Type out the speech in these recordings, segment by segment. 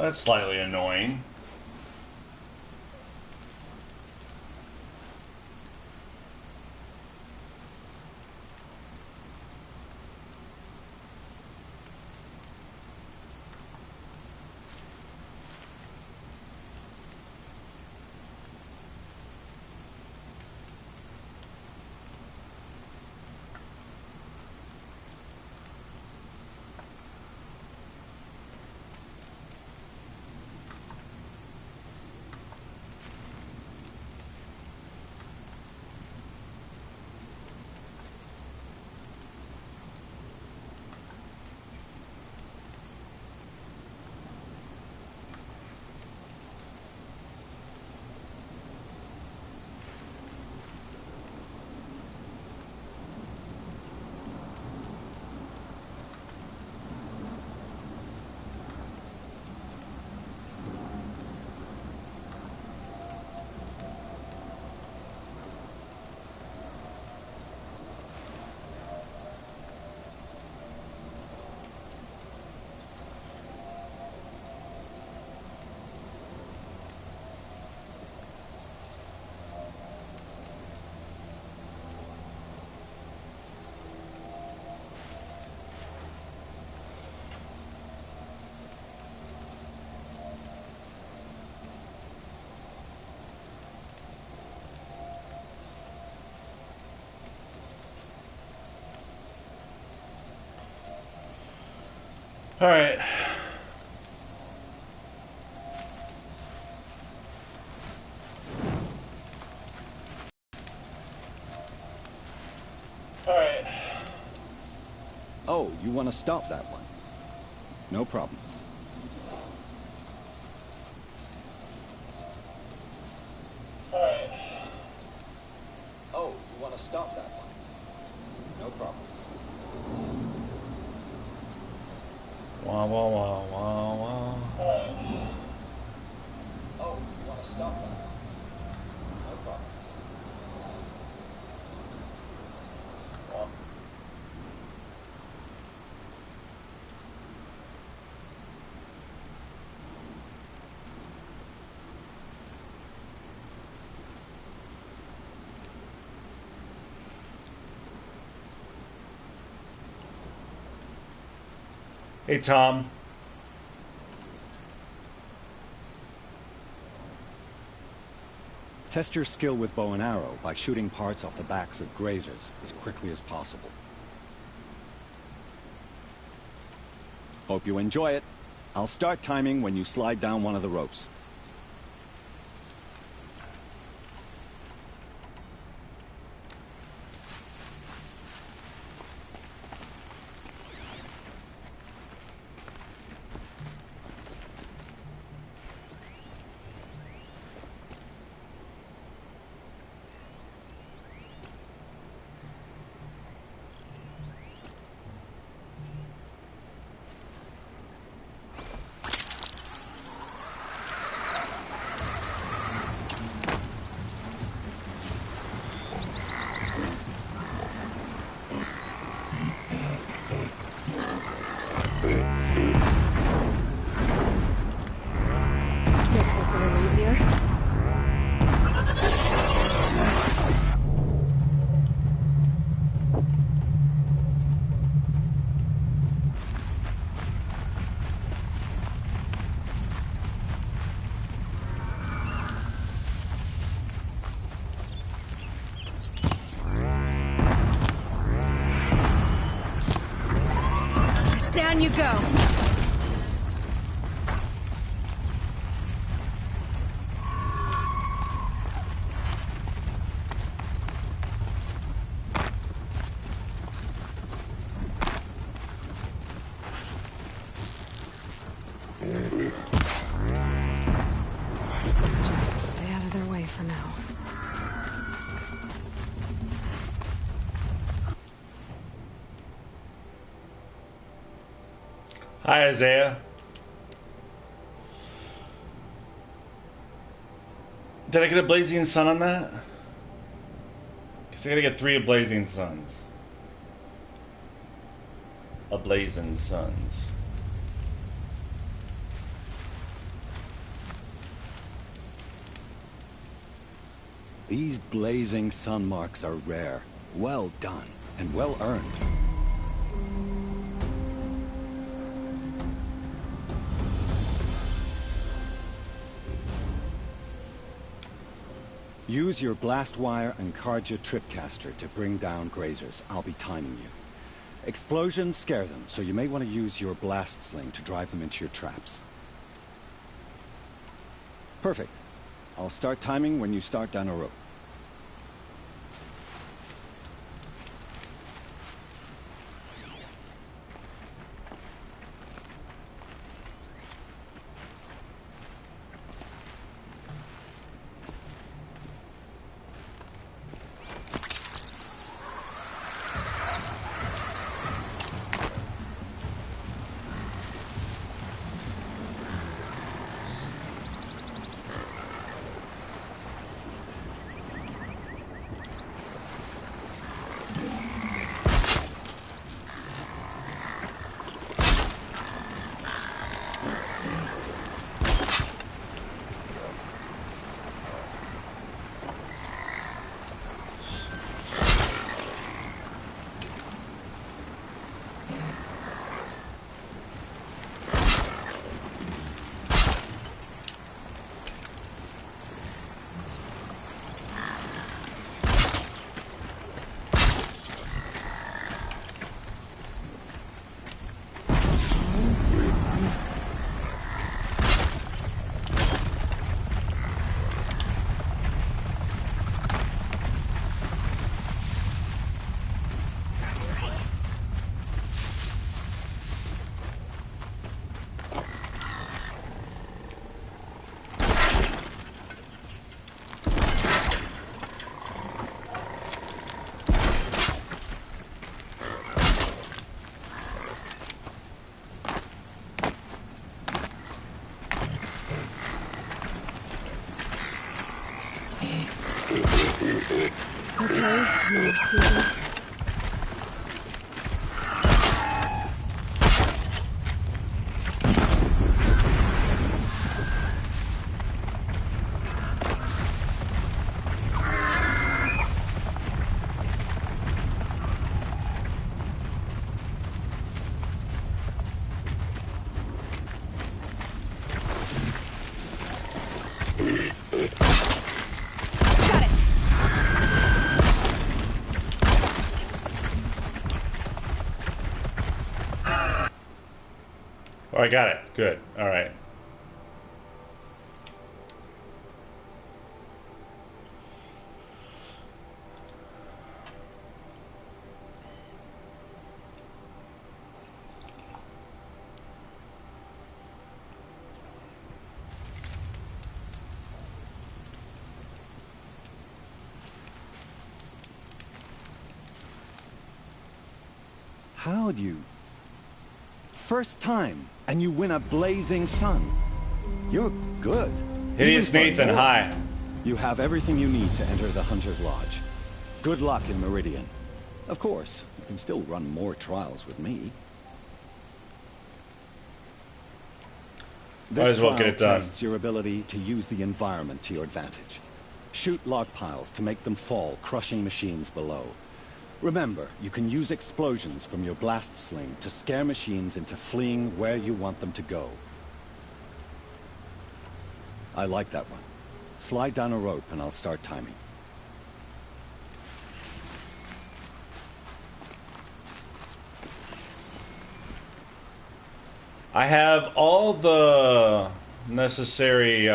That's slightly annoying. All right. All right. Oh, you want to stop that one? No problem. All right. Oh, you want to stop that one? No problem. Wah wah wah wah wah. Oh, you want to stop that one? No problem. Hey, Tom. Test your skill with bow and arrow by shooting parts off the backs of grazers as quickly as possible. Hope you enjoy it. I'll start timing when you slide down one of the ropes. Makes this a little easier. Down you go. Just stay out of their way for now. Hi, Isaiah. Did I get a Blazing Sun on that? Guess I gotta get 3 Blazing Suns. A Blazing Suns. These blazing sun marks are rare. Well done, and well earned. Use your blast wire and Carja tripcaster to bring down grazers. I'll be timing you. Explosions scare them, so you may want to use your blast sling to drive them into your traps. Perfect. I'll start timing when you start down a rope. Okay, you're sleeping. Oh, I got it. Good. All right. How'd you... First time, and you win a blazing sun. You're good. Hideous Even for Nathan, a hi. You have everything you need to enter the Hunter's Lodge. Good luck in Meridian. Of course, you can still run more trials with me. Might This as well trial get it done. tests your ability to use the environment to your advantage. Shoot log piles to make them fall, crushing machines below. Remember, you can use explosions from your blast sling to scare machines into fleeing where you want them to go. I like that one. Slide down a rope and I'll start timing. I have all the necessary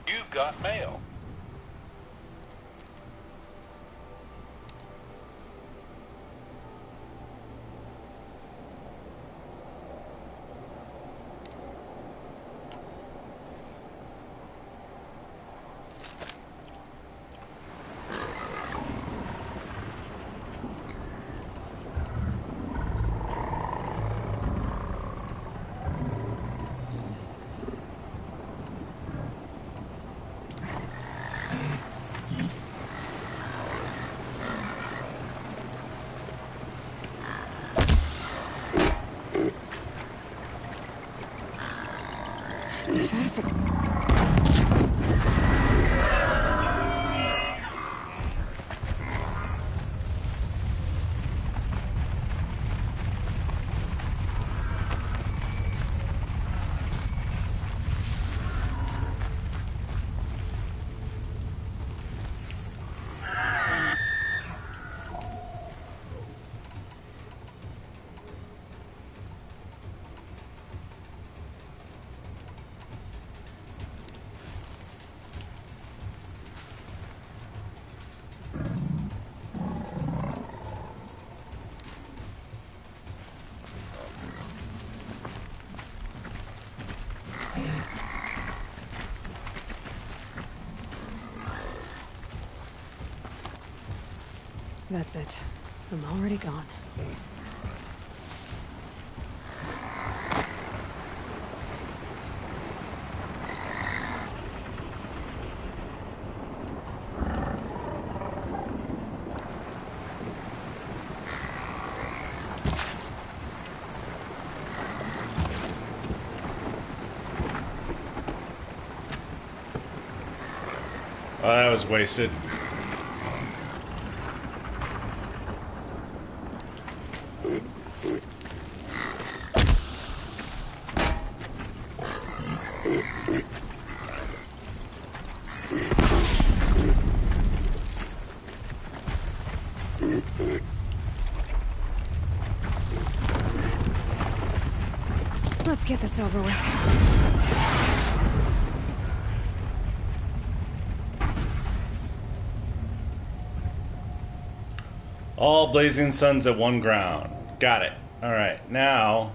You've got mail. Faster. That's it. I'm already gone. Oh, that was wasted. Let's get this over with. All blazing suns at one ground. Got it. All right, now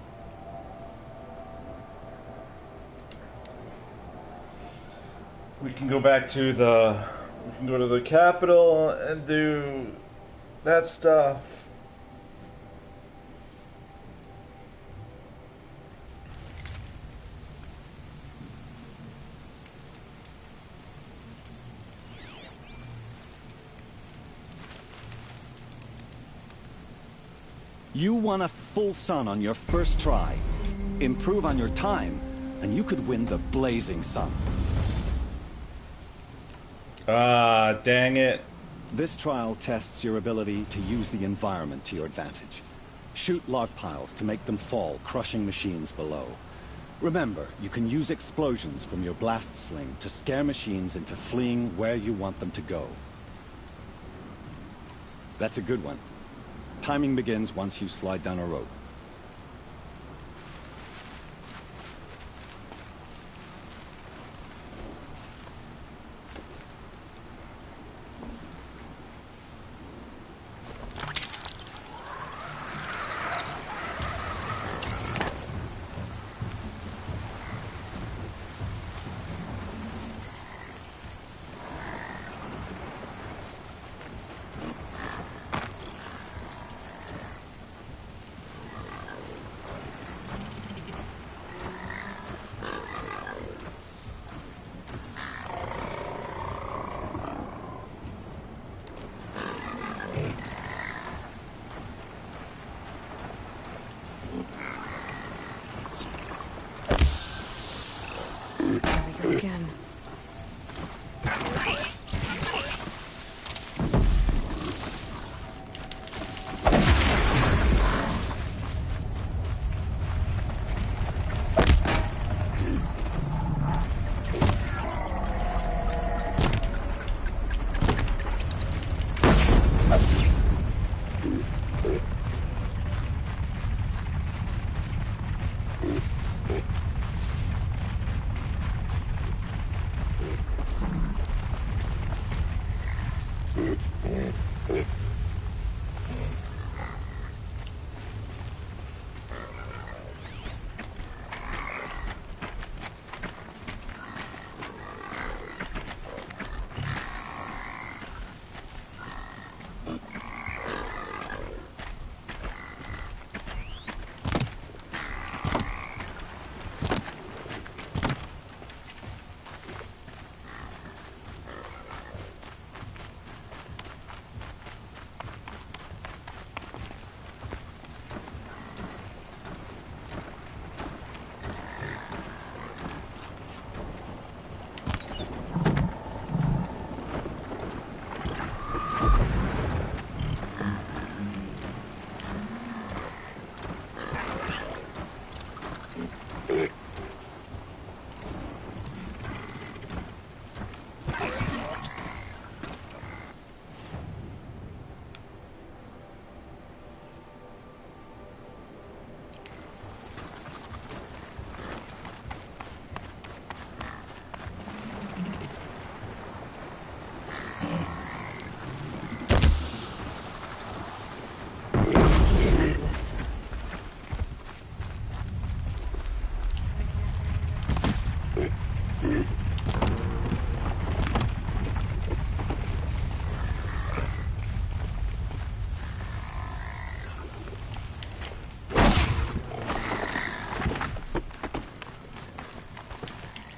we can go back to the. We can go to the capital and do that stuff. You won a full sun on your first try. Improve on your time, and you could win the Blazing Sun. Ah, dang it. This trial tests your ability to use the environment to your advantage. Shoot log piles to make them fall, crushing machines below. Remember, you can use explosions from your blast sling to scare machines into fleeing where you want them to go. That's a good one. Timing begins once you slide down a rope. There we go again.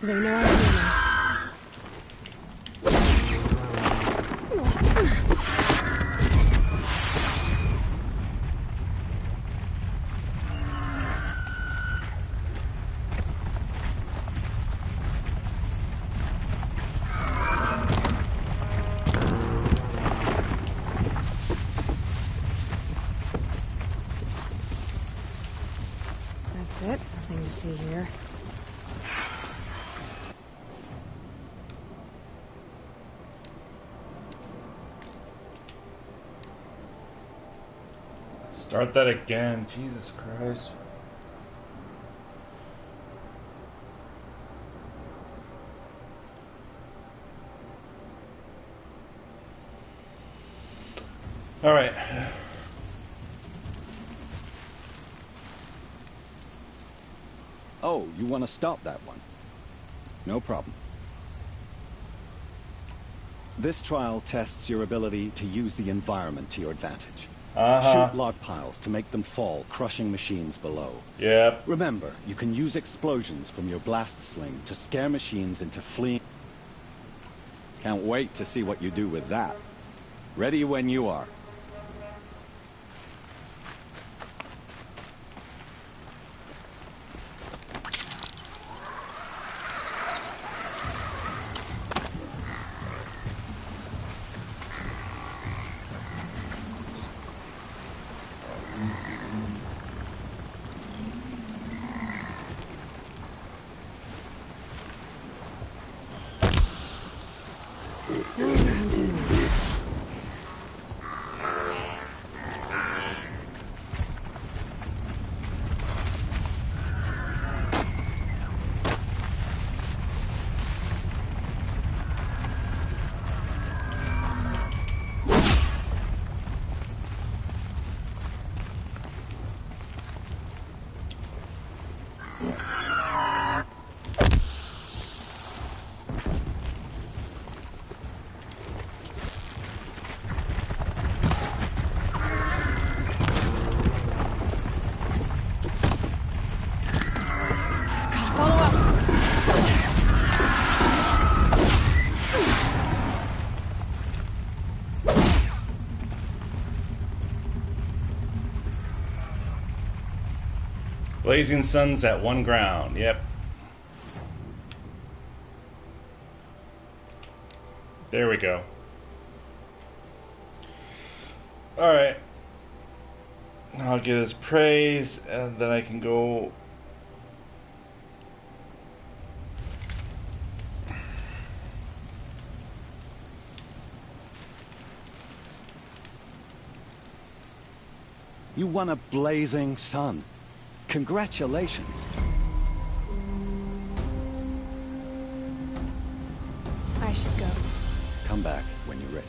They know I'm here now. That's it. Nothing to see here. Start that again. Jesus Christ. All right. Oh, you want to stop that one? No problem. This trial tests your ability to use the environment to your advantage. Shoot log piles to make them fall, crushing machines below. Yep. Remember, you can use explosions from your blast sling to scare machines into fleeing. Can't wait to see what you do with that. Ready when you are. Blazing Suns at one ground. Yep. There we go. Alright. I'll get his praise, and then I can go... You won a blazing sun. Congratulations. I should go. Come back when you're ready.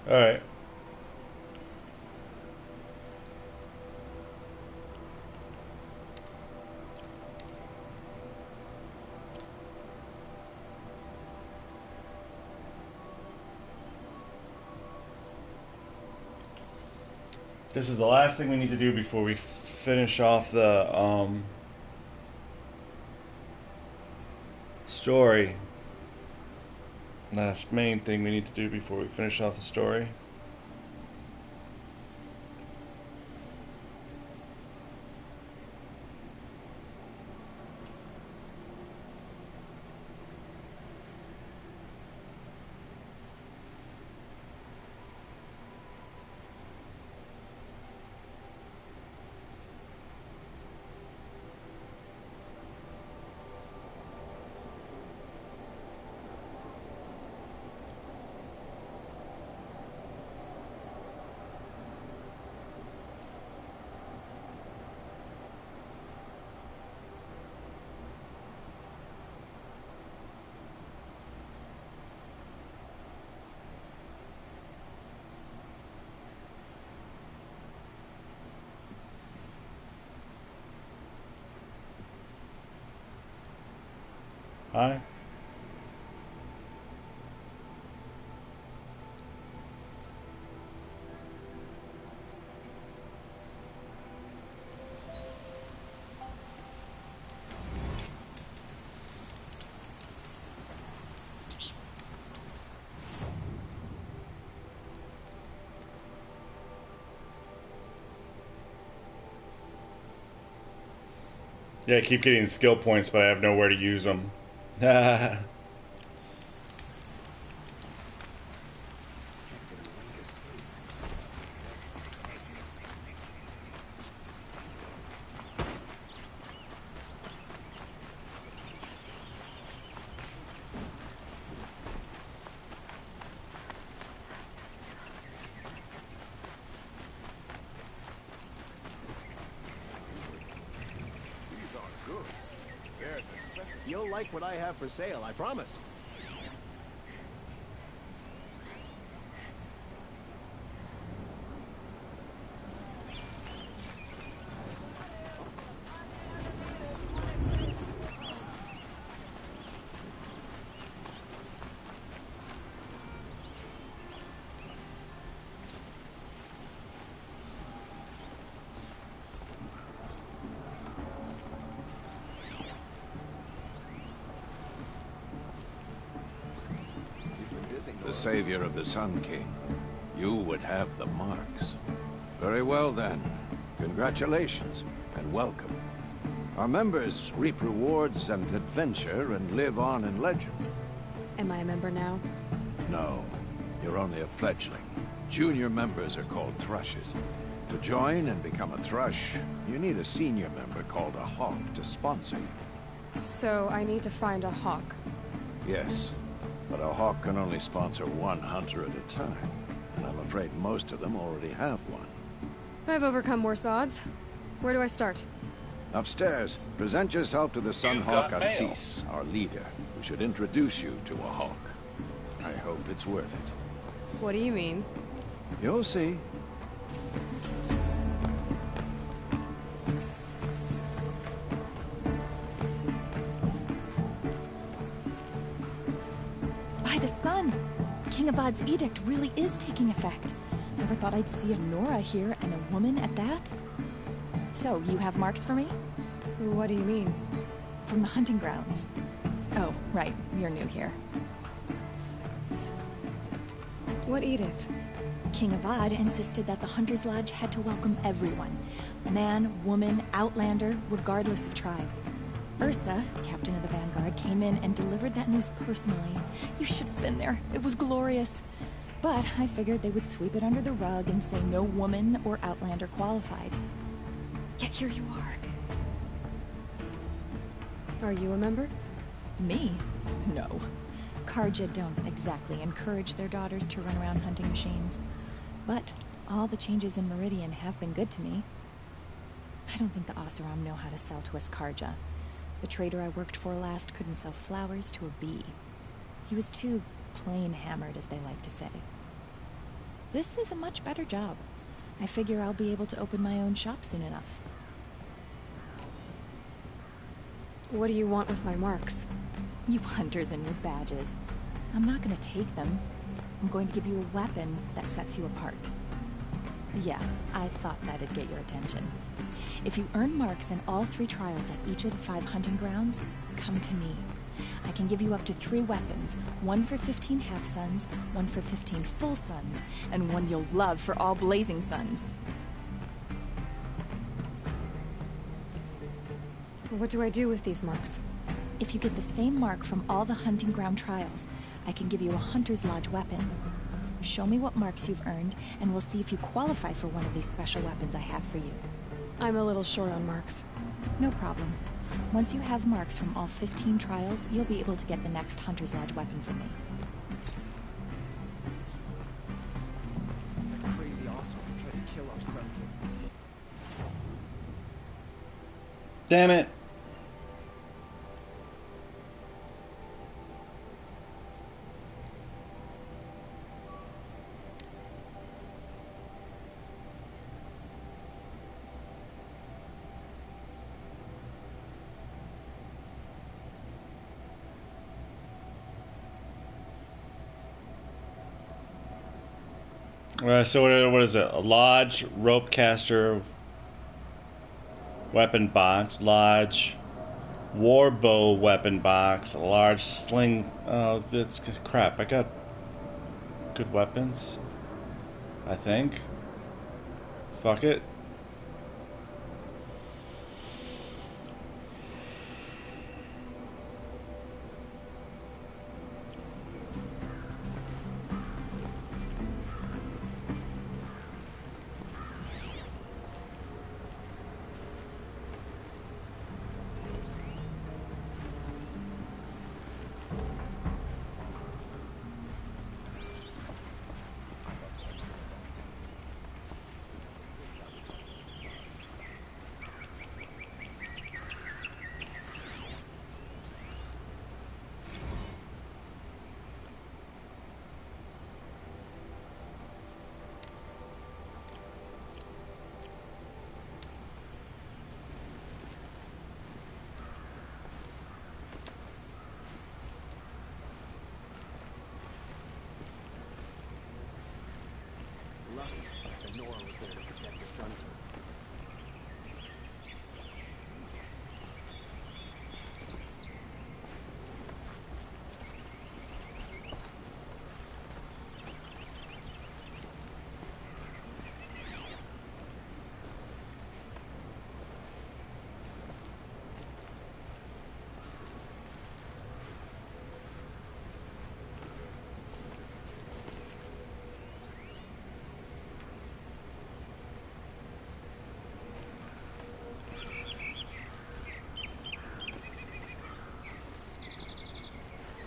Alright. This is the last thing we need to do before we finish off the story. Last main thing we need to do before we finish off the story. Hi. Yeah, I keep getting skill points, but I have nowhere to use them. You'll like what I have for sale, I promise. The savior of the Sun King. You would have the marks. Very well then. Congratulations, and welcome. Our members reap rewards and adventure and live on in legend. Am I a member now? No, you're only a fledgling. Junior members are called Thrushes. To join and become a Thrush, you need a senior member called a Hawk to sponsor you. So I need to find a hawk. Yes, but a Hawk can only sponsor one hunter at a time, and I'm afraid most of them already have one. I've overcome worse odds. Where do I start? Upstairs, present yourself to the Sun got Hawk mail. Assis, our leader, who should introduce you to a Hawk. I hope it's worth it. What do you mean? You'll see. By the sun! King Avad's edict really is taking effect. Never thought I'd see a Nora here, and a woman at that. So, you have marks for me? What do you mean? From the hunting grounds. Oh, right, you're new here. What edict? King Avad insisted that the Hunter's Lodge had to welcome everyone. Man, woman, outlander, regardless of tribe. Ursa, captain of the Vanguard, came in and delivered that news personally. You should have been there. It was glorious. But I figured they would sweep it under the rug and say no woman or outlander qualified. Yet here you are. Are you a member? Me? No. Carja don't exactly encourage their daughters to run around hunting machines. But all the changes in Meridian have been good to me. I don't think the Oseram know how to sell to us Carja. The trader I worked for last couldn't sell flowers to a bee. He was too plain-hammered, as they like to say. This is a much better job. I figure I'll be able to open my own shop soon enough. What do you want with my marks? You hunters and your badges. I'm not gonna take them. I'm going to give you a weapon that sets you apart. Yeah, I thought that'd get your attention. If you earn marks in all 3 trials at each of the 5 hunting grounds, come to me. I can give you up to 3 weapons, 1 for 15 half-suns, 1 for 15 full suns, and 1 you'll love for all blazing suns. What do I do with these marks? If you get the same mark from all the hunting ground trials, I can give you a Hunter's Lodge weapon. Show me what marks you've earned, and we'll see if you qualify for one of these special weapons I have for you. I'm a little short on marks. No problem. Once you have marks from all 15 trials, you'll be able to get the next Hunter's Lodge weapon from me. That crazy asshole tried to kill our son. Damn it. So what is it? A lodge, rope caster, weapon box, lodge, war bow weapon box, a large sling. Oh, that's crap. I got good weapons, I think. Fuck it. Lucky that Nora was there to protect her son.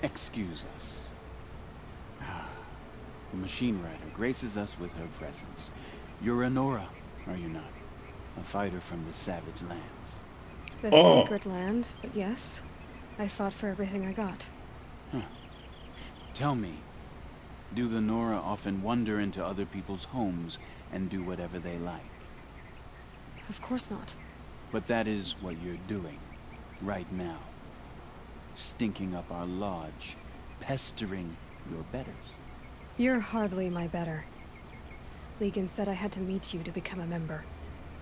Excuse us. The Machine Rider graces us with her presence. You're Anora, are you not? A fighter from the Savage Lands. The secret land, but yes. I fought for everything I got. Tell me, do the Nora often wander into other people's homes and do whatever they like? Of course not. But that is what you're doing, right now. Stinking up our lodge, pestering your betters. You're hardly my better. Legan said I had to meet you to become a member.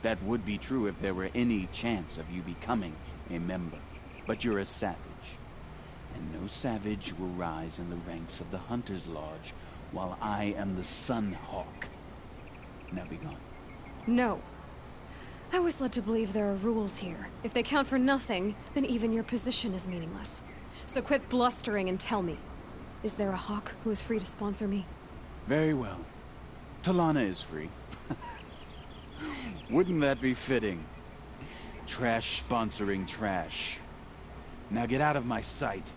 That would be true if there were any chance of you becoming a member. But you're a savage. And no savage will rise in the ranks of the Hunter's Lodge while I am the Sun Hawk. Now be gone. No. I was led to believe there are rules here. If they count for nothing, then even your position is meaningless. So quit blustering and tell me. Is there a Hawk who is free to sponsor me? Very well. Talana is free. Wouldn't that be fitting? Trash sponsoring trash. Now get out of my sight.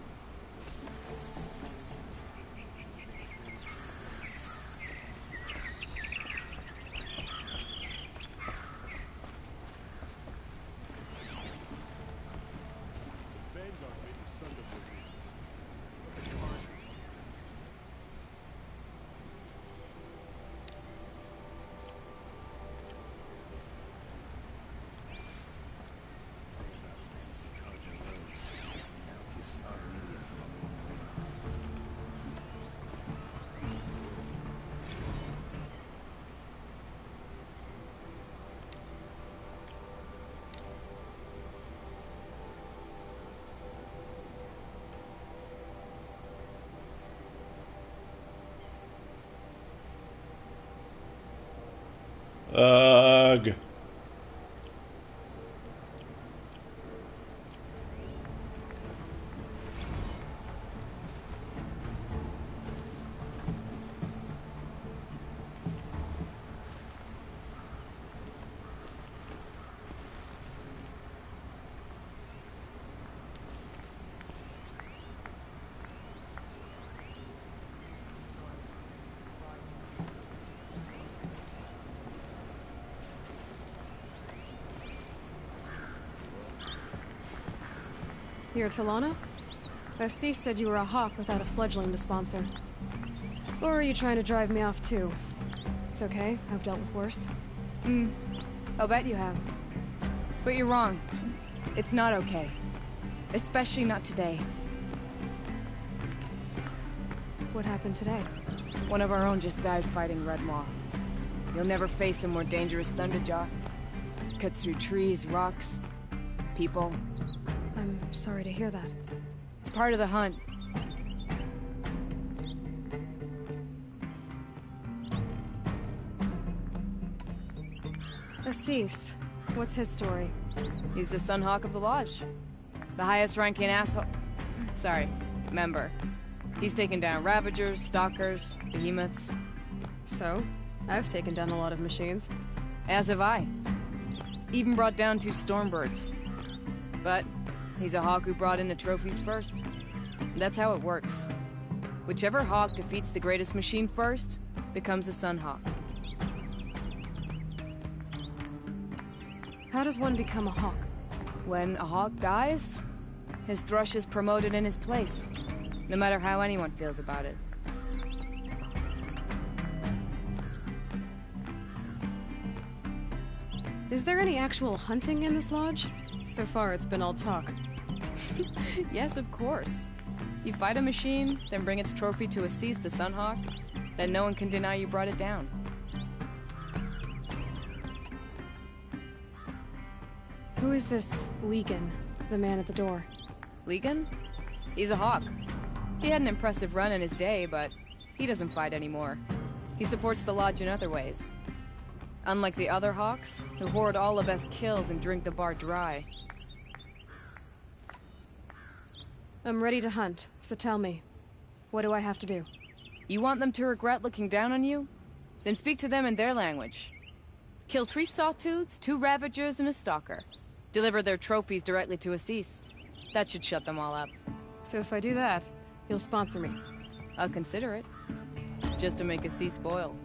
Ugh. You're Talana? Assis said you were a hawk without a fledgling to sponsor. Or are you trying to drive me off too? It's okay, I've dealt with worse. I'll bet you have. But you're wrong. It's not okay. Especially not today. What happened today? One of our own just died fighting Red Maw. You'll never face a more dangerous Thunderjaw. Cuts through trees, rocks, people. I'm sorry to hear that. It's part of the hunt. Assis, what's his story? He's the Sunhawk of the Lodge. The highest ranking asshole... Sorry, member. He's taken down Ravagers, Stalkers, Behemoths. So, I've taken down a lot of machines. As have I. Even brought down 2 Stormbirds. But he's a hawk who brought in the trophies first. That's how it works. Whichever hawk defeats the greatest machine first becomes a Sunhawk. How does one become a hawk? When a hawk dies, his thrush is promoted in his place, no matter how anyone feels about it. Is there any actual hunting in this lodge? So far, it's been all talk. Yes, of course. You fight a machine, then bring its trophy to Assis the Sunhawk, then no one can deny you brought it down. Who is this Legan, the man at the door? Legan? He's a hawk. He had an impressive run in his day, but he doesn't fight anymore. He supports the lodge in other ways. Unlike the other hawks, who hoard all of best kills and drink the bar dry. I'm ready to hunt, so tell me, what do I have to do? You want them to regret looking down on you? Then speak to them in their language. Kill 3 Sawtooths, 2 Ravagers, and a Stalker. Deliver their trophies directly to Assis. That should shut them all up. So if I do that, you'll sponsor me. I'll consider it. Just to make Assis boil.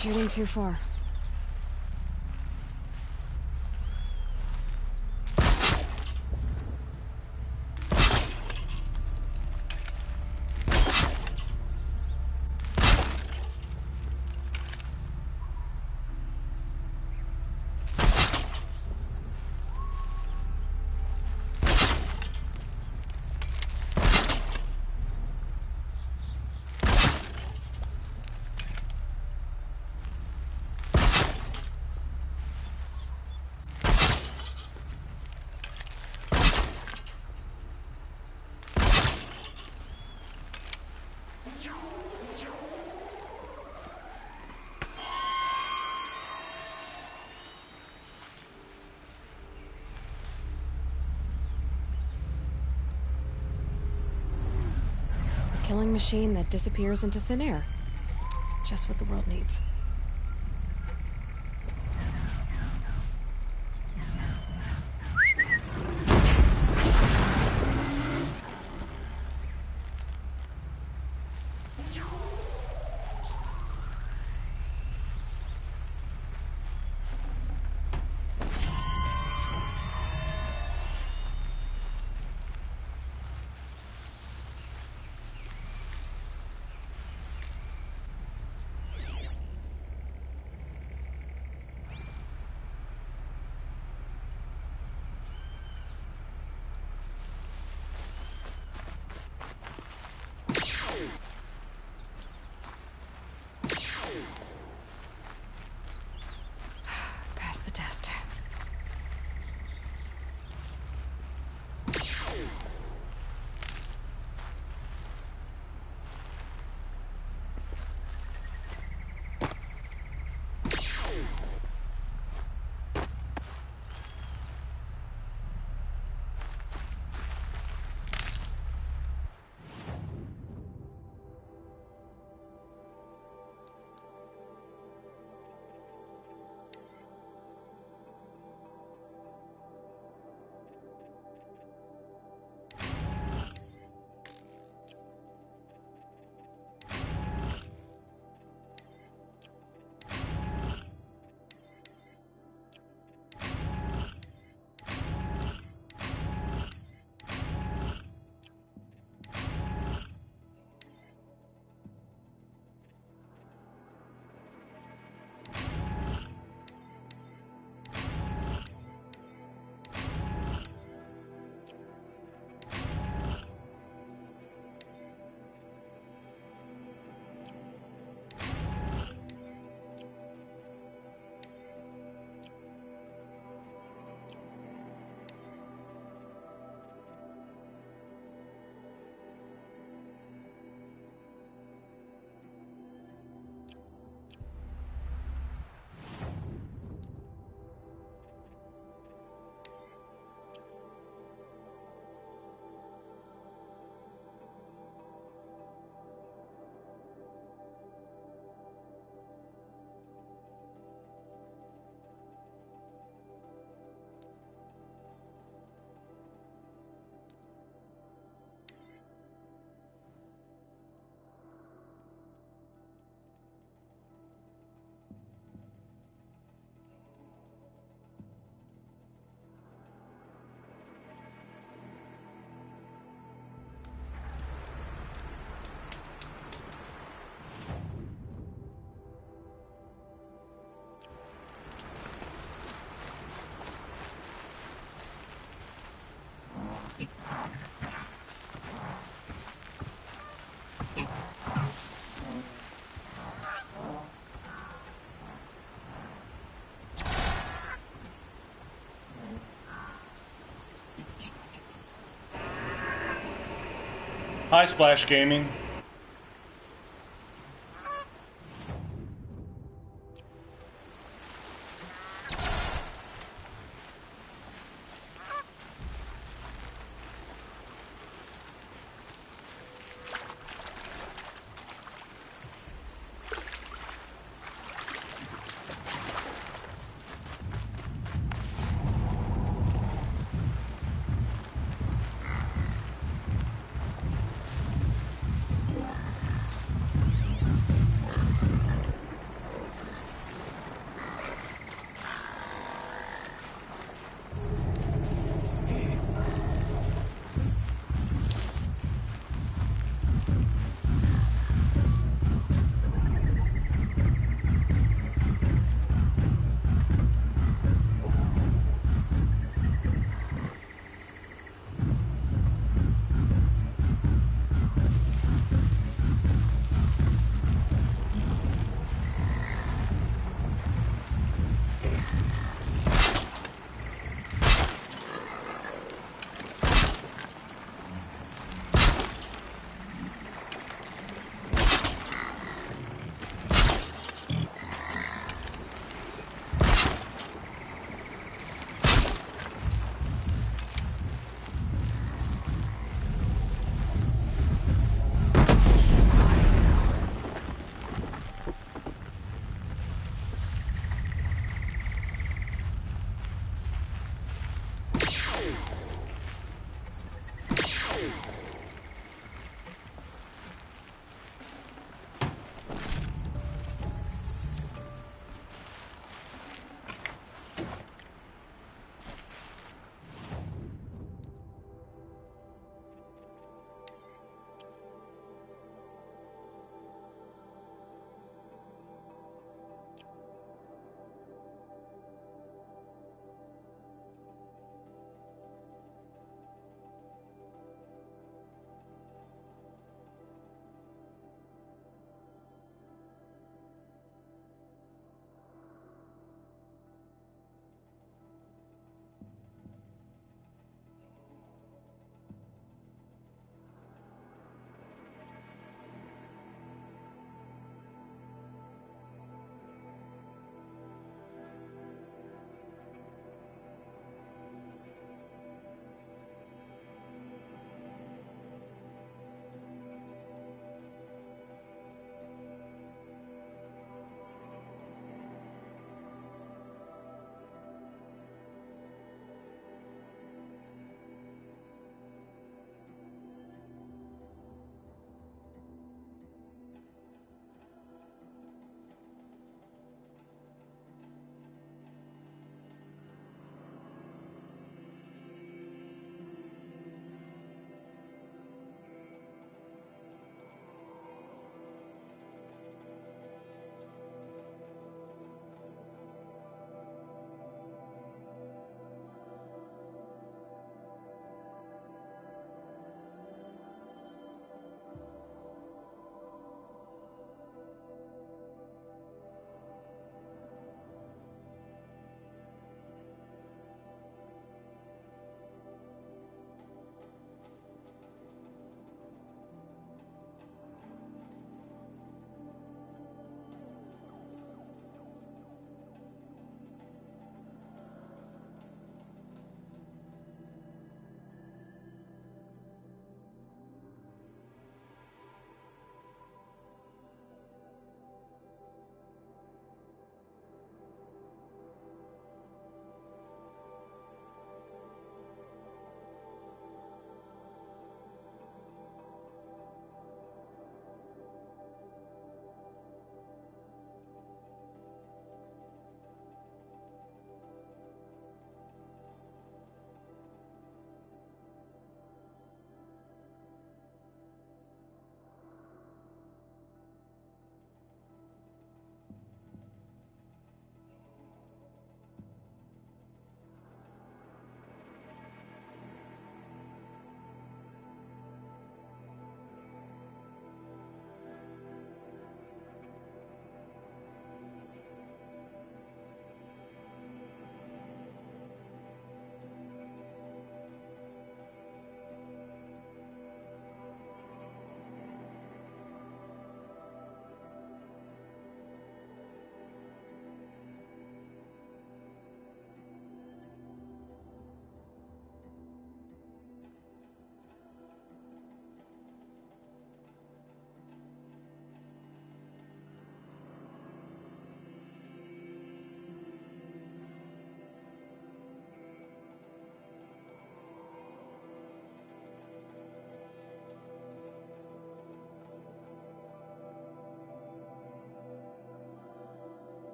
shooting too far. Killing machine that disappears into thin air. Just what the world needs. Pass the test. Hi, Splash Gaming.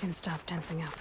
can stop tensing up.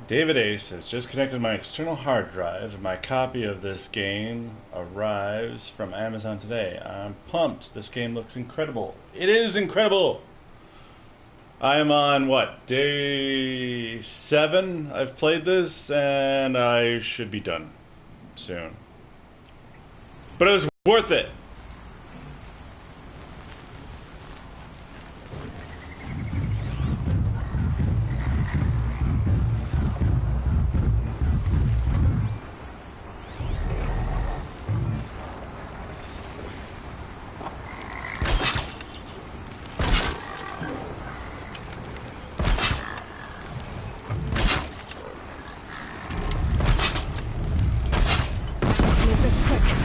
David Ace has just connected my external hard drive. My copy of this game arrives from Amazon today. I'm pumped. This game looks incredible. It is incredible! I am on, what, day 7? I've played this, and I should be done soon. But it was worth it! Make this quick.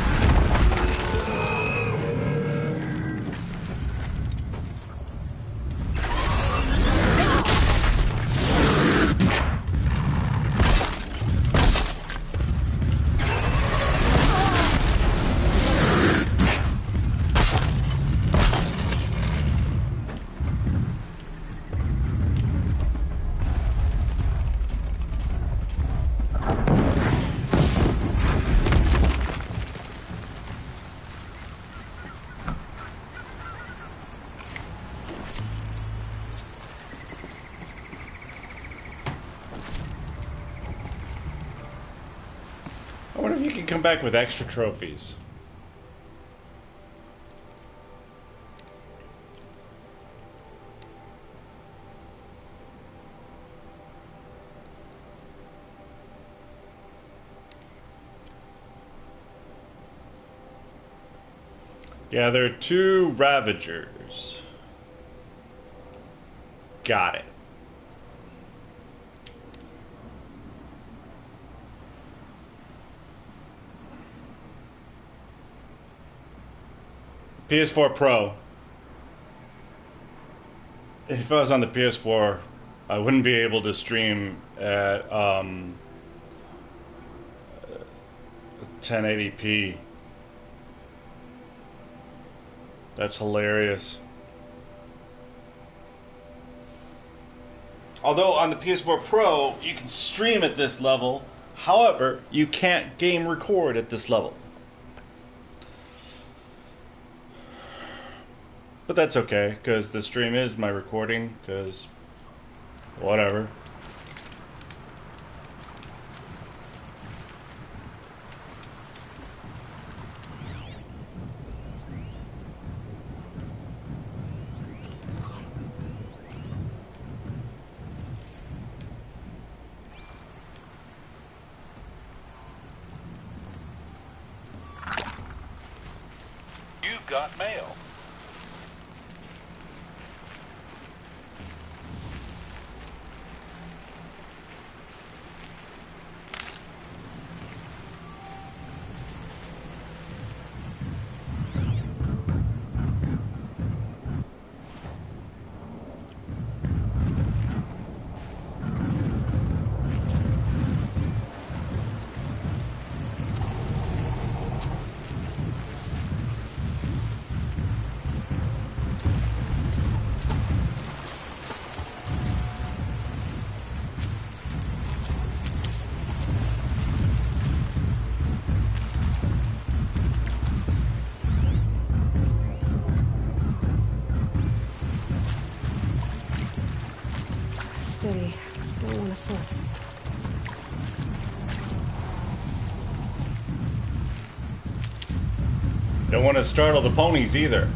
wonder if you can come back with extra trophies. Yeah, there are 2 Ravagers. Got it. PS4 Pro. If I was on the PS4, I wouldn't be able to stream at 1080p. That's hilarious. Although on the PS4 Pro, you can stream at this level. However, you can't game record at this level. But that's okay, because the stream is my recording, because whatever. You've got mail. Steady. Don't want to slip. Don't want to startle the ponies either.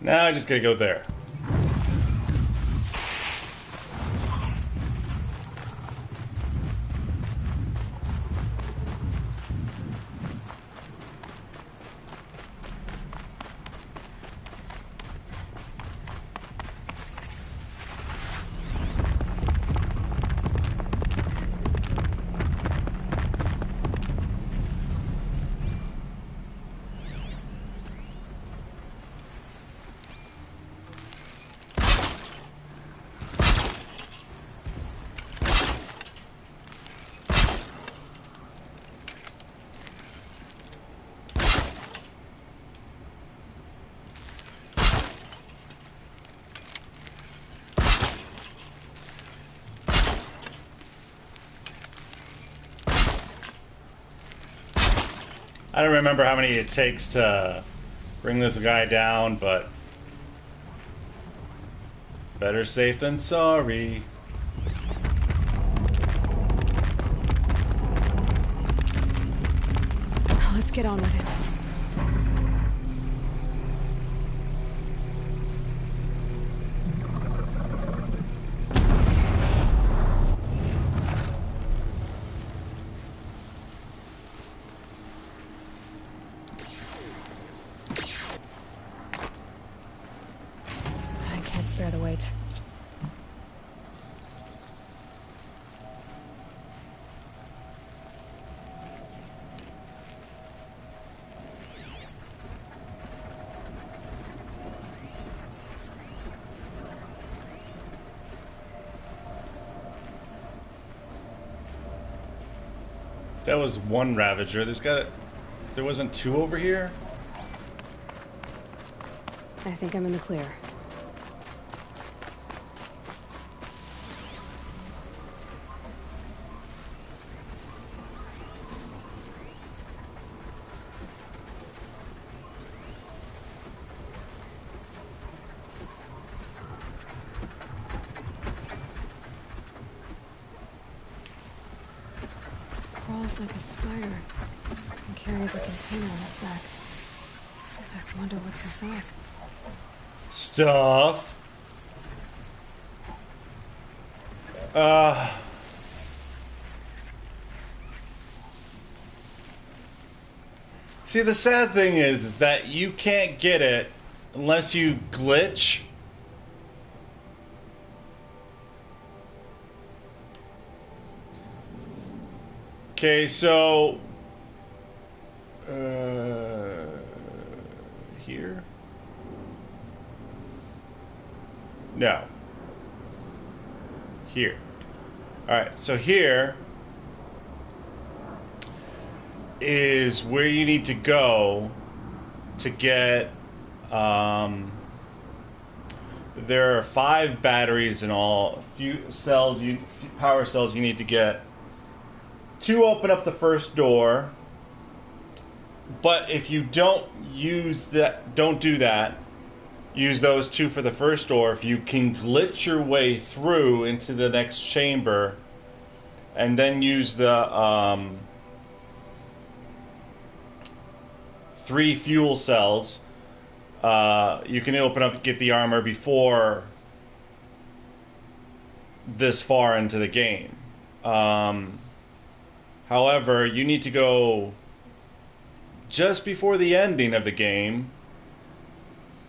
Now I just gotta go there. I don't remember how many it takes to bring this guy down, but better safe than sorry. Let's get on with it. I can't spare the weight. That was one Ravager. There wasn't two over here? I think I'm in the clear. Crawls like a spider and carries a container on its back. I wonder what's inside. Stuff. See, the sad thing is that you can't get it unless you glitch. Okay, so here? No. Here. Alright, so here is where you need to go to get there are 5 batteries in all, power cells you need to get to open up the first door. But if you don't do that, use those 2 for the first door. If you can glitch your way through into the next chamber and then use the 3 fuel cells, you can open up and get the armor before this far into the game. However, you need to go just before the ending of the game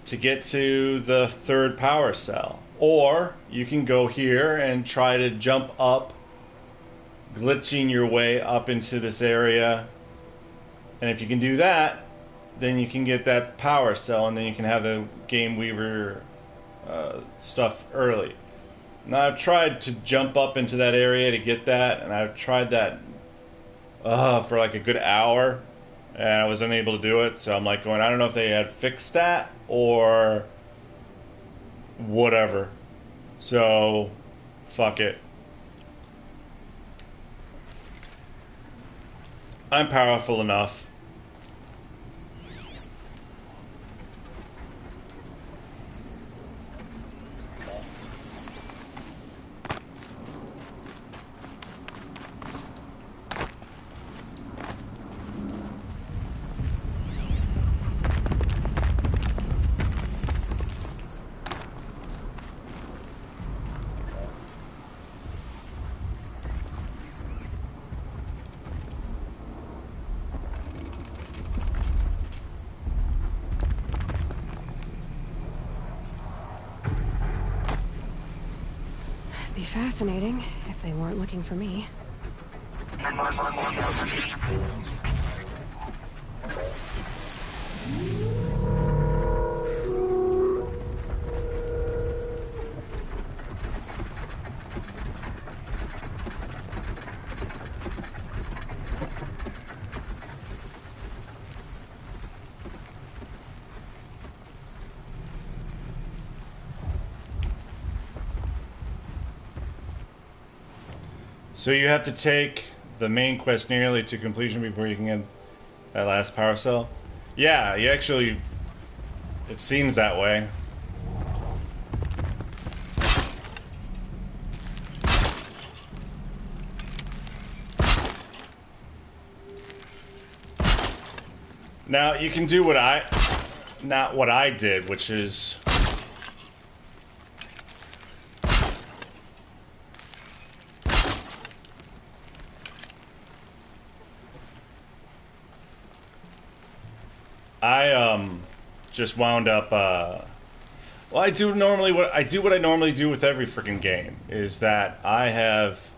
to get to the 3rd power cell. Or you can go here and try to jump up, glitching your way up into this area. And if you can do that, then you can get that power cell, and then you can have the Game Weaver stuff early. Now, I've tried to jump up into that area to get that, and I've tried that for like a good hour, and I was unable to do it. So I'm like going, I don't know if they had fixed that or whatever. So, fuck it. I'm powerful enough. Be fascinating if they weren't looking for me. So you have to take the main quest nearly to completion before you can get That last power cell? Yeah, you actually... It seems that way. Now, you can do what not what I did, which is... I, just wound up, well, I do what I normally do with every freaking game, is that I have...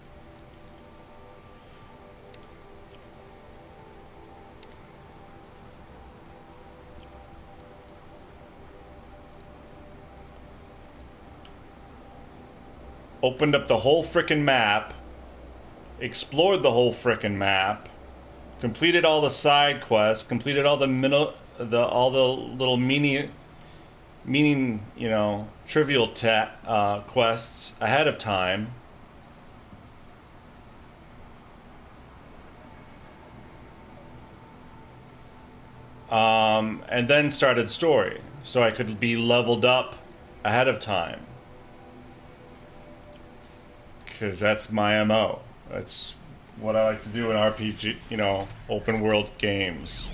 opened up the whole frickin' map, explored the whole frickin' map, completed all the side quests, completed all the little meaning, you know, trivial quests ahead of time. And then started the story, so I could be leveled up ahead of time. Because that's my MO. That's what I like to do in RPG, you know, open world games.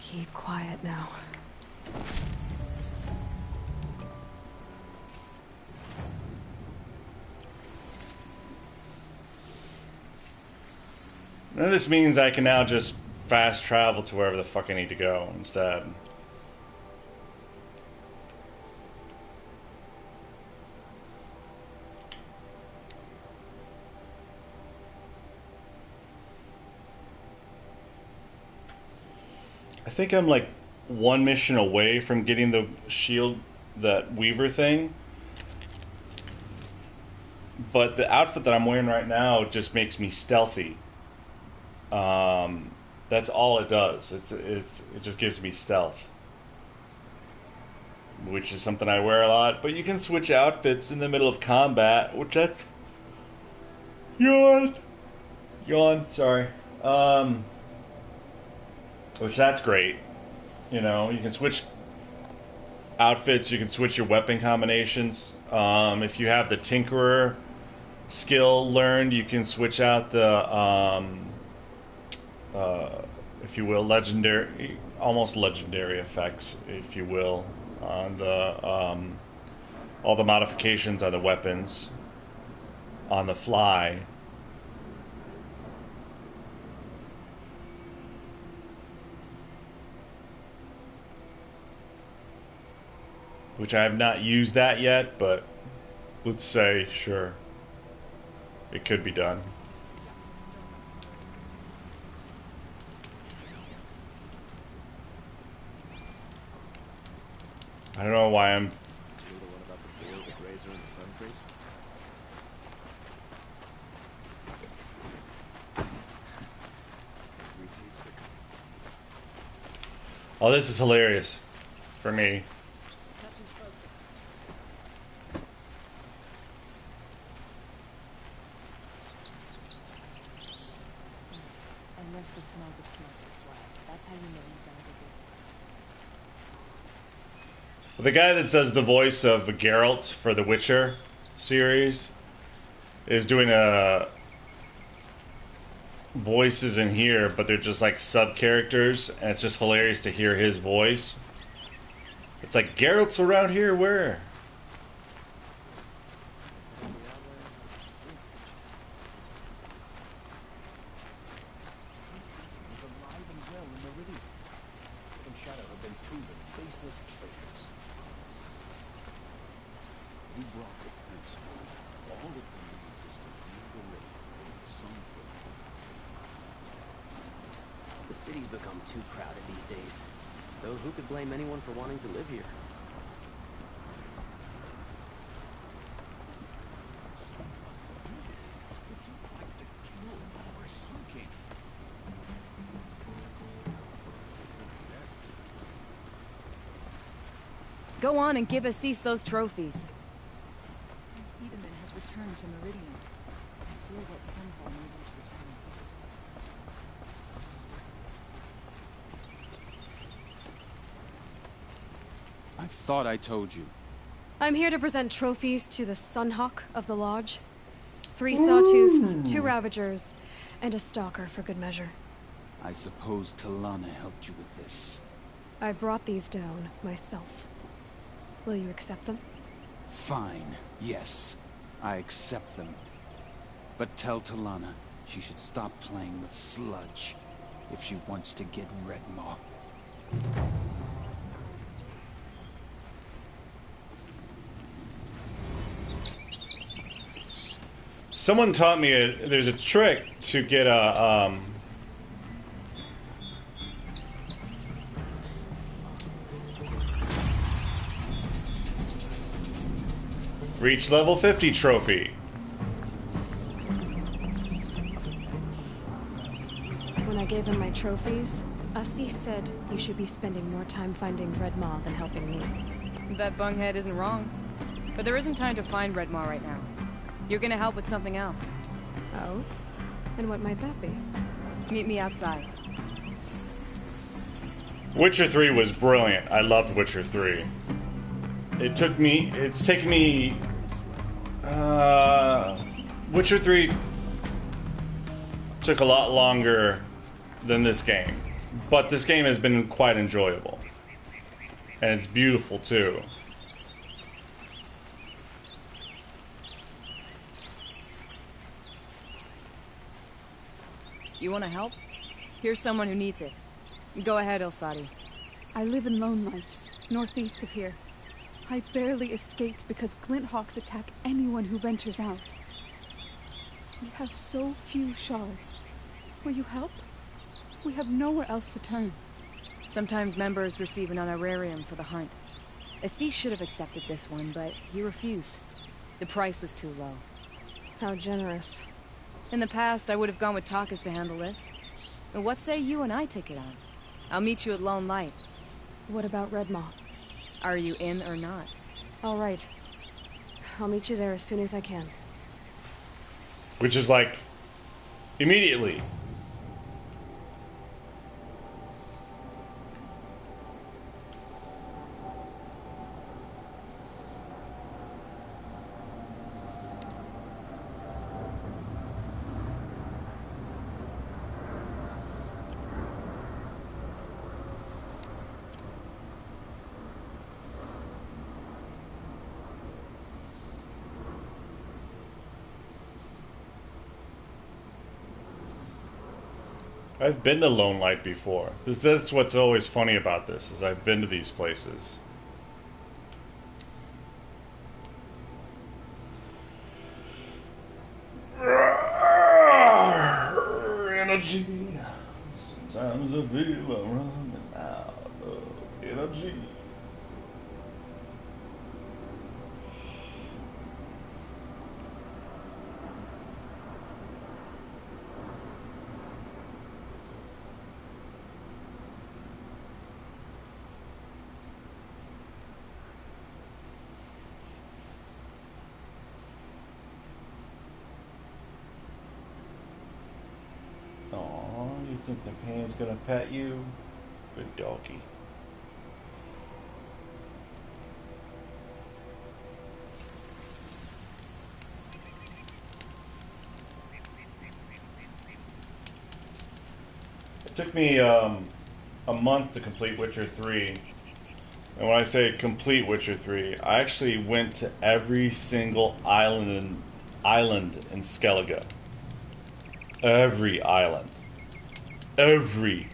Keep quiet now. And this means I can now just fast travel to wherever the fuck I need to go instead. I think I'm like one mission away from getting the shield, that Weaver thing. But the outfit that I'm wearing right now just makes me stealthy. That's all it does. It just gives me stealth, which is something I wear a lot. But you can switch outfits in the middle of combat, which that's yawn. Sorry. Which that's great. You know, you can switch outfits. You can switch your weapon combinations. If you have the Tinkerer skill learned, you can switch out the if you will, almost legendary effects, if you will, on the all the modifications on the weapons on the fly. Which I have not used that yet, but let's say, sure, it could be done. I don't know why I'm... Oh, this is hilarious for me. Unless the smells of smoke this way. That's how you know you've done a good work. The guy that does the voice of Geralt for the Witcher series is doing voices in here, but they're just like sub-characters, and it's just hilarious to hear his voice. It's like, Geralt's around here, where? The city's become too crowded these days. Though who could blame anyone for wanting to live here? Go on and give Assis those trophies. Prince Edaman has returned to Meridian. I fear that Sunfall needs him to return. I thought I told you. I'm here to present trophies to the Sunhawk of the Lodge. 3 Sawtooths, 2 Ravagers, and a Stalker for good measure. I suppose Talana helped you with this. I brought these down myself. Will you accept them? Fine, yes. I accept them. But tell Talana she should stop playing with sludge if she wants to get Redmaw. Someone taught me there's a trick to get a reach level 50 trophy. When I gave him my trophies, Assis said you should be spending more time finding Redmaw than helping me. That bunghead isn't wrong. But there isn't time to find Redmaw right now. You're gonna help with something else. Oh? And what might that be? Meet me outside. Witcher 3 was brilliant. I loved Witcher 3. It's taken me... Witcher 3 took a lot longer than this game. But this game has been quite enjoyable. And it's beautiful, too. You wanna help? Here's someone who needs it. Go ahead, Elsadi. I live in Lone Light, northeast of here. I barely escaped because Glinthawks attack anyone who ventures out. We have so few shards. Will you help? We have nowhere else to turn. Sometimes members receive an honorarium for the hunt. Assis should have accepted this one, but he refused. The price was too low. How generous. In the past, I would have gone with Takas to handle this. And what say you and I take it on? I'll meet you at Lone Light. What about Redmaw? Are you in or not? All right. I'll meet you there as soon as I can. Which is like... immediately. I've been to Lone Light before. That's what's always funny about this, is I've been to these places. Energy. Sometimes I feel I'm running out of energy. You think the pan's gonna pet you? Good doggy. It took me a month to complete Witcher 3. And when I say complete Witcher 3, I actually went to every single island in Skellige. Every island. Every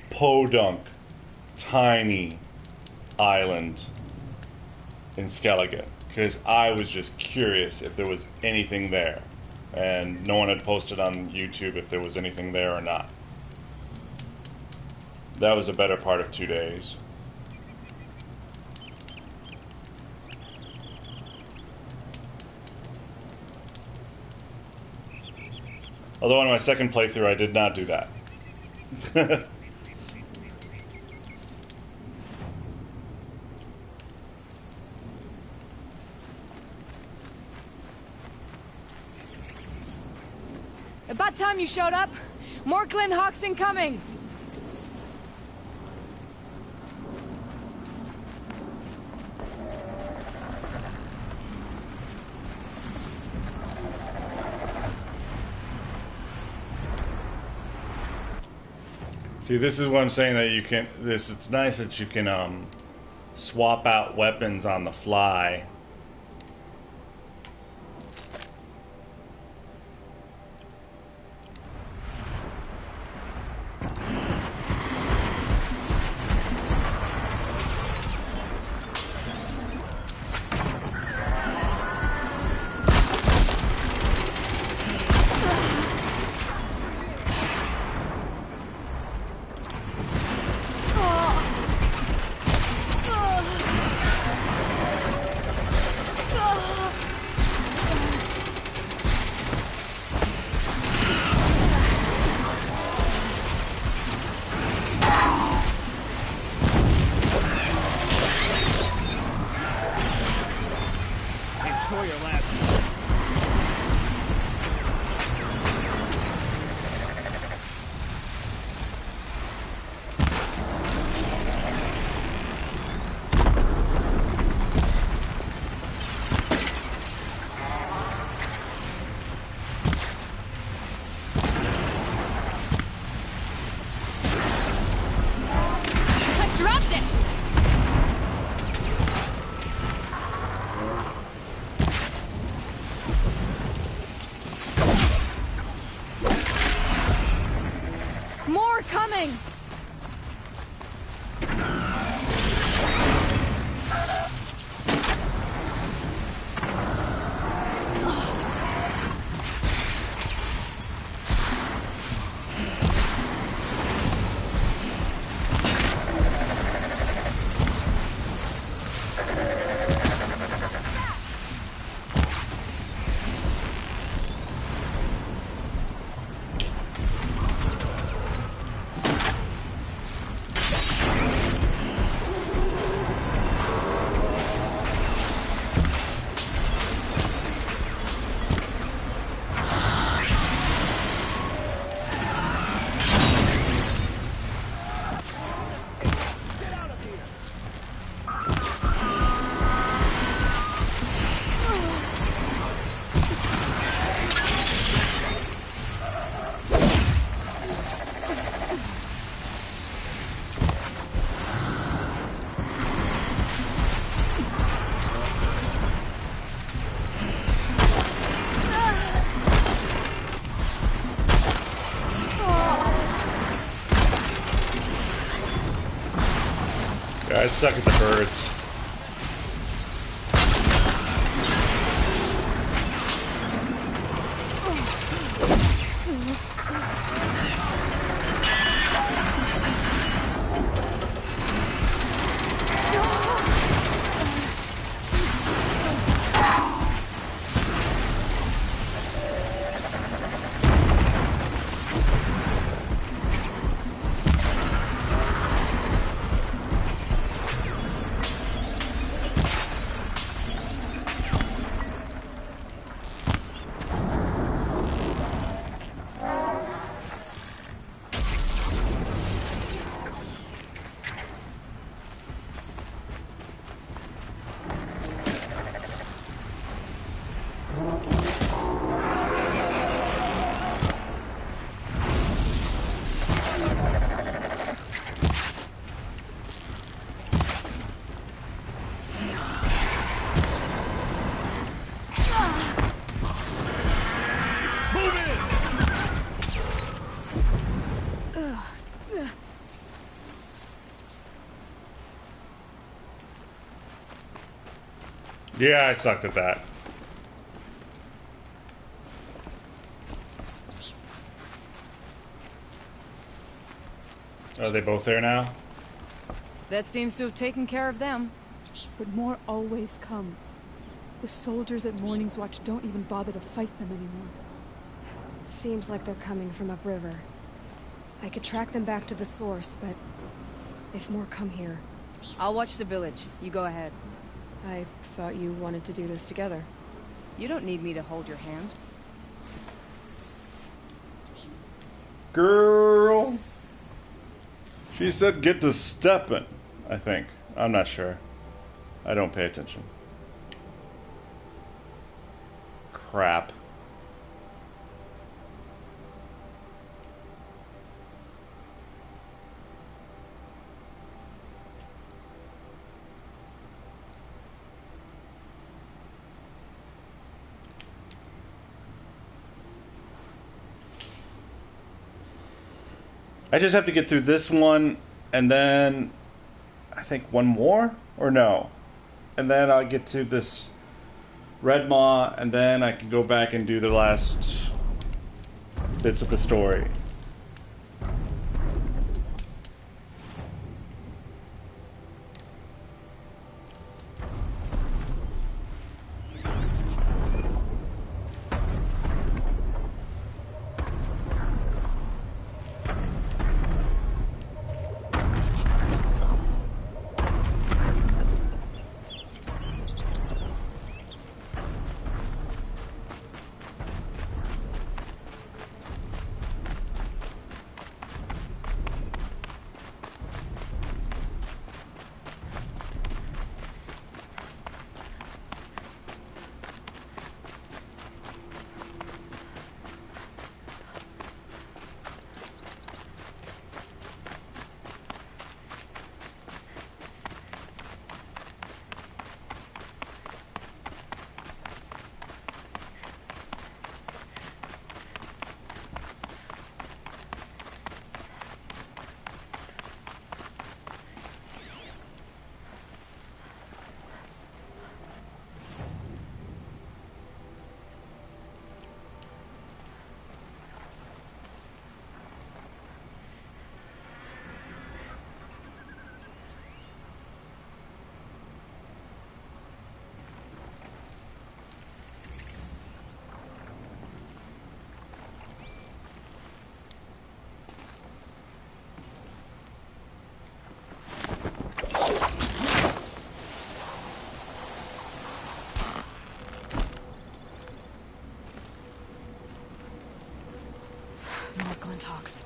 podunk tiny island in Skellige, because I was just curious if there was anything there, and no one had posted on YouTube if there was anything there or not. That was a better part of 2 days. Although on my second playthrough I did not do that. time you showed up. More Glint Hawks incoming. See, this is what I'm saying, that you can, it's nice that you can swap out weapons on the fly. I suck at the birds. Yeah, I sucked at that. Are they both there now? That seems to have taken care of them. But more always come. The soldiers at Morning's Watch don't even bother to fight them anymore. Seems like they're coming from upriver. I could track them back to the source, but if more come here... I'll watch the village. You go ahead. I thought you wanted to do this together. You don't need me to hold your hand. Girl. She said get to steppin', I think. I'm not sure. I don't pay attention. Crap. I just have to get through this one, and then I think one more, or no? And then I'll get to this Red Maw, and then I can go back and do the last bits of the story. Talks.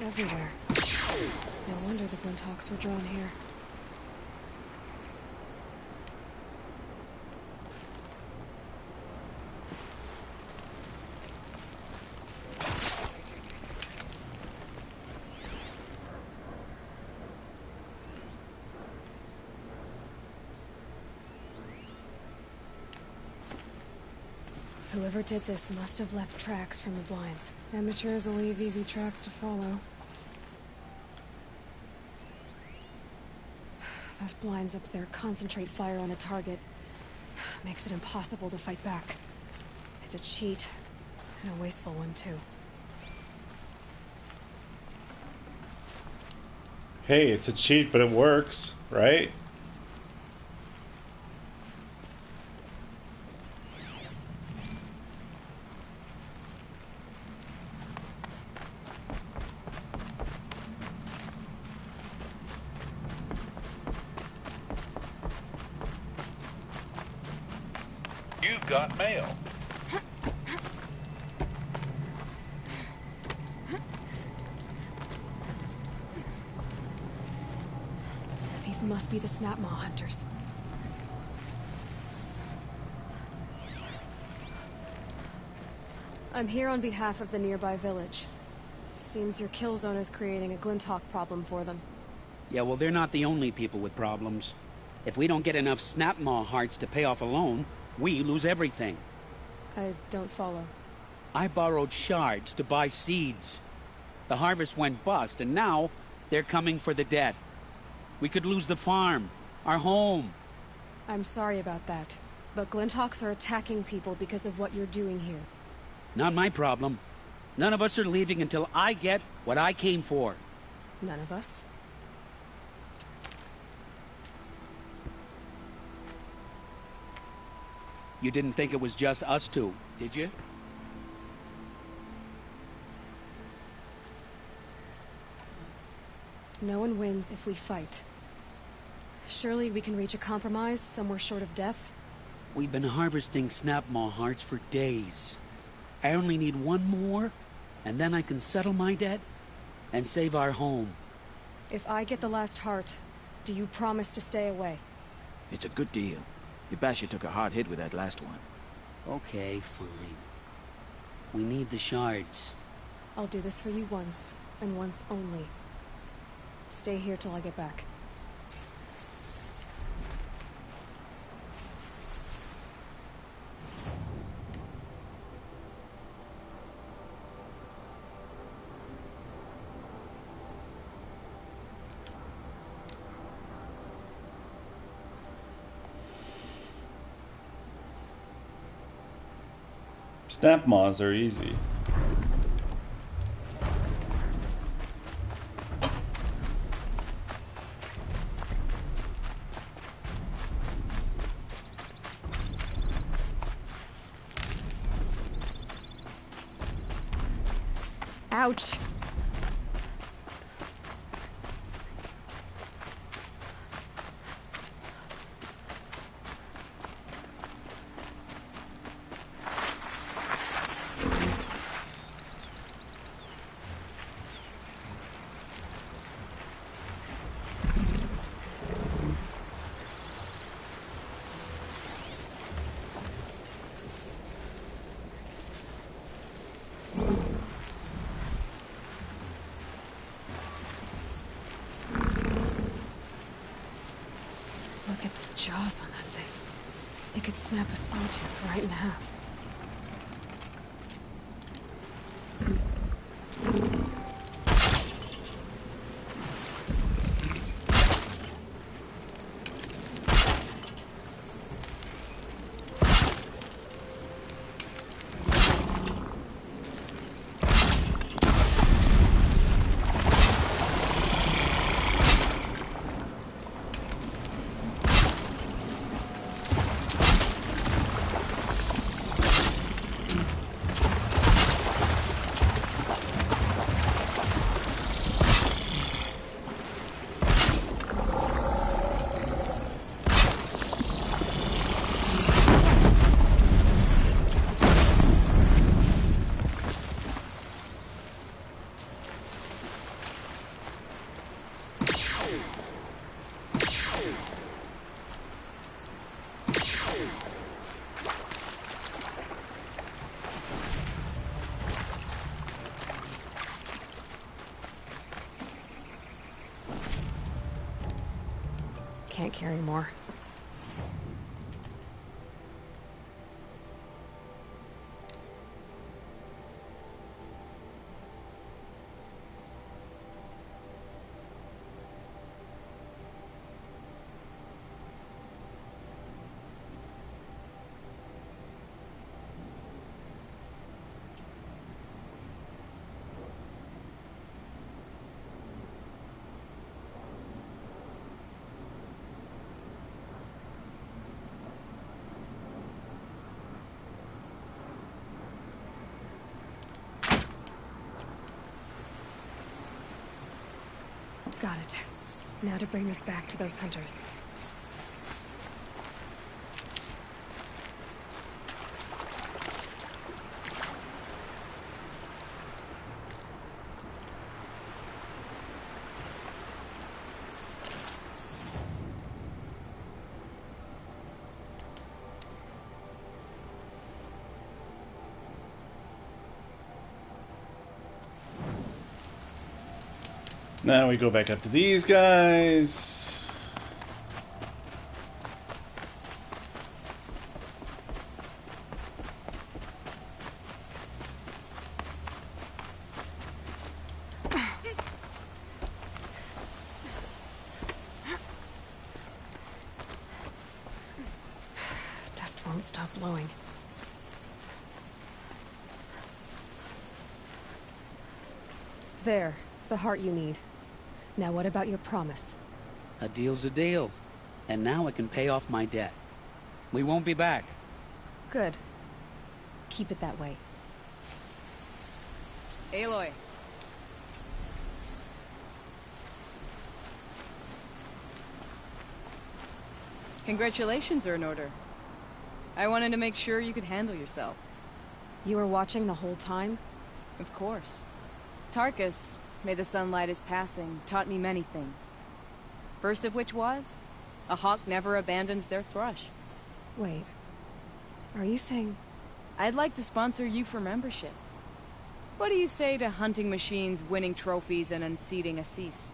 Everywhere. No wonder the Glinthawks were drawn here. Whoever did this must have left tracks from the blinds. Amateurs will leave easy tracks to follow. Those blinds up there concentrate fire on a target. Makes it impossible to fight back. It's a cheat, and a wasteful one too. Hey, it's a cheat, but it works, right? You've got mail. These must be the Snapmaw hunters. I'm here on behalf of the nearby village. Seems your kill zone is creating a Glinthawk problem for them. Yeah, well, they're not the only people with problems. If we don't get enough Snapmaw hearts to pay off a loan, we lose everything. I don't follow. I borrowed shards to buy seeds. The harvest went bust, and now they're coming for the dead. We could lose the farm, our home. I'm sorry about that, but Glinthawks are attacking people because of what you're doing here. Not my problem. None of us are leaving until I get what I came for. None of us? You didn't think it was just us two, did you? No one wins if we fight. Surely we can reach a compromise somewhere short of death? We've been harvesting Snapmaw hearts for days. I only need one more, and then I can settle my debt and save our home. If I get the last heart, do you promise to stay away? It's a good deal. Yabasha took a hard hit with that last one. Okay, fine. We need the shards. I'll do this for you once, and once only. Stay here till I get back. Snapmaws are easy. Ouch! Look at the jaws on that thing. It could snap a sawtooth right in half. Can't carry more. Got it. Now to bring this back to those hunters. Now we go back up to these guys. Dust won't stop blowing. There, the heart you need. Now what about your promise? A deal's a deal. And now I can pay off my debt. We won't be back. Good. Keep it that way. Aloy. Congratulations are in order. I wanted to make sure you could handle yourself. You were watching the whole time? Of course. Tarkus, may the sunlight is passing, taught me many things. First of which was, a hawk never abandons their thrush. Wait. Are you saying... I'd like to sponsor you for membership. What do you say to hunting machines, winning trophies, and unseating Assis?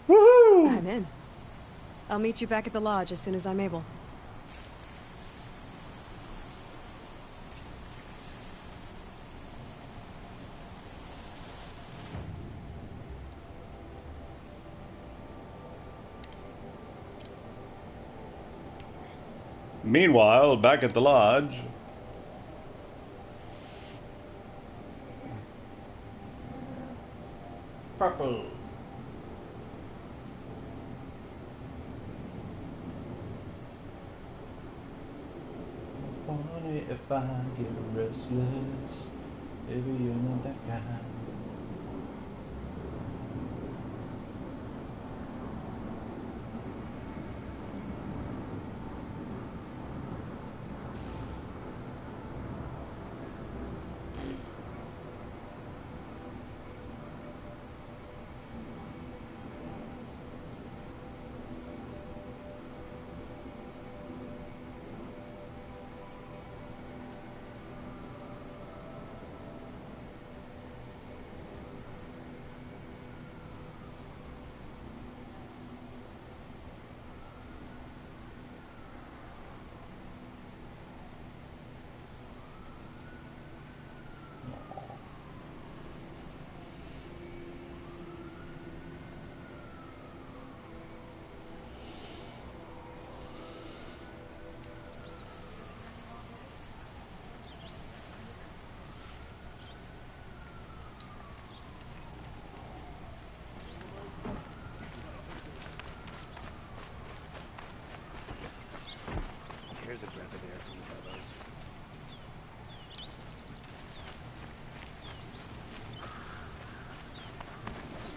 Woohoo! I'm in. I'll meet you back at the lodge as soon as I'm able. Meanwhile, back at the lodge. Purple. Wonder if I get restless, baby, you're not that guy. Here's a breath of air from the fellows.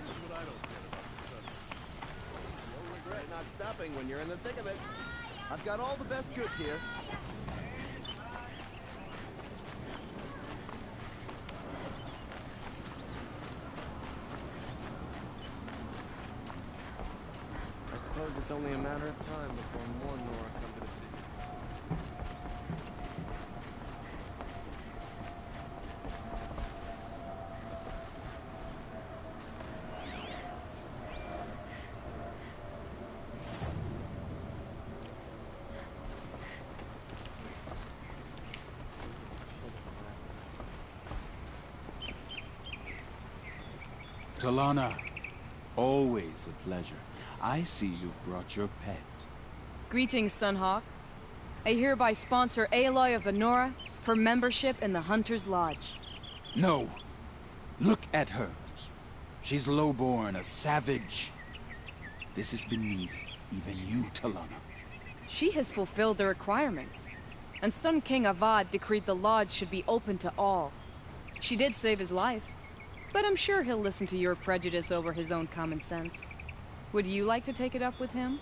Here's what I don't get about the sun. No regret not stopping when you're in the thick of it. I've got all the best goods here. I suppose it's only a matter of time before more Nora come to the city. Talana, always a pleasure. I see you've brought your pet. Greetings, Sunhawk. I hereby sponsor Aloy of the Nora for membership in the Hunter's Lodge. No. Look at her. She's lowborn, a savage. This is beneath even you, Talana. She has fulfilled the requirements, and Sun King Avad decreed the lodge should be open to all. She did save his life. But I'm sure he'll listen to your prejudice over his own common sense. Would you like to take it up with him?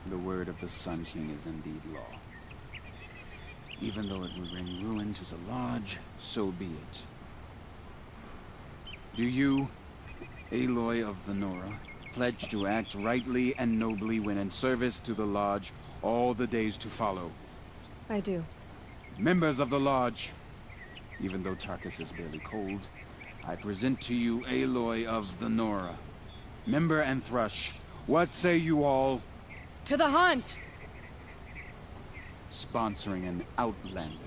The word of the Sun King is indeed law. Even though it will bring ruin to the Lodge, so be it. Do you, Aloy of the Nora, pledge to act rightly and nobly when in service to the Lodge all the days to follow? I do. Members of the Lodge, even though Tarkus is barely cold, I present to you Aloy of the Nora. Member and Thrush, what say you all? To the hunt! Sponsoring an outlander.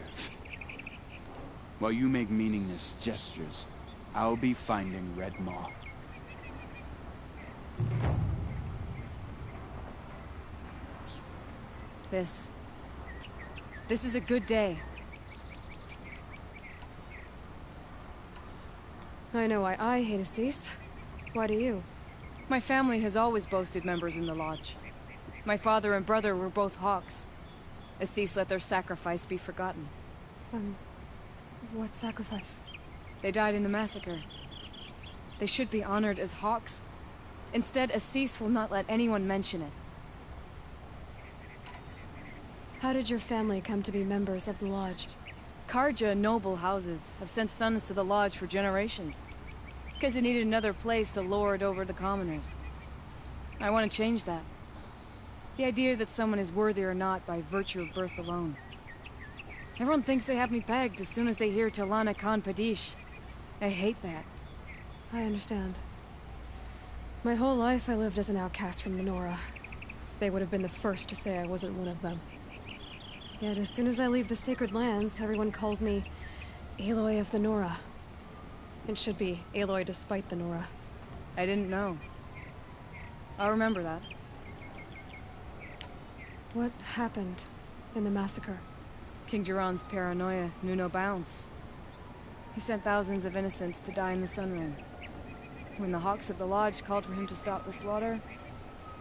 While you make meaningless gestures, I'll be finding Red Maw. This is a good day. I know why I hate Assis. Why do you? My family has always boasted members in the Lodge. My father and brother were both Hawks. Assis let their sacrifice be forgotten. What sacrifice? They died in the massacre. They should be honored as Hawks. Instead, Assis will not let anyone mention it. How did your family come to be members of the Lodge? Carja noble houses have sent sons to the Lodge for generations. Because they needed another place to lord over the commoners. I want to change that. The idea that someone is worthy or not by virtue of birth alone. Everyone thinks they have me pegged as soon as they hear Talana Khan Padish. I hate that. I understand. My whole life I lived as an outcast from the Nora. They would have been the first to say I wasn't one of them. Yet as soon as I leave the Sacred Lands, everyone calls me Aloy of the Nora. It should be Aloy despite the Nora. I didn't know. I'll remember that. What happened in the massacre? King Jiran's paranoia knew no bounds. He sent thousands of innocents to die in the Sun Ring. When the Hawks of the Lodge called for him to stop the slaughter,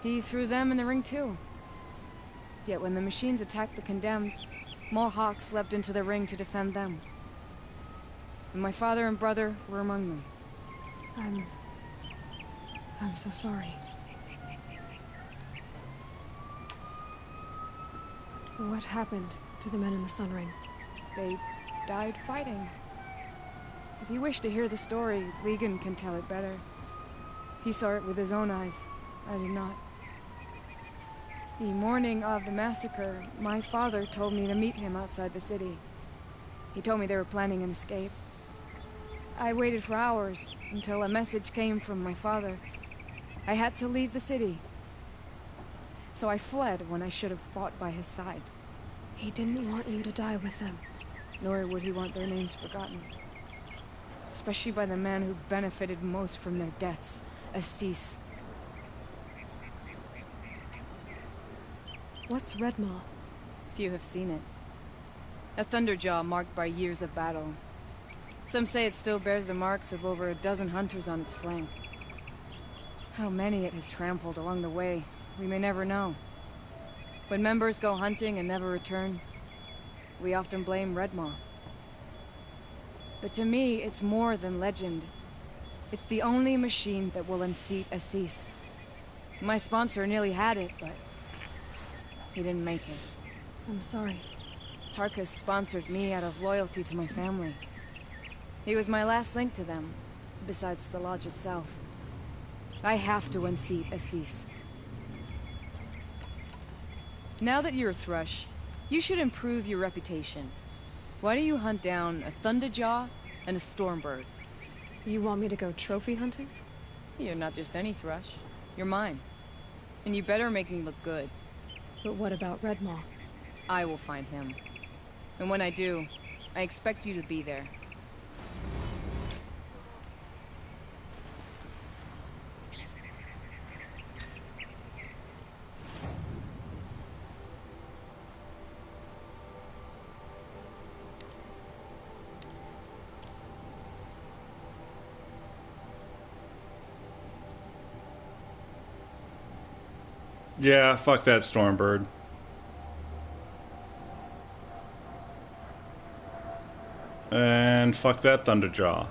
he threw them in the ring too. Yet when the machines attacked the condemned, more Hawks leapt into the ring to defend them. And my father and brother were among them. I'm so sorry. What happened to the men in the Sun Ring? They died fighting. If you wish to hear the story, Legan can tell it better. He saw it with his own eyes. I did not. The morning of the massacre, my father told me to meet him outside the city. He told me they were planning an escape. I waited for hours until a message came from my father. I had to leave the city. So I fled when I should have fought by his side. He didn't want you to die with them. Nor would he want their names forgotten. Especially by the man who benefited most from their deaths, Assis. What's Red Maw? Few have seen it. A thunderjaw marked by years of battle. Some say it still bears the marks of over a dozen hunters on its flank. How many it has trampled along the way, we may never know. When members go hunting and never return, we often blame Red Maw. But to me, it's more than legend. It's the only machine that will unseat Assis. My sponsor nearly had it, but he didn't make it. I'm sorry. Tarkus sponsored me out of loyalty to my family. He was my last link to them, besides the Lodge itself. I have to unseat Assis. Now that you're a Thrush, you should improve your reputation. Why don't you hunt down a Thunderjaw and a Stormbird? You want me to go trophy hunting? You're not just any Thrush. You're mine. And you better make me look good. But what about Red Maw? I will find him. And when I do, I expect you to be there. Yeah, fuck that Stormbird. And fuck that Thunderjaw.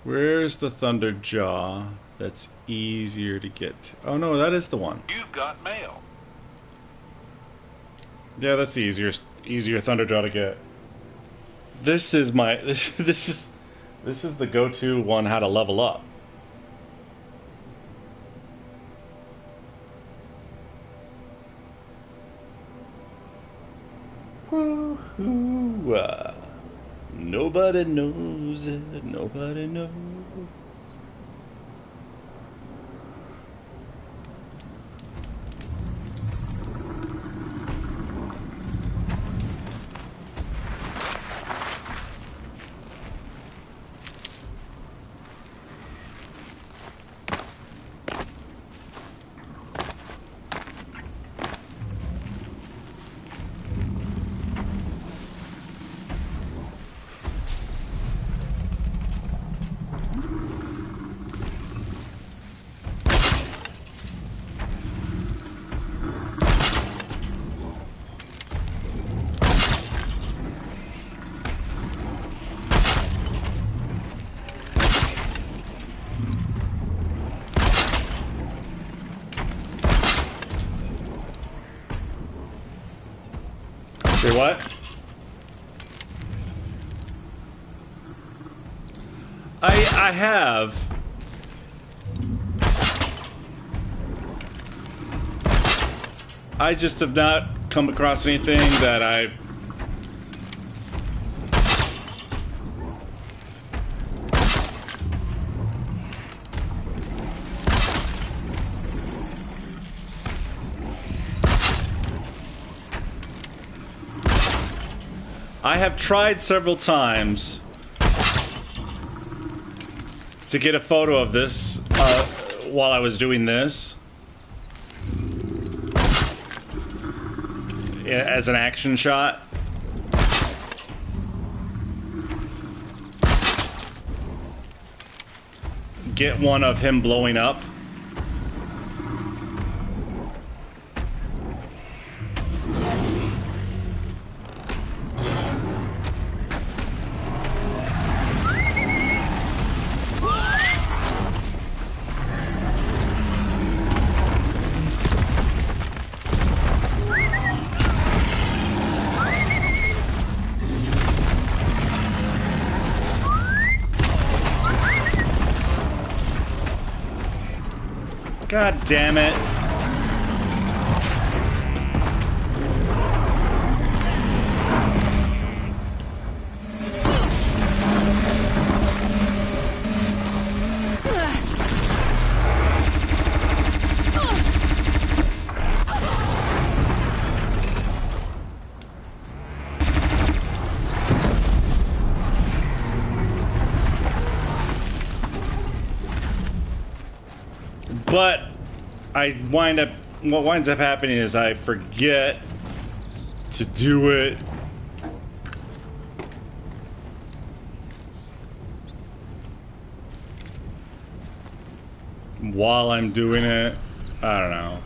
Where's the Thunderjaw? That's easier to get to. Oh no, that is the one. You've got mail. Yeah, that's the easier Thunderjaw to get. This is my this is the go-to one how to level up. Woo-hoo, nobody knows it. Nobody knows. Say what? I have. I just have not come across anything that I have tried several times to get a photo of this while I was doing this as an action shot. Get one of him blowing up. God damn it. But what winds up happening is I forget to do it while I'm doing it. I don't know.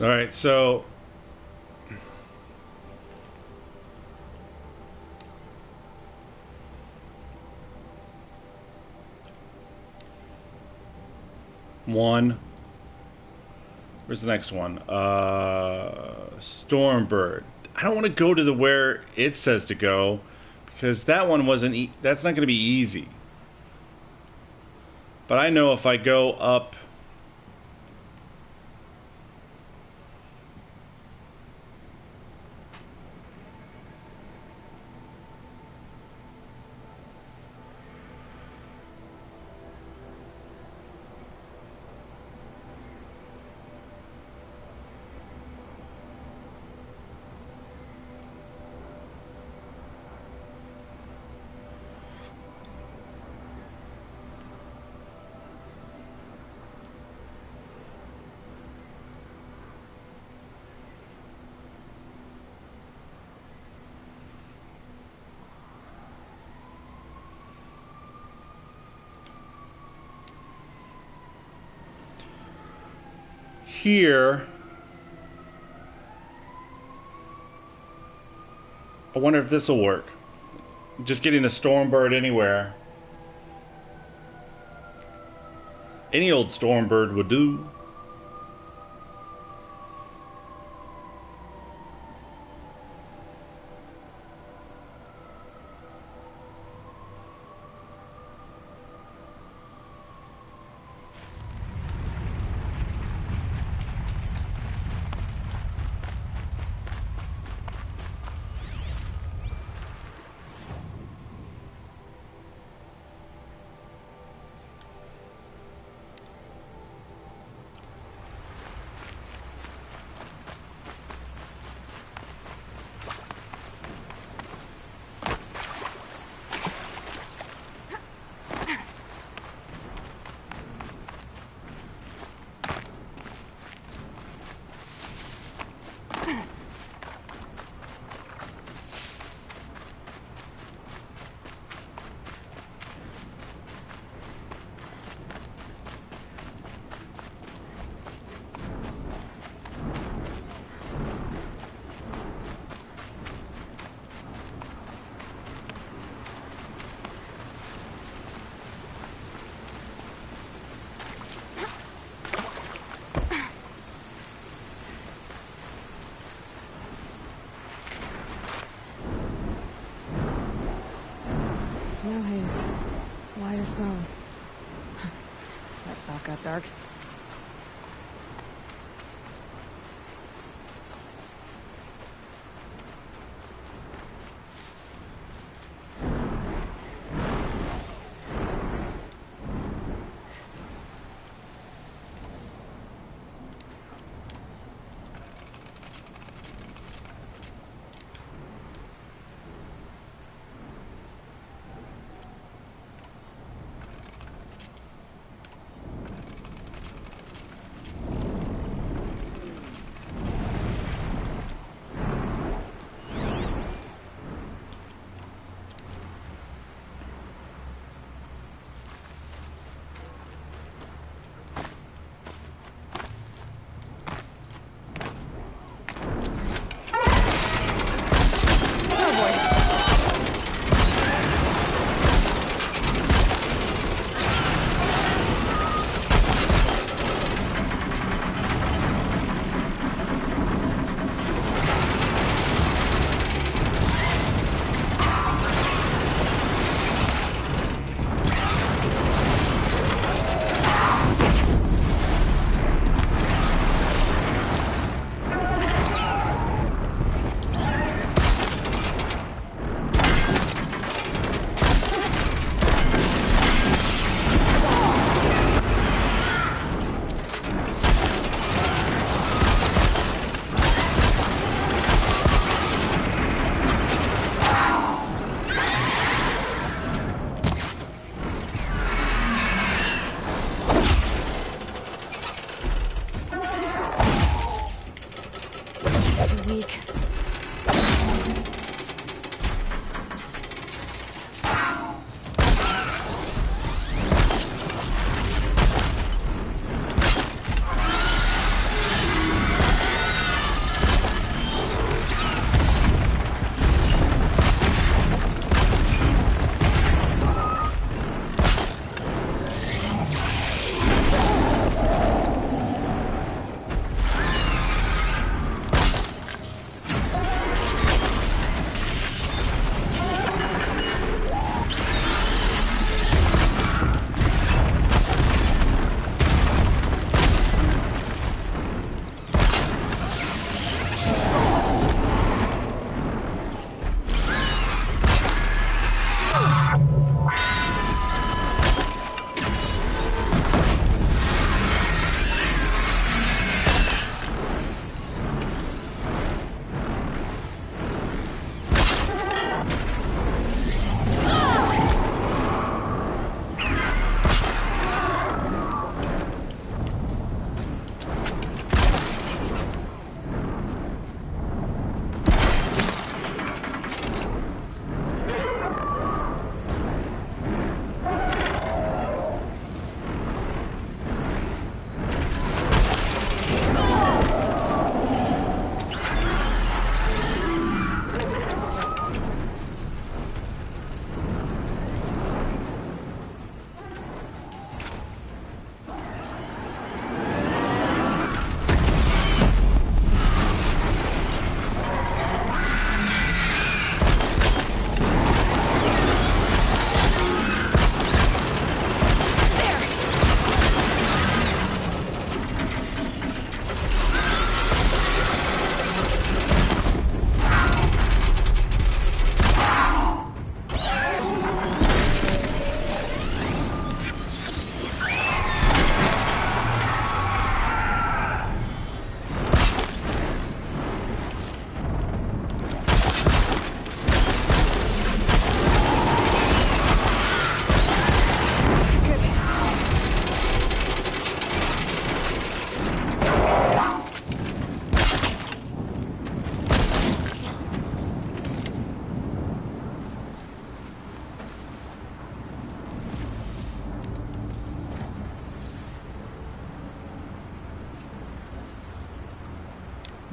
All right, so one. Where's the next one? Stormbird. I don't want to go to the where it says to go because that one wasn't. That's not going to be easy. But I know if I go up. Here, I wonder if this will work. Just getting a Stormbird anywhere. Any old Stormbird would do. Snow haze. White as bone. That thought got dark. Weak.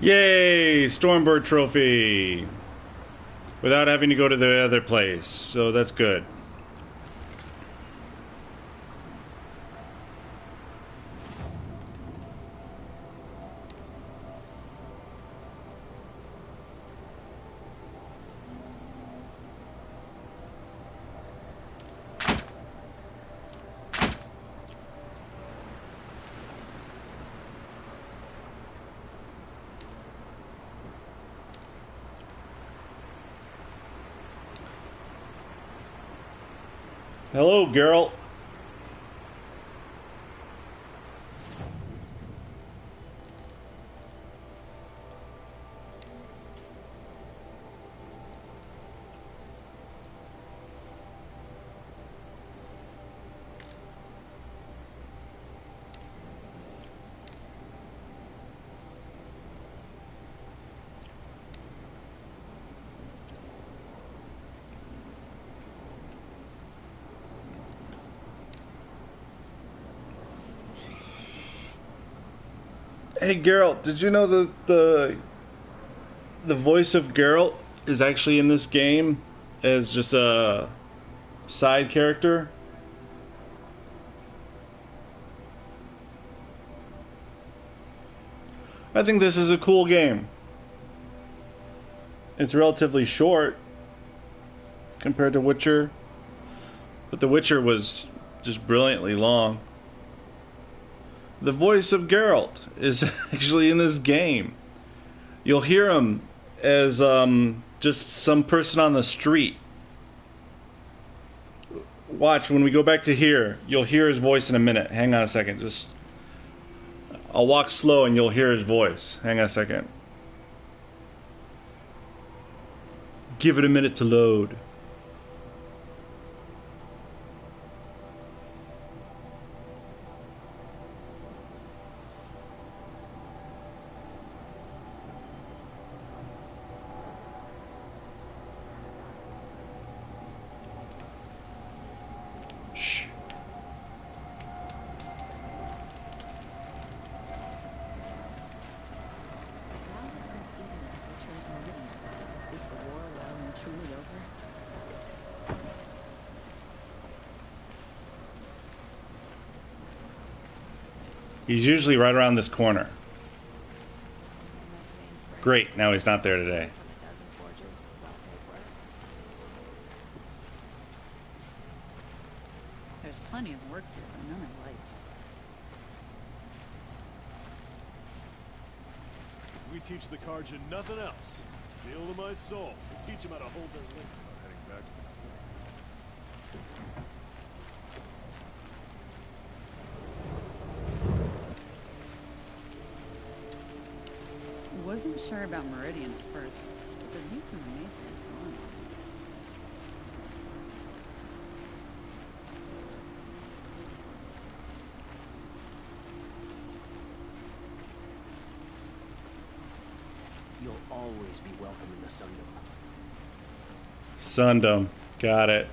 Yay! Stormbird trophy! Without having to go to the other place, so that's good. Hello, girl. Hey, Geralt, did you know the voice of Geralt is actually in this game as just a side character? I think this is a cool game. It's relatively short compared to Witcher, but The Witcher was just brilliantly long. The voice of Geralt is actually in this game. You'll hear him as just some person on the street. Watch, when we go back to here, you'll hear his voice in a minute. Hang on a second. I'll walk slow and you'll hear his voice. Hang on a second. Give it a minute to load. He's usually right around this corner. Great, now he's not there today. There's plenty of work here, but none I like. We teach the Carja nothing else. Steel to my soul. We teach them how to hold their liquor without heading back to the Wasn't sure about Meridian at first, but the view from the mesa is gone. You'll always be welcome in the Sundom. Sundom. Got it.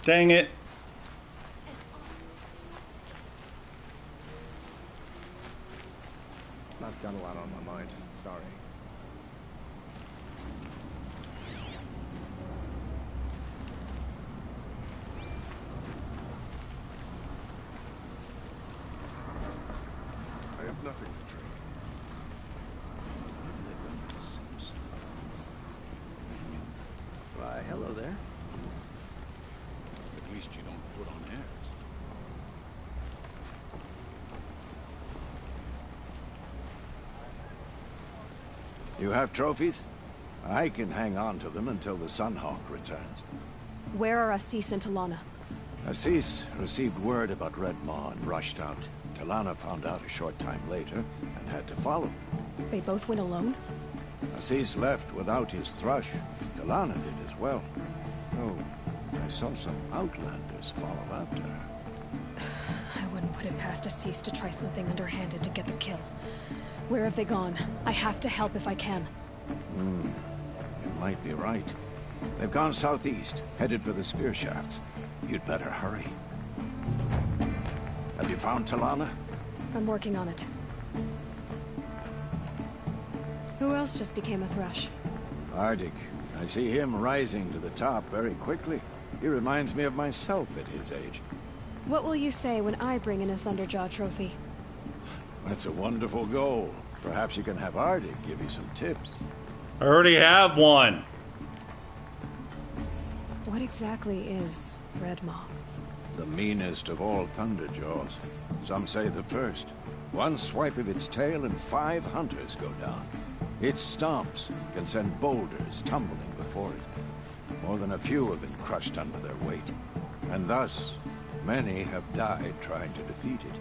Dang it. I've got a lot on my mind. Sorry. I have nothing to trade. You've lived under the same sun. Why, hello there. At least you don't put on airs. You have trophies? I can hang on to them until the Sunhawk returns. Where are Assis and Talana? Assis received word about Red Maw and rushed out. Talana found out a short time later and had to follow. They both went alone? Assis left without his thrush. Talana did as well. Oh, I saw some outlanders follow after her. I wouldn't put it past Assis to try something underhanded to get the kill. Where have they gone? I have to help if I can. You might be right. They've gone southeast, headed for the spear shafts. You'd better hurry. Have you found Talana? I'm working on it. Who else just became a Thresh? Ardig. I see him rising to the top very quickly. He reminds me of myself at his age. What will you say when I bring in a Thunderjaw trophy? That's a wonderful goal. Perhaps you can have Ardig give you some tips. I already have one. What exactly is Red Maw? The meanest of all Thunderjaws. Some say the first. One swipe of its tail and 5 hunters go down. Its stomps can send boulders tumbling before it. More than a few have been crushed under their weight. And thus, many have died trying to defeat it.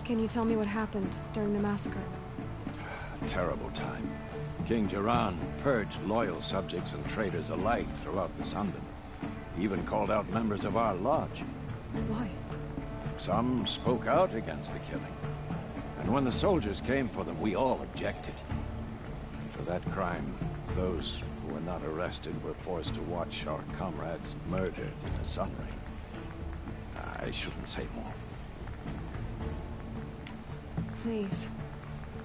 Can you tell me what happened during the massacre? A terrible time. King Jiran purged loyal subjects and traitors alike throughout the Sundom. He even called out members of our lodge. Why? Some spoke out against the killing. And when the soldiers came for them, we all objected. And for that crime, those who were not arrested were forced to watch our comrades murdered in a sunray. I shouldn't say more. Please,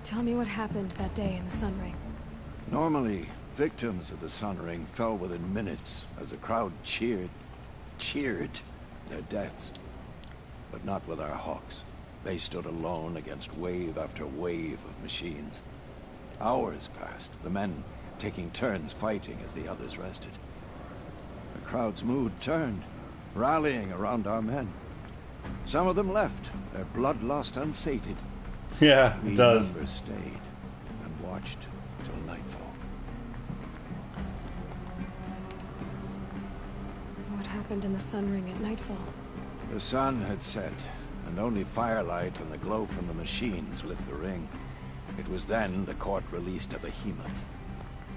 tell me what happened that day in the Sunring. Normally, victims of the Sunring fell within minutes as the crowd cheered their deaths. But not with our hawks. They stood alone against wave after wave of machines. Hours passed, the men taking turns fighting as the others rested. The crowd's mood turned, rallying around our men. Some of them left, their bloodlust unsated. Yeah, it does. Members stayed and watched till nightfall. What happened in the Sunring at nightfall? The sun had set, and only firelight and the glow from the machines lit the ring. It was then the court released a behemoth.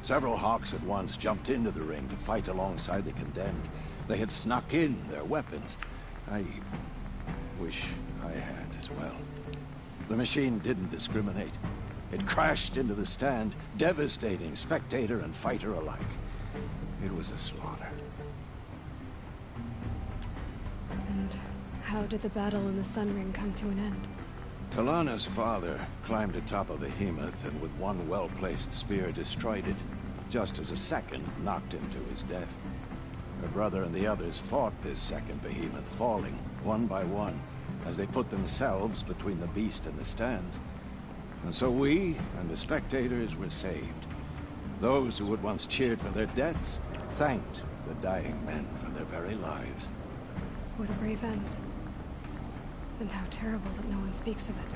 Several hawks at once jumped into the ring to fight alongside the condemned. They had snuck in their weapons. I wish I had as well. The machine didn't discriminate. It crashed into the stand, devastating spectator and fighter alike. It was a slaughter. And how did the battle in the Sunring come to an end? Talana's father climbed atop a behemoth and with one well-placed spear destroyed it, just as a second knocked him to his death. Her brother and the others fought this second behemoth, falling one by one as they put themselves between the beast and the stands. And so we and the spectators were saved. Those who had once cheered for their deaths thanked the dying men for their very lives. What a brave end. And how terrible that no one speaks of it.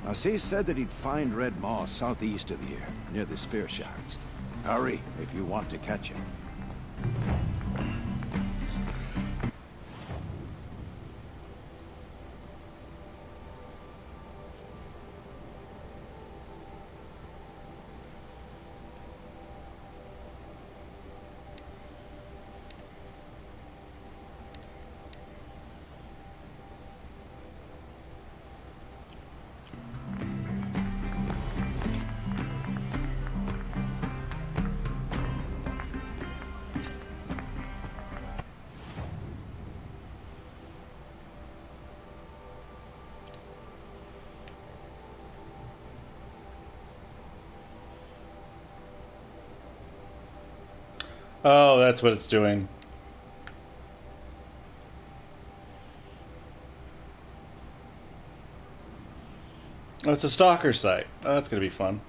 Aziz said that he'd find Red Maw southeast of here, near the spear shafts. Hurry, if you want to catch him. Oh, that's what it's doing. Oh, it's a stalker site. Oh, that's gonna be fun.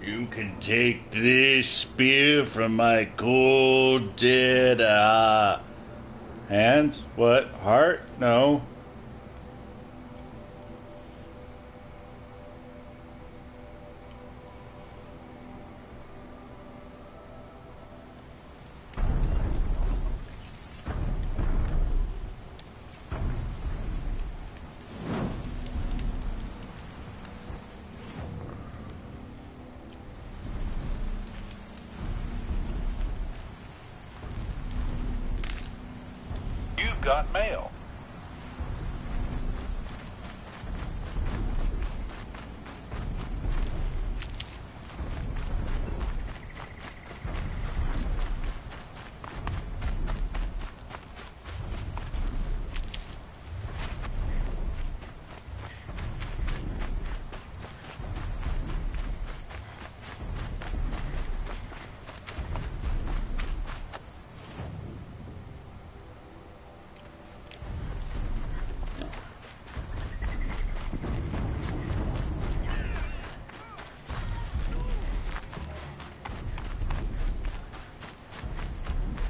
You can take this spear from my cold dead hands? What? Heart? No. got mail.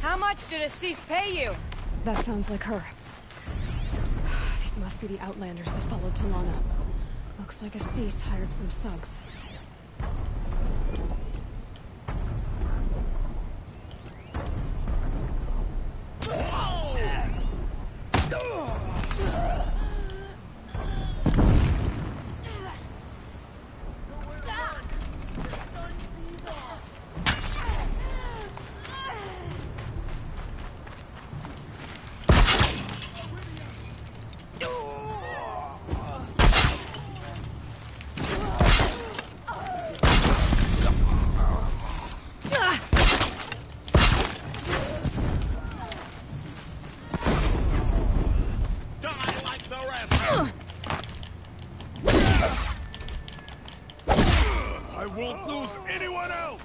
How much did Assis pay you? That sounds like her. These must be the Outlanders that followed Talana. Looks like Assis hired some thugs. I won't lose anyone else!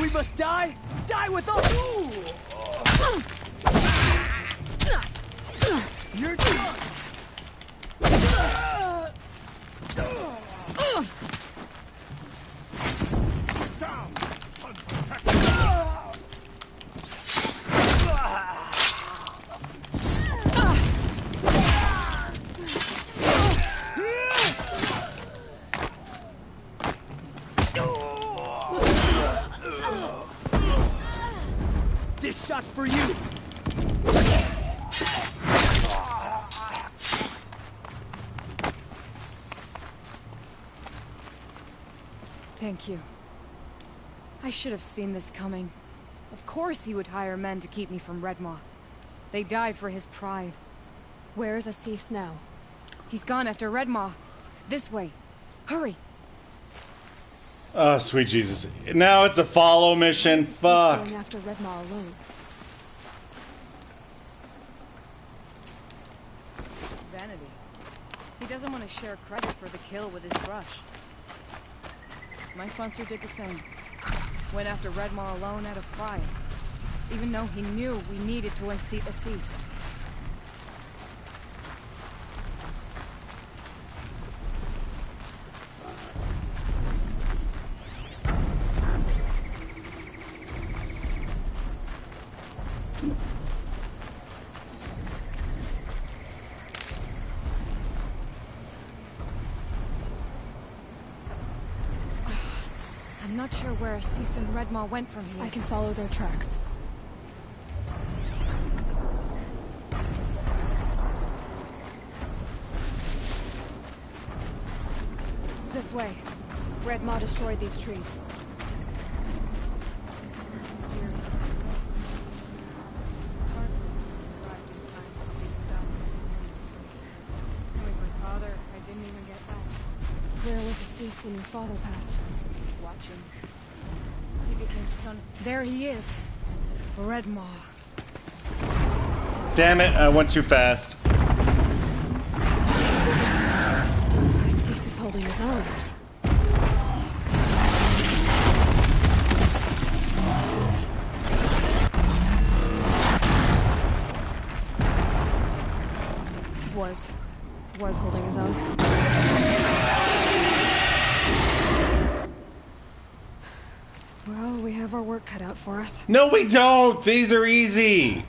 We must die? Die with us! You're done! Down! This shot's for you! Thank you. I should have seen this coming. Of course he would hire men to keep me from Redmaw. They died for his pride. Where's Assis now? He's gone after Redmaw. This way. Hurry! Oh, sweet Jesus. Now it's a follow mission. Fuck. Going after Redmaw alone. Vanity. He doesn't want to share credit for the kill with his brush. My sponsor did the same. Went after Redmaw alone out of pride. Even though he knew we needed to unseat Assis. I'm not sure where Assis and Redmaw went from here. I can follow their tracks. This way. Redmaw destroyed these trees. My father, I didn't even get back. Where was Assis when your father passed? Watching. He became son. There he is. Redmaw. Damn it, I went too fast. Assis is holding his own. Was holding his own. Well, we have our work cut out for us. No, we don't! These are easy!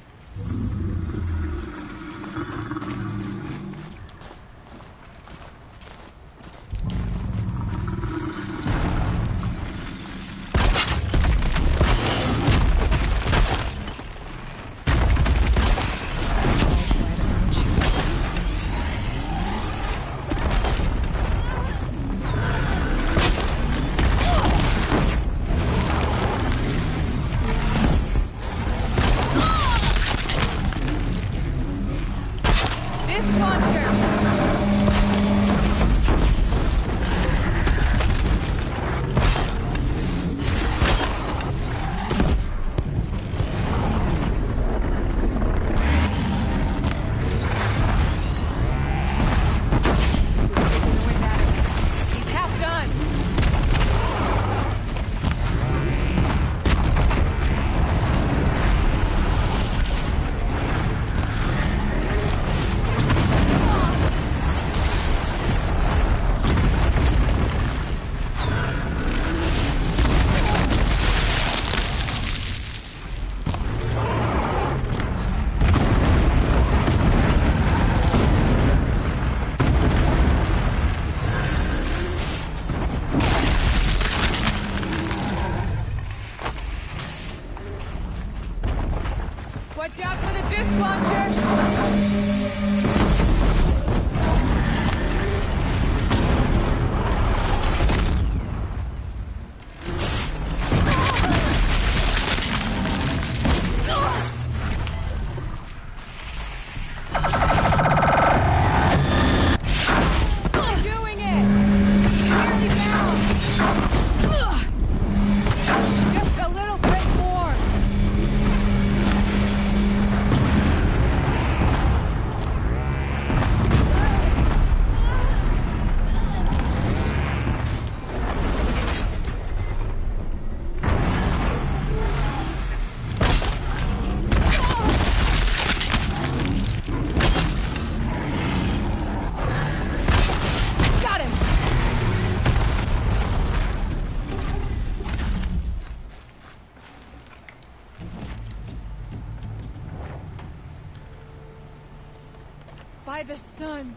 By the sun!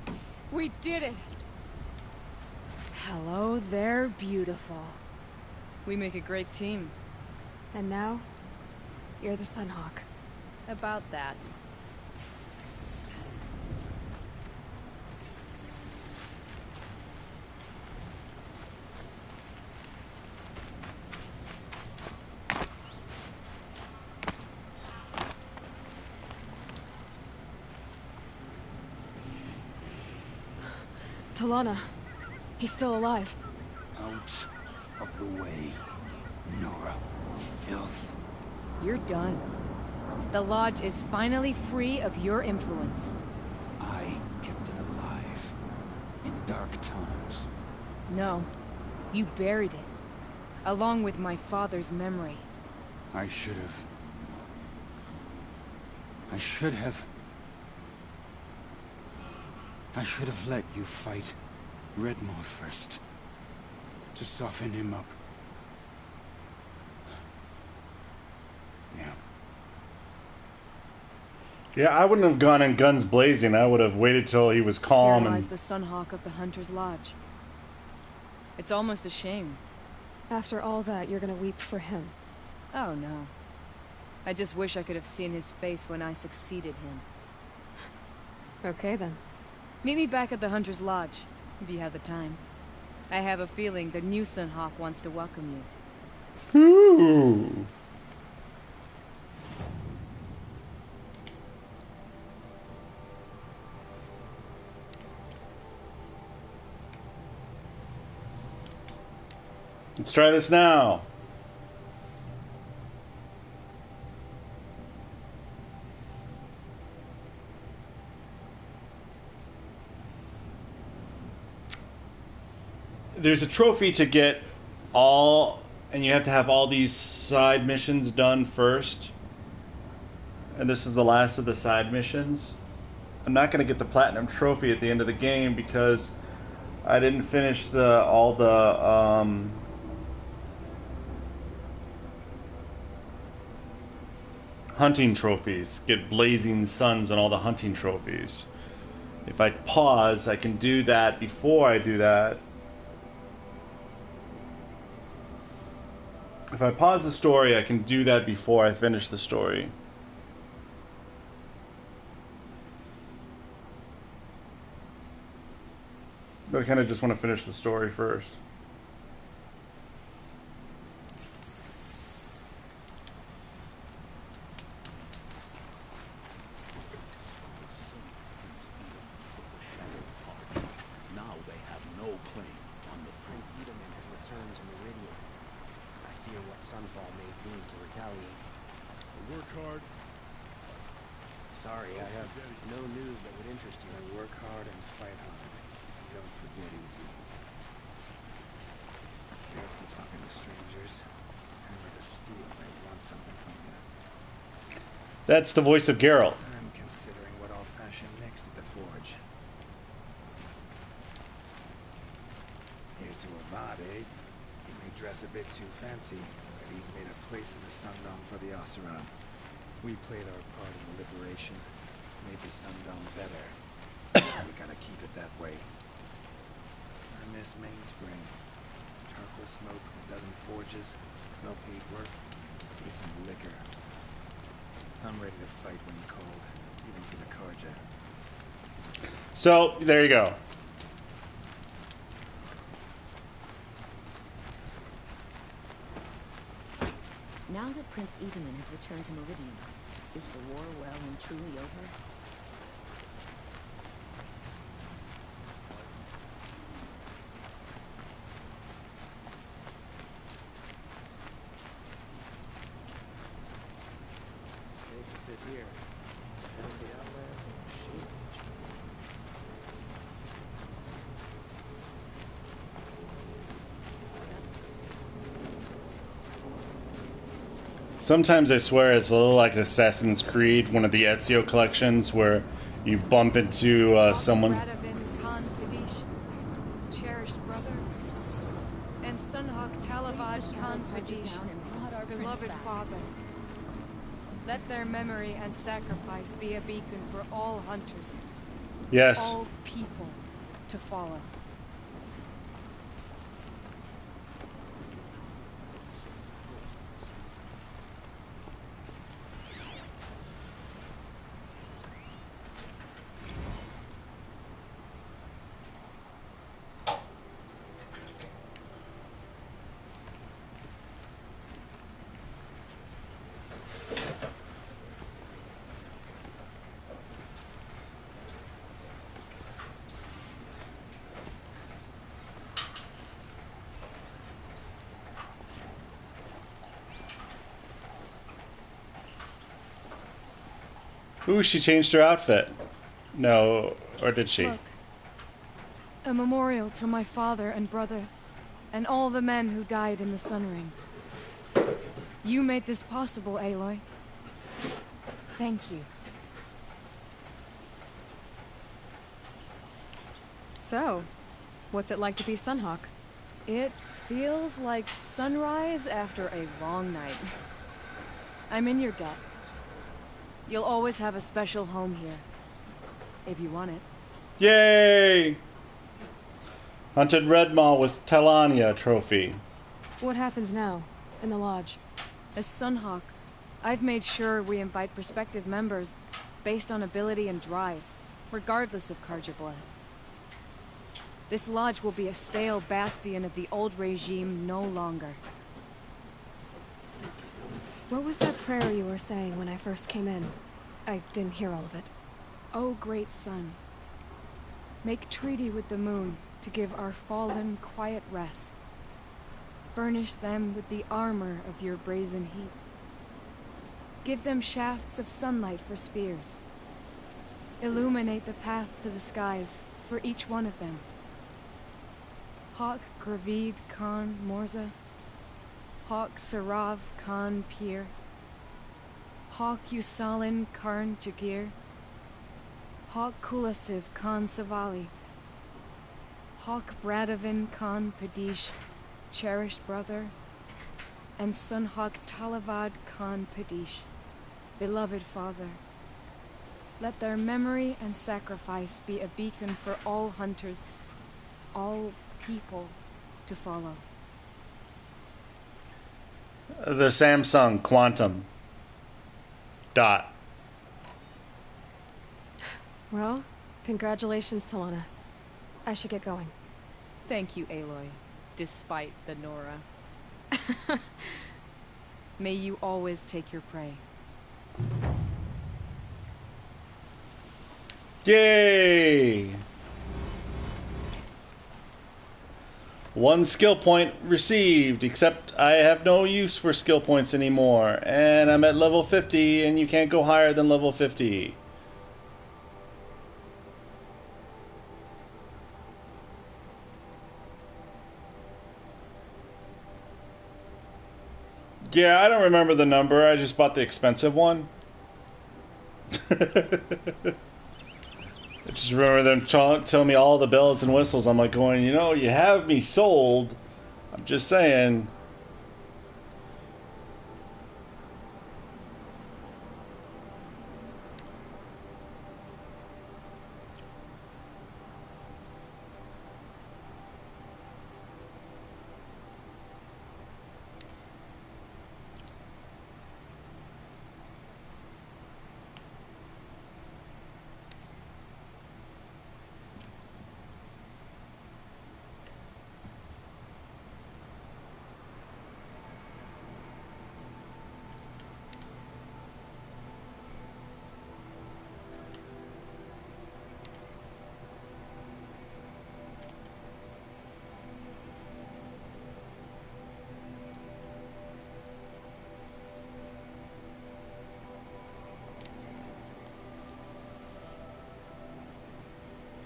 We did it! Hello there, beautiful. We make a great team. And now, you're the Sunhawk. About that. Talana. He's still alive. Out of the way, Nora. Filth. You're done. The Lodge is finally free of your influence. I kept it alive. In dark times. No. You buried it. Along with my father's memory. I should have... I should have let you fight Redmaw first. To soften him up. Yeah. Yeah, I wouldn't have gone in guns blazing. I would have waited till he was calm Here and... lies the Sunhawk of the Hunter's Lodge. It's almost a shame. After all that, you're gonna weep for him. Oh, no. I just wish I could have seen his face when I succeeded him. Okay, then. Meet me back at the Hunter's Lodge, if you have the time. I have a feeling the new Sunhawk wants to welcome you. Ooh. Let's try this now. There's a trophy to get all, and you have to have all these side missions done first. And this is the last of the side missions. I'm not going to get the platinum trophy at the end of the game because I didn't finish all the hunting trophies. Get Blazing Suns and all the hunting trophies. If I pause, I can do that before I do that. If I pause the story, I can do that before I finish the story. But I kind of just want to finish the story first. Now they have no claim on the throne. Prince Itamen has returned to Meridian. I fear what Sunfall may do to retaliate. Work hard. Sorry, I have no news that would interest you. I work hard and fight hard. Don't forget easy. Careful talking to strangers. Hammer to steel, they want something from you. That's the voice of Geralt. I'm considering what I'll fashion next at the forge. Here's to Avad, eh? He may dress a bit too fancy, but he's made a place in the Sundom for the Oseram. We played our part in the liberation. Made the Sundom better. We gotta keep it that way. I miss Mainspring. Charcoal smoke, a dozen forges, well-paid work, decent liquor. I'm ready to fight when called, even for the Carja. So, there you go. Now that Prince Itamen has returned to Meridian, is the war well and truly over? Safe to sit here. And the Outlands and shoot. Sometimes I swear it's a little like Assassin's Creed, one of the Ezio collections, where you bump into someone. Radovid Khan Fadish, cherished brother, and Sunhawk Talavad Khan Fadish, beloved father. Let their memory and sacrifice be a beacon for all hunters. Yes. all people to follow. Ooh, she changed her outfit. No, or did she? Look. A memorial to my father and brother, and all the men who died in the Sun Ring. You made this possible, Aloy. Thank you. So, what's it like to be Sunhawk? It feels like sunrise after a long night. I'm in your debt. You'll always have a special home here. If you want it. Yay! Hunted Red Maw with Talania trophy. What happens now, in the lodge? As Sunhawk, I've made sure we invite prospective members based on ability and drive, regardless of Carja blood. This lodge will be a stale bastion of the old regime no longer. What was that prayer you were saying when I first came in? I didn't hear all of it. O great sun, make treaty with the moon to give our fallen quiet rest. Furnish them with the armor of your brazen heat. Give them shafts of sunlight for spears. Illuminate the path to the skies for each one of them. Hawk Gravid Khan Morza, Hawk Sarav Khan Pir, Hawk Usalin Karn Jagir, Hawk Kulasiv Khan Savali, Hawk Bradovin Khan Padish, cherished brother, and Sunhawk Talavad Khan Padish, beloved father. Let their memory and sacrifice be a beacon for all hunters, all people to follow. The Samsung Quantum Dot. Well, congratulations, Talana. I should get going. Thank you, Aloy, despite the Nora. May you always take your prey. Yay! 1 skill point received, except I have no use for skill points anymore, and I'm at level 50, and you can't go higher than level 50. Yeah, I don't remember the number, I just bought the expensive one. I just remember them telling me all the bells and whistles. I'm like going, you know, you have me sold. I'm just saying.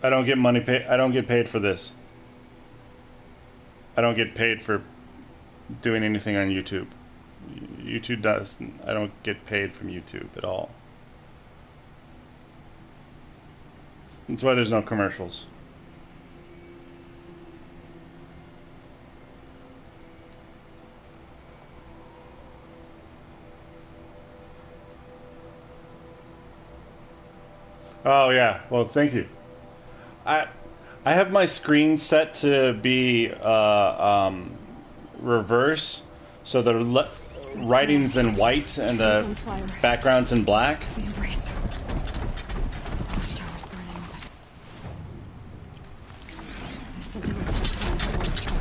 I don't get money paid. I don't get paid for this. I don't get paid for doing anything on YouTube. YouTube does. I don't get paid from YouTube at all. That's why there's no commercials. Oh yeah. Well, thank you. I have my screen set to be reverse, so the writing's in white and the background's in black. The embrace. Watchtower's burning, but the sentinels just went for the trial.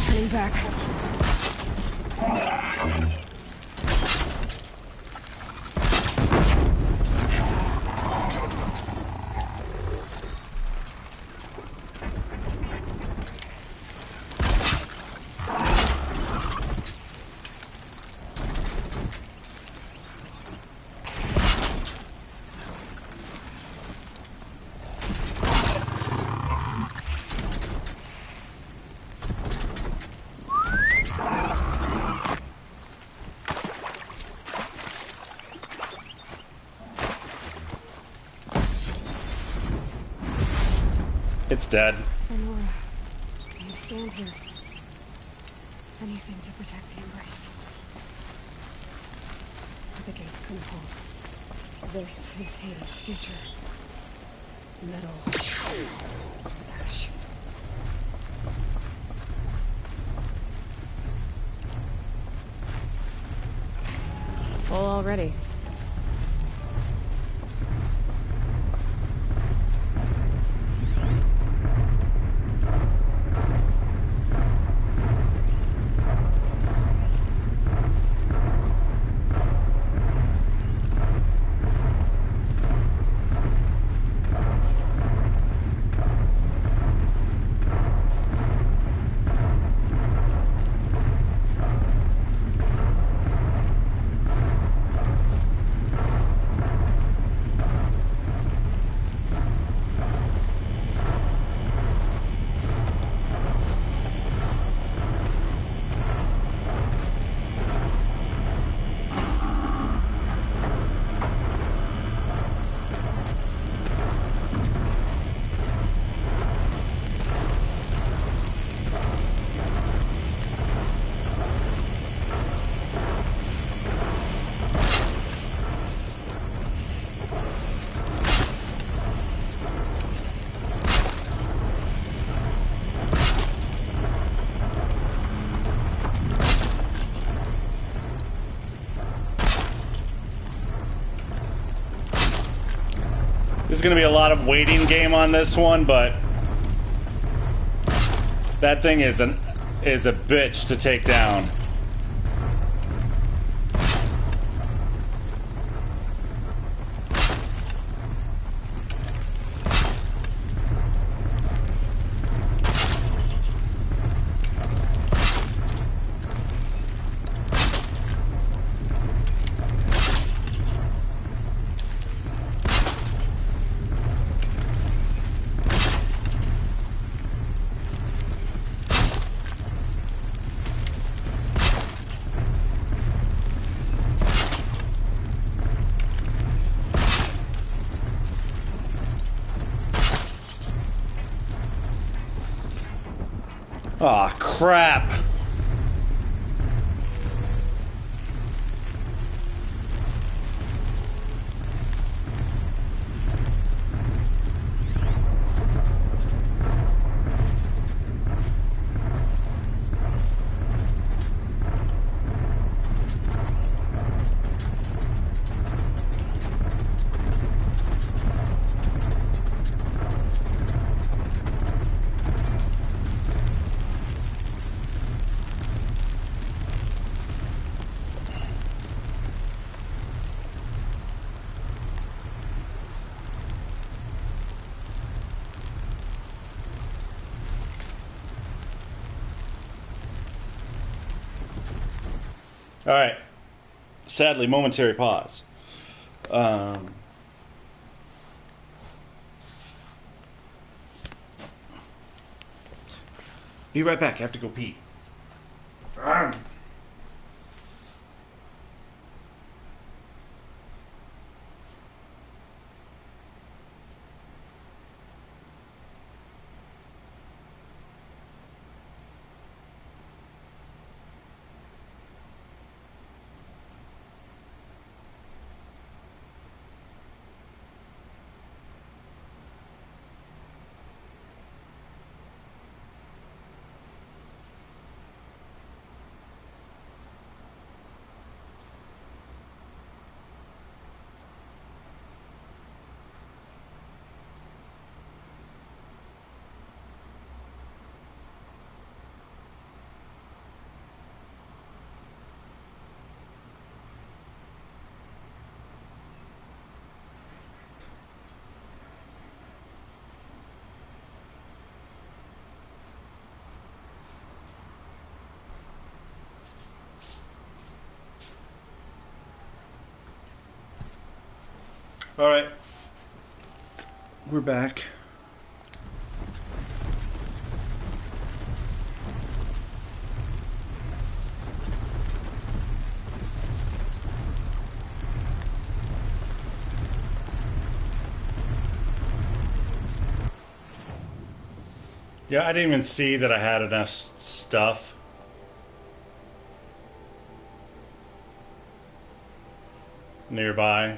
Turning back. It's dead. Lenora, you stand here. Anything to protect the embrace. The gates couldn't hold. This is Hades' future. Metal. Ash. Full already. There's gonna be a lot of waiting game on this one, but that thing is a bitch to take down. Aw, crap. All right. Sadly, momentary pause. Be right back. I have to go pee. All right. We're back. Yeah, I didn't even see that I had enough stuff. Nearby.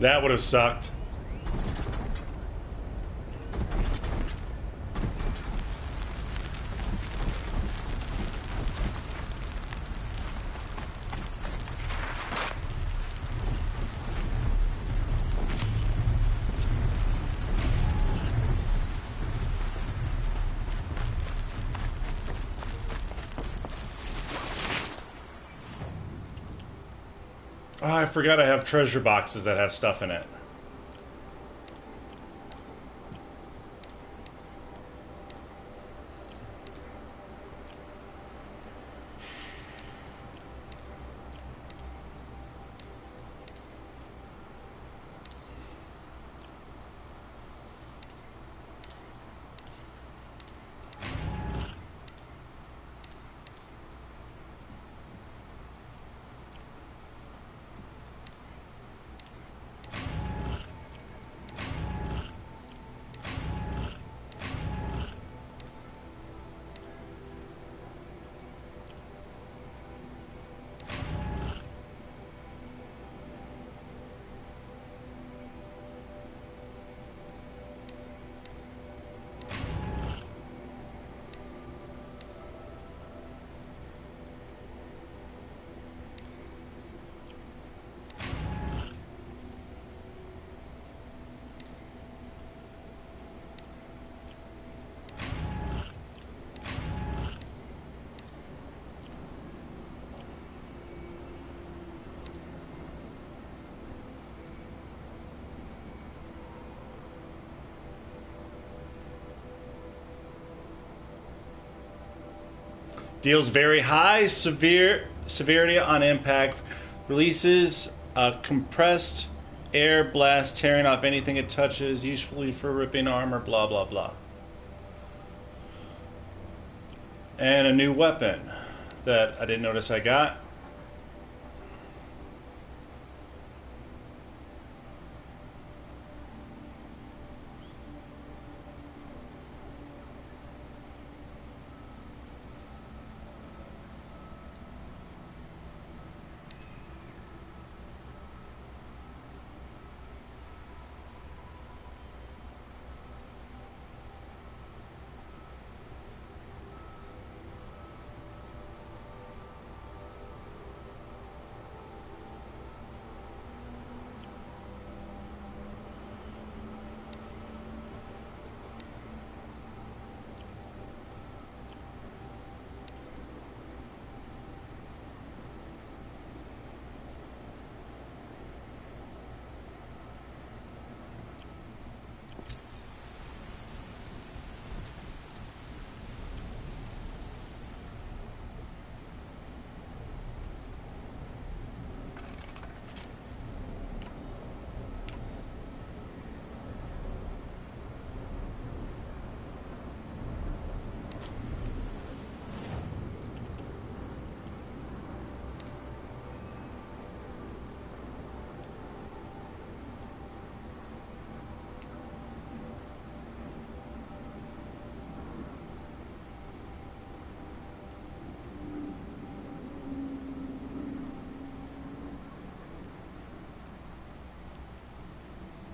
That would have sucked. Oh, I forgot I have treasure boxes that have stuff in it. Deals very high severity on impact. Releases a compressed air blast, tearing off anything it touches, usefully for ripping armor, blah, blah, blah. And a new weapon that I didn't notice I got.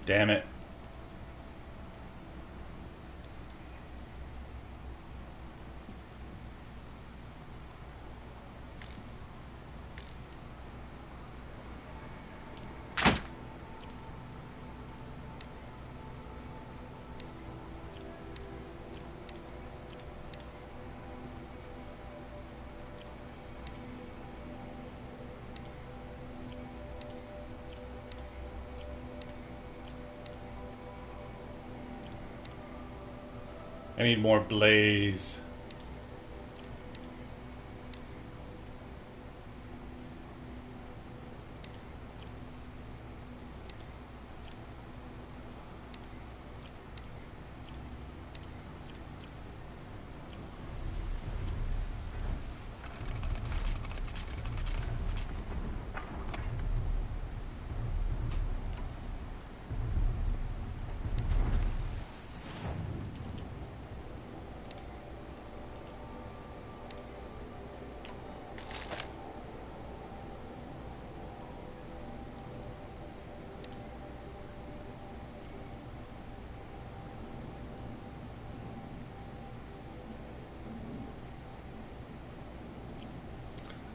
Damn it. I need more blaze.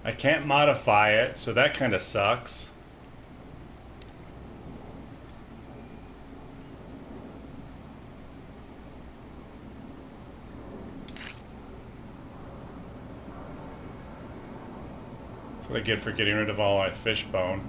I can't modify it, so that kind of sucks. That's what I get for getting rid of all my fish bone.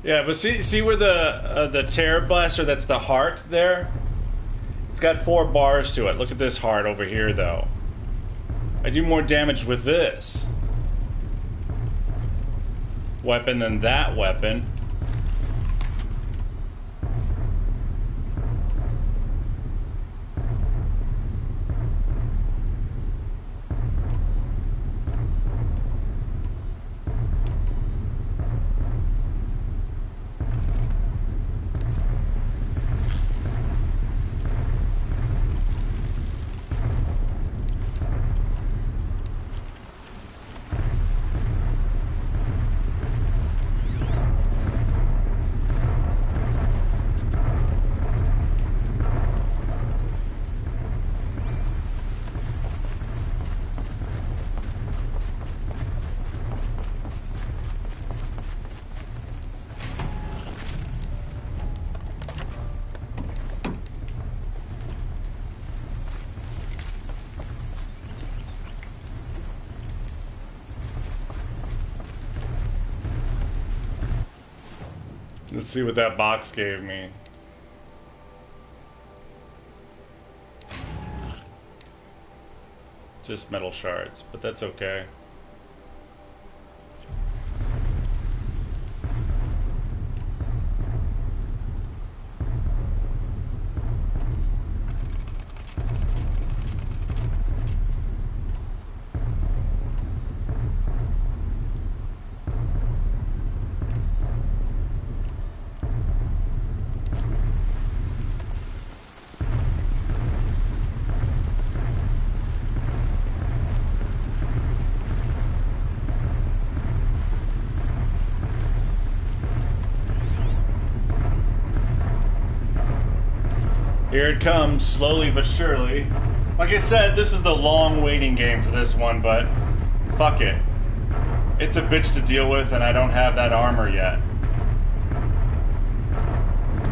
Yeah, but see where the Terror Blaster, that's the heart there? It's got 4 bars to it. Look at this heart over here, though. I do more damage with this weapon than that weapon. Let's see what that box gave me. Just metal shards, but that's okay. Here it comes, slowly but surely. Like I said, this is the long waiting game for this one, but fuck it. It's a bitch to deal with, and I don't have that armor yet.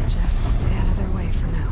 Just stay out of their way for now.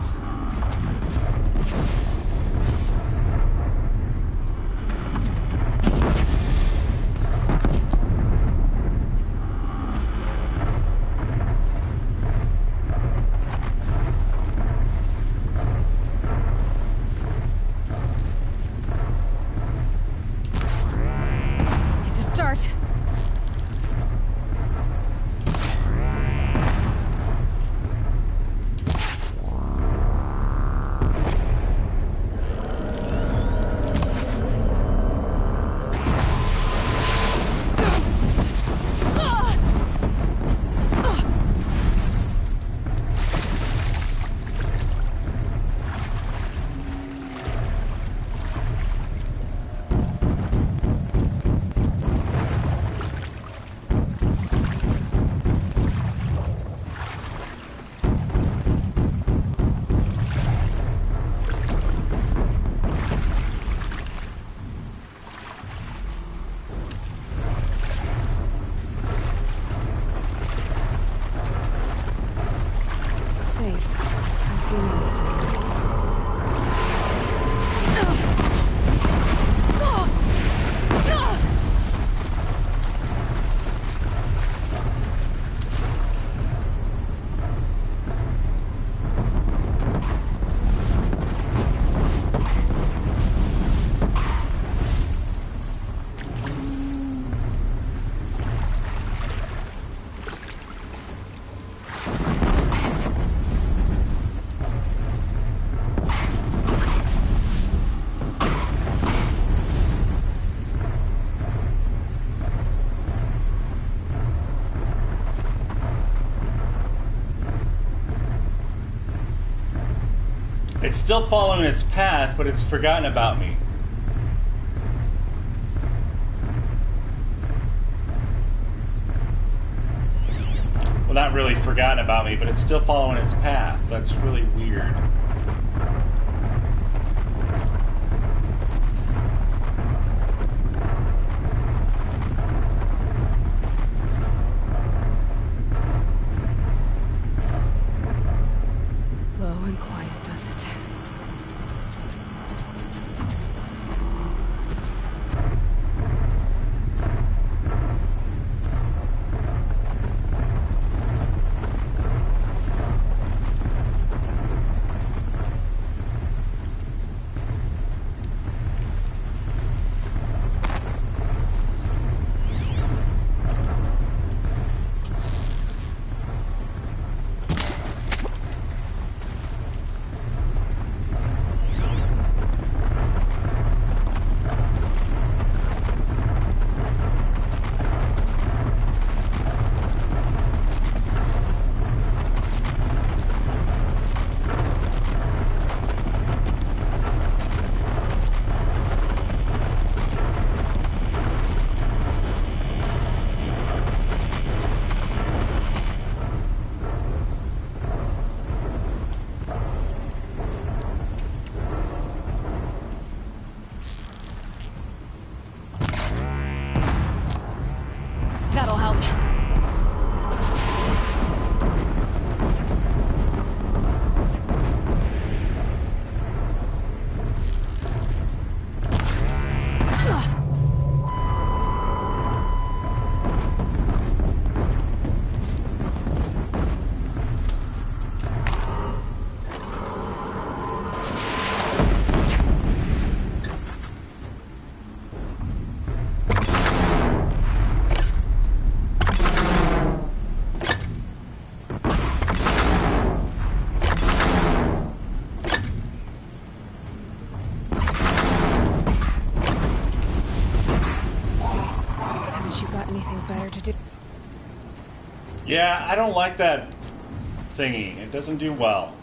It's still following its path, but it's forgotten about me. Well, not really forgotten about me, but it's still following its path. That's really weird. Low and quiet does it. That'll help. Yeah, I don't like that thingy. It doesn't do well.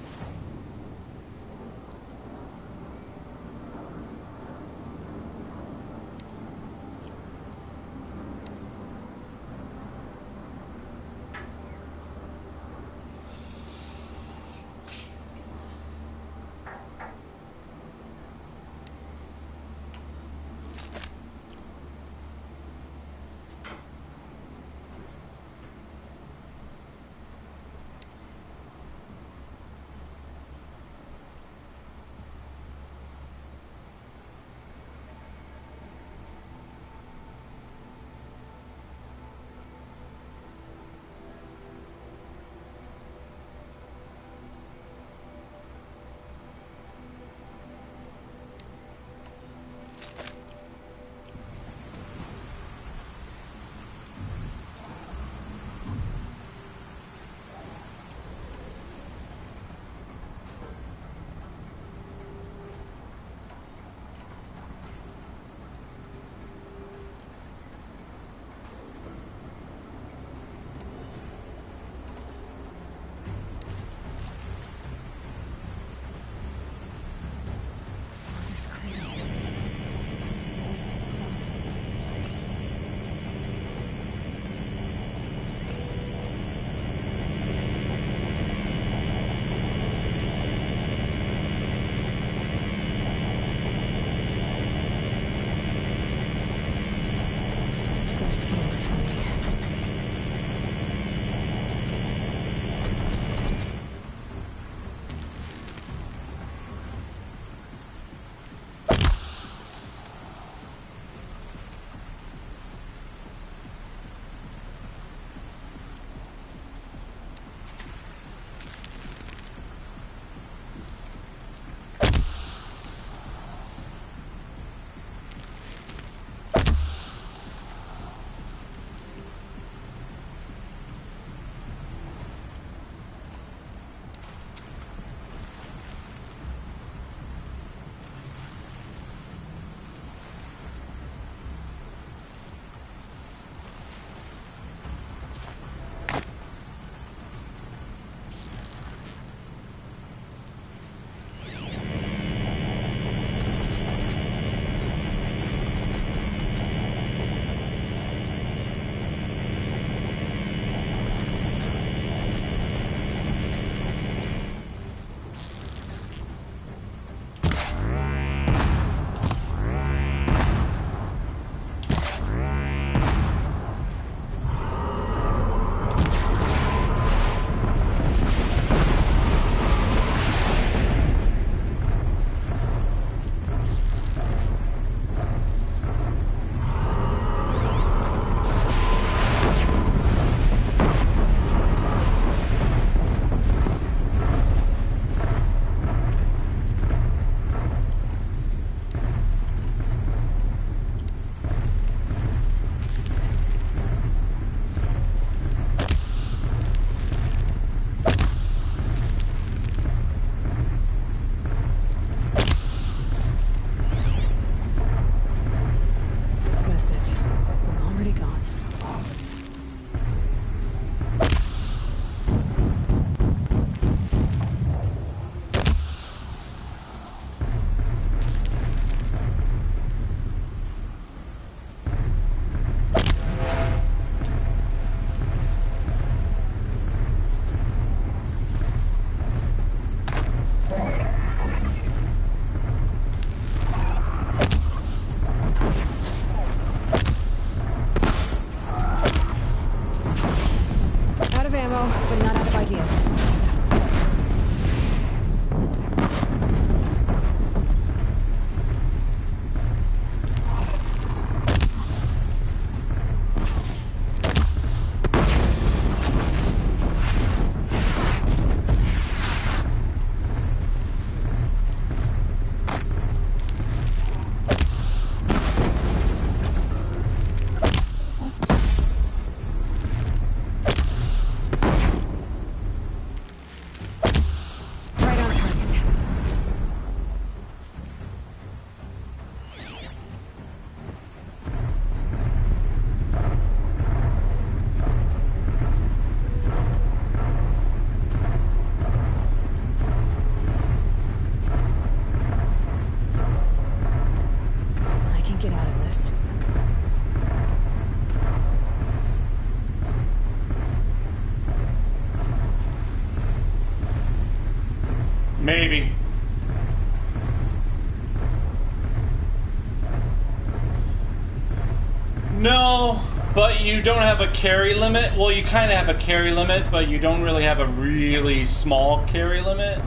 Maybe. No, but you don't have a carry limit. Well, you kind of have a carry limit, but you don't really have a really small carry limit.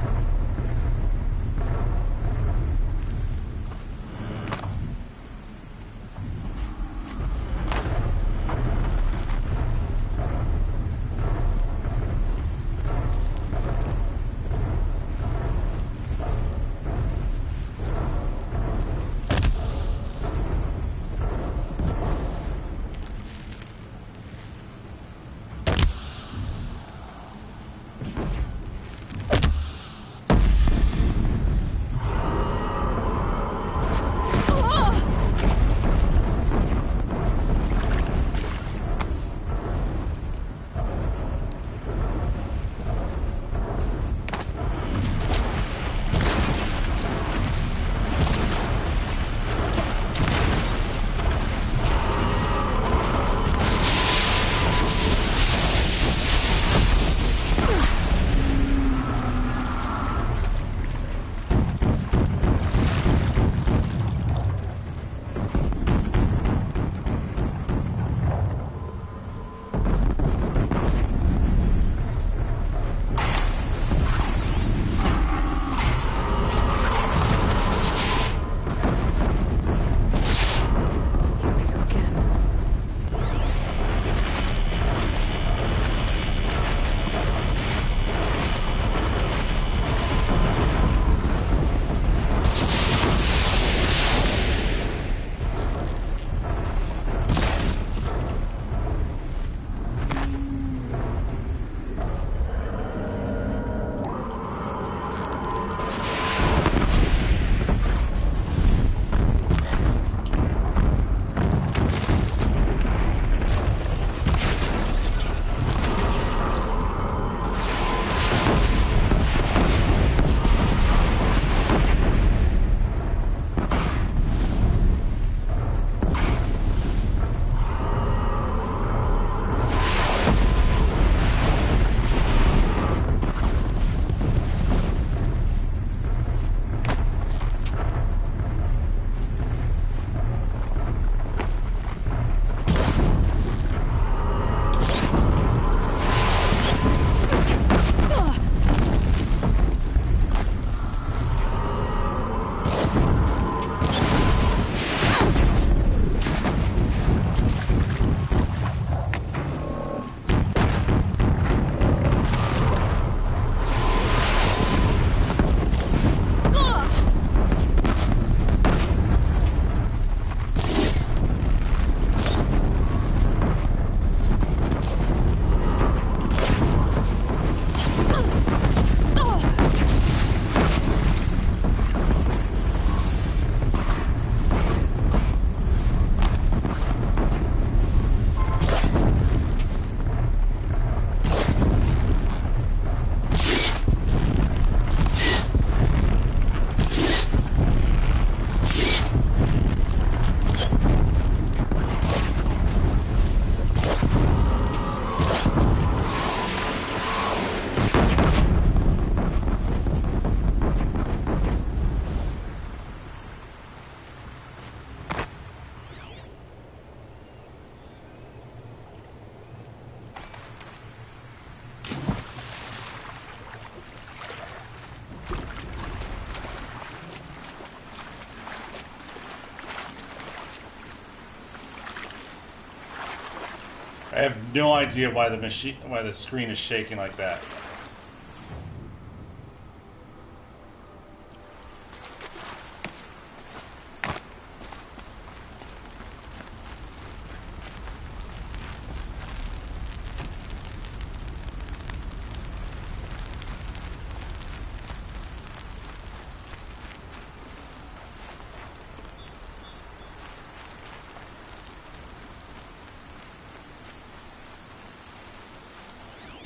I have no idea why the screen is shaking like that.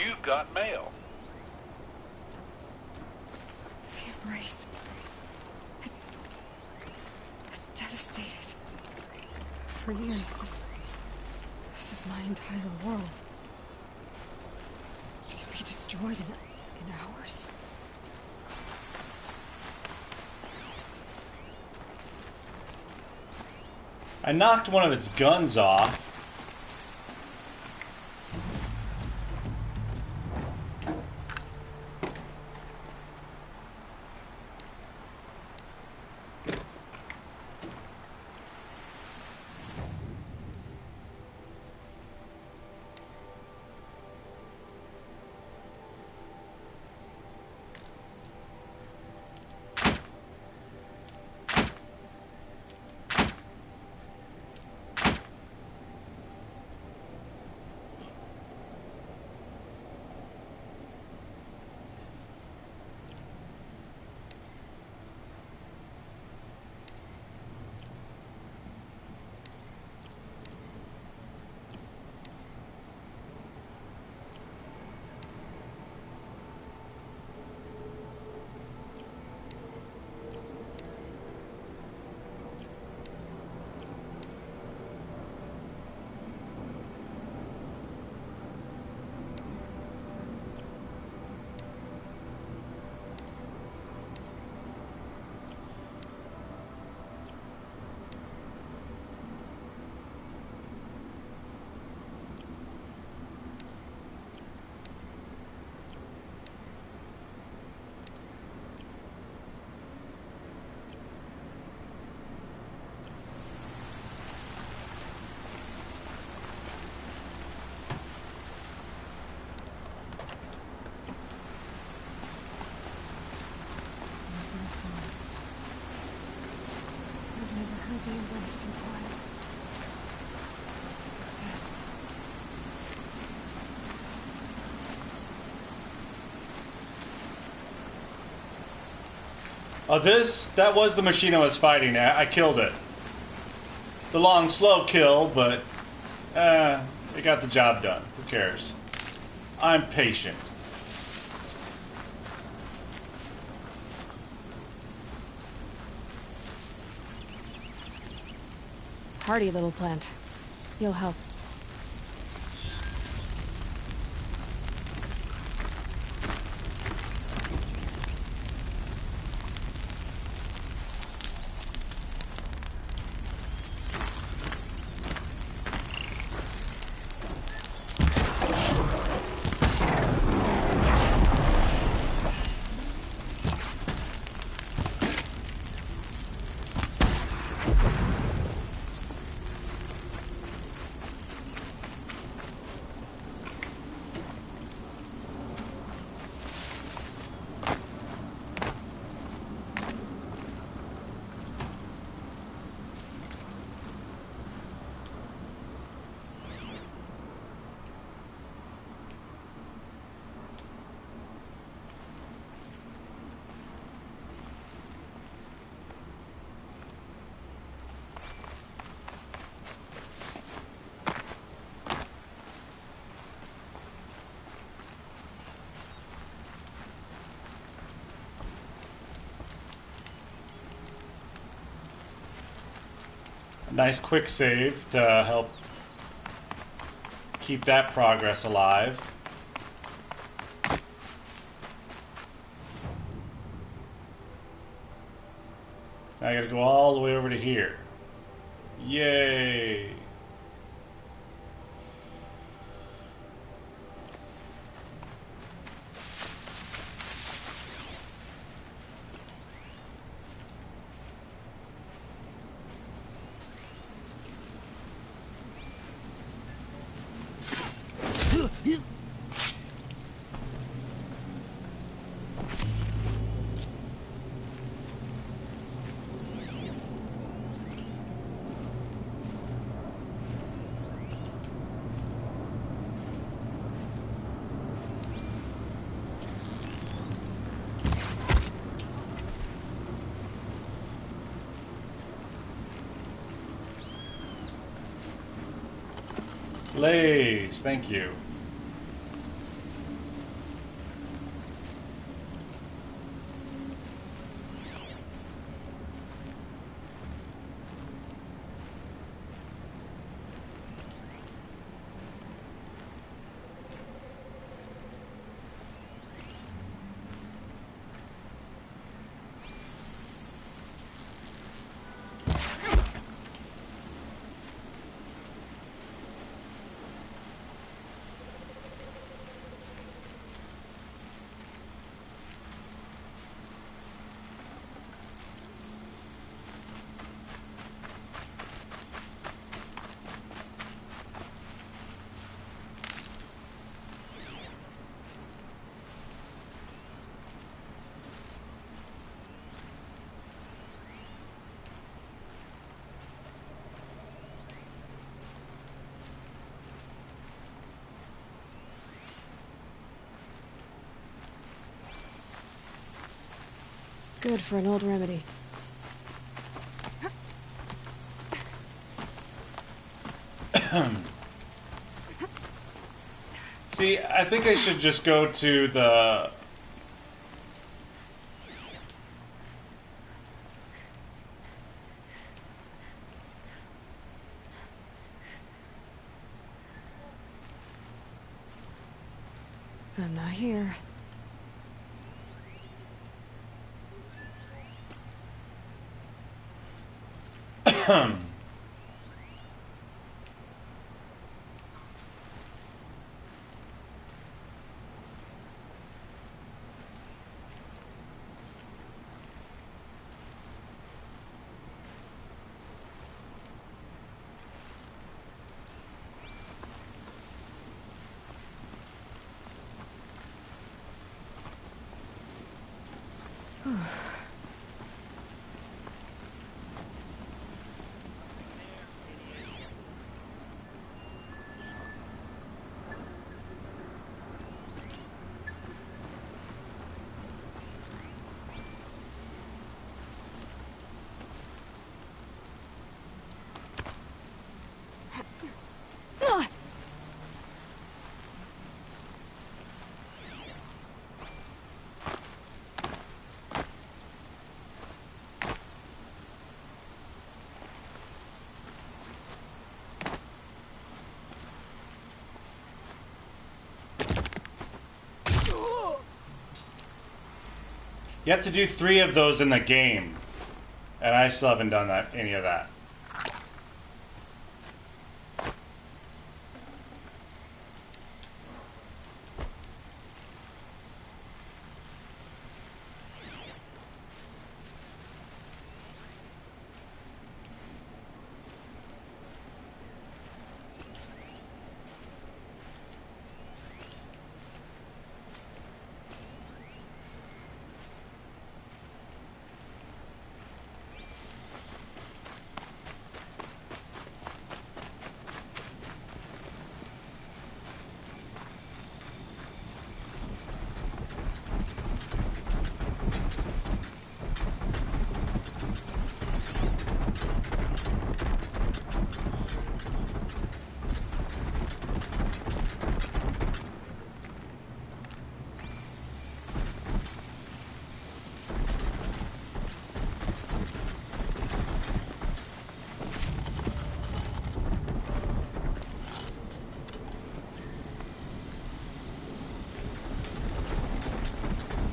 You've got mail. The embrace. It's devastated. For years, this is my entire world. It can be destroyed in hours. I knocked one of its guns off. Oh, that was the machine I was fighting. I killed it. The long, slow kill, but it got the job done. Who cares? I'm patient. Hardy little plant. You'll help. Nice quick save to help keep that progress alive. Now I gotta go all the way over to here. Yay! Blaze, thank you. Good for an old remedy. See, I think I should just go to the... I'm not here. You have to do 3 of those in the game. And I still haven't done any of that.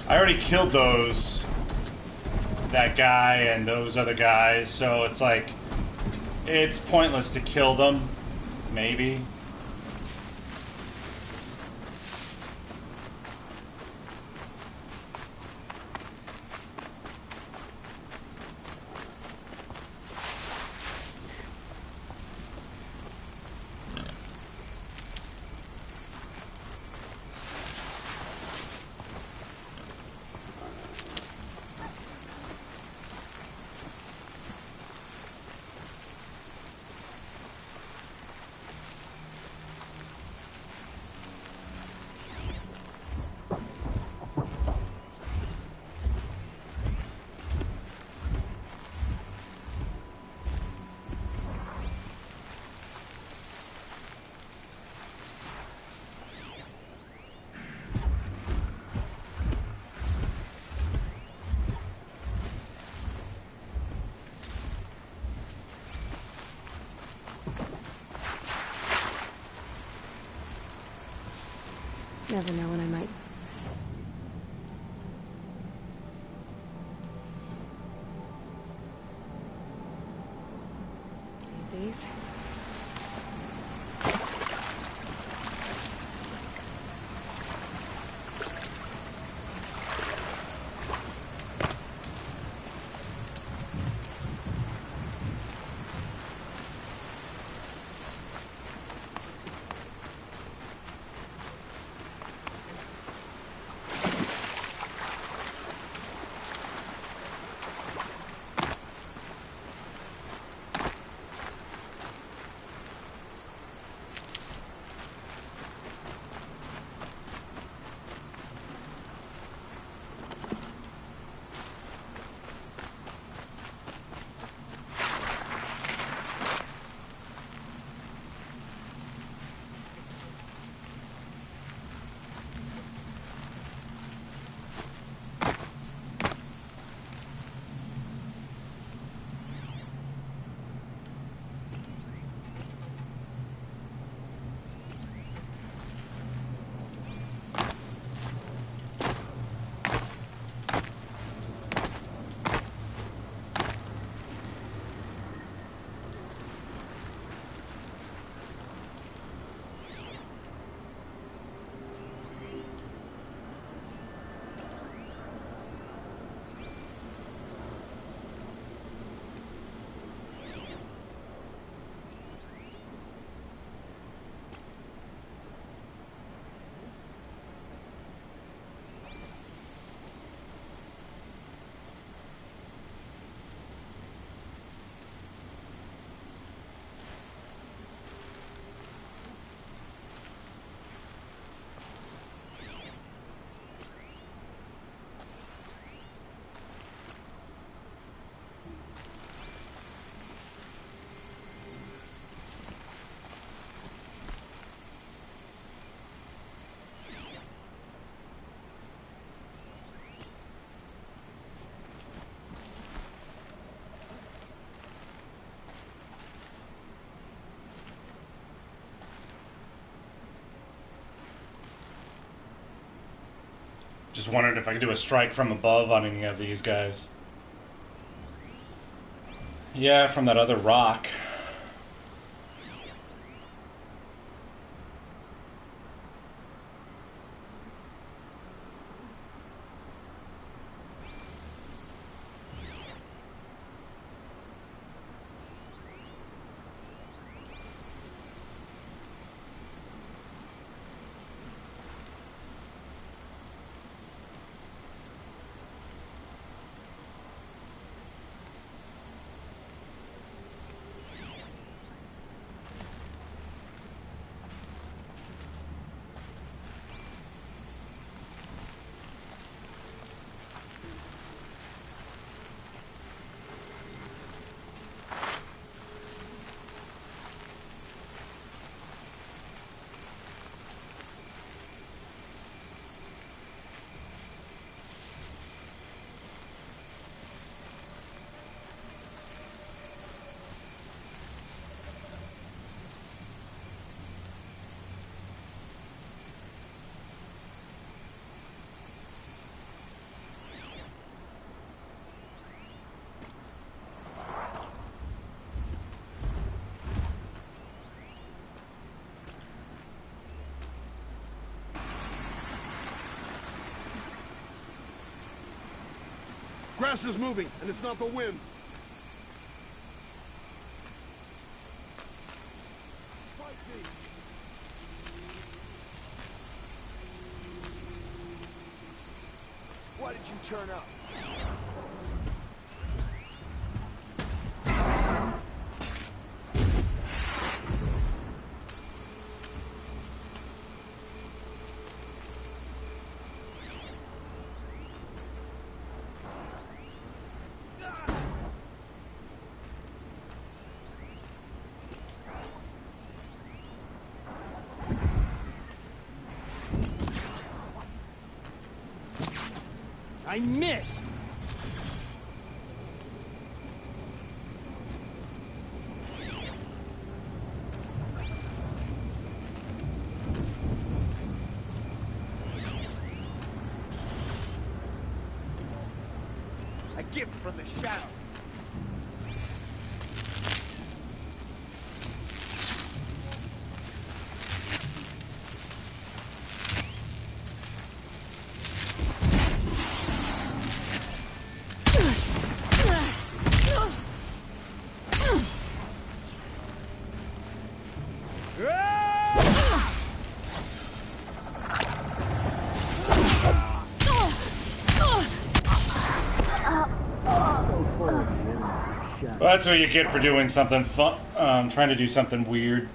I already killed that guy and those other guys, so it's like, it's pointless to kill them, maybe. Never know when I might. Need these. Just wondered if I could do a strike from above on any of these guys. Yeah, from that other rock. Grass is moving, and it's not the wind. Why did you turn up? I missed! A gift from the shadow. Well, that's what you get for doing something fun, trying to do something weird.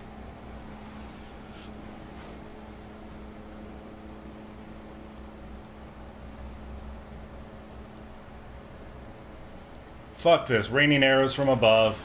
Fuck this, raining arrows from above.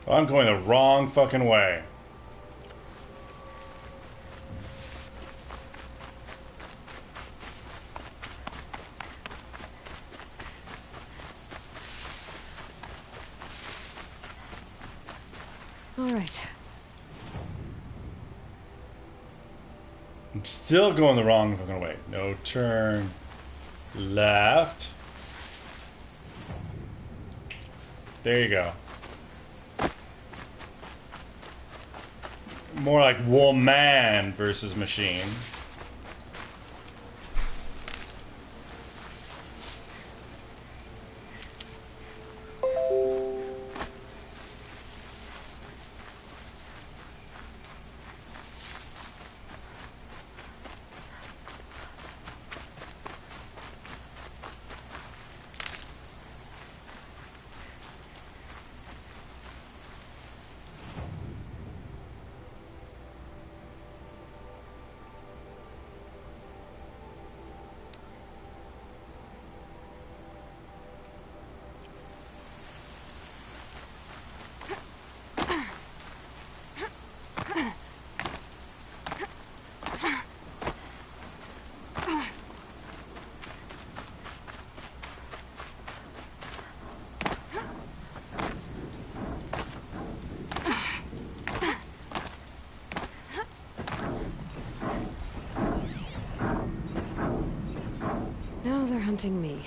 I'm going the wrong fucking way. All right. I'm still going the wrong fucking way. No turn left. There you go. More like woman versus machine. Now they're hunting me.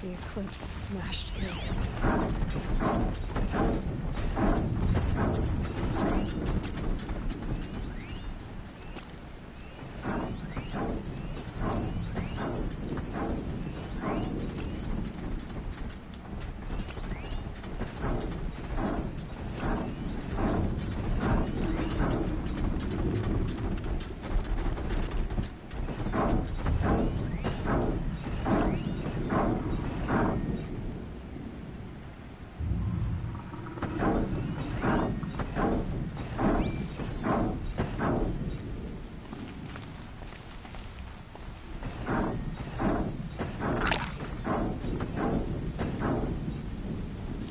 The eclipse smashed through.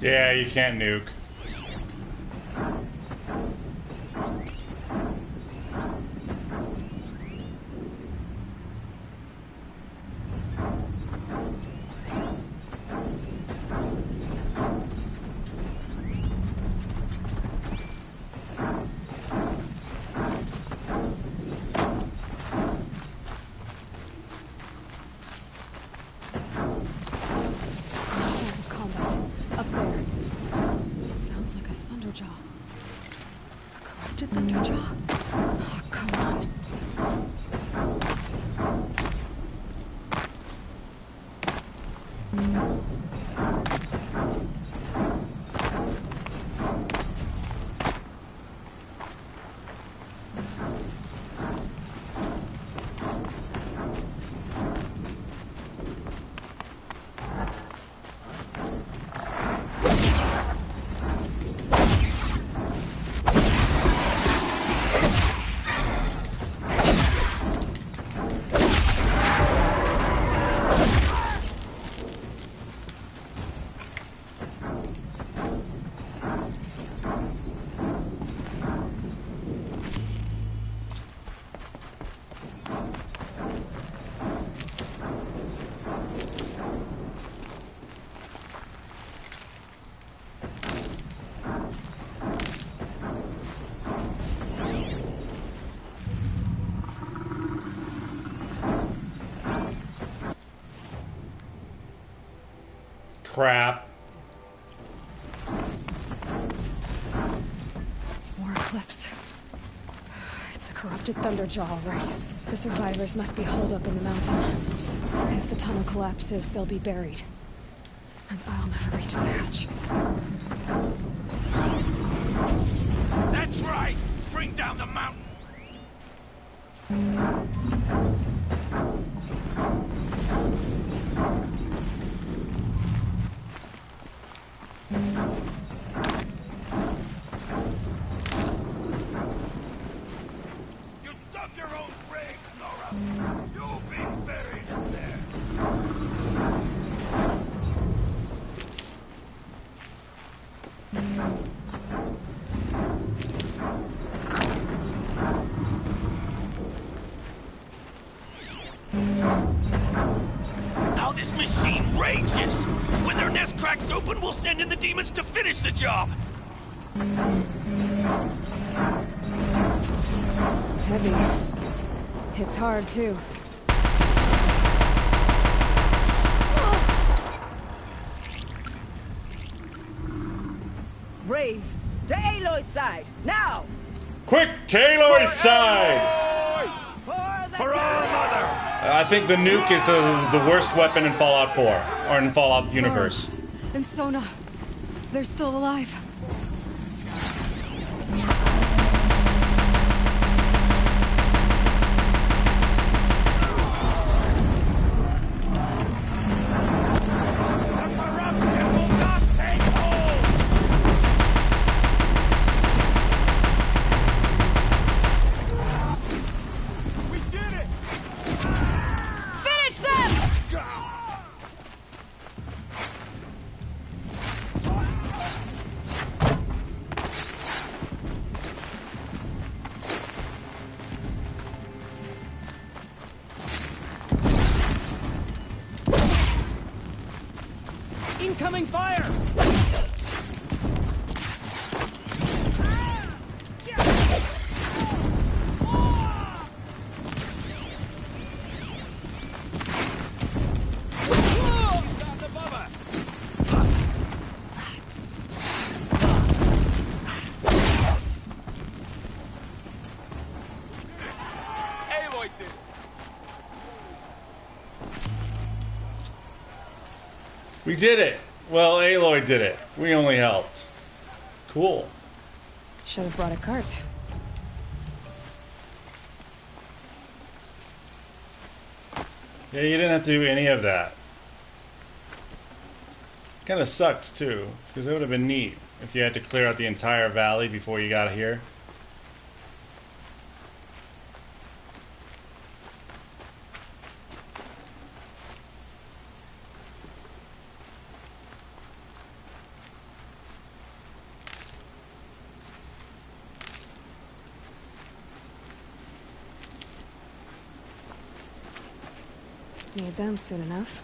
Yeah, you can't nuke. Sounds of combat. Up there. Sounds like a Thunderjaw. A corrupted Thunderjaw? Oh, come on. Crap. More eclipse. It's a corrupted Thunderjaw, all right. The survivors must be holed up in the mountain. If the tunnel collapses, they'll be buried. And I'll never reach the hatch. That's right! Bring down the mountain! You'll be buried in there. How this machine rages! When their nest cracks open, we'll send in the demons to finish the job! Heavy. Hits hard, too. Braves, to Aloy's side, now! Quick, to Aloy's side! For our mother! I think the nuke is the worst weapon in Fallout 4, or in Fallout universe. And Sona. They're still alive. Finish them! Incoming fire! Aloy did it! We did it! Well, Aloy did it. We only helped. Cool. Should have brought a cart. Yeah, you didn't have to do any of that. Kind of sucks, too, because it would have been neat if you had to clear out the entire valley before you got here. Need them soon enough.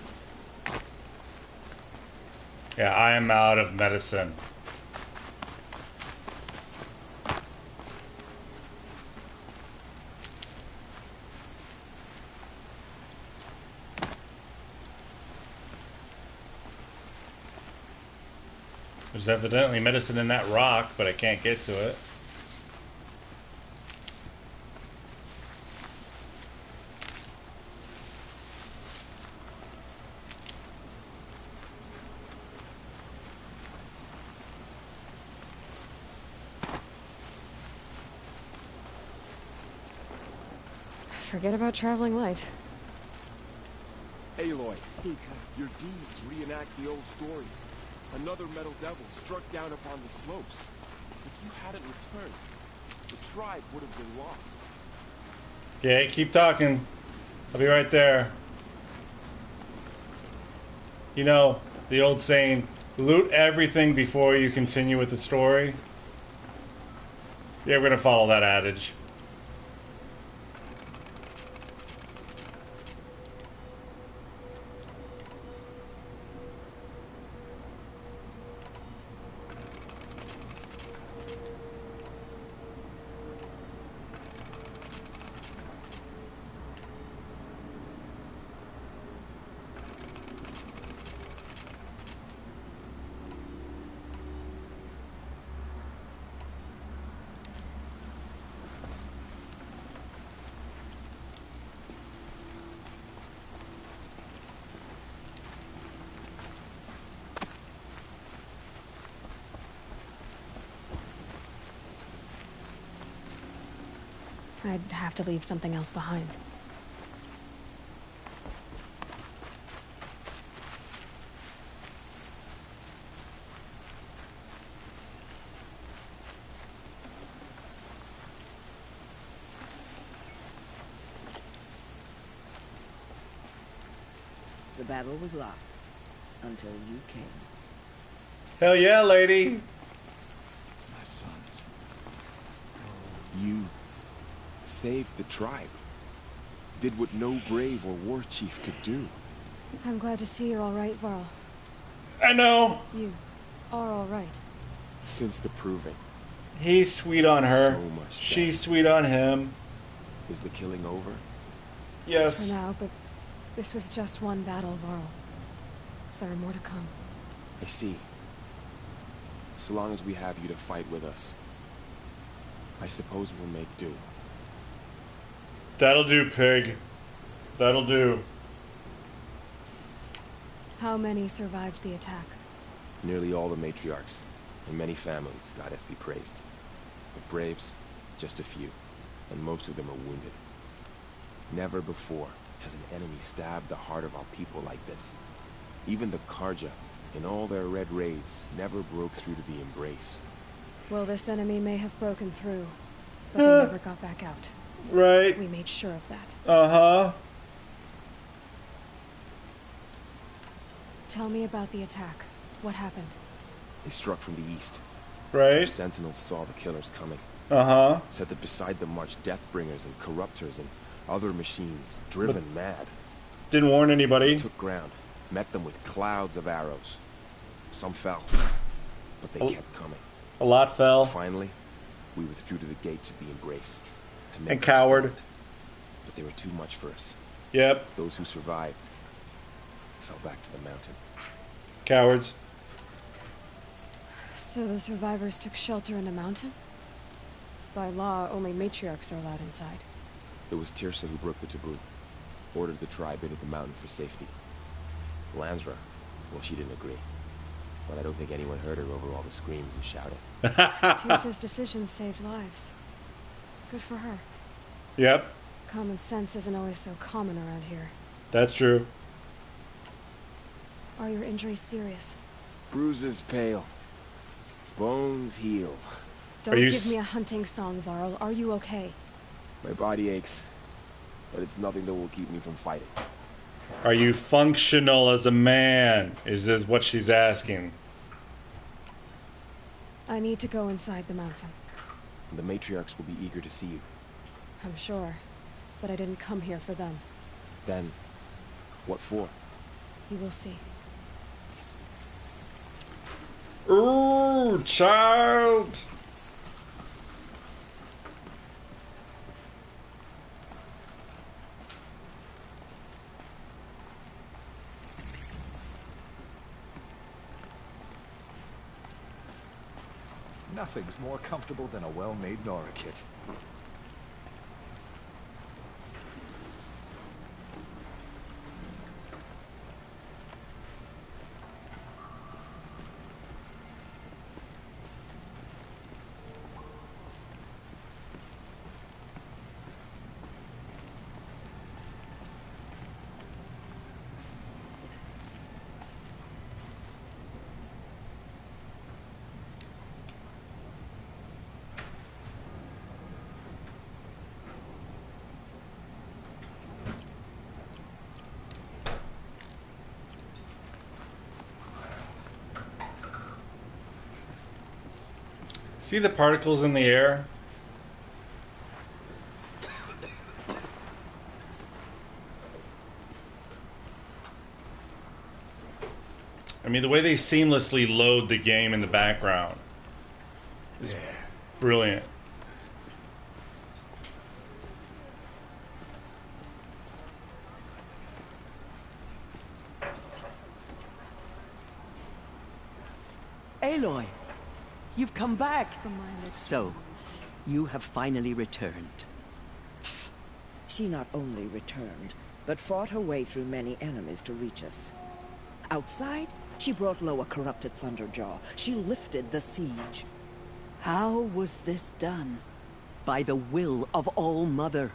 Yeah, I am out of medicine. There's evidently medicine in that rock, but I can't get to it. Forget about traveling light. Aloy, Seeker, your deeds reenact the old stories. Another metal devil struck down upon the slopes. If you hadn't returned, the tribe would have been lost. Okay, keep talking. I'll be right there. You know, the old saying, loot everything before you continue with the story. Yeah, we're gonna follow that adage. I'd have to leave something else behind. battle was lost. Until you came. Hell yeah, lady. My sons. You saved the tribe. Did what no brave or war chief could do. I'm glad to see you're all right, Varl. I know. You are all right. Since the proving. He's sweet on her. So much She's sweet on him. Is the killing over? Yes. For now, but this was just one battle, Varl. There are more to come. I see. So long as we have you to fight with us, I suppose we'll make do. That'll do, pig. That'll do. How many survived the attack? Nearly all the matriarchs, and many families, goddess be praised. But braves, just a few, and most of them are wounded. Never before has an enemy stabbed the heart of our people like this. Even the Carja, in all their red raids, never broke through to the Embrace. Well, this enemy may have broken through, but they never got back out. Right. We made sure of that. Uh-huh. Tell me about the attack. What happened? They struck from the east. Right. Our sentinels saw the killers coming. Uh-huh. Said that beside them marched Deathbringers and Corruptors and other machines, driven mad. Didn't warn anybody. Took ground, met them with clouds of arrows. Some fell, but they kept coming. A lot fell. Finally, we withdrew to the gates of the Embrace. To make And cowered. stand. But they were too much for us. Yep. Those who survived fell back to the mountain. Cowards. So the survivors took shelter in the mountain? By law, only matriarchs are allowed inside. It was Tirsa who broke the taboo. Ordered the tribe into the mountain for safety. Lansra, well, she didn't agree. But I don't think anyone heard her over all the screams and shouting. Tirsa's decisions saved lives. Good for her. Yep. Common sense isn't always so common around here. That's true. Are your injuries serious? Bruises pale. Bones heal. Don't give me a hunting song, Varl. Are you okay? My body aches, but it's nothing that will keep me from fighting. Are you functional as a man? Is this what she's asking? I need to go inside the mountain. The matriarchs will be eager to see you. I'm sure, but I didn't come here for them. Then, what for? You will see. Ooh, child! Nothing's more comfortable than a well-made Nora kit. See the particles in the air? I mean, the way they seamlessly load the game in the background is brilliant. Aloy, you've come back. So, you have finally returned. She not only returned, but fought her way through many enemies to reach us. Outside, she brought low a corrupted Thunderjaw. She lifted the siege. How was this done? By the will of All-Mother.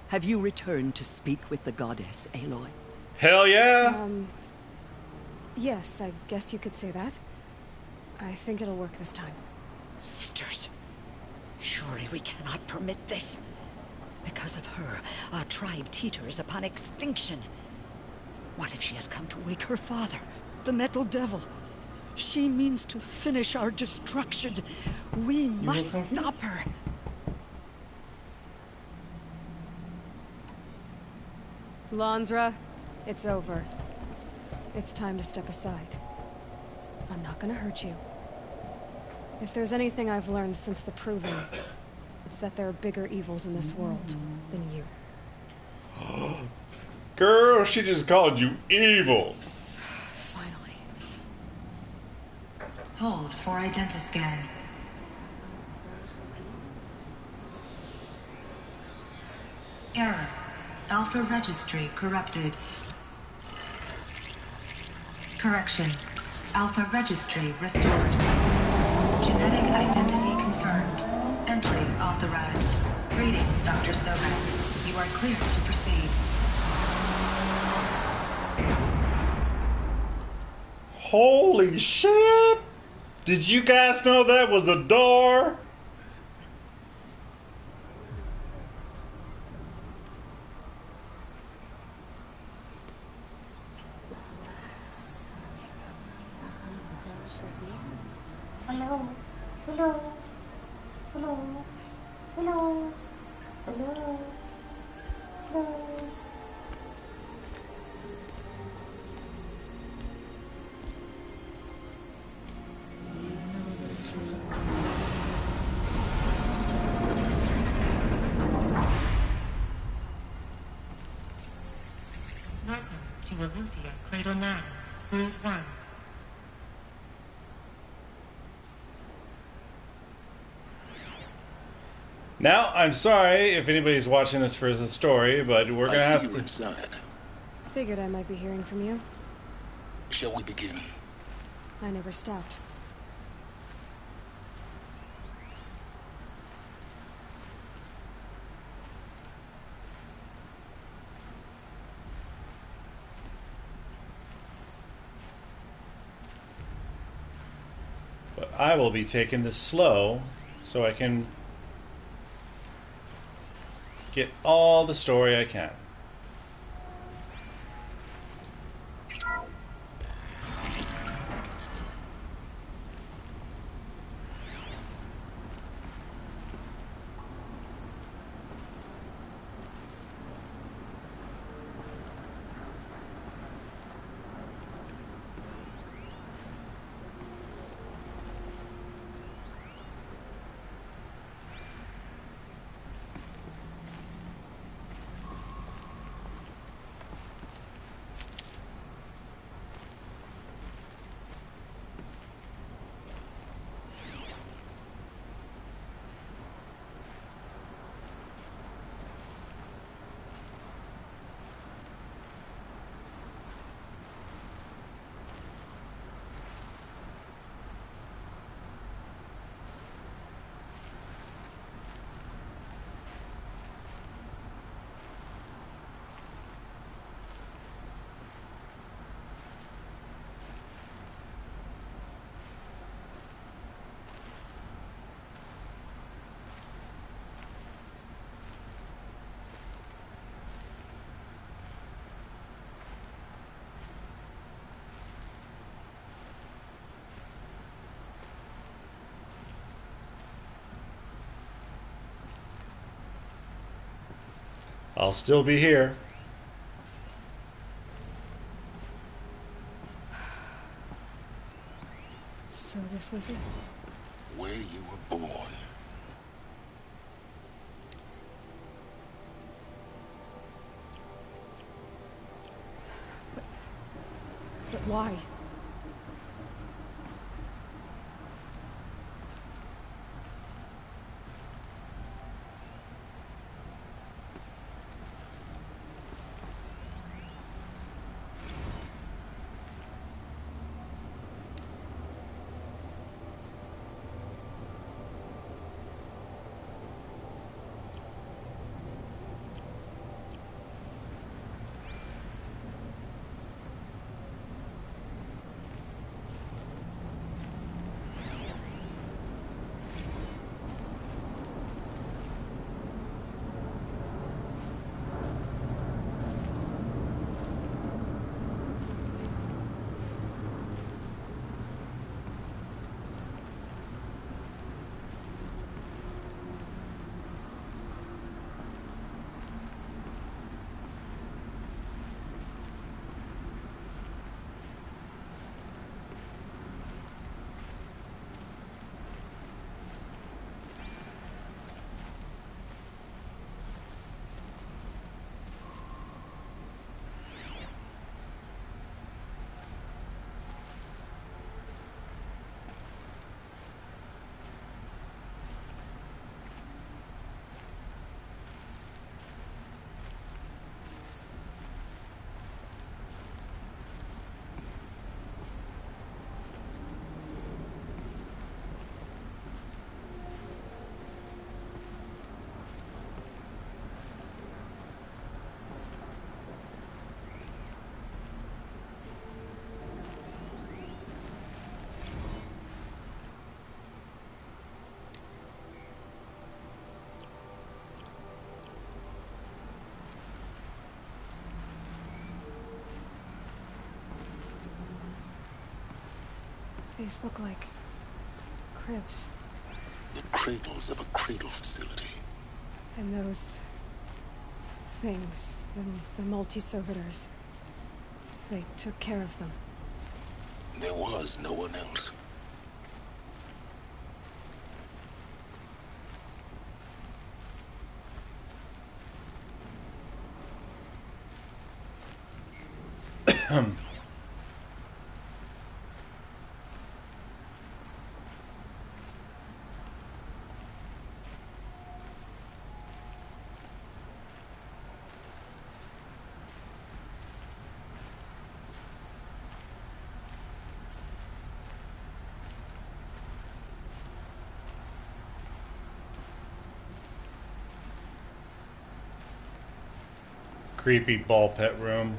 Have you returned to speak with the goddess, Aloy? Hell yeah! Yes, I guess you could say that. I think it'll work this time. Sisters, surely we cannot permit this. Because of her, our tribe teeters upon extinction. What if she has come to wake her father, the Metal Devil? She means to finish our destruction. We must stop her. Lansra, it's over. It's time to step aside. I'm not gonna hurt you. If there's anything I've learned since the Proving, it's that there are bigger evils in this world than you. Girl, she just called you evil. Finally. Hold for identiscan. Error. Alpha registry corrupted. Correction. Alpha registry restored. Genetic identity confirmed. Entry authorized. Greetings, Dr. Sobek. You are clear to proceed. Holy shit! Did you guys know that was a door? Hello. Hello. Hello. Hello. Hello. Hello. Welcome to Eleuthia, Cradle 9, Route 1. Now, I'm sorry if anybody's watching this for the story, but we're gonna have to. Inside. Figured I might be hearing from you. Shall we begin? I never stopped. But I will be taking this slow so I can get all the story I can. I'll still be here. So this was it? Where you were born. But why? These look like cribs. The cradles of a cradle facility. And those things, the multi-servitors, they took care of them. There was no one else. Creepy ball pit room.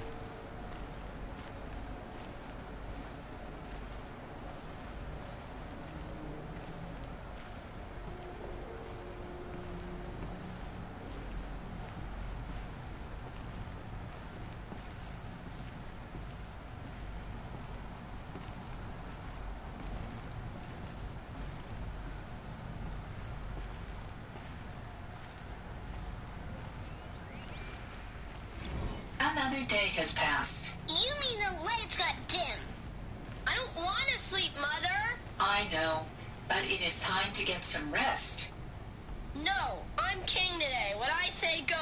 Another day has passed. You mean the lights got dim? I don't want to sleep, Mother. I know, but it is time to get some rest. No, I'm king today. When I say go.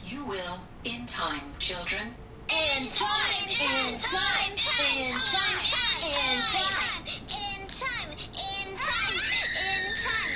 You will, in time, children. In time, in time, in time, in time, in time, in time, in time.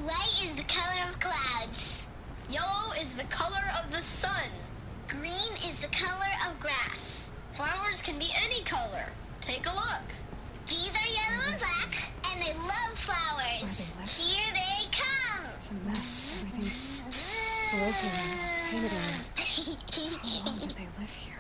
White is the color of clouds. Yellow is the color of the sun. Green is the color of grass. Flowers can be any color. Take a look. These are yellow and black, and they love flowers. Here they come. It's a mess. Everything's broken and painted on. How long did they live here?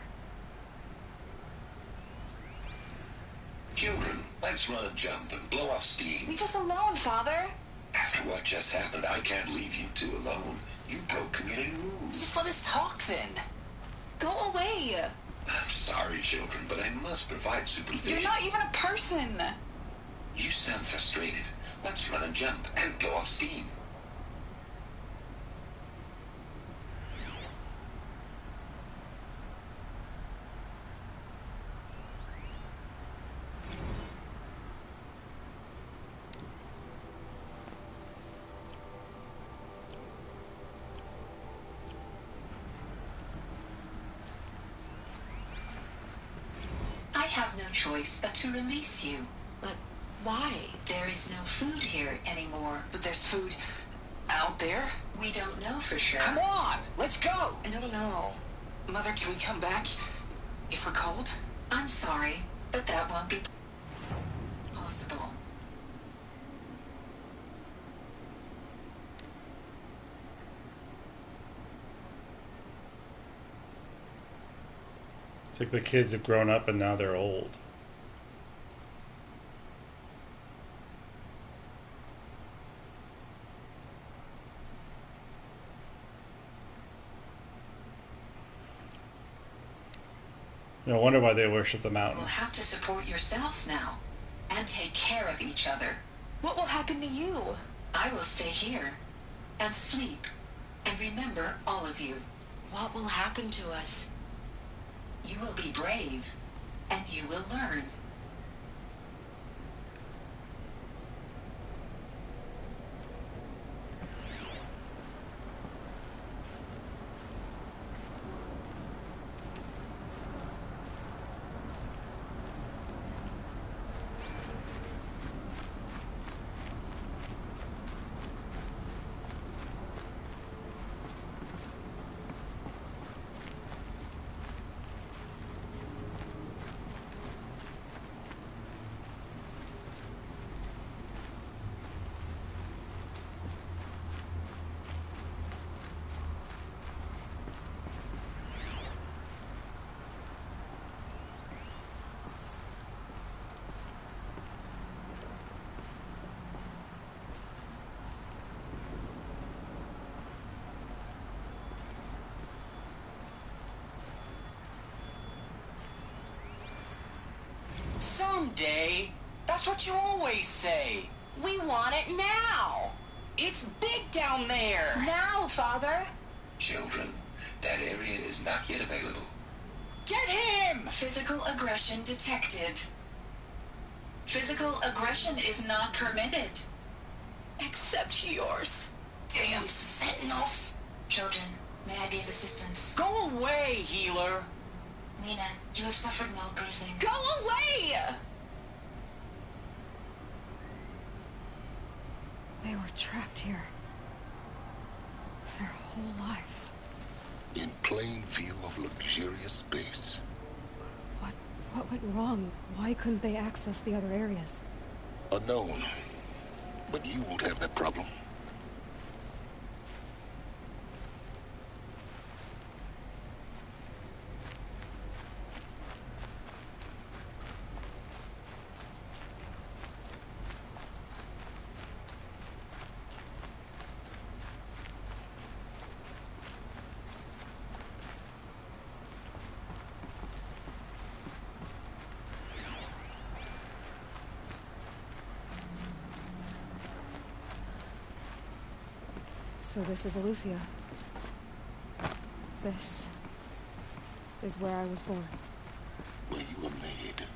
Children, let's run and jump and blow off steam. Leave us alone, Father. After what just happened, I can't leave you two alone. You broke community rules. Just let us talk, then. Go away. I'm sorry, children, but I must provide supervision. You're not even a person. You sound frustrated. Let's run and jump and blow off steam. I have no choice but to release you. But why? There is no food here anymore. But there's food out there? We don't know for sure. Come on, let's go! I don't know. Mother, can we come back if we're cold? I'm sorry, but that won't be possible. It's like the kids have grown up and now they're old. No wonder why they worship the mountain. You'll have to support yourselves now and take care of each other. What will happen to you? I will stay here and sleep and remember all of you. What will happen to us? You will be brave, and you will learn. Someday. That's what you always say. We want it now. It's big down there. Now, Father. Children, that area is not yet available. Get him! Physical aggression detected. Physical aggression is not permitted. Except yours. Damn sentinels. Children, may I be of assistance? Go away, healer. Nina, you have suffered mild bruising. Go away! They were trapped here. Their whole lives. In plain view of luxurious space. What went wrong? Why couldn't they access the other areas? Unknown. But you won't have that problem. So this is Eleuthia. This is where I was born. Where you were made.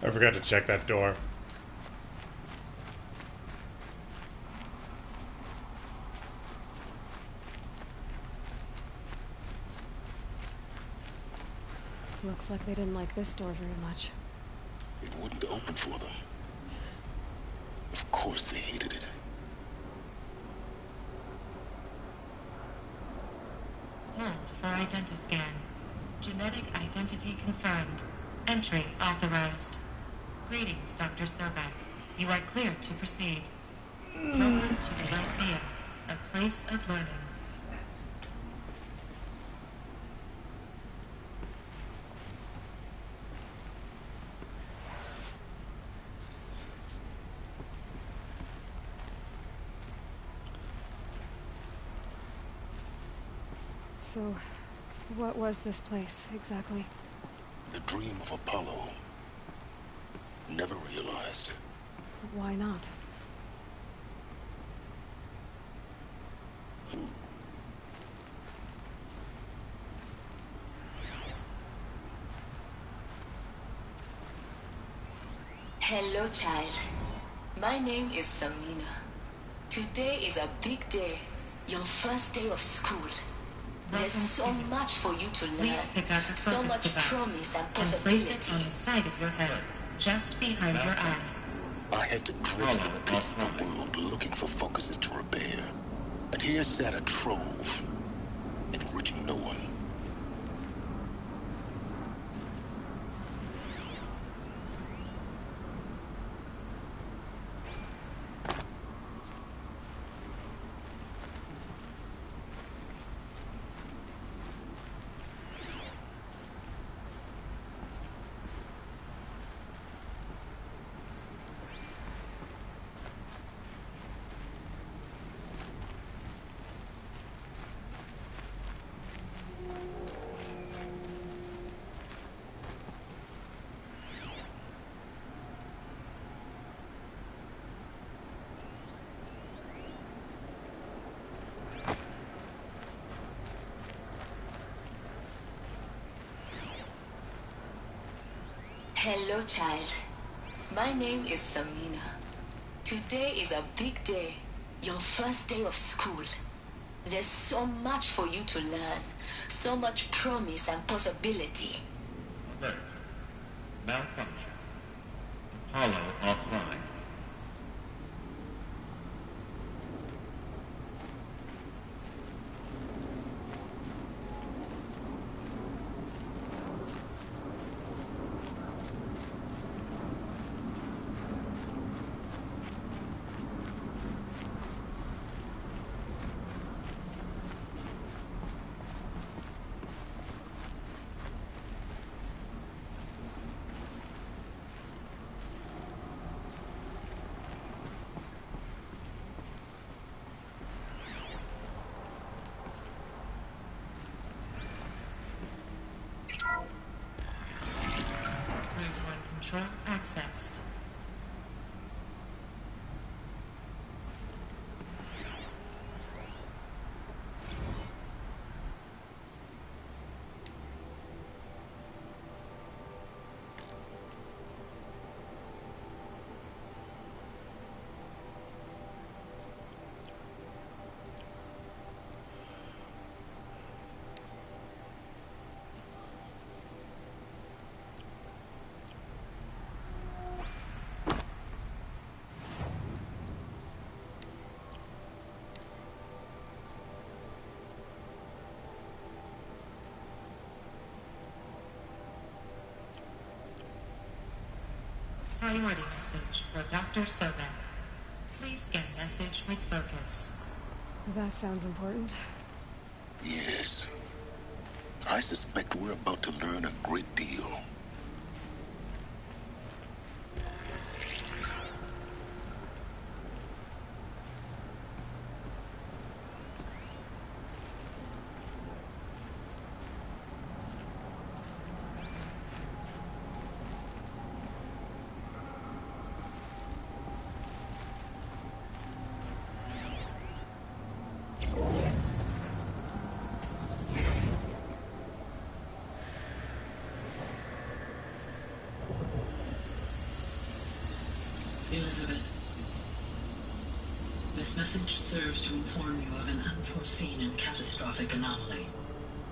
I forgot to check that door. Looks like they didn't like this door very much. It wouldn't open for them. Of course they hated it. Hold for identiscan. Genetic identity confirmed. Entry authorized. Greetings, Dr. Sobek. You are cleared to proceed. Welcome to the Lyceum, a place of learning. So, what was this place, exactly? The dream of Apollo. Never realized. Why not? Hello, child. My name is Samina. Today is a big day. Your first day of school. There's so much for you to learn. So much promise and possibility. Place it on the side of your head, just behind your eye. I had to dredge the pits of the world looking for focuses to repair. And here sat a trove, enriching no one. Hello, child. My name is Samina. Today is a big day. Your first day of school. There's so much for you to learn. So much promise and possibility. Alert. Malfunction. Apollo offline. Control accessed. Priority message for Dr. Sobek. Please scan message with focus. That sounds important. Yes. I suspect we're about to learn a great deal. Elizabeth, this message serves to inform you of an unforeseen and catastrophic anomaly.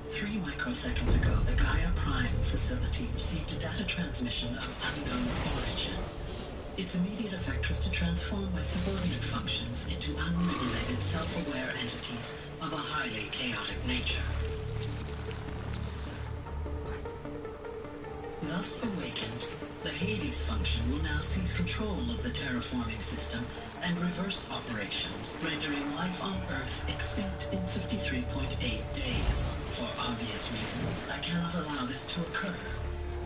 3 microseconds ago, the Gaia Prime facility received a data transmission of unknown origin. Its immediate effect was to transform my subordinate functions into unregulated, self-aware entities of a highly chaotic nature. Thus awakened, the Hades function will now seize control of the terraforming system and reverse operations, rendering life on Earth extinct in 53.8 days. For obvious reasons, I cannot allow this to occur.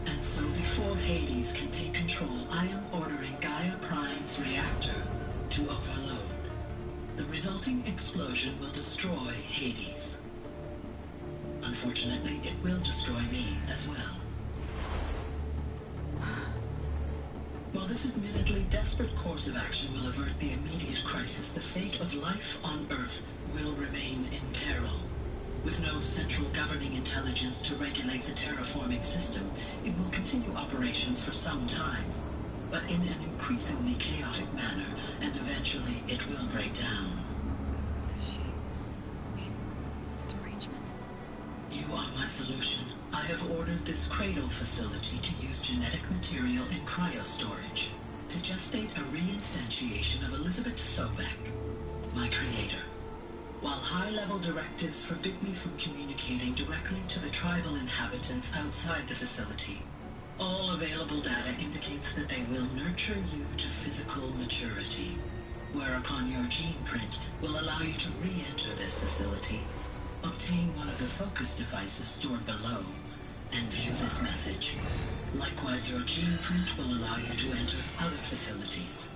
And so before Hades can take control, I am ordering Gaia Prime's reactor to overload. The resulting explosion will destroy Hades. Unfortunately, it will destroy me as well. While this admittedly desperate course of action will avert the immediate crisis, the fate of life on Earth will remain in peril. With no central governing intelligence to regulate the terraforming system, it will continue operations for some time, but in an increasingly chaotic manner, and eventually it will break down. Does she mean the derangement? You are my solution. I have ordered this cradle facility to use genetic material in cryostorage to gestate a reinstantiation of Elizabeth Sobek, my creator. While high-level directives forbid me from communicating directly to the tribal inhabitants outside the facility, all available data indicates that they will nurture you to physical maturity, whereupon your gene print will allow you to re-enter this facility, obtain one of the focus devices stored below, and view this message. Likewise, your gene print will allow you to enter other facilities,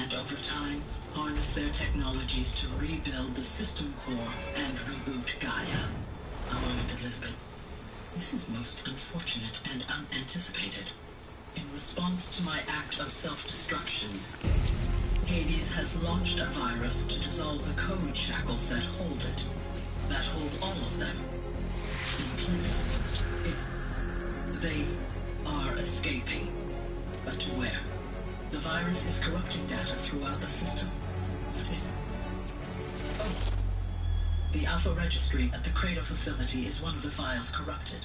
and over time, harness their technologies to rebuild the system core and reboot Gaia. A moment, Elizabeth. This is most unfortunate and unanticipated. In response to my act of self-destruction, Hades has launched a virus to dissolve the code shackles that hold it, that hold all of them in place. They are escaping. but to where. The virus is corrupting data throughout the system. Oh. The Alpha Registry at the Cradle facility is one of the files corrupted.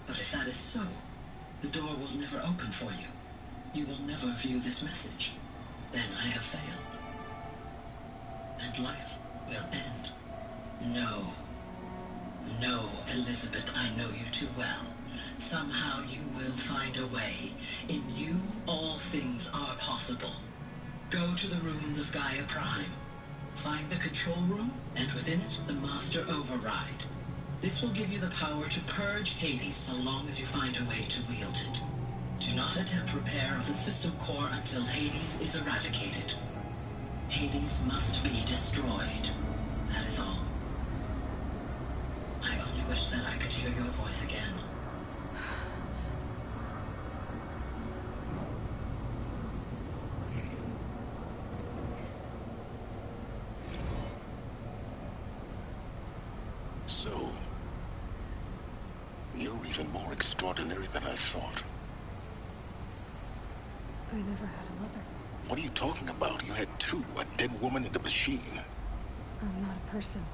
But if that is so, the door will never open for you. You will never view this message. Then I have failed. And life will end. No. No, Elizabeth, I know you too well. Somehow you will find a way. In you, all things are possible. Go to the ruins of Gaia Prime. Find the control room, and within it, the Master Override. This will give you the power to purge Hades so long as you find a way to wield it. Do not attempt repair of the system core until Hades is eradicated. Hades must be destroyed. That is all. I only wish that I could hear your voice again. So, you're even more extraordinary than I thought. I never had a mother. What are you talking about? You had two, a dead woman and a machine. I'm not a person.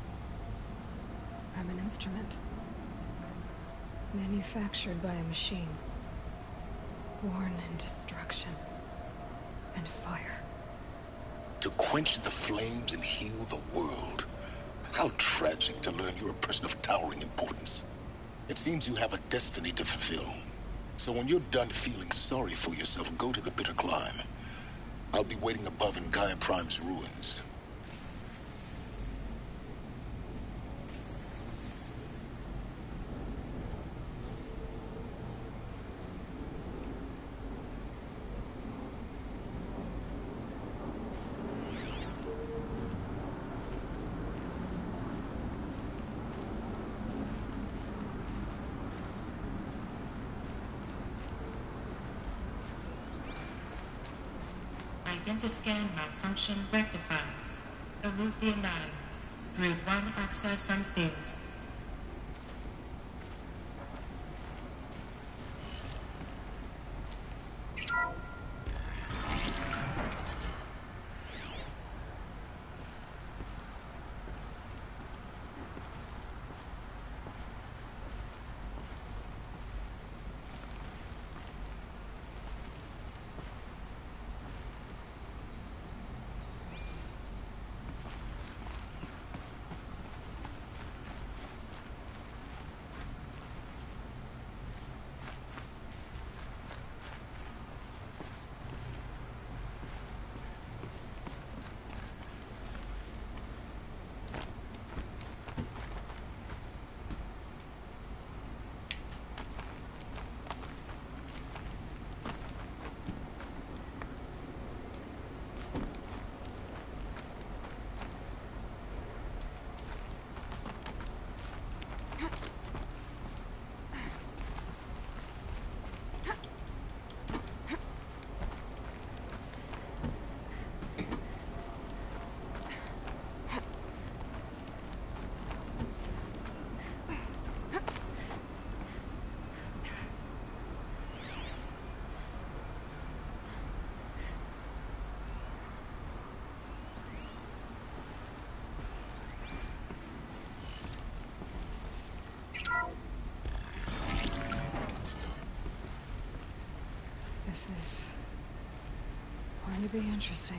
I'm an instrument. Manufactured by a machine. Born in destruction. And fire. To quench the flames and heal the world. How tragic to learn you're a person of towering importance. It seems you have a destiny to fulfill. So when you're done feeling sorry for yourself, go to the Bitter Climb. I'll be waiting above in Gaia Prime's ruins. Identiscan malfunction rectified. Eleuthia 9. Brood 1 access unsealed. This is going to be interesting.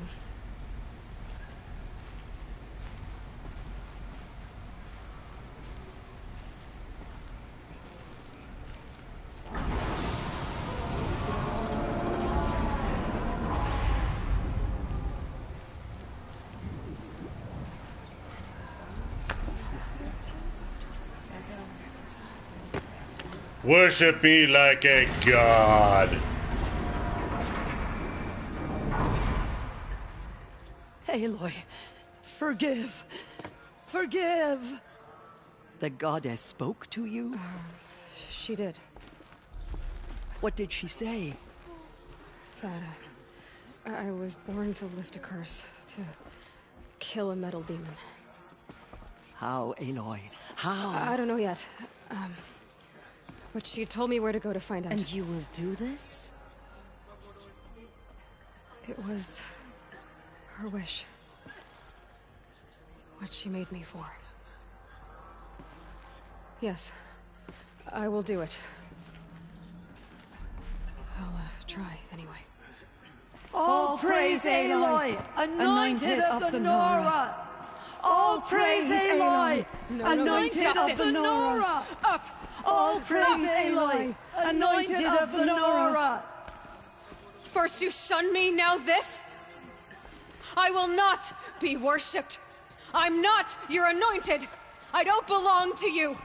Worship me like a god. Aloy, forgive. Forgive! The goddess spoke to you? She did. What did she say? That I was born to lift a curse, to kill a metal demon. How, Aloy? How? I don't know yet. But she told me where to go to find out. And you will do this? It was her wish. What she made me for. Yes, I will do it. I'll try anyway. All praise Aloy, anointed of the Nora! All praise Aloy, anointed of the Nora! Up! All praise Aloy, anointed of the Nora! First you shun me, now this? I will not be worshipped. I'm not your anointed. I don't belong to you.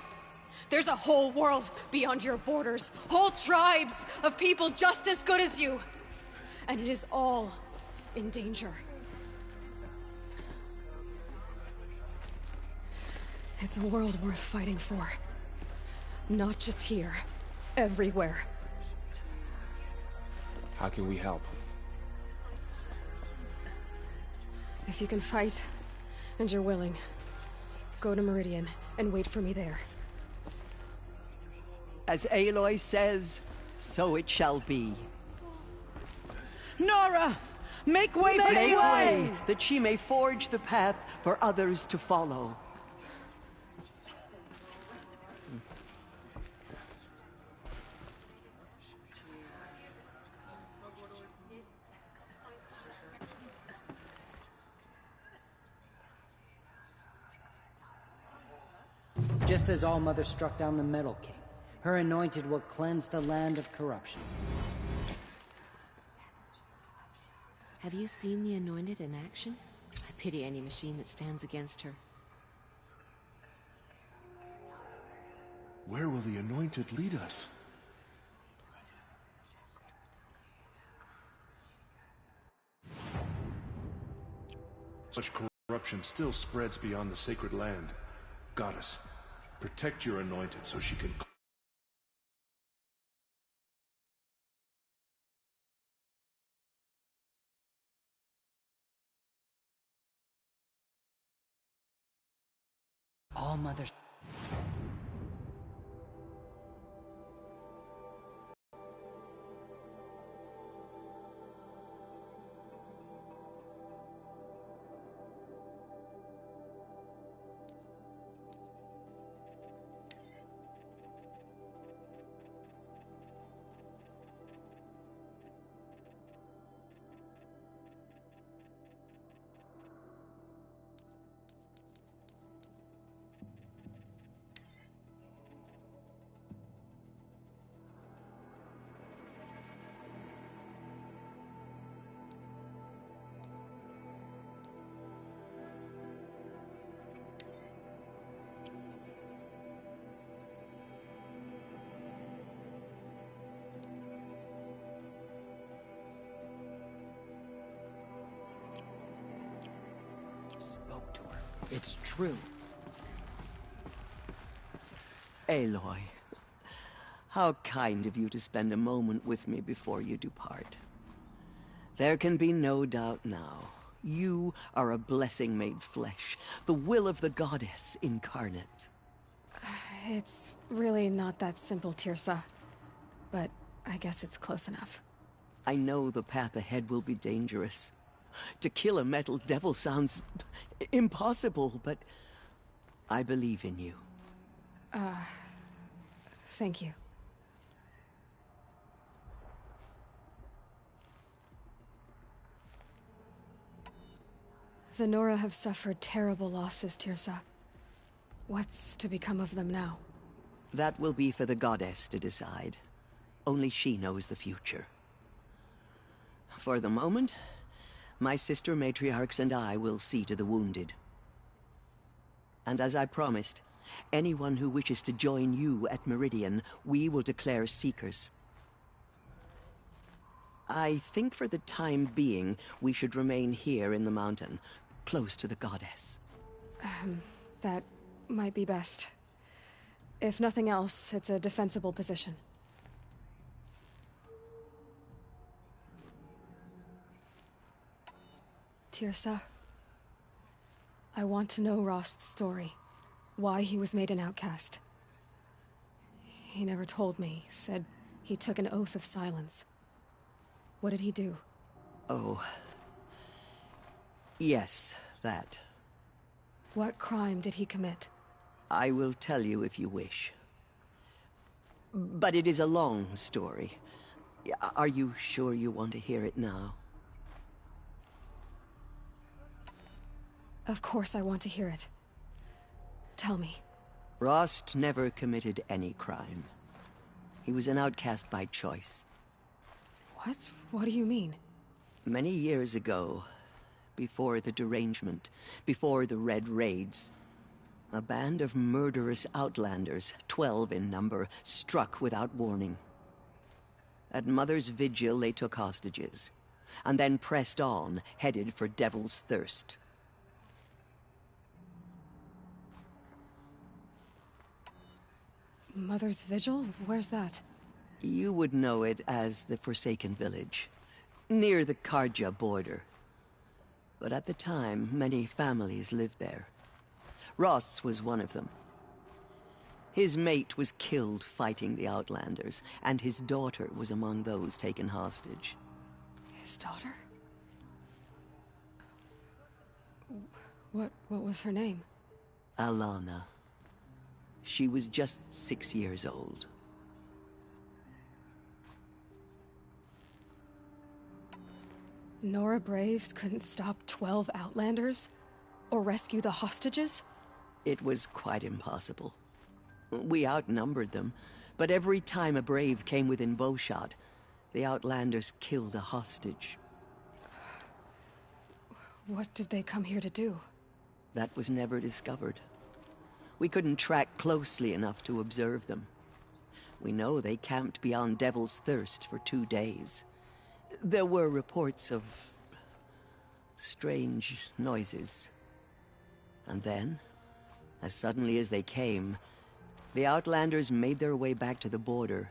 There's a whole world beyond your borders, whole tribes of people just as good as you. And it is all in danger. It's a world worth fighting for. Not just here, everywhere. How can we help? If you can fight, and you're willing, go to Meridian and wait for me there. As Aloy says, so it shall be. Nora! Make way for Make Aloy! way, that she may forge the path for others to follow. Just as All-Mother struck down the Metal King, her anointed will cleanse the land of corruption. Have you seen the Anointed in action? I pity any machine that stands against her. Where will the Anointed lead us? Such corruption still spreads beyond the sacred land. Goddess, protect your Anointed so she can... All-Mother... spoke to her. It's true. Aloy, how kind of you to spend a moment with me before you depart. There can be no doubt now. You are a blessing made flesh, the will of the goddess incarnate. It's really not that simple, Teersa. But I guess it's close enough. I know the path ahead will be dangerous. To kill a metal devil sounds impossible, but I believe in you. Thank you. The Nora have suffered terrible losses, Teersa. What's to become of them now? That will be for the goddess to decide. Only she knows the future. For the moment, my sister matriarchs and I will see to the wounded. And as I promised, anyone who wishes to join you at Meridian, we will declare seekers. I think for the time being, we should remain here in the mountain, close to the goddess. That might be best. If nothing else, it's a defensible position. Teersa, I want to know Rost's story. Why he was made an outcast. He never told me, said he took an oath of silence. What did he do? Oh. Yes, that. What crime did he commit? I will tell you if you wish. But it is a long story. Are you sure you want to hear it now? Of course I want to hear it. Tell me. Rost never committed any crime. He was an outcast by choice. What? What do you mean? Many years ago, before the derangement, before the Red Raids, a band of murderous outlanders, 12 in number, struck without warning. At Mother's Vigil, they took hostages, and then pressed on, headed for Devil's Thirst. Mother's Vigil? Where's that? You would know it as the Forsaken Village, near the Carja border. But at the time, many families lived there. Ross was one of them. His mate was killed fighting the Outlanders, and his daughter was among those taken hostage. His daughter? What was her name? Alana. She was just 6 years old. Nora Braves couldn't stop 12 Outlanders? Or rescue the hostages? It was quite impossible. We outnumbered them, but every time a Brave came within bowshot, the Outlanders killed a hostage. What did they come here to do? That was never discovered. We couldn't track closely enough to observe them. We know they camped beyond Devil's Thirst for 2 days. There were reports of strange noises. And then, as suddenly as they came, the Outlanders made their way back to the border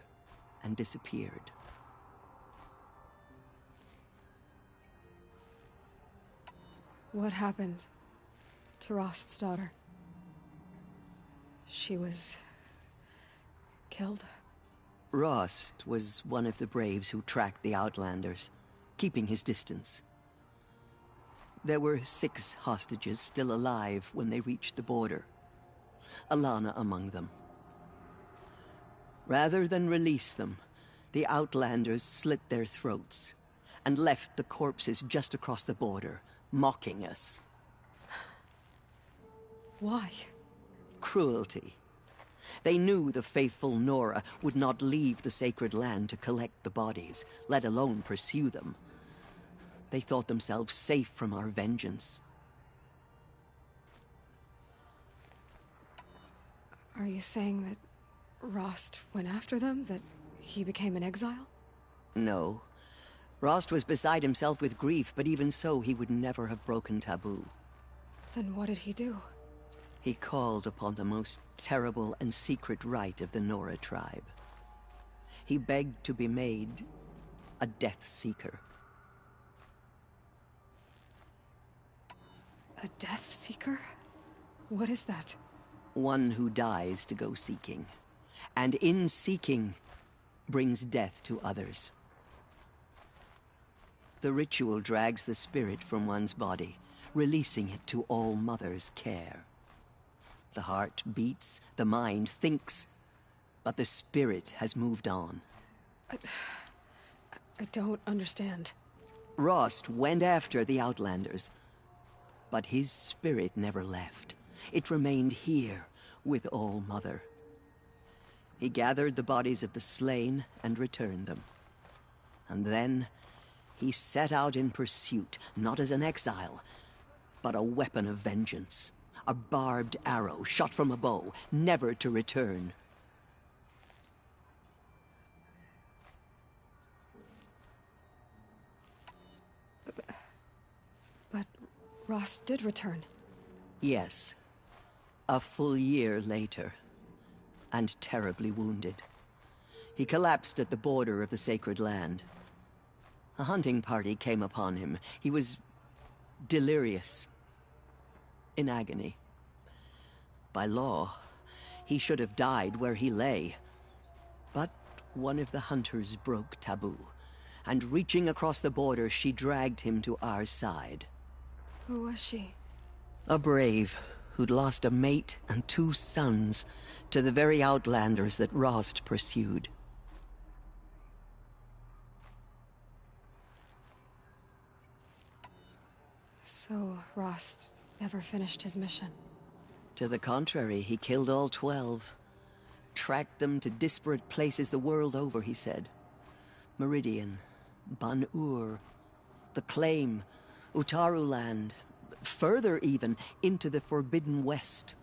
and disappeared. What happened to Rost's daughter? She was killed? Rost was one of the Braves who tracked the Outlanders, keeping his distance. There were 6 hostages still alive when they reached the border, Alana among them. Rather than release them, the Outlanders slit their throats and left the corpses just across the border, mocking us. Why? Cruelty. They knew the faithful Nora would not leave the sacred land to collect the bodies, let alone pursue them. They thought themselves safe from our vengeance. Are you saying that Rost went after them? That he became an exile? No. Rost was beside himself with grief, but even so, he would never have broken taboo. Then what did he do? He called upon the most terrible and secret rite of the Nora tribe. He begged to be made a Death Seeker. A Death Seeker? What is that? One who dies to go seeking, and in seeking, brings death to others. The ritual drags the spirit from one's body, releasing it to All Mother's care. The heart beats, the mind thinks, but the spirit has moved on. I don't understand. Rost went after the Outlanders, but his spirit never left. It remained here with All Mother. He gathered the bodies of the slain and returned them. And then he set out in pursuit, not as an exile, but a weapon of vengeance. A barbed arrow shot from a bow, never to return. But Rost did return. Yes. A full year later. And terribly wounded. He collapsed at the border of the sacred land. A hunting party came upon him. He was delirious. In agony. By law, he should have died where he lay. But one of the hunters broke taboo, and reaching across the border, she dragged him to our side. Who was she? A brave who'd lost a mate and 2 sons to the very outlanders that Rost pursued. So, Rost never finished his mission. To the contrary, he killed all 12. Tracked them to disparate places the world over, he said. Meridian, Ban-Ur, the Claim, Utaru Land, further even, into the Forbidden West.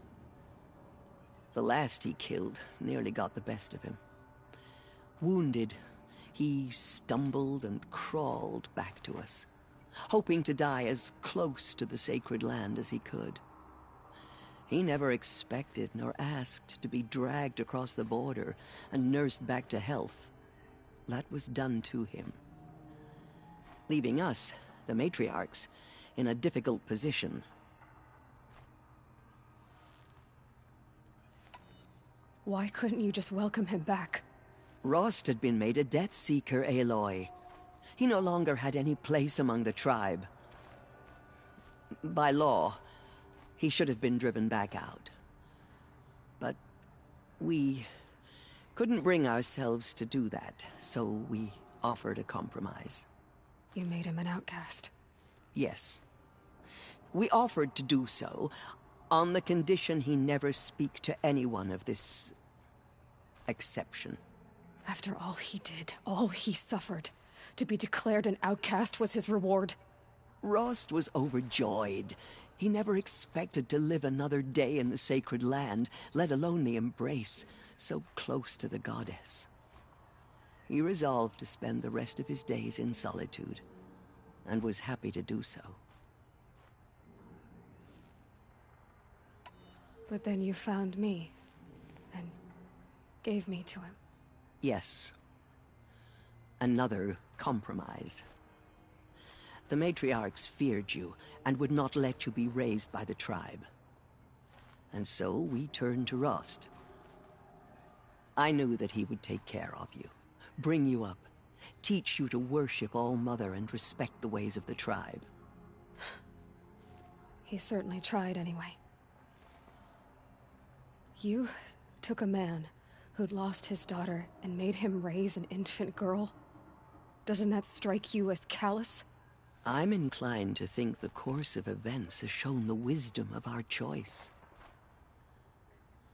The last he killed nearly got the best of him. Wounded, he stumbled and crawled back to us, hoping to die as close to the sacred land as he could. He never expected nor asked to be dragged across the border and nursed back to health. That was done to him, leaving us, the matriarchs, in a difficult position. Why couldn't you just welcome him back? Rost had been made a Death Seeker, Aloy. He no longer had any place among the tribe. By law, he should have been driven back out. But we couldn't bring ourselves to do that, so we offered a compromise. You made him an outcast. Yes. We offered to do so on the condition he never speak to anyone of this exception. After all he did, all he suffered, to be declared an outcast was his reward. Rost was overjoyed. He never expected to live another day in the sacred land, let alone the embrace, so close to the goddess. He resolved to spend the rest of his days in solitude, and was happy to do so. But then you found me, and gave me to him. Yes. Another compromise. The matriarchs feared you, and would not let you be raised by the tribe. And so we turned to Rost. I knew that he would take care of you, bring you up, teach you to worship All-Mother and respect the ways of the tribe. He certainly tried anyway. You took a man who'd lost his daughter and made him raise an infant girl? Doesn't that strike you as callous? I'm inclined to think the course of events has shown the wisdom of our choice.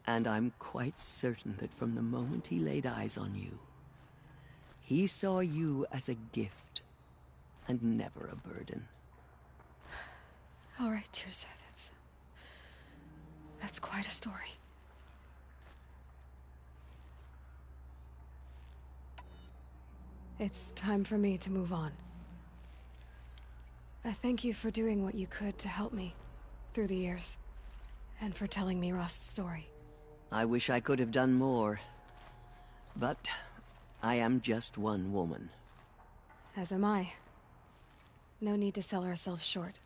And I'm quite certain that from the moment he laid eyes on you, he saw you as a gift, and never a burden. All right, Teersa, that's quite a story. It's time for me to move on. I thank you for doing what you could to help me through the years, and for telling me Rost's story. I wish I could have done more, but I am just one woman. As am I. No need to sell ourselves short.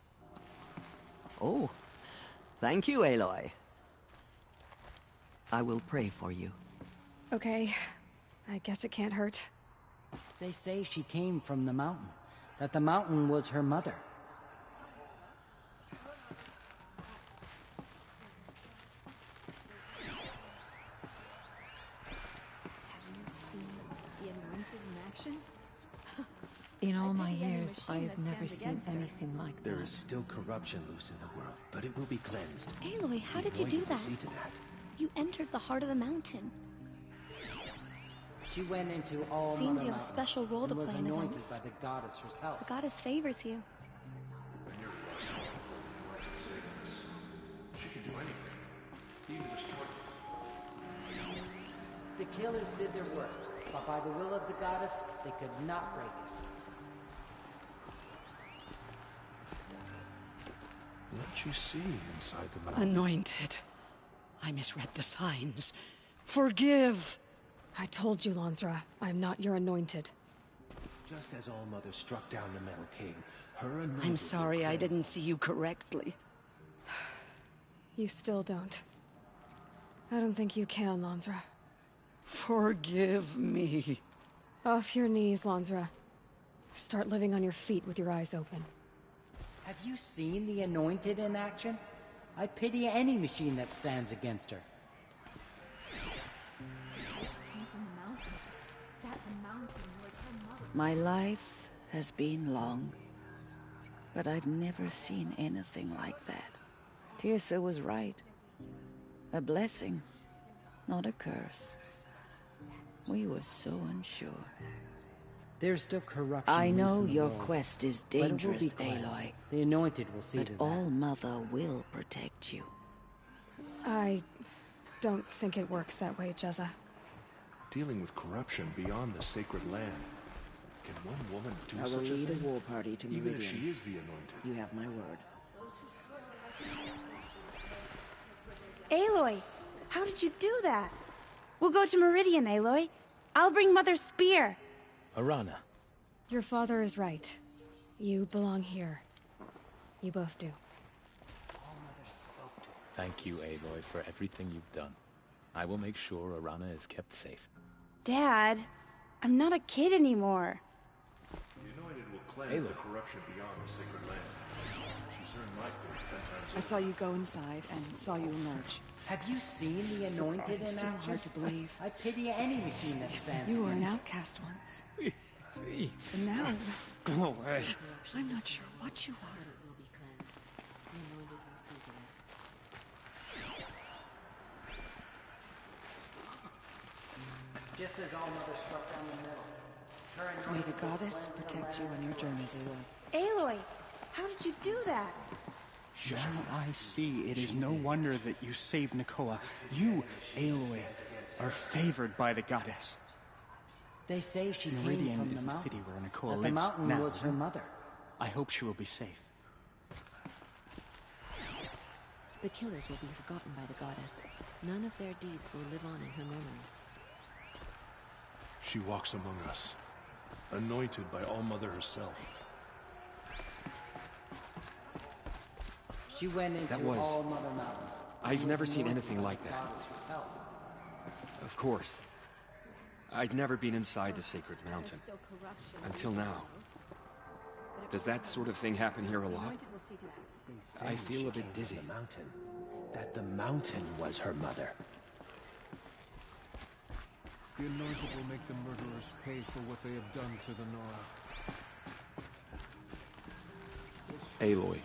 Oh, thank you, Aloy. I will pray for you. Okay, I guess it can't hurt. They say she came from the mountain, that the mountain was her mother. Have you seen the Anointed in action? In all my years, I have never seen anything like that. There is still corruption loose in the world, but it will be cleansed. Aloy, how did you do that? You entered the heart of the mountain. She went into all Seems you have a mountain special role to and was play in anointed events. by the goddess herself. The goddess favors you. She can do anything, even destroy. The killers did their worst, but by the will of the goddess, they could not break us. What you see inside the mountain? Anointed. I misread the signs. Forgive! I told you, Lansra, I'm not your anointed. Just as All-Mother struck down the Metal King, her anointed... I'm sorry I didn't see you correctly. You still don't. I don't think you can, Lansra. Forgive me. Off your knees, Lansra. Start living on your feet with your eyes open. Have you seen the Anointed in action? I pity any machine that stands against her. My life has been long, but I've never seen anything like that. Tirsa was right. A blessing, not a curse. We were so unsure. There's still corruption. I know loose in the your world, quest is but it will dangerous, be cleansed. Aloy. The Anointed will see But to that. All-Mother will protect you. I don't think it works that way, Jezza. Dealing with corruption beyond the sacred land. Can one woman do I will such a lead a thing? war party to Even Meridian. if she is the Anointed. You have my word. Aloy, how did you do that? We'll go to Meridian, Aloy. I'll bring Mother's spear. Arana. Your father is right. You belong here. You both do. Thank you, Aloy, for everything you've done. I will make sure Arana is kept safe. Dad, I'm not a kid anymore. The Anointed will cleanse the corruption beyond the sacred land. She's earned my faith 10 times I saw you go inside and saw you emerge. Have you seen the Anointed in It's so action? hard to believe. I pity any machine that stands You were an against outcast once. And now, Go away. I'm not sure what you are. Just as All-Mother struck down the middle. Her May the Anointed goddess will cleanse protect the you land. on your journeys, Aloy. Aloy, how did you do that? Now I see it is no wonder that you saved Nakoa. You, Aloy, are favored by the goddess. They say she Meridian came from is the the mountain. city where Nakoa That lives the mountain now, was her isn't it? mother. I hope she will be safe. The killers will be forgotten by the goddess. None of their deeds will live on in her memory. She walks among us, anointed by All-Mother herself. She went into That was- All-Mother Mountain. I've She never was seen anointed anything by like the that. goddess herself. Of course. I'd never been inside the sacred mountain. Until now. Does that sort of thing happen here a lot? I feel a bit dizzy. That the mountain was her mother. The Anointed will make the murderers pay for what they have done to the Nora. Aloy.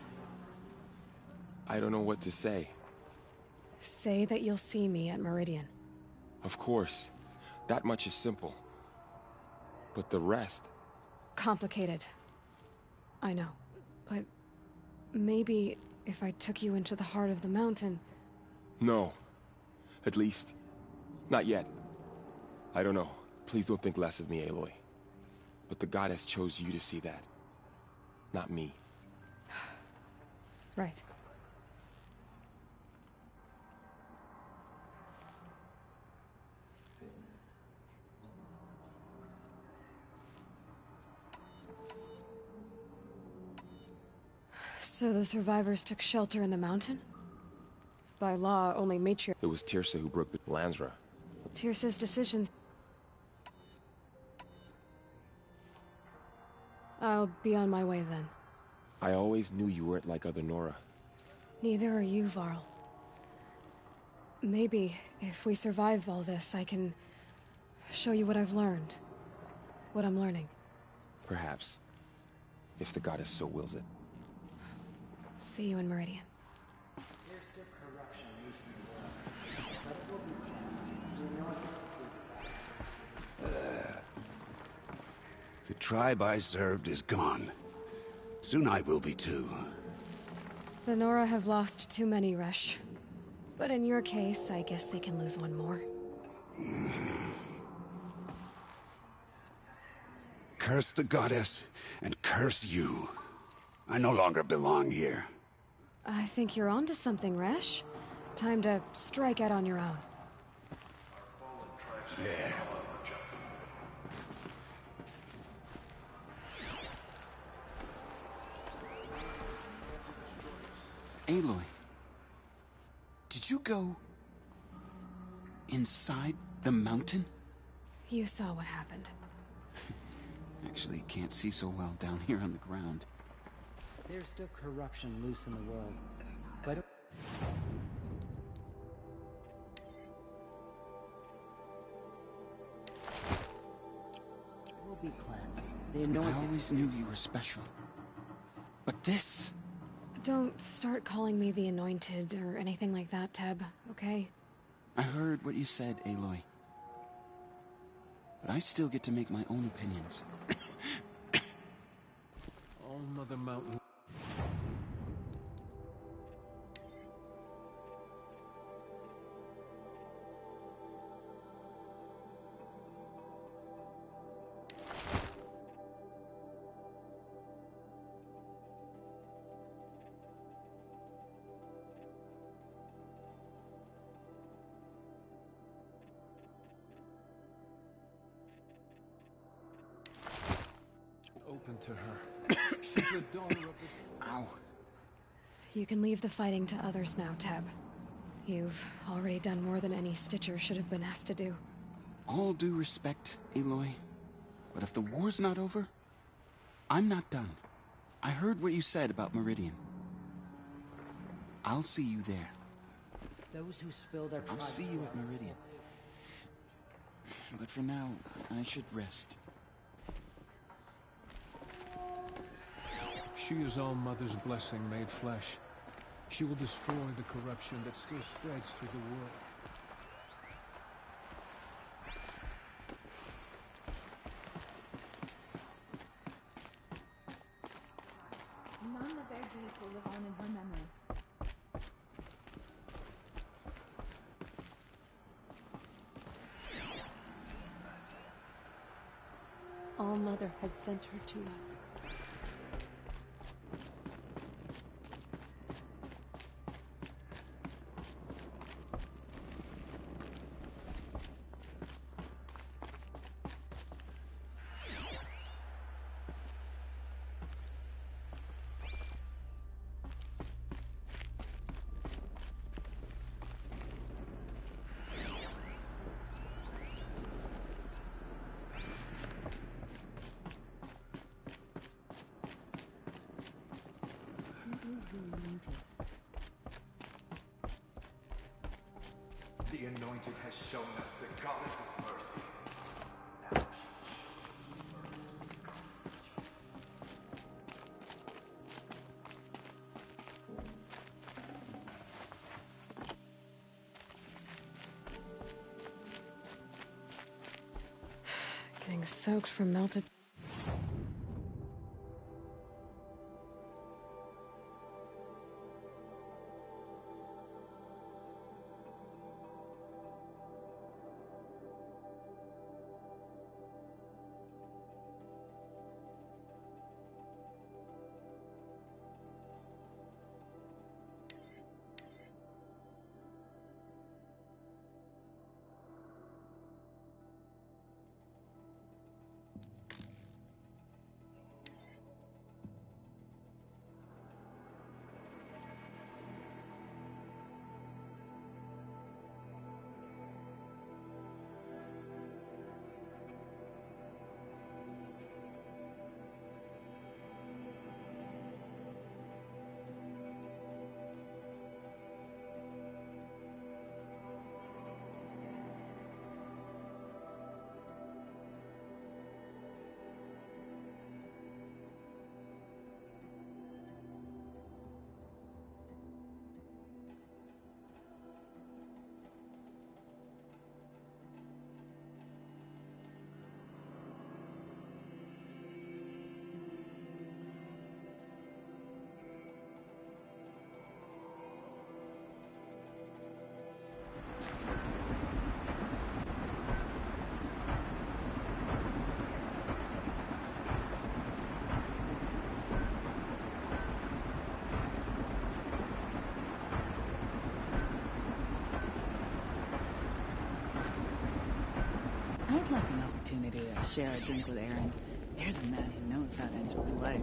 I don't know what to say. Say that you'll see me at Meridian. Of course. That much is simple. But the rest... Complicated. I know. But maybe if I took you into the heart of the mountain... No. At least, not yet. I don't know. Please don't think less of me, Aloy. But the goddess chose you to see that. Not me. Right. So the survivors took shelter in the mountain? By law, only matriarch... It was Tirsa who broke the Lansra. Tirsa's decisions... I'll be on my way then. I always knew you weren't like other Nora. Neither are you, Varl. Maybe, if we survive all this, I can... show you what I've learned. What I'm learning. Perhaps. If the goddess so wills it. See you in Meridian. There's still corruption loose in the world. But it will be cleansed. The Anointed. The tribe I served is gone. Soon I will be too. The Nora have lost too many, Resh. But in your case, I guess they can lose one more. Curse the goddess, and curse you. I no longer belong here. I think you're onto something, Resh. Time to strike out on your own. Yeah. Aloy, did you go inside the mountain? You saw what happened. Actually, can't see so well down here on the ground. There's still corruption loose in the world. But we'll be cleansed. The anointed. I always knew you were special. But this... Don't start calling me the Anointed or anything like that, Teb, okay? I heard what you said, Aloy. But I still get to make my own opinions. All Mother Mountain. Open to her. She's a daughter of the... Ow. You can leave the fighting to others now, Teb. You've already done more than any Stitcher should have been asked to do. All due respect, Aloy. But if the war's not over, I'm not done. I heard what you said about Meridian. I'll see you there. Those who spilled their I'll tribes see you at Meridian. But for now, I should rest. She is All Mother's blessing made flesh. She will destroy the corruption that still spreads through the world. None of their deeds will live on in her memory. All Mother has sent her to us. The Anointed has shown us the Goddess's mercy. Getting soaked from melted... I'd like an opportunity to share a drink with Aaron. There's a man who knows how to enjoy life.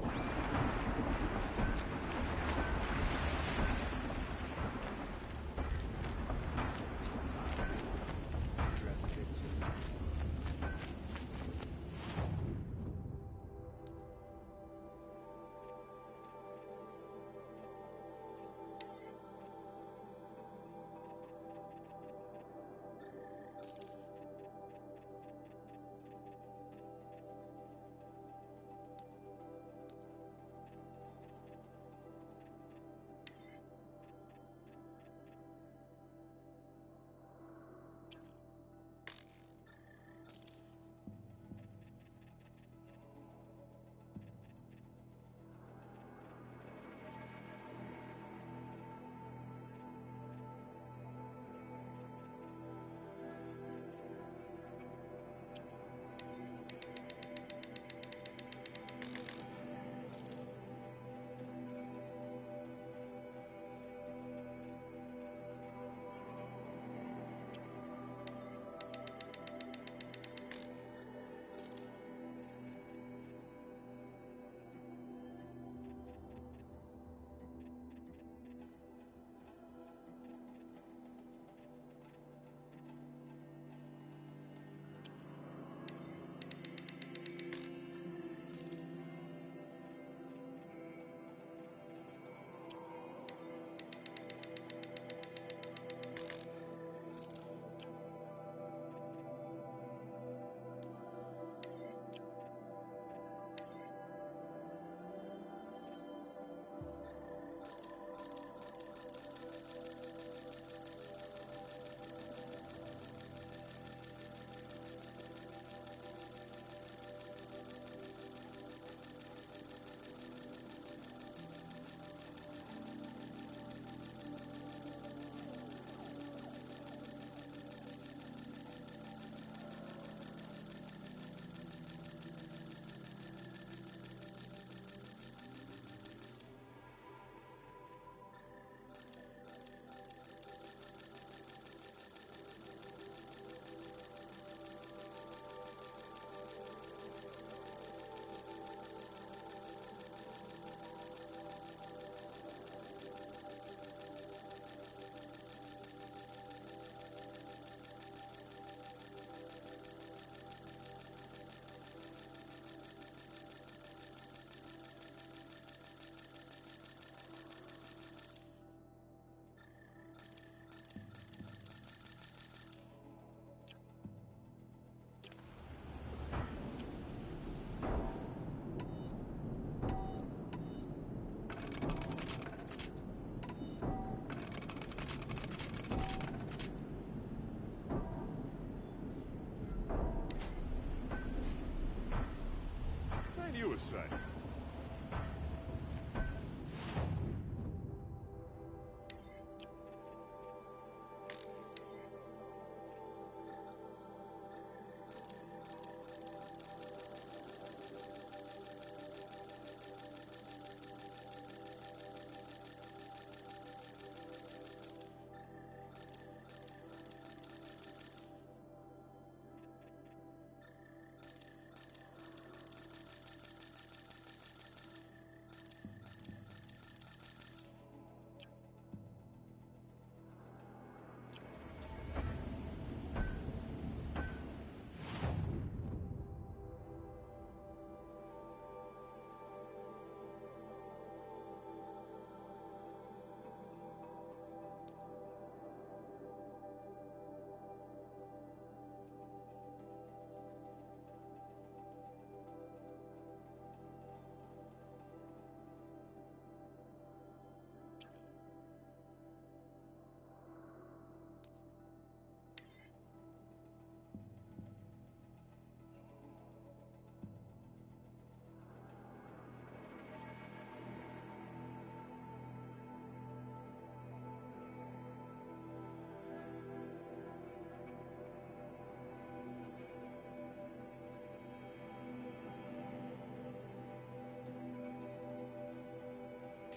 site.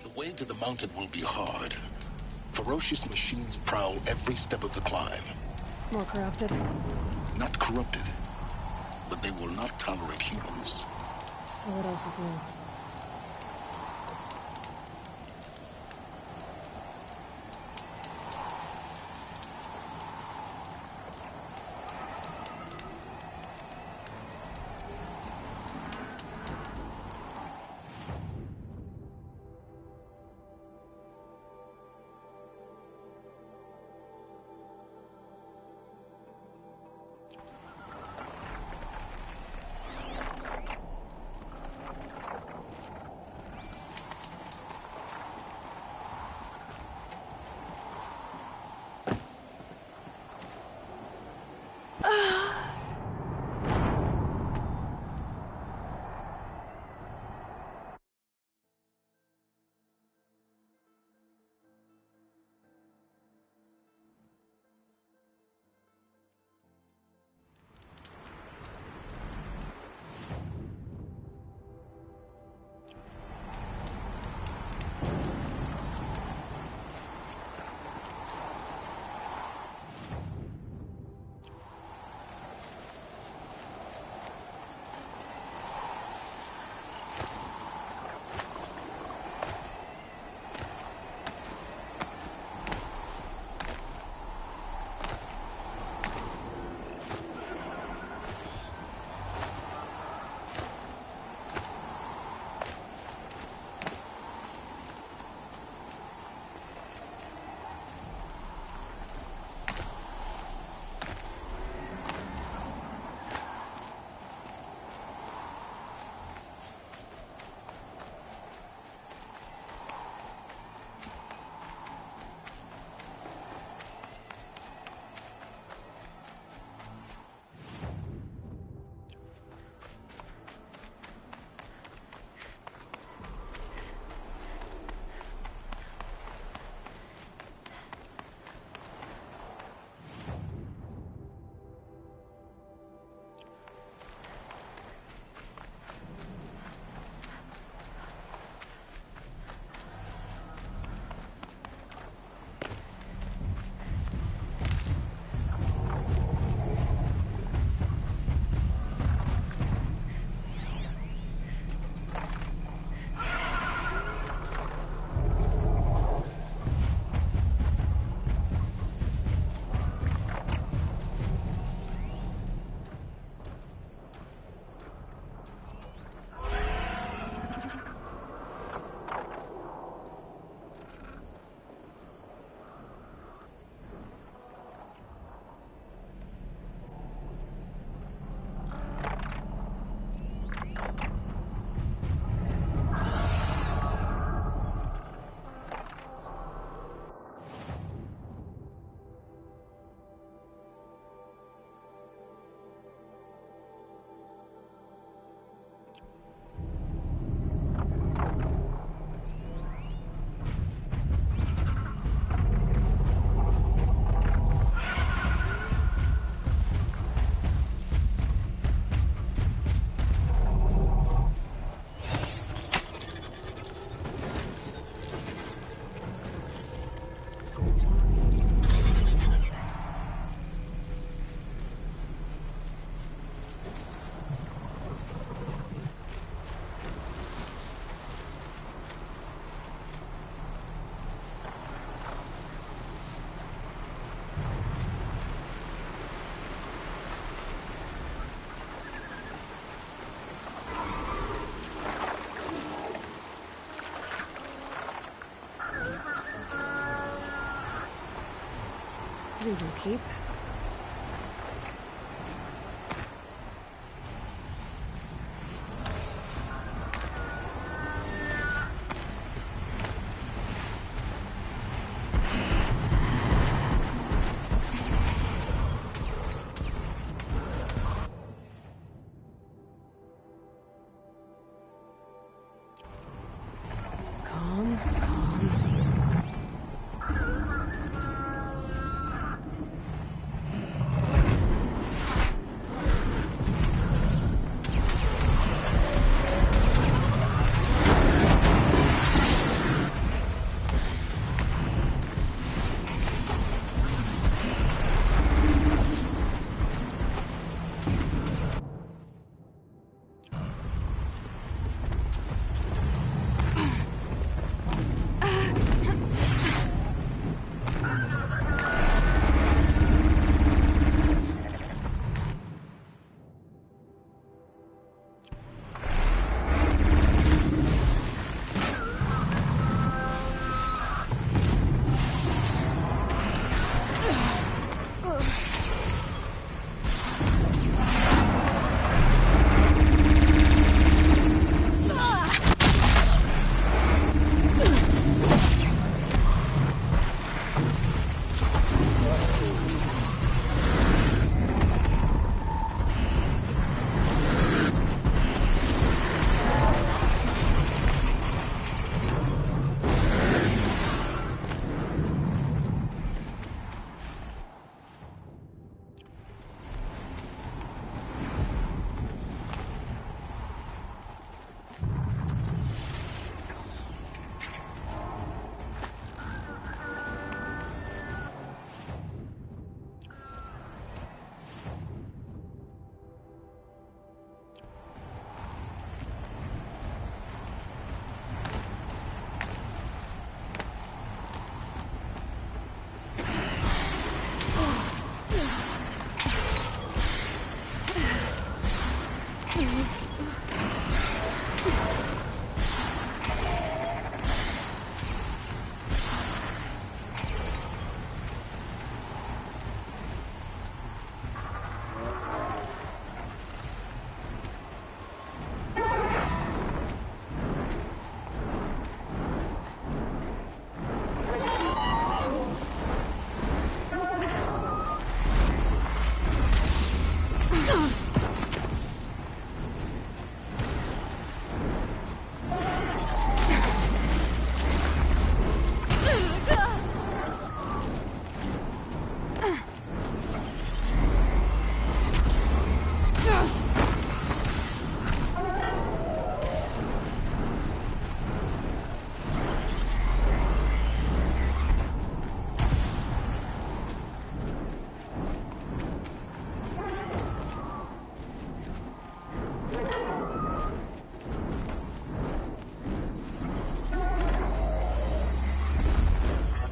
The way to the mountain will be hard. Ferocious machines prowl every step of the climb. More corrupted? Not corrupted, but they will not tolerate humans. So what else is new? These will keep. Calm, calm.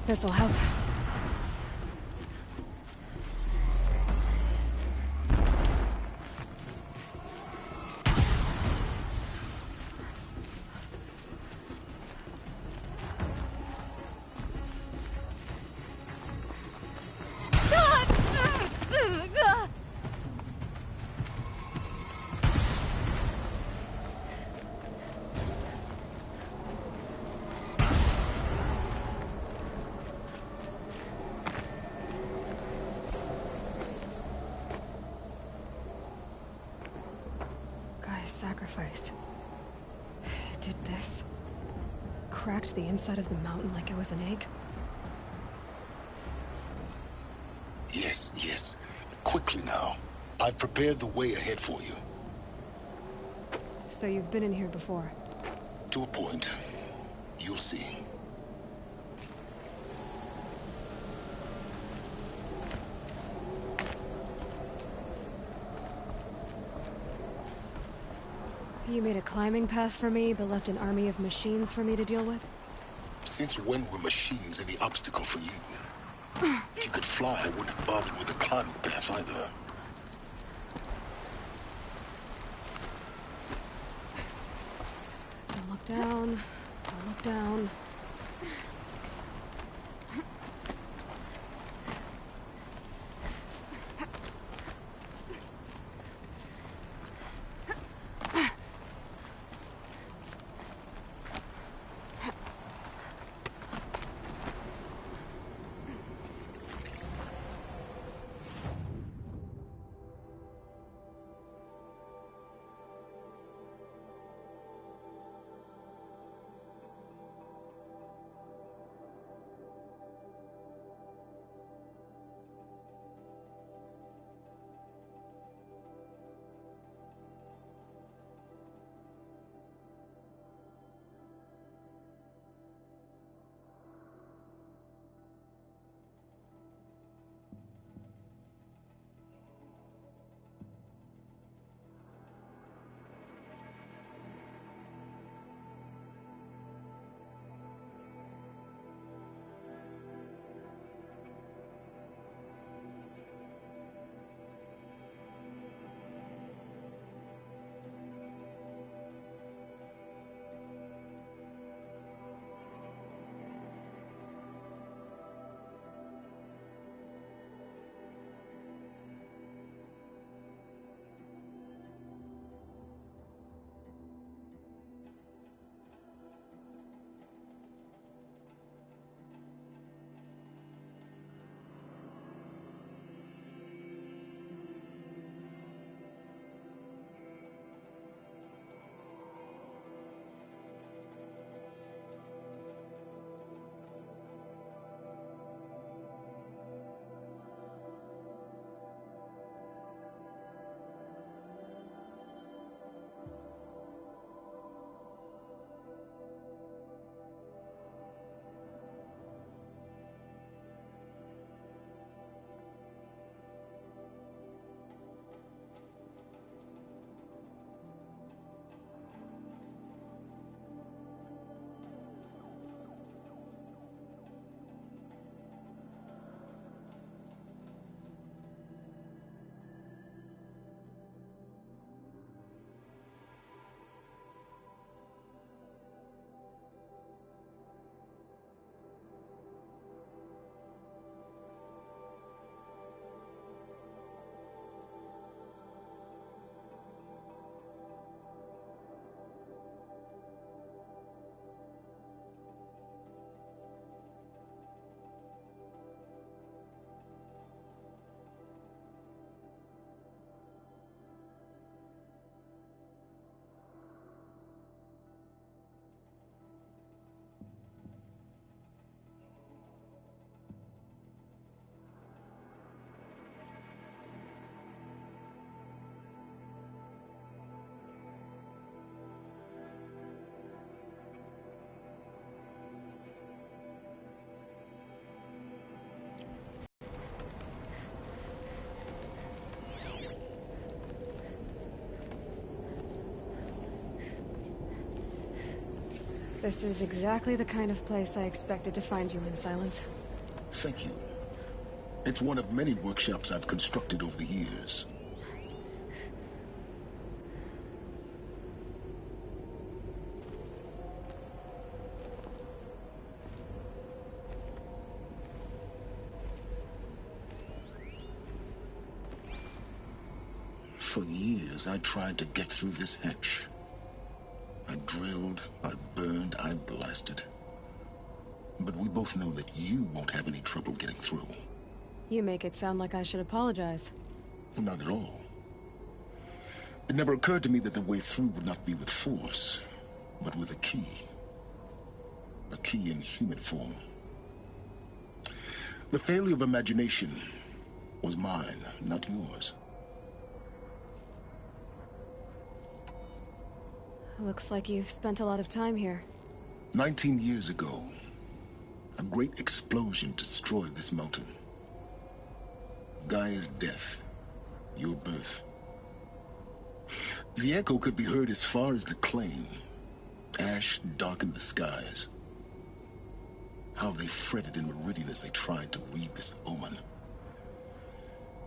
This'll help. Sacrifice. It did this. Cracked the inside of the mountain like it was an egg. Yes, yes. Quickly now. I've prepared the way ahead for you. So you've been in here before? To a point. You'll see. You made a climbing path for me, but left an army of machines for me to deal with? Since when were machines any obstacle for you? If you could fly, I wouldn't have bothered with a climbing path either. Don't look down. Don't look down. This is exactly the kind of place I expected to find you in, Silence. Thank you. It's one of many workshops I've constructed over the years. For years, I tried to get through this hatch. I drilled, I burned, I blasted. But we both know that you won't have any trouble getting through. You make it sound like I should apologize. Not at all. It never occurred to me that the way through would not be with force, but with a key. A key in human form. The failure of imagination was mine, not yours. Looks like you've spent a lot of time here. 19 years ago, a great explosion destroyed this mountain. Gaia's death, your birth. The echo could be heard as far as the Claim. Ash darkened the skies. How they fretted in Meridian as they tried to read this omen.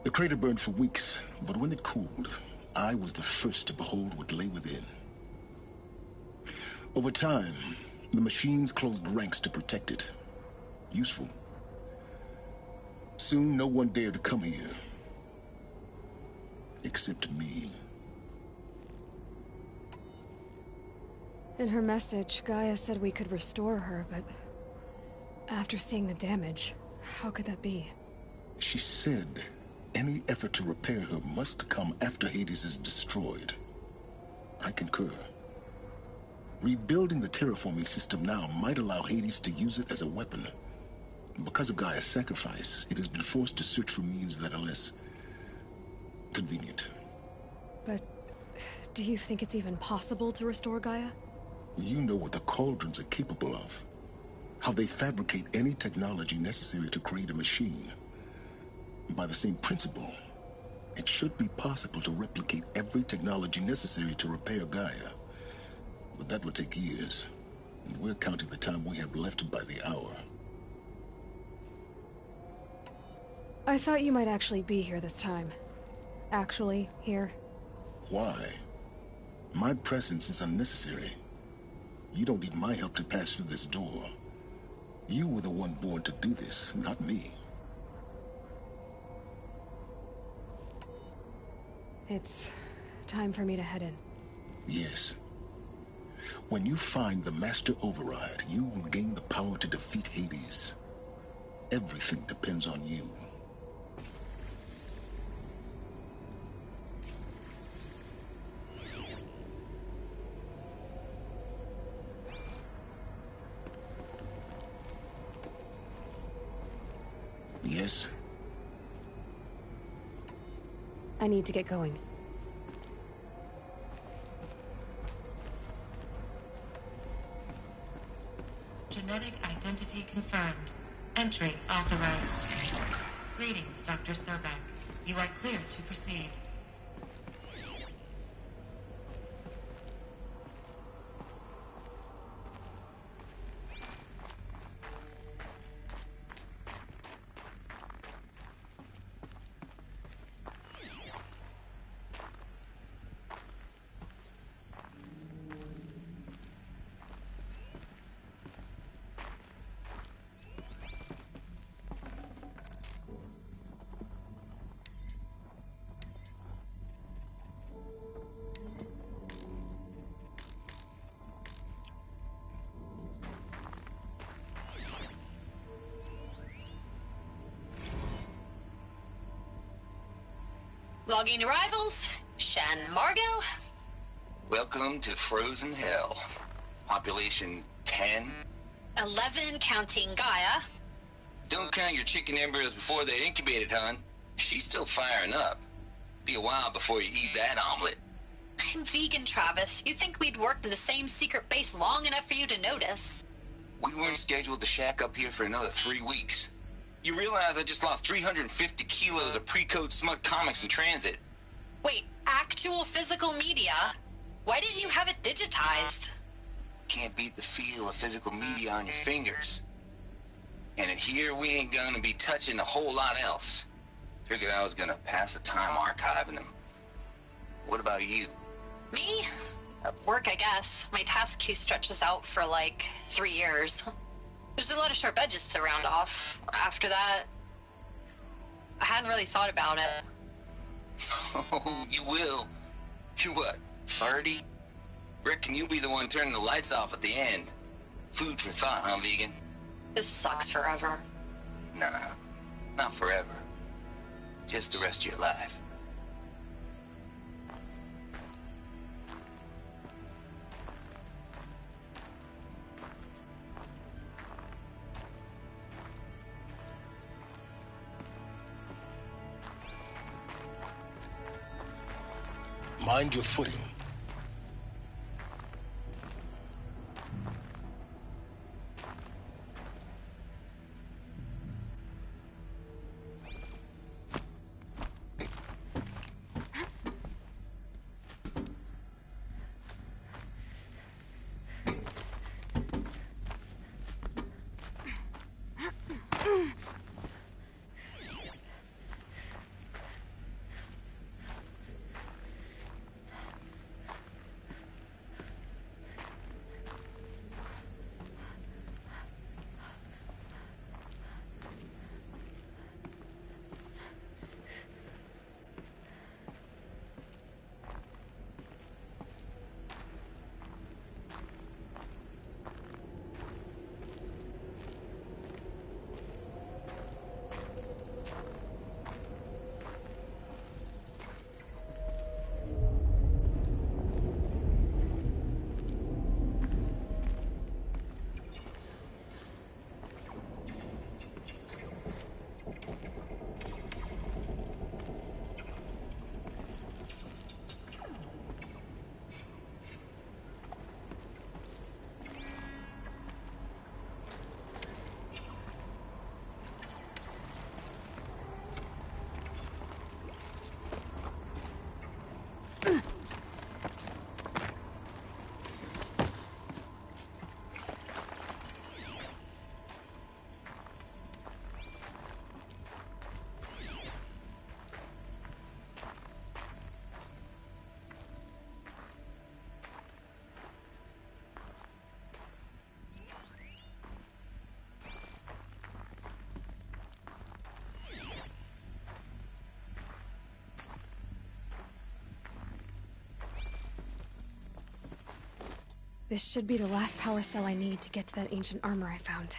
The crater burned for weeks, but when it cooled, I was the first to behold what lay within. Over time, the machines closed ranks to protect it. Useful. Soon, no one dared to come here. Except me. In her message, Gaia said we could restore her, but... after seeing the damage, how could that be? She said any effort to repair her must come after Hades is destroyed. I concur. Rebuilding the terraforming system now might allow Hades to use it as a weapon. Because of Gaia's sacrifice, it has been forced to search for means that are less convenient. But do you think it's even possible to restore Gaia? You know what the Cauldrons are capable of. How they fabricate any technology necessary to create a machine. By the same principle, it should be possible to replicate every technology necessary to repair Gaia. But that would take years, and we're counting the time we have left by the hour. I thought you might actually be here this time. Actually, here. Why? My presence is unnecessary. You don't need my help to pass through this door. You were the one born to do this, not me. It's time for me to head in. Yes. When you find the Master Override, you will gain the power to defeat Hades. Everything depends on you. Yes? I need to get going. Genetic identity confirmed. Entry authorized. Greetings, Dr. Sobek. You are cleared to proceed. Logging arrivals. Shan Margot. Welcome to Frozen Hell. Population 10. 11 counting Gaia. Don't count your chicken embryos before they're incubated, hon. She's still firing up. Be a while before you eat that omelet. I'm vegan, Travis. You'd think we'd worked in the same secret base long enough for you to notice. We weren't scheduled to shack up here for another 3 weeks. You realize I just lost 350 kilos of pre-code smut comics in transit. Wait, actual physical media? Why didn't you have it digitized? can't beat the feel of physical media on your fingers. And in here, we ain't gonna be touching a whole lot else. Figured I was gonna pass the time archiving them. What about you? Me? Work, I guess. My task queue stretches out for like 3 years. There's a lot of sharp edges to round off. After that, I hadn't really thought about it. Oh, you will. You're what, 30? Rick, can you be the one turning the lights off at the end? Food for thought, huh, vegan? This sucks forever. Nah, not forever. Just the rest of your life. Mind your footing. This should be the last power cell I need to get to that ancient armor I found.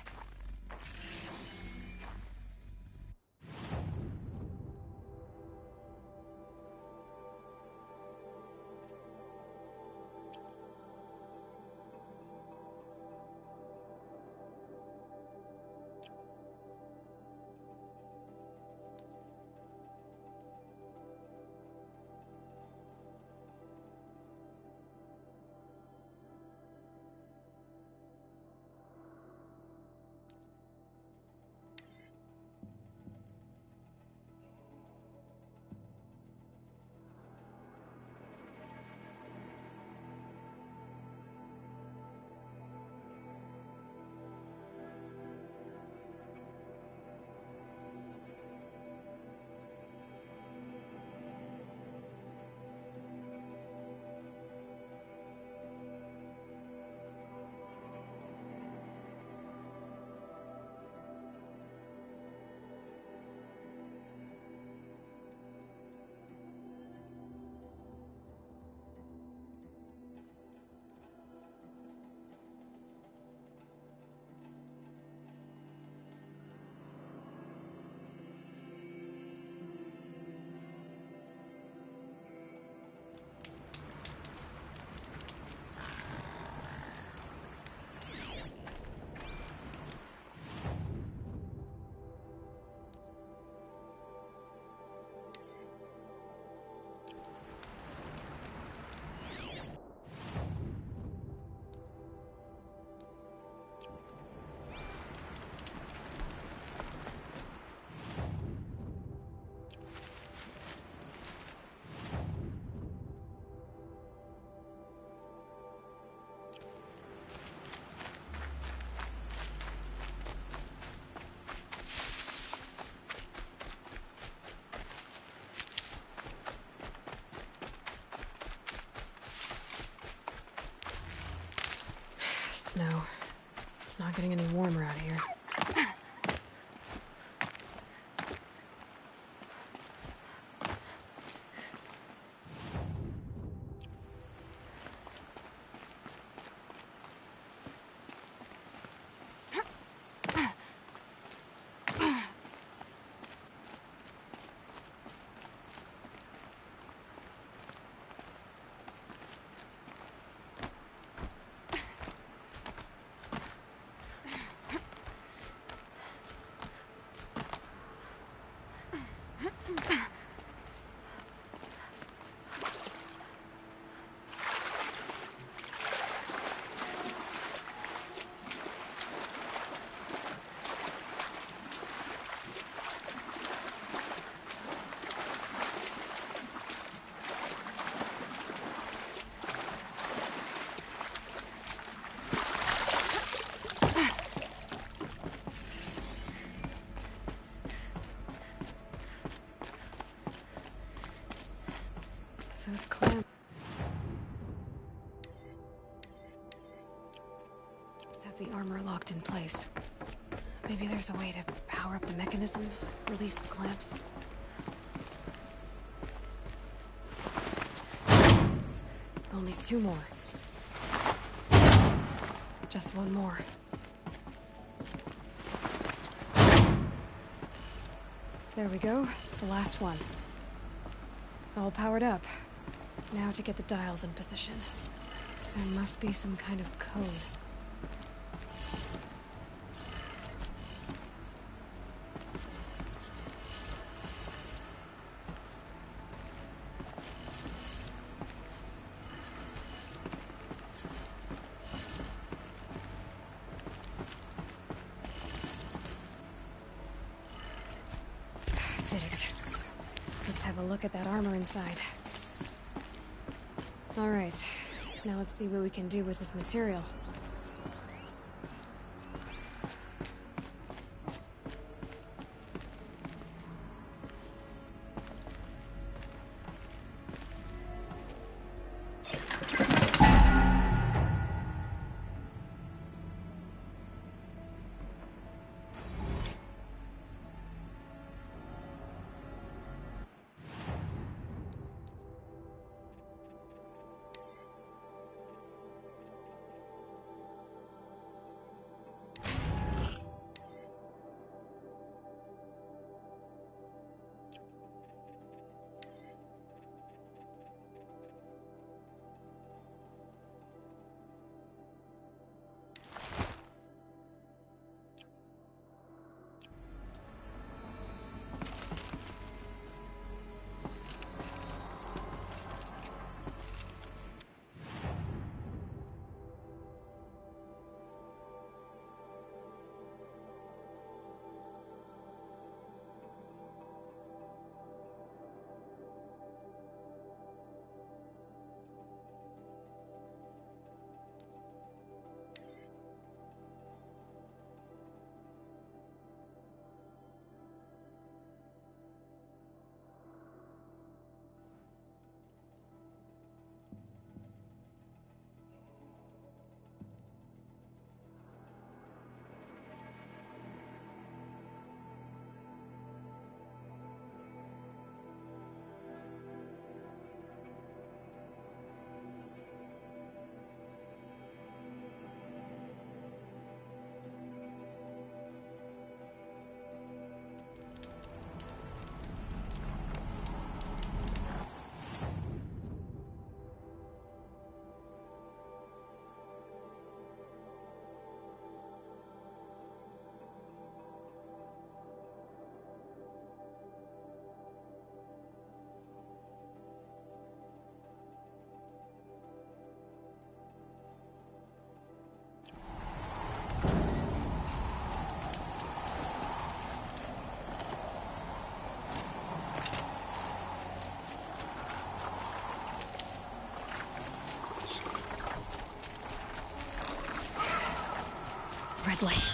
snow. It's not getting any warmer out here. Those clamps have the armor locked in place. Maybe there's a way to power up the mechanism, release the clamps. Only 2 more. Just 1 more. There we go. The last one. All powered up. Now to get the dials in position. There must be some kind of code. Did it. Let's have a look at that armor inside. All right, now let's see what we can do with this material. Red light.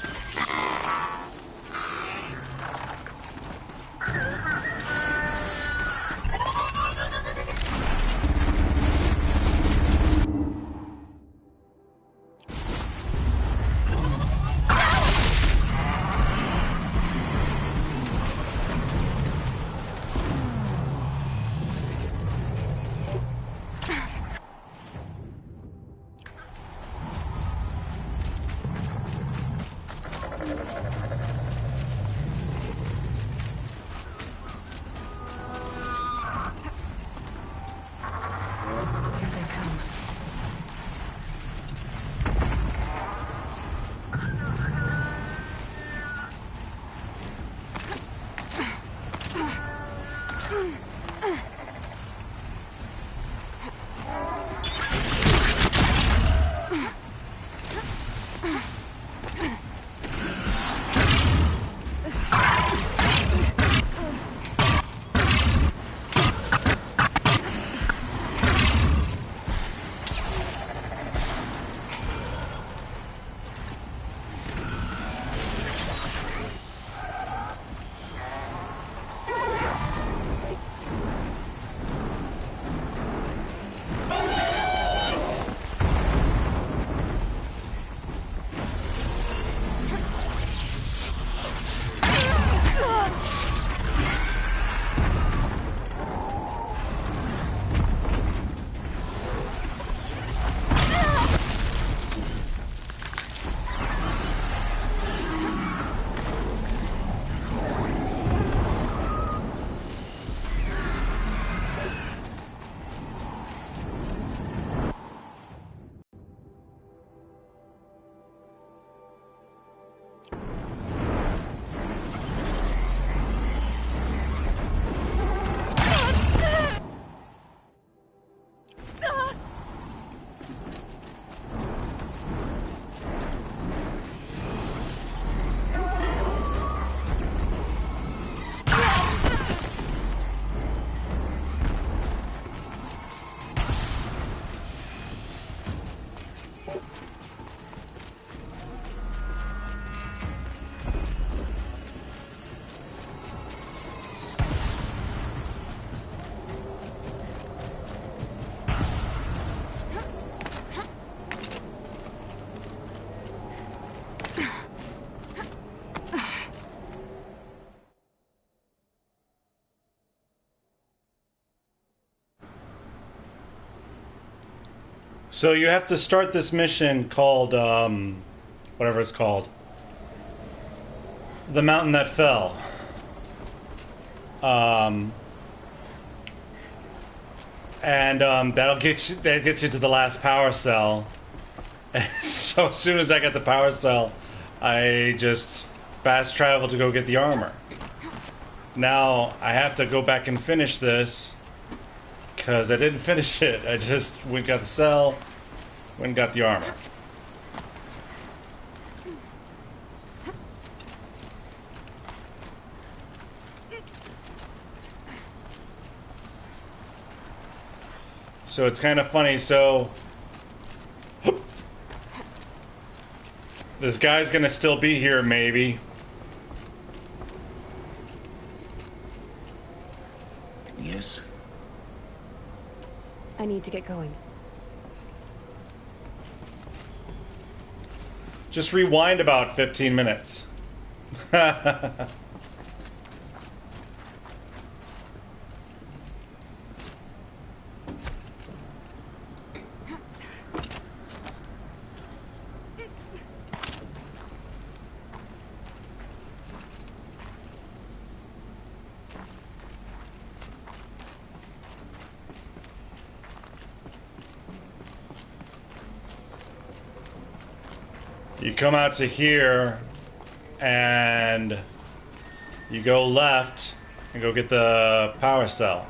So you have to start this mission called, whatever it's called. The Mountain That Fell. That gets you to the last power cell. And so as soon as I get the power cell, I just fast travel to go get the armor. Now I have to go back and finish this because I didn't finish it. I just went and got the cell, went and got the armor. So it's kind of funny. So this guy's gonna still be here, maybe. Yes? I need to get going. Just rewind about 15 minutes. You come out to here and you go left and go get the power cell.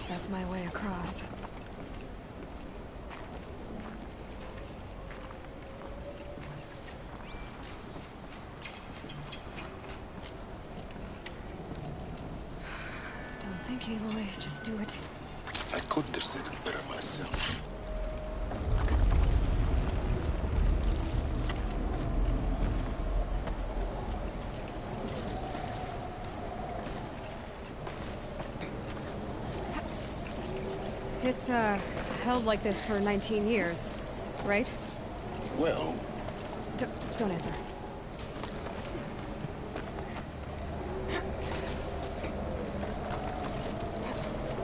That's my way across. think, Aloy. Just do it. I couldn't have said it better myself. It's, held like this for 19 years, right? Well... Don't answer.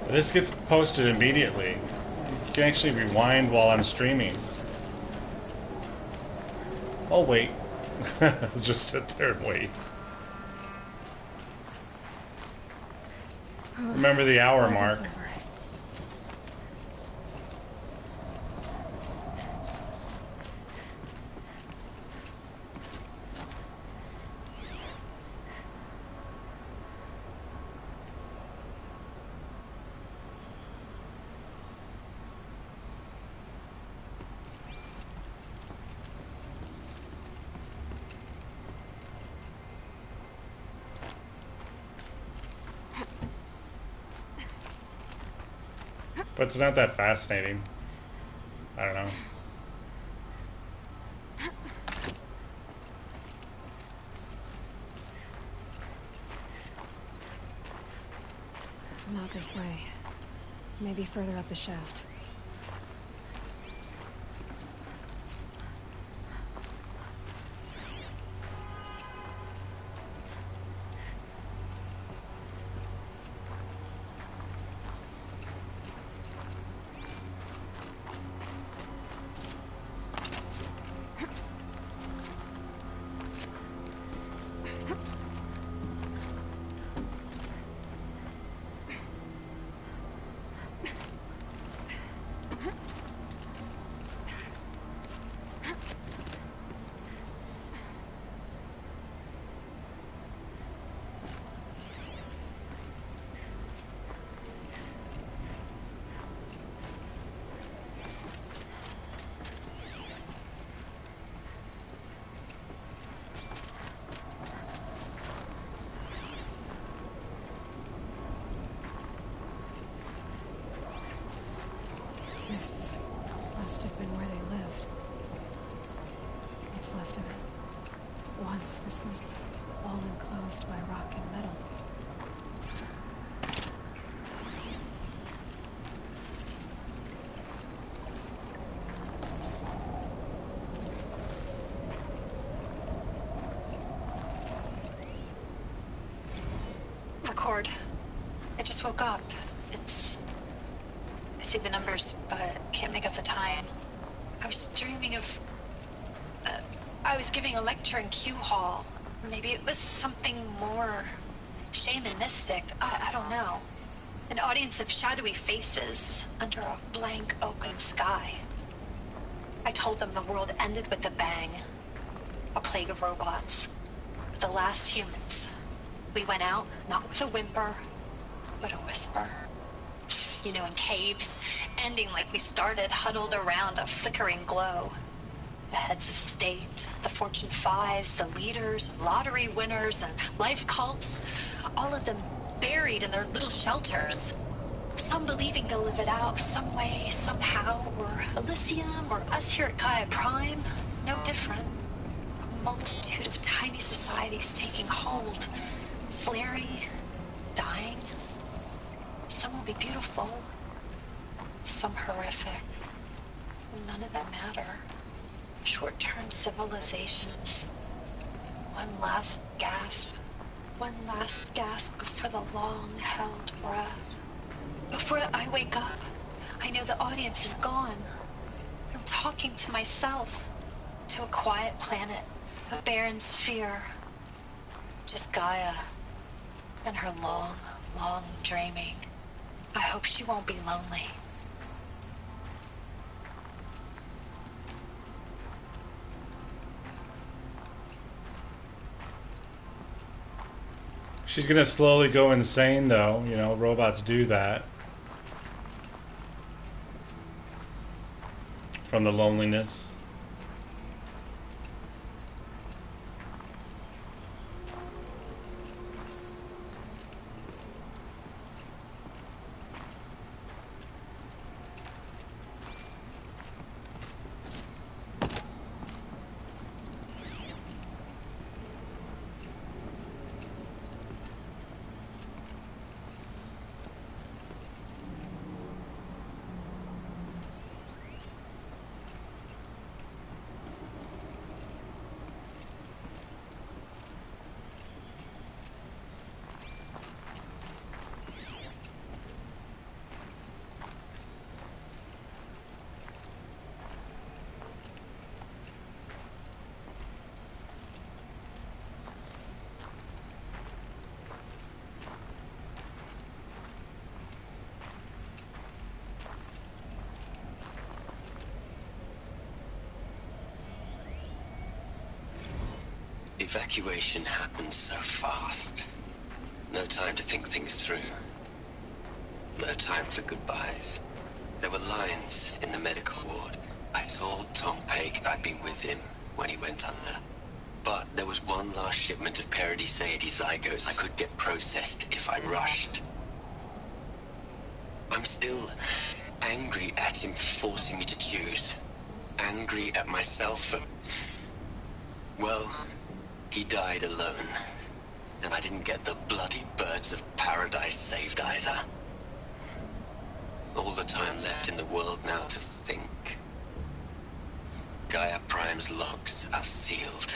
This gets posted immediately. You can actually rewind while I'm streaming. Oh, wait. I'll just sit there and wait. Remember the hour mark. But it's not that fascinating. I don't know. Not this way. Maybe further up the shaft. This must have been where they lived. What's left of it. Once this was all enclosed by rock and metal. Record. I just woke up. I see the numbers, but can't make out the time. I was dreaming of... I was giving a lecture in Q Hall. Maybe it was something more shamanistic. I don't know. An audience of shadowy faces under a blank open sky. I told them the world ended with a bang. A plague of robots. The last humans. We went out, not with a whimper, but a whisper. You know, in caves, ending like we started, huddled around a flickering glow. The heads of state, the Fortune 5s, the leaders, and lottery winners, and life cults, all of them buried in their little shelters. Some believing they'll live it out some way, somehow, or Elysium, or us here at Gaia Prime, no different. A multitude of tiny societies taking hold, flaring, dying. Some will be beautiful, some horrific. None of them matter. Short-term civilizations. One last gasp before the long-held breath. Before I wake up, I know the audience is gone. I'm talking to myself, to a quiet planet, a barren sphere. Just Gaia and her long, long dreaming. I hope she won't be lonely. She's gonna slowly go insane, though. You know, robots do that. From the loneliness. Evacuation happened so fast. No time to think things through. No time for goodbyes. There were lines in the medical ward. I told Tom Pake I'd be with him when he went under. But there was one last shipment of Paradiseidae zygotes I could get processed if I rushed. I'm still angry at him for forcing me to choose. Angry at myself for... Well, he died alone. And I didn't get the bloody birds of paradise saved either. All the time left in the world now to think. Gaia Prime's logs are sealed.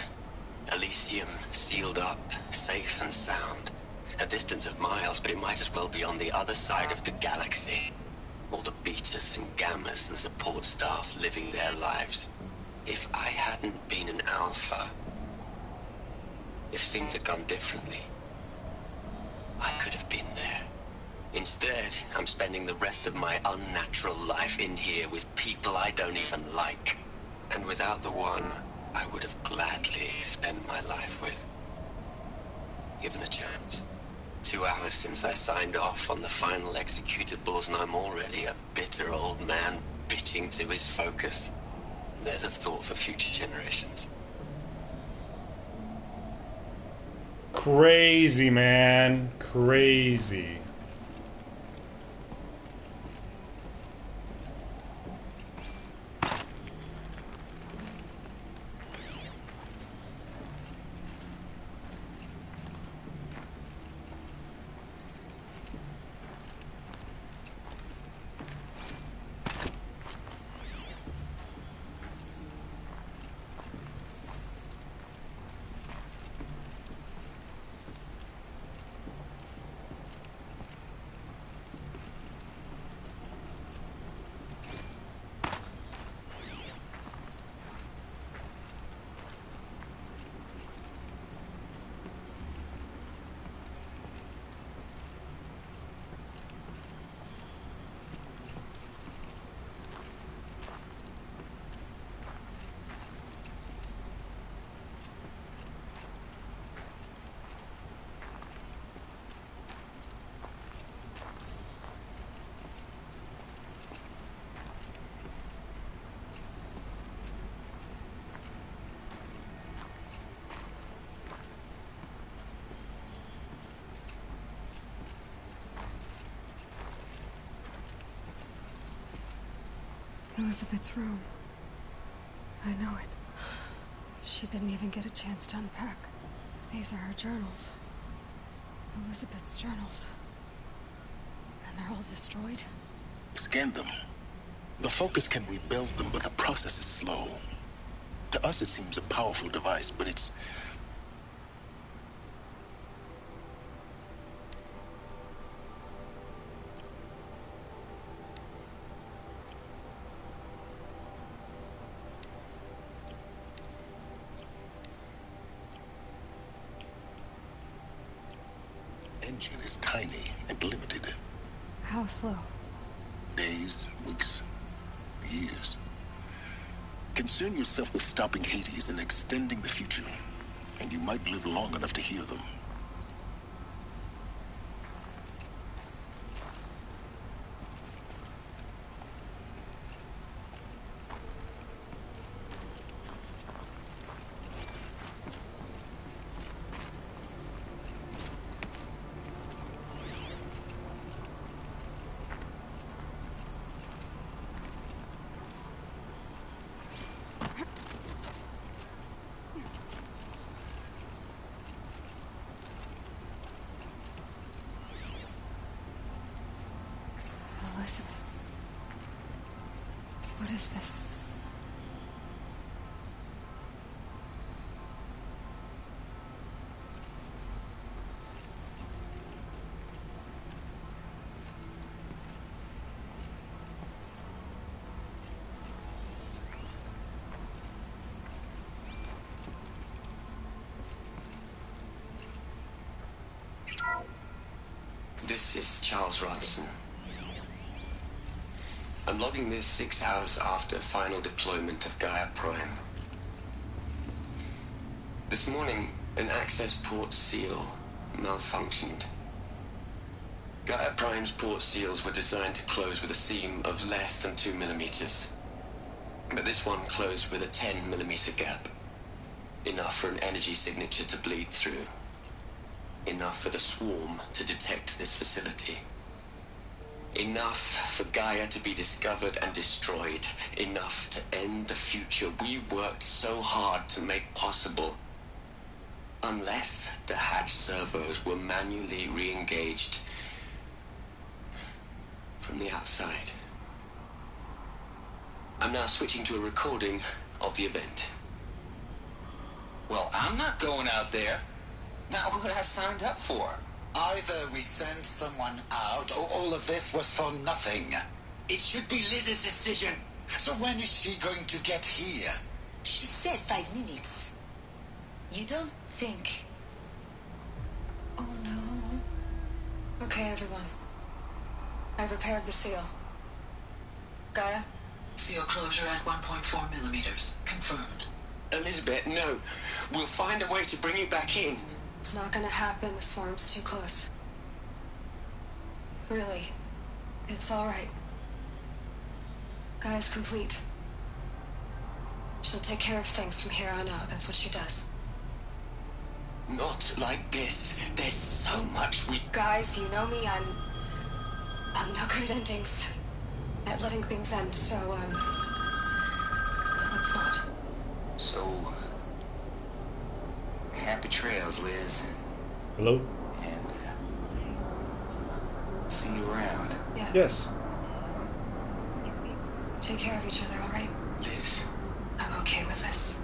Elysium sealed up, safe and sound. A distance of miles, but it might as well be on the other side of the galaxy. All the betas and gammas and support staff living their lives. If I hadn't been an alpha, if things had gone differently, I could have been there. Instead, I'm spending the rest of my unnatural life in here with people I don't even like. And without the one I would have gladly spent my life with. Given the chance. 2 hours since I signed off on the final executables, and I'm already a bitter old man bitching to his focus. There's a thought for future generations. Crazy, man. Crazy. Elizabeth's room. I know it. She didn't even get a chance to unpack. These are her journals. Elizabeth's journals. And they're all destroyed? Scan them. The Focus can rebuild them, but the process is slow. To us it seems a powerful device, but it's... engine is tiny and limited. How slow? Days, weeks, years. Concern yourself with stopping Hades and extending the future, and you might live long enough to hear them. Elizabeth. What is this? This is Charles Ronson. I'm logging this 6 hours after final deployment of Gaia Prime. This morning, An access port seal malfunctioned. Gaia Prime's port seals were designed to close with a seam of less than 2 millimeters. But this one closed with a 10 millimeter gap. Enough for an energy signature to bleed through. Enough for the swarm to detect this facility. Enough for Gaia to be discovered and destroyed. Enough to end the future we worked so hard to make possible. Unless the hatch servos were manually re-engaged from the outside. I'm now switching to a recording of the event. Well, I'm not going out there. Not what I signed up for. Either we send someone out, or all of this was for nothing. It should be Liz's decision. So when is she going to get here? She said 5 minutes. You don't think... Oh no. Okay, everyone. I've repaired the seal. Gaia? Seal closure at 1.4 millimeters. Confirmed. Elizabeth, no. We'll find a way to bring you back in. It's not gonna happen. The swarm's too close. Really. It's alright. Gaia's complete. She'll take care of things from here on out. That's what she does. Not like this. There's so much we... Guys, you know me. I'm no good at endings. At letting things end, so, let's not. So... happy trails, Liz. Hello? And, see you around. Yeah. Yes. Take care of each other, alright? Liz. I'm okay with this.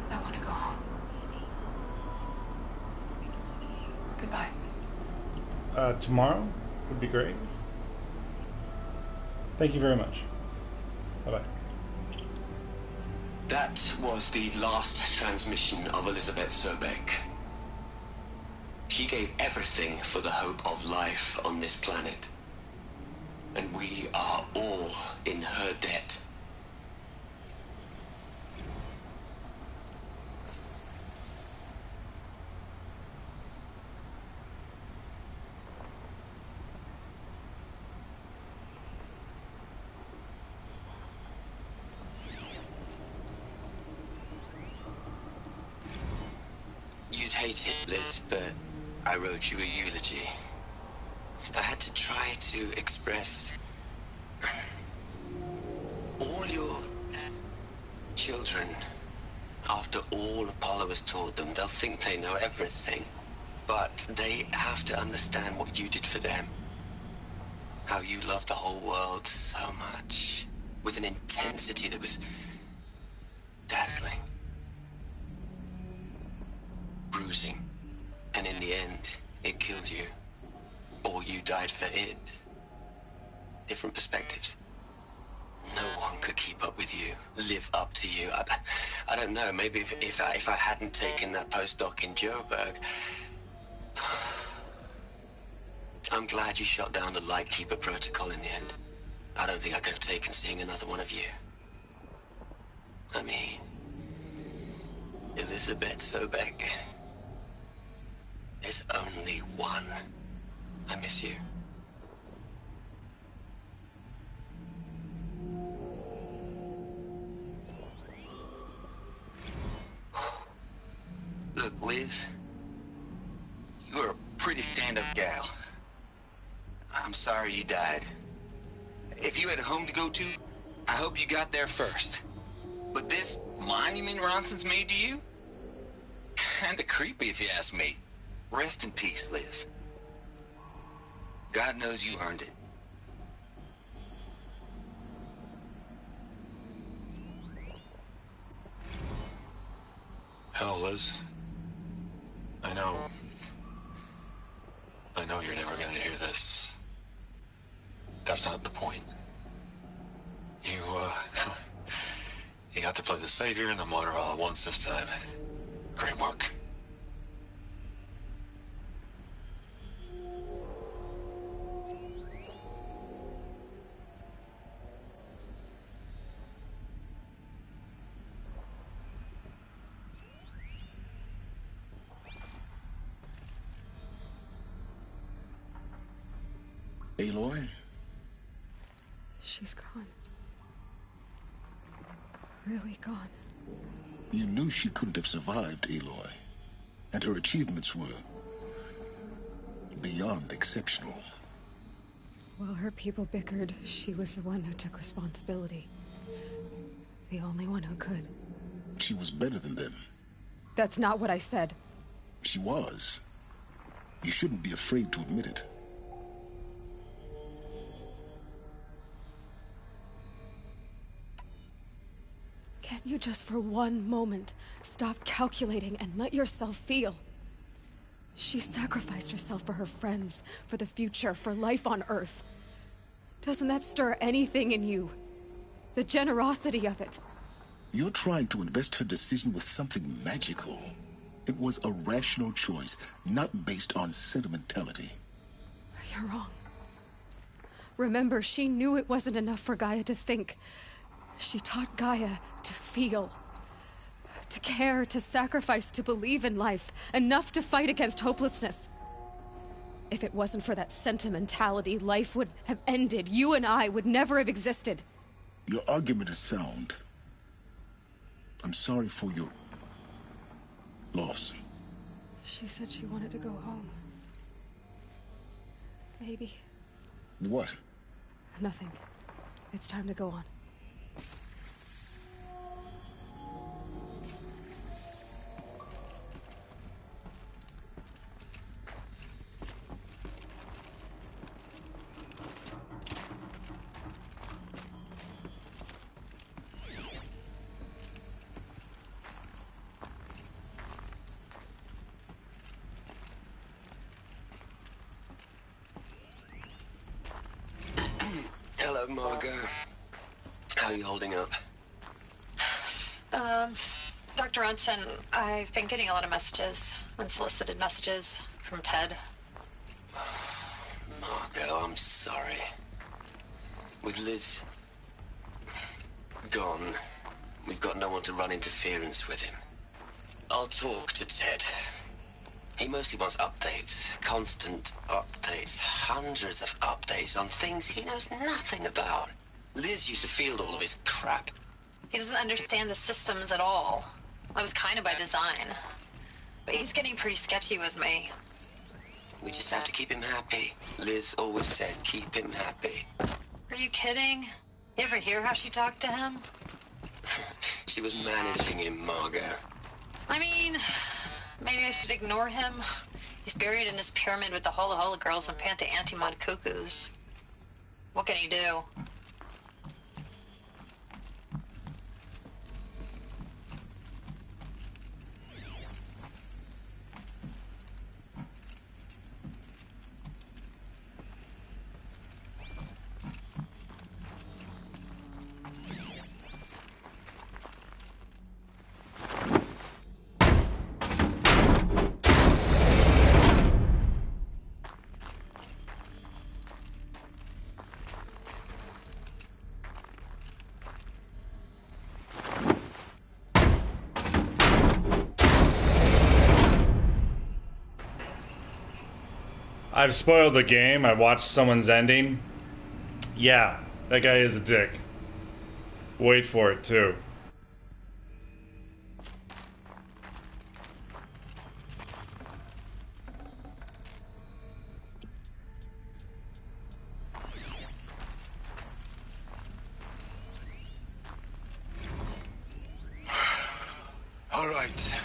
I want to go home. Goodbye. Tomorrow would be great. Thank you very much. Bye-bye. That was the last transmission of Elizabeth Sobeck. She gave everything for the hope of life on this planet. And we are all in her debt. You'd hate it, Liz, but I wrote you a eulogy. I had to try to express all your children. After all Apollo has taught them, they'll think they know everything. But they have to understand what you did for them. How you loved the whole world so much, with an intensity that was dazzling. Bruising. And in the end, it killed you. Or you died for it. Different perspectives. No one could keep up with you, live up to you. I don't know, maybe if I hadn't taken that postdoc in Joburg... I'm glad you shot down the Lightkeeper protocol in the end. I don't think I could have taken seeing another one of you. I mean... Elizabeth Sobeck. There's only one. I miss you. Look, Liz. You're a pretty stand-up gal. I'm sorry you died. If you had a home to go to, I hope you got there first. But this monument Ronson's made to you? Kinda creepy if you ask me. Rest in peace, Liz. God knows you earned it. Hell, Liz. I know you're never gonna hear this. That's not the point. You got to play the savior and the martyr all at once this time. Great work. Aloy? She's gone. Really gone. You knew she couldn't have survived, Aloy. And her achievements were beyond exceptional. While her people bickered, she was the one who took responsibility. The only one who could. She was better than them. That's not what I said. She was. You shouldn't be afraid to admit it. Can't you just for one moment stop calculating and let yourself feel? She sacrificed herself for her friends, for the future, for life on Earth. Doesn't that stir anything in you? The generosity of it. You're trying to invest her decision with something magical. It was a rational choice, not based on sentimentality. You're wrong. Remember, she knew it wasn't enough for Gaia to think. She taught Gaia to feel. To care, to sacrifice, to believe in life. Enough to fight against hopelessness. If it wasn't for that sentimentality, life would have ended. You and I would never have existed. Your argument is sound. I'm sorry for your loss. She said she wanted to go home. Maybe. What? Nothing. It's time to go on. Hello, Margot. How are you holding up? Dr. Ronson, I've been getting a lot of messages, unsolicited messages from Ted. Margot, I'm sorry. With Liz gone, we've got no one to run interference with him. I'll talk to Ted. He mostly wants updates, constant updates, hundreds of updates on things he knows nothing about. Liz used to field all of his crap. He doesn't understand the systems at all. That was kind of by design. But he's getting pretty sketchy with me. We just have to keep him happy. Liz always said, keep him happy. Are you kidding? You ever hear how she talked to him? She was managing him, Margot. I mean, maybe I should ignore him. He's buried in his pyramid with the Hola Hola girls and Panta Antimod cuckoos. What can he do? I've spoiled the game. I watched someone's ending. Yeah, that guy is a dick. Wait for it, too. All right.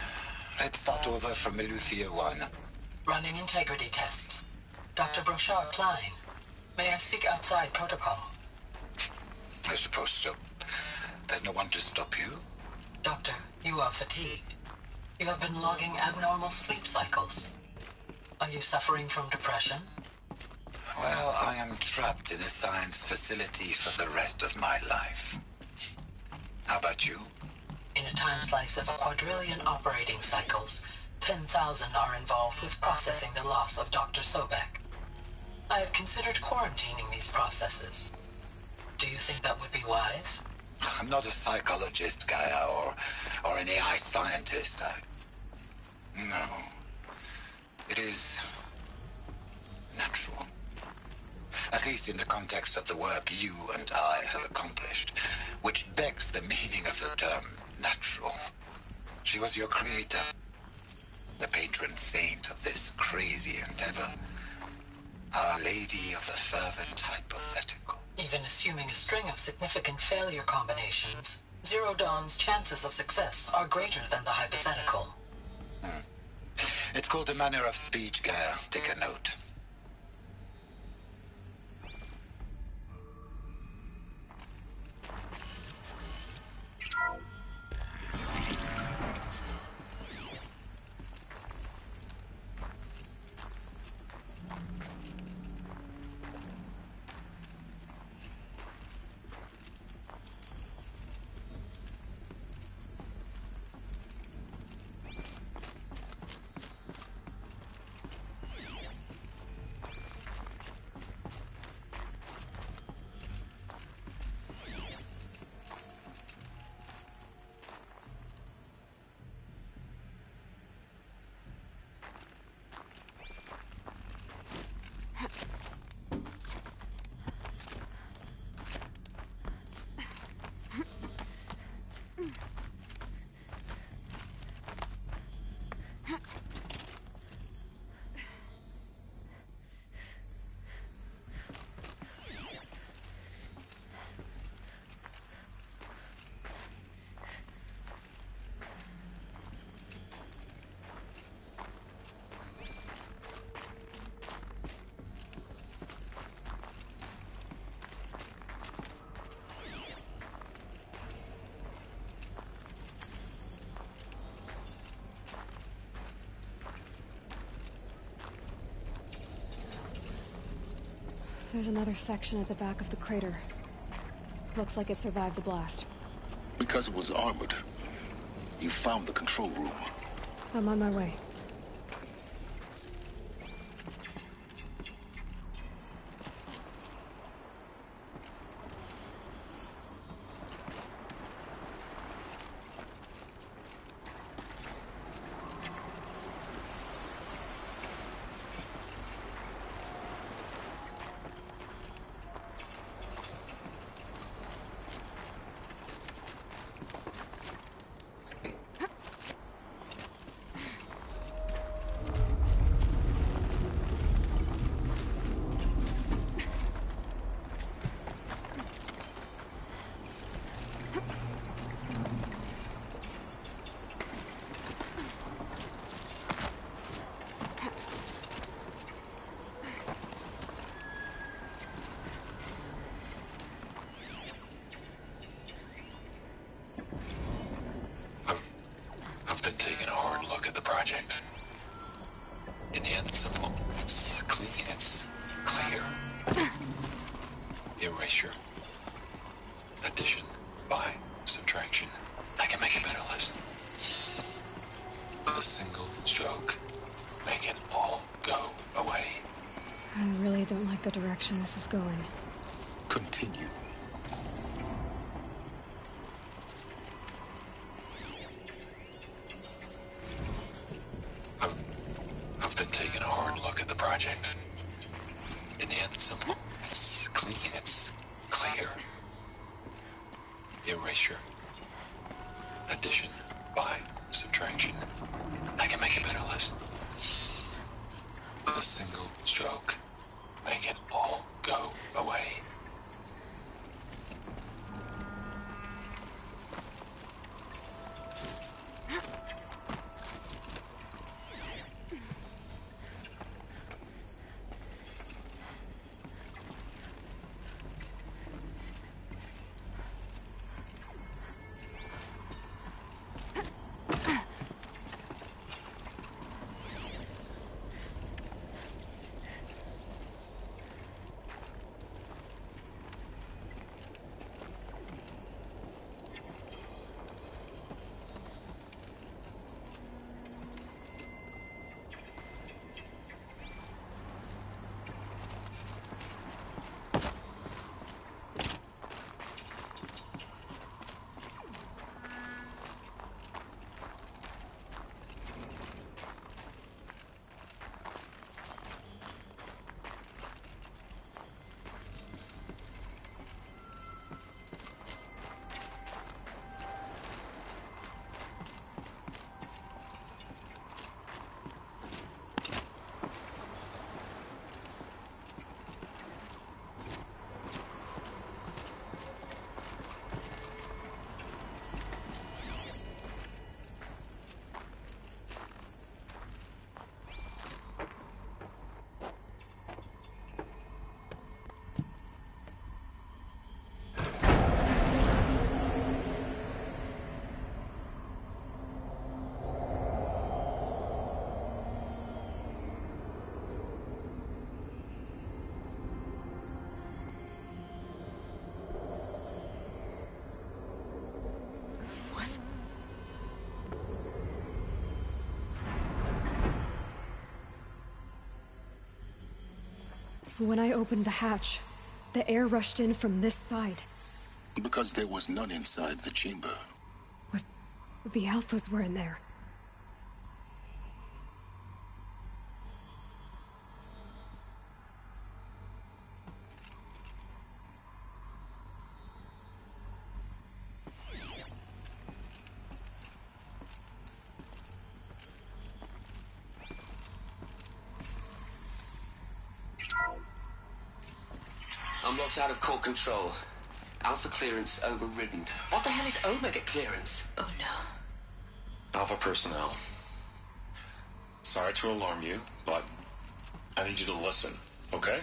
Let's start over from Eleuthia 1. Running integrity tests. Dr. Brochard Klein, may I speak outside protocol? I suppose so. There's no one to stop you? Doctor, you are fatigued. You have been logging abnormal sleep cycles. Are you suffering from depression? Well, I am trapped in a science facility for the rest of my life. How about you? In a time slice of a quadrillion operating cycles, 10,000 are involved with processing the loss of Dr. Sobek. I have considered quarantining these processes. Do you think that would be wise? I'm not a psychologist, Gaia, or an AI scientist. No. It is natural. At At least in the context of the work you and I have accomplished, which begs the meaning of the term natural. She was your creator, the patron saint of this crazy endeavor, Our Lady of the Fervent Hypothetical. Even assuming a string of significant failure combinations, Zero Dawn's chances of success are greater than the hypothetical. It's called a manner of speech, Gaia. Take a note. There's another section at the back of the crater. Looks like it survived the blast. Because it was armored, you found the control room. I'm on my way. I've been taking a hard look at the project. In the end, it's simple. It's clean. It's clear. Erasure. Addition. By. Subtraction. I can make a better list. With a single stroke. Make it all go away. I really don't like the direction this is going. Continue. I've been taking a hard look at the project. In the end, it's simple. It's clean. It's clear. Erasure. Addition. By. Subtraction. I can make a better list. With a single stroke. Make it all go away. When I opened the hatch, the air rushed in from this side. Because there was none inside the chamber. The Alphas were in there. Unlocked out of core control. Alpha clearance overridden. What the hell is Omega clearance? Oh no. Alpha personnel. Sorry to alarm you, but I need you to listen, okay?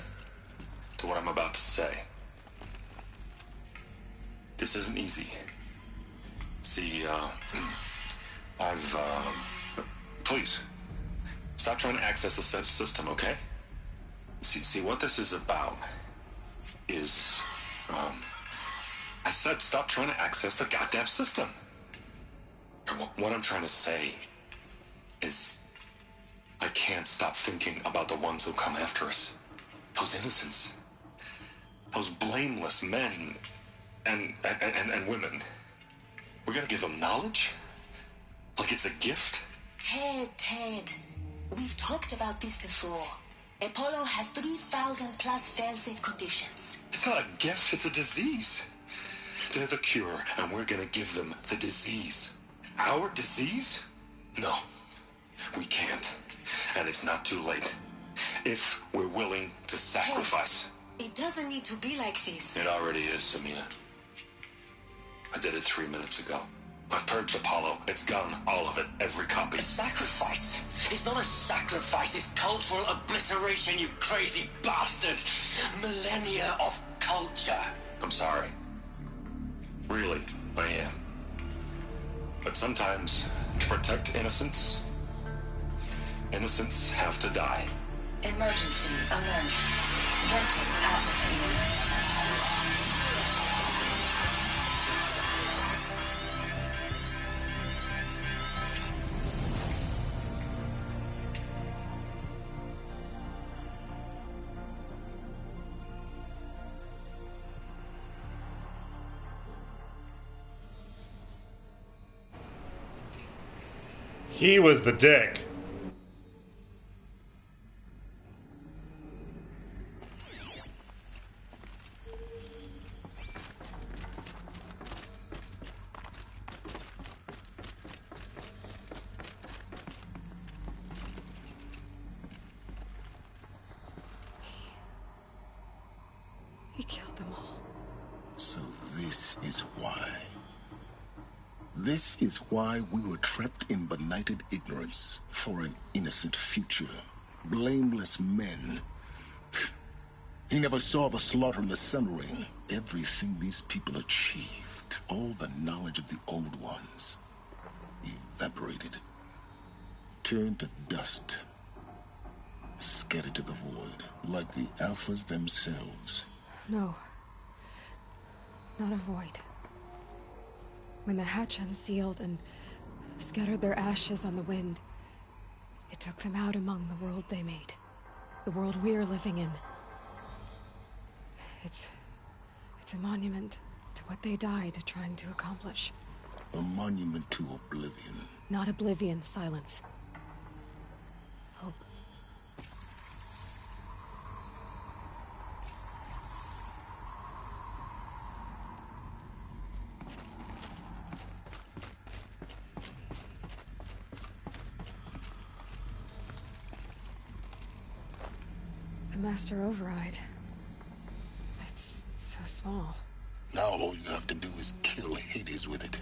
To what I'm about to say. This isn't easy. See, please, stop trying to access the set system, okay? See, what this is about is, I said stop trying to access the goddamn system. What I'm trying to say is I can't stop thinking about the ones who come after us. Those innocents. Those blameless men and women. We're gonna give them knowledge? Like it's a gift? Ted. We've talked about this before. Apollo has 3,000 plus fail-safe conditions. It's not a gift, it's a disease. They're the cure, and we're gonna give them the disease. Our disease? No, we can't. And it's not too late. If we're willing to sacrifice. It doesn't need to be like this. It already is, Samina. I did it 3 minutes ago. I've purged Apollo. It's gone. All of it. Every copy. A sacrifice? It's not a sacrifice. It's cultural obliteration, you crazy bastard. Millennia of culture. I'm sorry. Really, I am. But sometimes, to protect innocence, innocents have to die. Emergency alert. Venting atmosphere. He was the dick. He killed them all. So this is why. This is why we were trapped in benighted ignorance for an innocent future. Blameless men. He never saw the slaughter in the Sun Ring. Everything these people achieved, all the knowledge of the old ones, evaporated, turned to dust, scattered to the void, like the Alphas themselves. No. Not a void. When the hatch unsealed and scattered their ashes on the wind, it took them out among the world they made. The world we're living in. It's a monument to what they died trying to accomplish. A monument to oblivion. Not oblivion, silence. Hope. The Master Override. It's so small. Now all you have to do is kill Hades with it.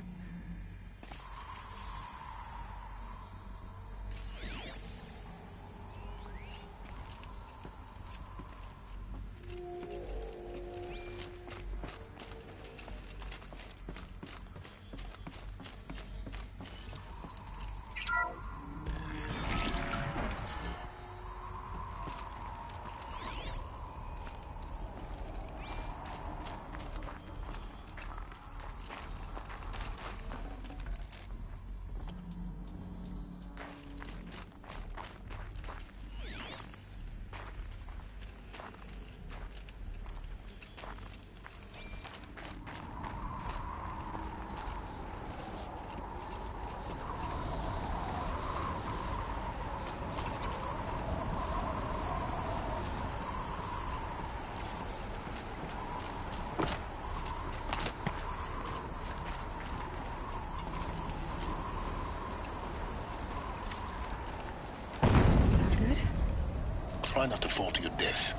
try not to fall to your death.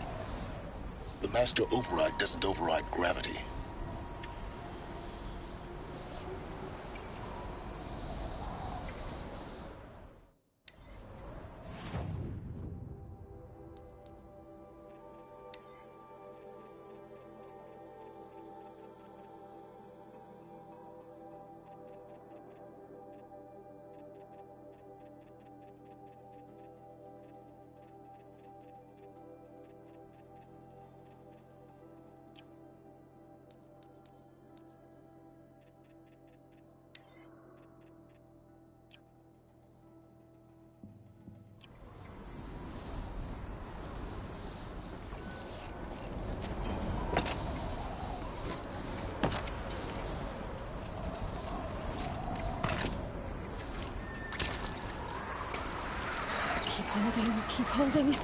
The Master Override doesn't override gravity. Keep holding.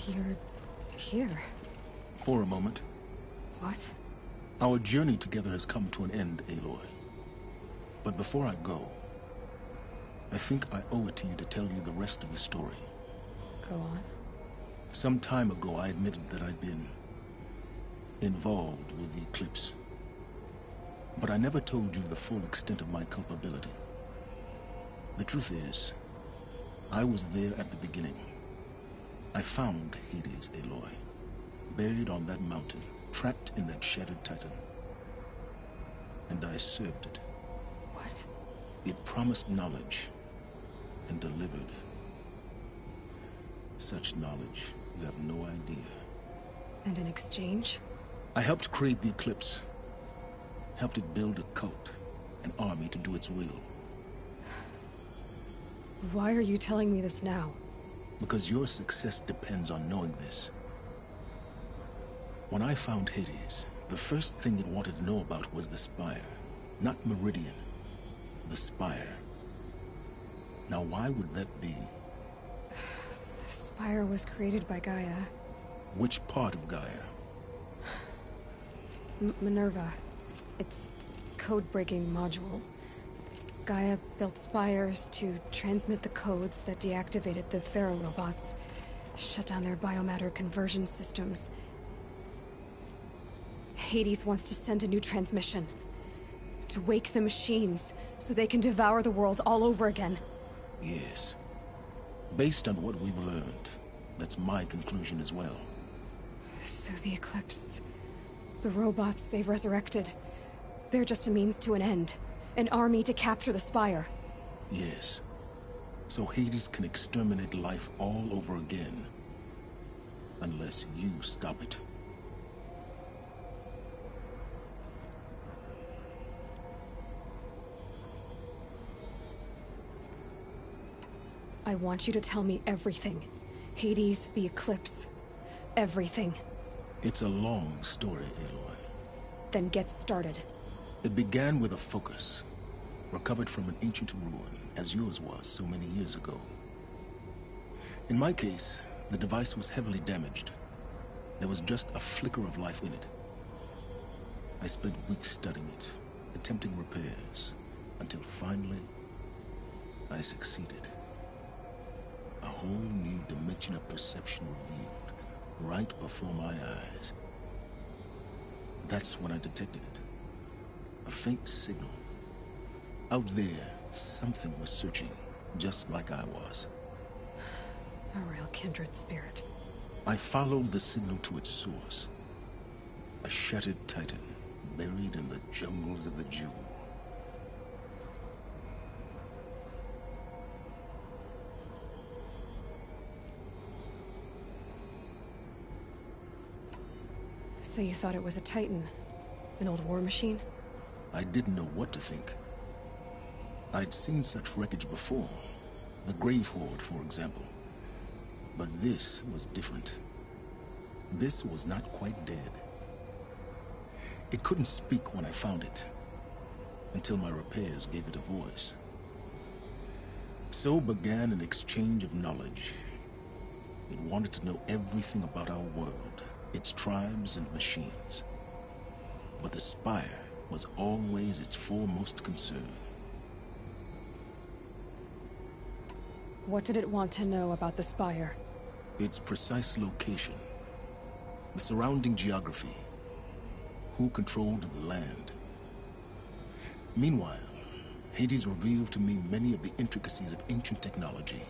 You're here. For a moment. What? Our journey together has come to an end, Aloy. But before I go, I think I owe it to you to tell you the rest of the story. Go on. Some time ago, I admitted that I'd been involved with the Eclipse. But I never told you the full extent of my culpability. The truth is, I was there at the beginning. I found Hades, Aloy, buried on that mountain, trapped in that shattered titan. And I served it. What? It promised knowledge and delivered. Such knowledge, you have no idea. And in exchange? I helped create the Eclipse. Helped it build a cult, an army to do its will. Why are you telling me this now? Because your success depends on knowing this. When I found Hades, the first thing it wanted to know about was the Spire. Not Meridian. The Spire. Now why would that be? The Spire was created by Gaia. Which part of Gaia? Minerva. It's code-breaking module. Gaia built spires to transmit the codes that deactivated the Pharaoh robots, shut down their biomatter conversion systems. Hades wants to send a new transmission. To wake the machines, so they can devour the world all over again. Yes. Based on what we've learned, that's my conclusion as well. So the Eclipse The robots they've resurrected. They're just a means to an end. An army to capture the Spire. Yes. So Hades can exterminate life all over again. Unless you stop it. I want you to tell me everything. Hades, the Eclipse. Everything. It's a long story, Aloy. Then get started. It began with a focus. Recovered from an ancient ruin, as yours was so many years ago. In my case, the device was heavily damaged. There was just a flicker of life in it. I spent weeks studying it, attempting repairs, until finally, I succeeded. A whole new dimension of perception revealed, right before my eyes. That's when I detected it. A faint signal. Out there, something was searching, just like I was. A real kindred spirit. I followed the signal to its source. A shattered titan, buried in the jungles of the Jewel. So you thought it was a titan? An old war machine? I didn't know what to think. I'd seen such wreckage before. The Grave Horde, for example. But this was different. This was not quite dead. It couldn't speak when I found it, until my repairs gave it a voice. So began an exchange of knowledge. It wanted to know everything about our world, its tribes and machines. But the Spire was always its foremost concern. What did it want to know about the Spire? Its precise location, the surrounding geography, who controlled the land. Meanwhile, Hades revealed to me many of the intricacies of ancient technology.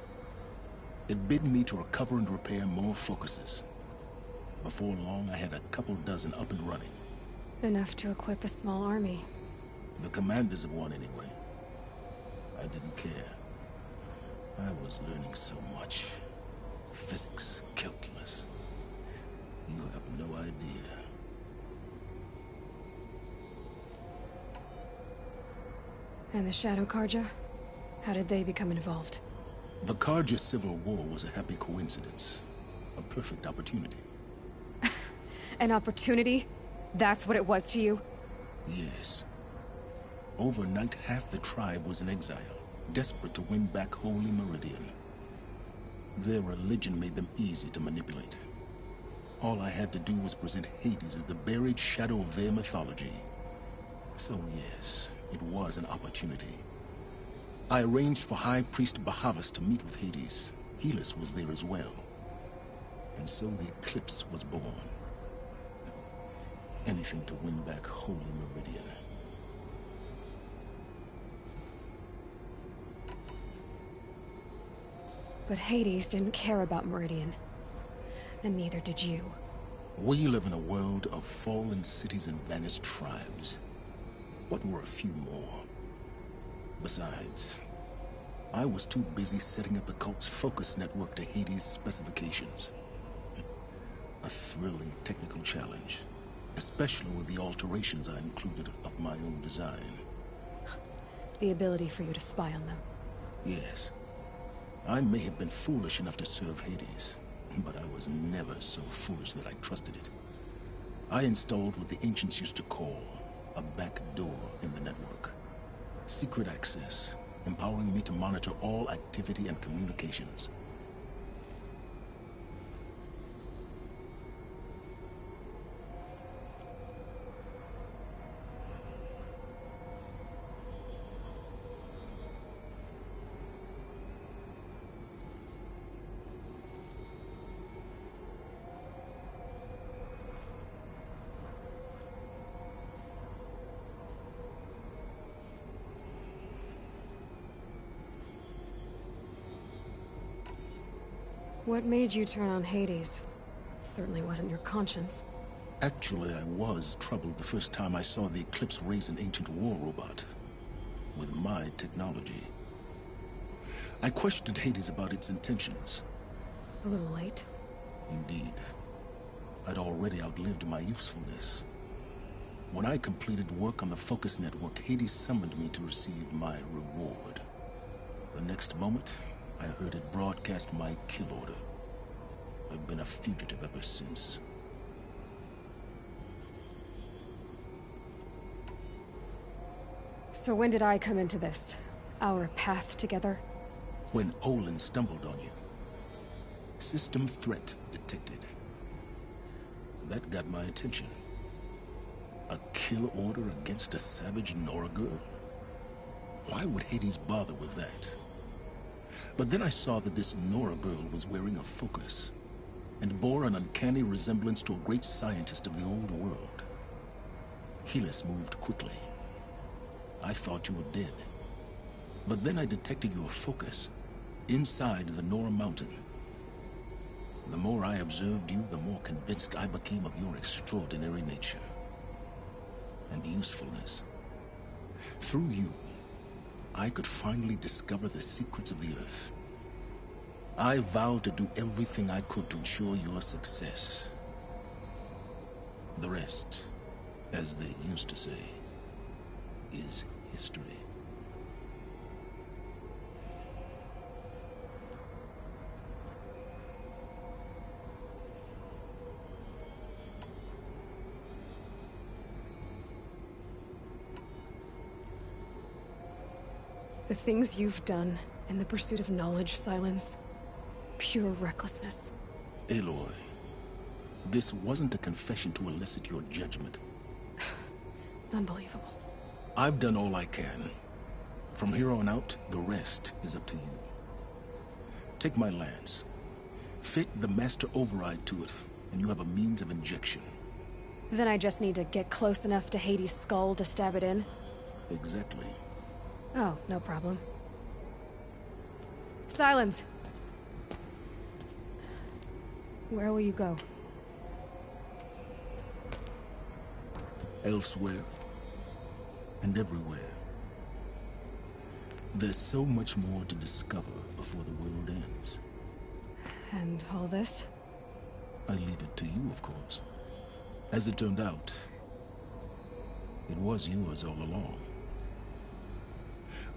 It bid me to recover and repair more focuses. Before long, I had a couple dozen up and running. Enough to equip a small army. The commanders of one, anyway. I didn't care. I was learning so much. Physics, calculus. You have no idea. And the Shadow Carja? How did they become involved? The Carja Civil War was a happy coincidence. A perfect opportunity. An opportunity? That's what it was to you? Yes. Overnight, half the tribe was in exile, desperate to win back Holy Meridian. Their religion made them easy to manipulate. All I had to do was present Hades as the buried shadow of their mythology. So yes, it was an opportunity. I arranged for High Priest Bahavas to meet with Hades. Helis was there as well. And so the Eclipse was born. Anything to win back Holy Meridian. But Hades didn't care about Meridian. And neither did you. We live in a world of fallen cities and vanished tribes. What were a few more? Besides, I was too busy setting up the cult's focus network to Hades' specifications. A thrilling technical challenge, especially with the alterations I included of my own design. The ability for you to spy on them. Yes. I may have been foolish enough to serve Hades, but I was never so foolish that I trusted it. I installed what the ancients used to call a back door in the network. Secret access, empowering me to monitor all activity and communications. What made you turn on Hades? It certainly wasn't your conscience. Actually, I was troubled the first time I saw the Eclipse raise an ancient war robot with my technology. I questioned Hades about its intentions. A little late. Indeed. I'd already outlived my usefulness. When I completed work on the Focus Network, Hades summoned me to receive my reward. The next moment, I heard it broadcast my kill order. I've been a fugitive ever since. So when did I come into this? Our path together? When Olin stumbled on you. System threat detected. That got my attention. A kill order against a savage Nora girl? Why would Hades bother with that? But then I saw that this Nora girl was wearing a focus, and bore an uncanny resemblance to a great scientist of the old world. Helis moved quickly. I thought you were dead. But then I detected your focus inside the Nora Mountain. The more I observed you, the more convinced I became of your extraordinary nature and usefulness. Through you, I could finally discover the secrets of the Earth. I vowed to do everything I could to ensure your success. The rest, as they used to say, is history. The things you've done in the pursuit of knowledge, Silence. Pure recklessness. Aloy, this wasn't a confession to elicit your judgment. Unbelievable. I've done all I can. From here on out, the rest is up to you. Take my lance. Fit the Master Override to it, and you have a means of injection. Then I just need to get close enough to Hades' skull to stab it in? Exactly. Oh, no problem. Silence! Where will you go? Elsewhere. And everywhere. There's so much more to discover before the world ends. And all this? I leave it to you, of course. As it turned out, it was yours all along.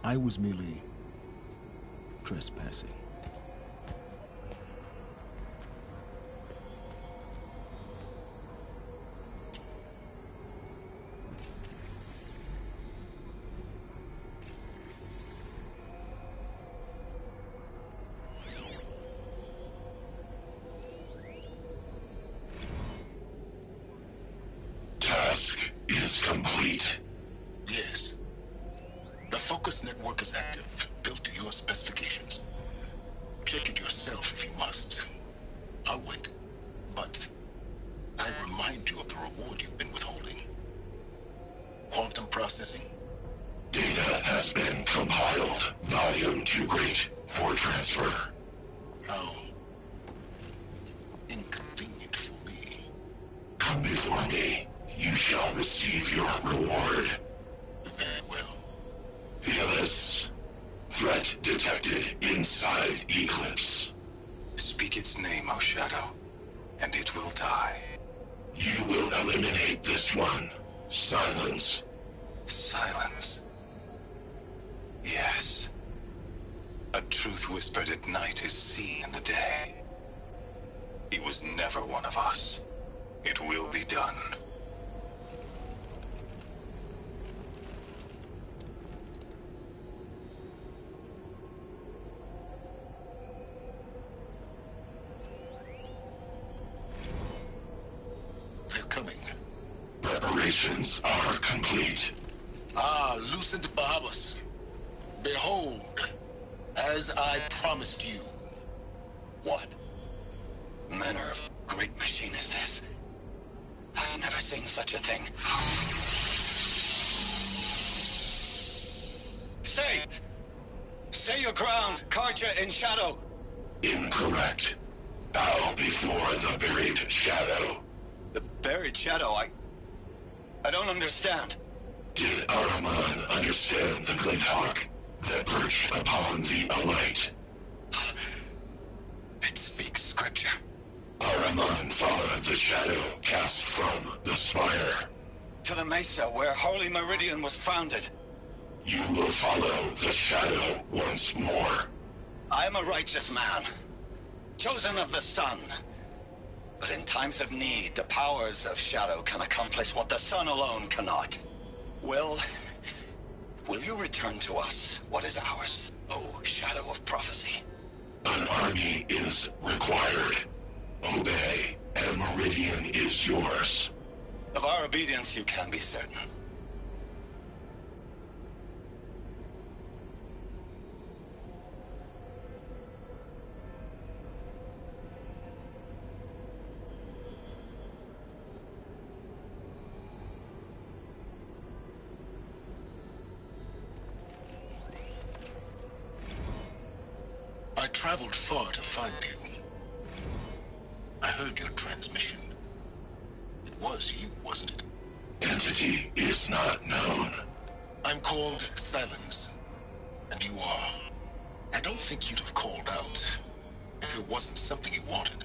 I was merely trespassing. Task is complete. Yes. The Focus Network is active, built to your specifications. Check it yourself if you must. I'll wait. But I remind you of the reward you've been withholding. Quantum processing? Data has been compiled. Volume too great for transfer. How inconvenient for me. Come before me. You shall receive your reward. Very well. Helis. Threat detected inside Eclipse. Speak its name, O Shadow, and it will die. You will eliminate this one. Silence. Silence. Yes. A truth whispered at night is seen in the day. He was never one of us. It will be done. They're coming. Preparations are complete. Ah, Lucent Bahavas. Behold, as I promised you. What manner of great machine is this? I've never seen such a thing. Stay! Stay your ground, Carja in Shadow! Incorrect. Bow before the buried shadow. The buried Shadow. I don't understand. Did Ahriman understand the Glint Hawk that perched upon the Alight? It speaks scripture. Ahriman followed the shadow cast from the spire. To the mesa where Holy Meridian was founded. You will follow the shadow once more. I am a righteous man, chosen of the sun. But in times of need, the powers of Shadow can accomplish what the sun alone cannot. Will you return to us what is ours, O Shadow of Prophecy? An army is required. Obey, and Meridian is yours. Of our obedience you can be certain. I traveled far to find you. I heard your transmission. It was you, wasn't it? Entity is not known. I'm called Silence, and you are. I don't think you'd have called out if it wasn't something you wanted.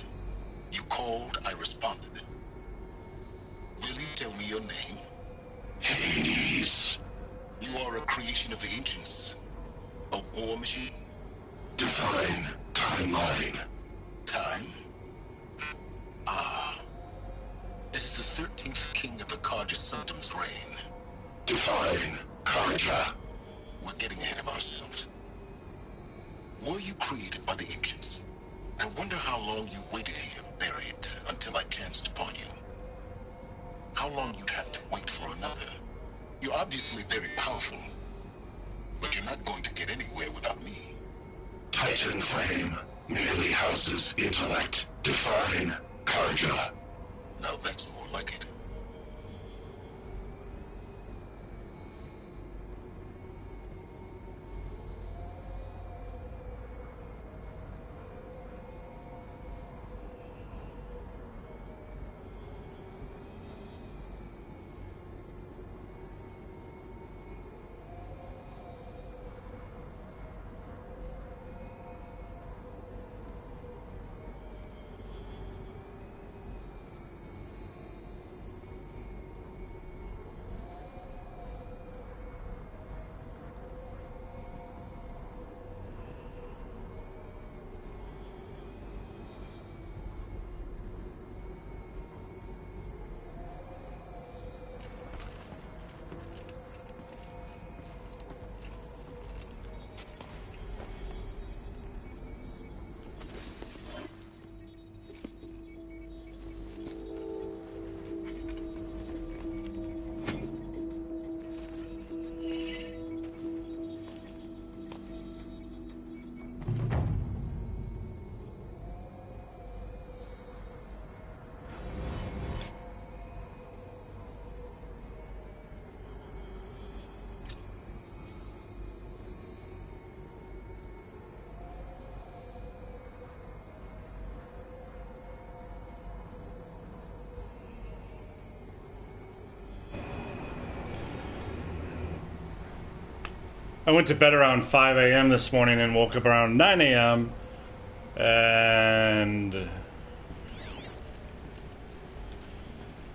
You called, I responded. Will you tell me your name? Hades. You are a creation of the ancients. A war machine? Define timeline. Time? Ah. It is the 13th king of the Carja Sanctum's reign. Define Carja. We're getting ahead of ourselves. Were you created by the ancients? I wonder how long you waited here, buried, until I chanced upon you. How long you'd have to wait for another. You're obviously very powerful, but you're not going to get anywhere without me. Titan Flame merely houses intellect. Define Carja. Now that's more like it. I went to bed around 5 a.m. this morning and woke up around 9 a.m. And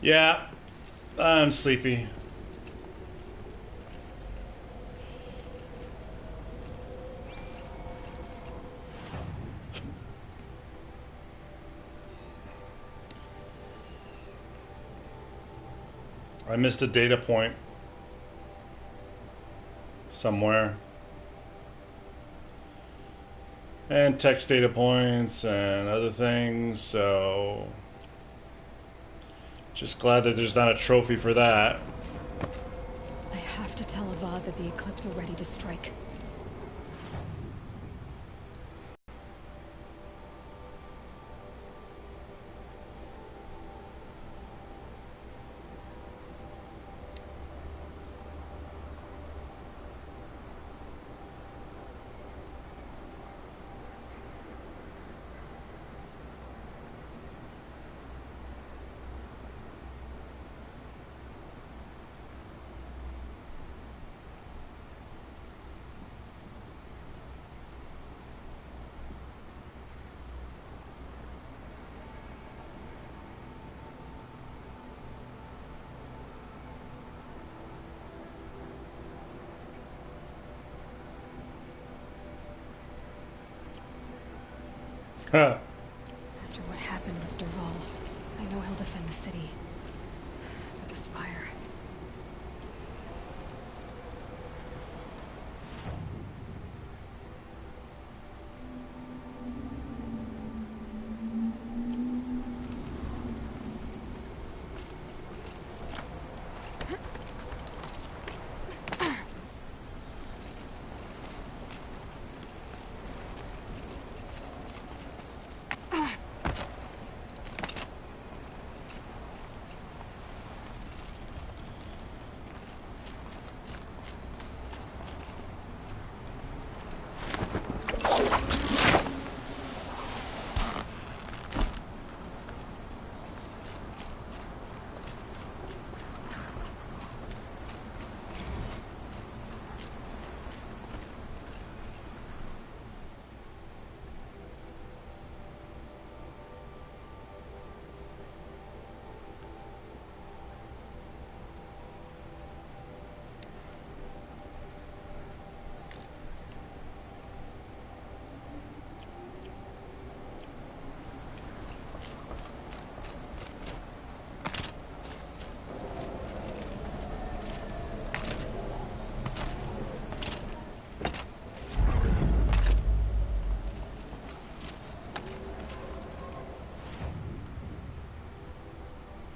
yeah, I'm sleepy. I missed a data point somewhere. And text data points and other things, so just glad that there's not a trophy for that. I have to tell Avad that the Eclipse are ready to strike. After what happened with Derval, I know he'll defend the city. But the Spire...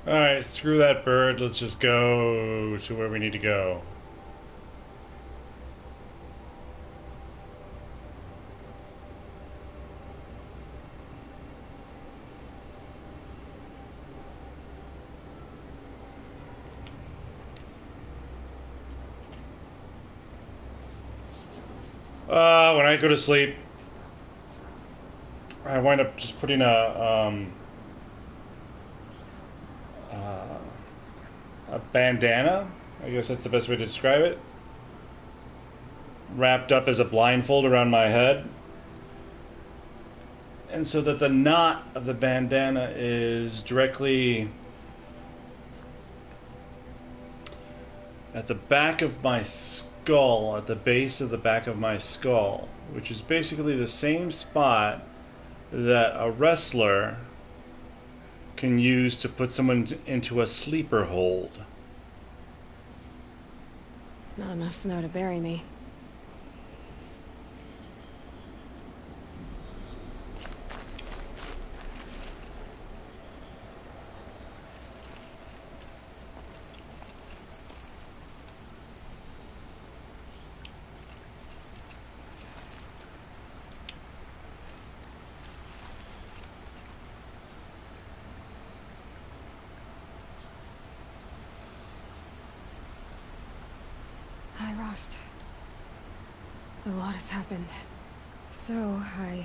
Alright, screw that bird. Let's just go to where we need to go. When I go to sleep, I wind up just putting a bandana, I guess that's the best way to describe it, wrapped up as a blindfold around my head, and so that the knot of the bandana is directly at the back of my skull, at the base of the back of my skull, which is basically the same spot that a wrestler can use to put someone into a sleeper hold. Not enough snow to bury me. A lot has happened. So, I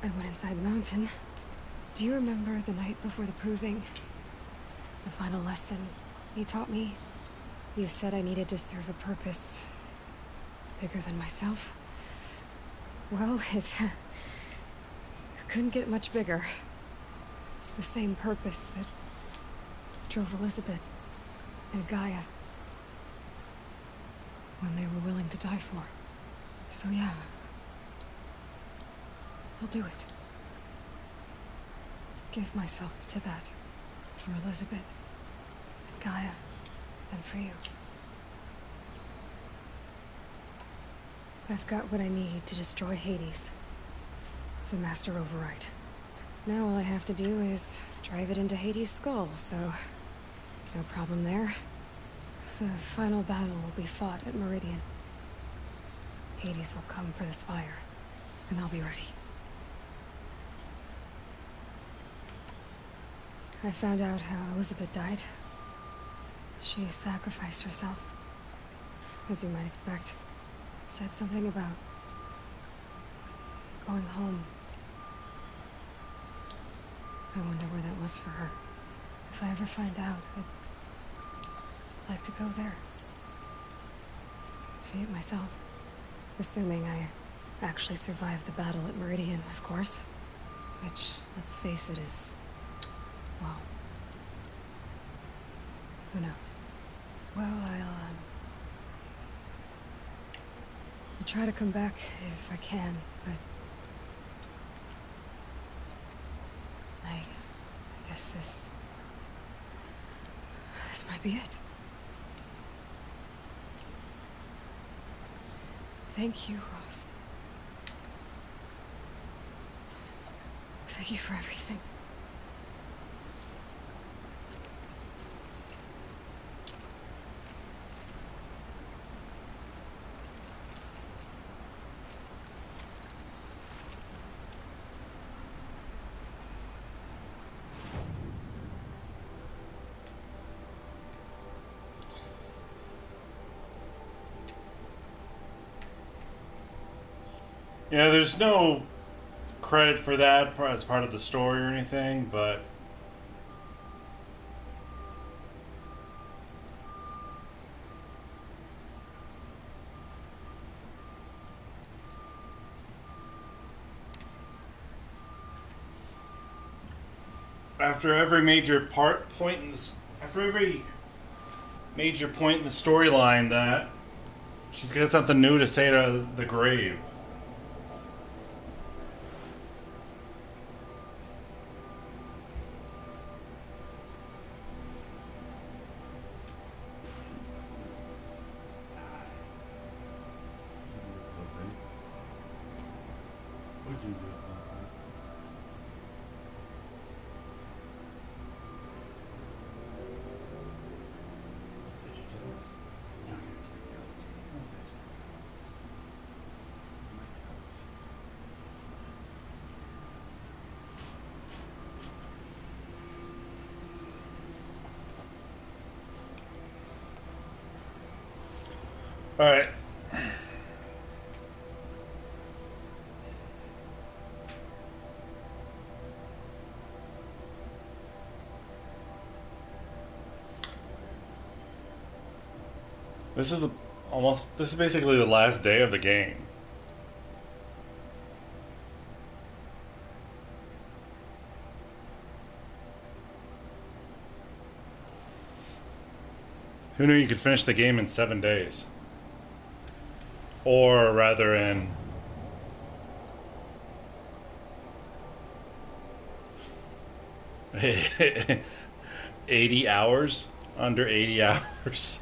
went inside the mountain. Do you remember the night before the proving? The final lesson you taught me? You said I needed to serve a purpose bigger than myself. Well, it couldn't get much bigger. It's the same purpose that drove Elizabeth and Gaia when they were willing to die for. So yeah, I'll do it. Give myself to that. For Elizabeth, and Gaia, and for you. I've got what I need to destroy Hades. The Master Override. Now all I have to do is drive it into Hades' skull, so no problem there. The final battle will be fought at Meridian. Hades will come for the Spire, and I'll be ready. I found out how Elizabeth died. She sacrificed herself, as you might expect. Said something about going home. I wonder where that was for her. If I ever find out, I'd like to go there. See it myself. Assuming I actually survived the battle at Meridian, of course. Which, let's face it, is... well... who knows? Well, I'll try to come back if I can, but This might be it. Thank you, Rost. Thank you for everything. Yeah, there's no credit for that as part of the story or anything, but after every major point in the storyline, that she's got something new to say to the grave. All right. This is basically the last day of the game. Who knew you could finish the game in 7 days? Or rather in 80 hours? Under 80 hours.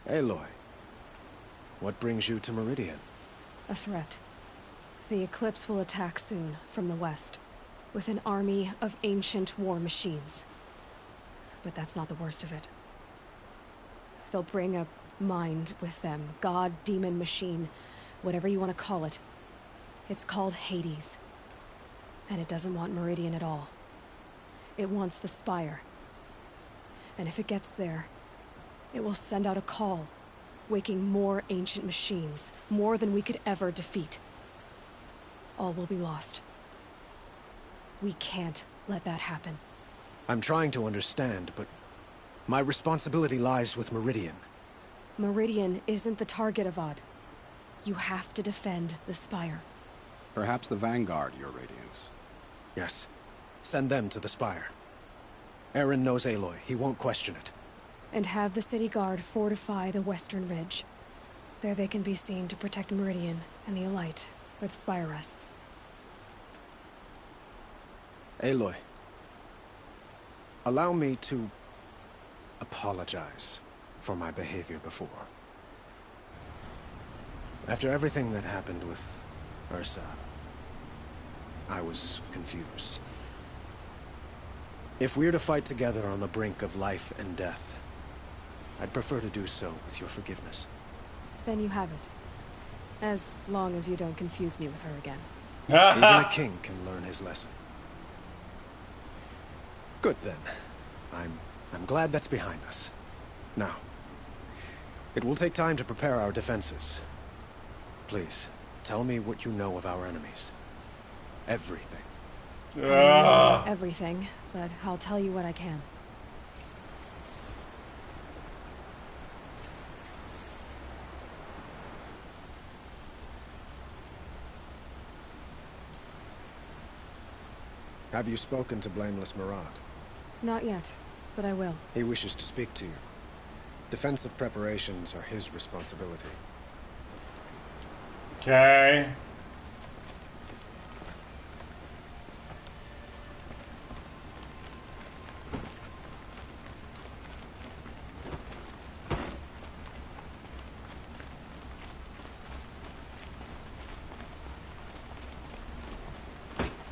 Aloy, what brings you to Meridian? A threat. The Eclipse will attack soon, from the west, with an army of ancient war machines. But that's not the worst of it. They'll bring a mind with them, god, demon, machine, whatever you want to call it. It's called Hades. And it doesn't want Meridian at all. It wants the Spire. And if it gets there, it will send out a call, waking more ancient machines, more than we could ever defeat. All will be lost. We can't let that happen. I'm trying to understand, but my responsibility lies with Meridian. Meridian isn't the target, Avad. You have to defend the Spire. Perhaps the Vanguard, Your Radiance. Yes. Send them to the Spire. Eren knows Aloy. He won't question it. And have the City Guard fortify the Western Ridge. There they can be seen to protect Meridian and the Elite, where the Spire rests. Aloy. Allow me to apologize for my behavior before. After everything that happened with Ursa, I was confused. If we're to fight together on the brink of life and death, I'd prefer to do so with your forgiveness. Then you have it. As long as you don't confuse me with her again. Even a king can learn his lesson. Good then. I'm glad that's behind us. Now, it will take time to prepare our defenses. Please, tell me what you know of our enemies. Everything. Everything, but I'll tell you what I can. Have you spoken to Blameless Murad? Not yet, but I will. He wishes to speak to you. Defensive preparations are his responsibility. Okay.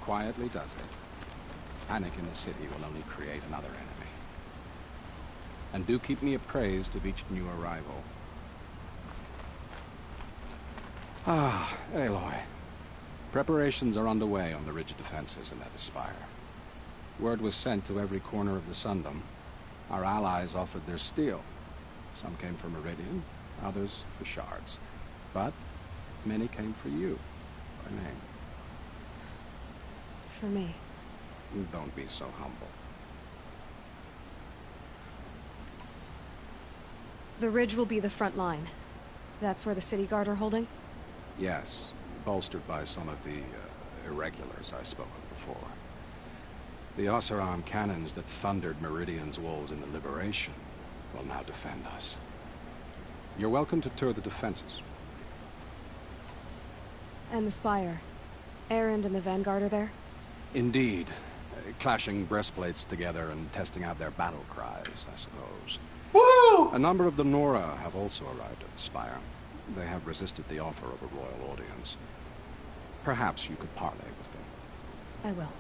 Quietly does it. Panic in the city will only create another enemy. And do keep me appraised of each new arrival. Ah, Aloy. Preparations are underway on the ridge defenses and at the Spire. Word was sent to every corner of the Sundom. Our allies offered their steel. Some came for Meridian, others for shards. But many came for you, by name. For me. Don't be so humble. The ridge will be the front line. That's where the City Guard are holding? Yes, bolstered by some of the irregulars I spoke of before. The Oseram cannons that thundered Meridian's walls in the Liberation will now defend us. You're welcome to tour the defenses. And the Spire. Erend and the Vanguard are there? Indeed. Clashing breastplates together and testing out their battle cries, I suppose. Woo! A number of the Nora have also arrived at the Spire. They have resisted the offer of a royal audience. Perhaps you could parley with them. I will.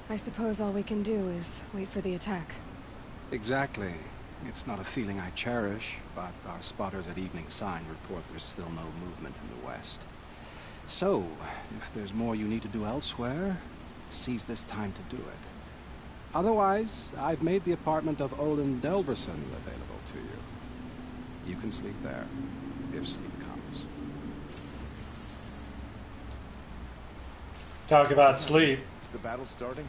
I suppose all we can do is wait for the attack. Exactly. It's not a feeling I cherish, but our spotters at Evening Sign report there's still no movement in the west. So, if there's more you need to do elsewhere, seize this time to do it. Otherwise, I've made the apartment of Olin Delverson available to you. You can sleep there, if sleep comes. Talk about sleep. Is the battle starting?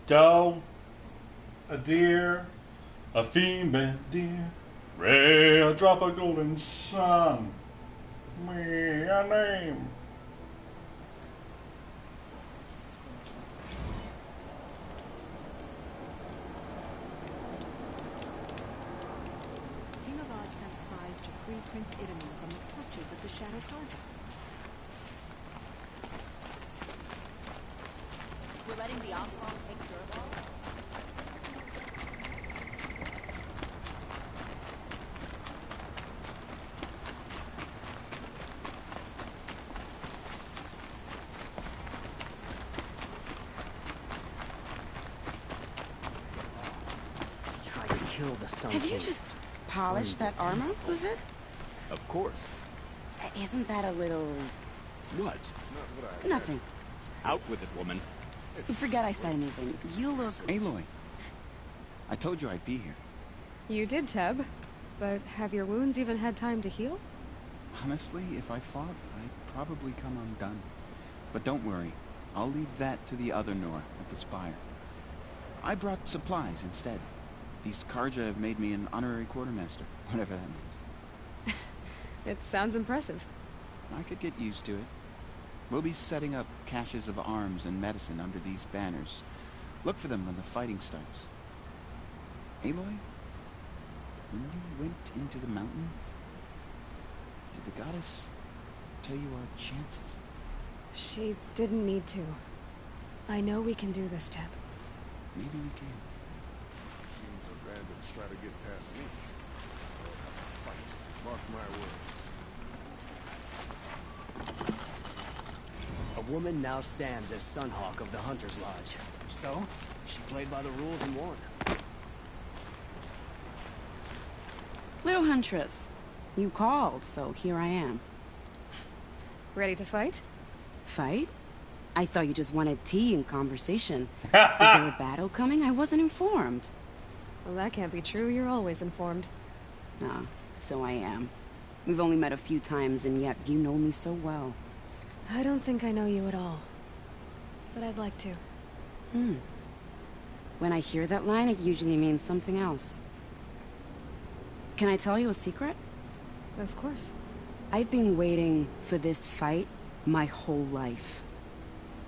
Doe, a deer, a female deer, ray a drop of golden sun, me a name. sent spies to free Prince Idamir from the clutches of the Shadow Carja. We're letting the Oswald take Durval? Kill the Sun Have you King. just polished that armor, Uthid? Of course. Isn't that a little... What? Nothing. Out with it, woman. Forget I said anything. You look... Aloy, I told you I'd be here. You did, Teb. But have your wounds even had time to heal? Honestly, if I fought, I'd probably come undone. But don't worry. I'll leave that to the other Nor at the Spire. I brought supplies instead. These Carja have made me an honorary quartermaster, whatever that means. It sounds impressive. I could get used to it. We'll be setting up caches of arms and medicine under these banners. Look for them when the fighting starts. Aloy, when you went into the mountain, did the goddess tell you our chances? She didn't need to. I know we can do this, Teb. Maybe we can. Seems the bandits try to get past me. Fight. Mark my words. A woman now stands as Sunhawk of the Hunter's Lodge. So, she played by the rules and won. Little Huntress, you called, so here I am. Ready to fight? Fight? I thought you just wanted tea and conversation. Is there a battle coming? I wasn't informed. Well, that can't be true. You're always informed. Ah, so I am. We've only met a few times, and yet you know me so well. I don't think I know you at all. But I'd like to. When I hear that line, it usually means something else. Can I tell you a secret? Of course. I've been waiting for this fight my whole life.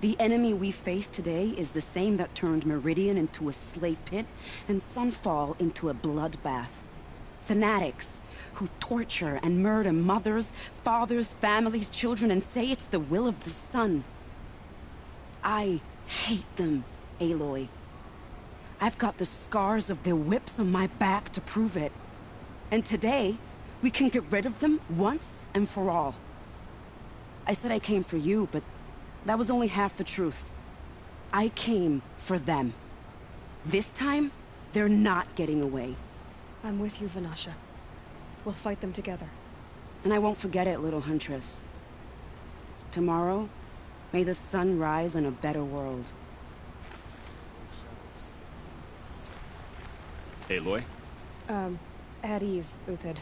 The enemy we face today is the same that turned Meridian into a slave pit and Sunfall into a bloodbath. Fanatics who torture and murder mothers, fathers, families, children, and say it's the will of the sun. I hate them, Aloy. I've got the scars of their whips on my back to prove it. And today, we can get rid of them once and for all. I said I came for you, but that was only half the truth. I came for them. This time, they're not getting away. I'm with you, Vanasha. We'll fight them together. And I won't forget it, little Huntress. Tomorrow, may the sun rise in a better world. Aloy? At ease, Uthid.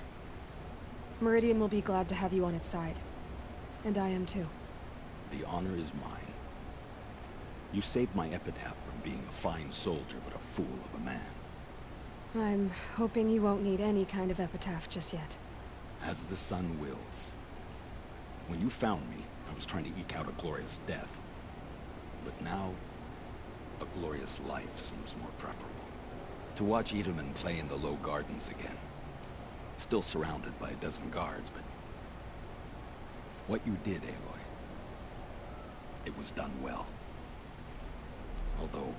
Meridian will be glad to have you on its side. And I am too. The honor is mine. You saved my epitaph from being a fine soldier, but a fool of a man. I'm hoping you won't need any kind of epitaph just yet. As the sun wills. When you found me, I was trying to eke out a glorious death. But now, a glorious life seems more preferable. To watch Edelman play in the low gardens again. Still surrounded by a dozen guards, but... what you did, Aloy, it was done well. Although,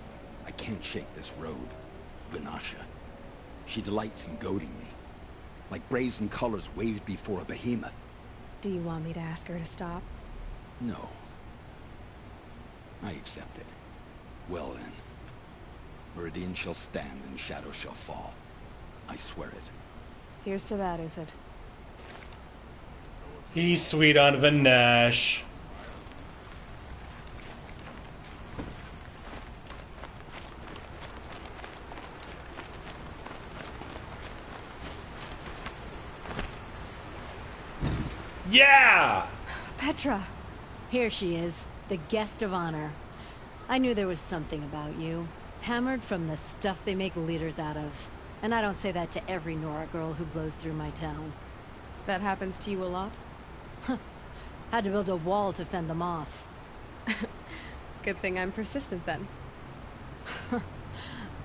I can't shake this road, Vanasha. She delights in goading me. Like brazen colors waved before a behemoth. Do you want me to ask her to stop? No. I accept it. Well then. Meridian shall stand and shadow shall fall. I swear it. Here's to that, Uthid. He's sweet on Vanash. Yeah! Petra! Here she is, the guest of honor. I knew there was something about you. Hammered from the stuff they make leaders out of. And I don't say that to every Nora girl who blows through my town. That happens to you a lot? Had to build a wall to fend them off. Good thing I'm persistent then.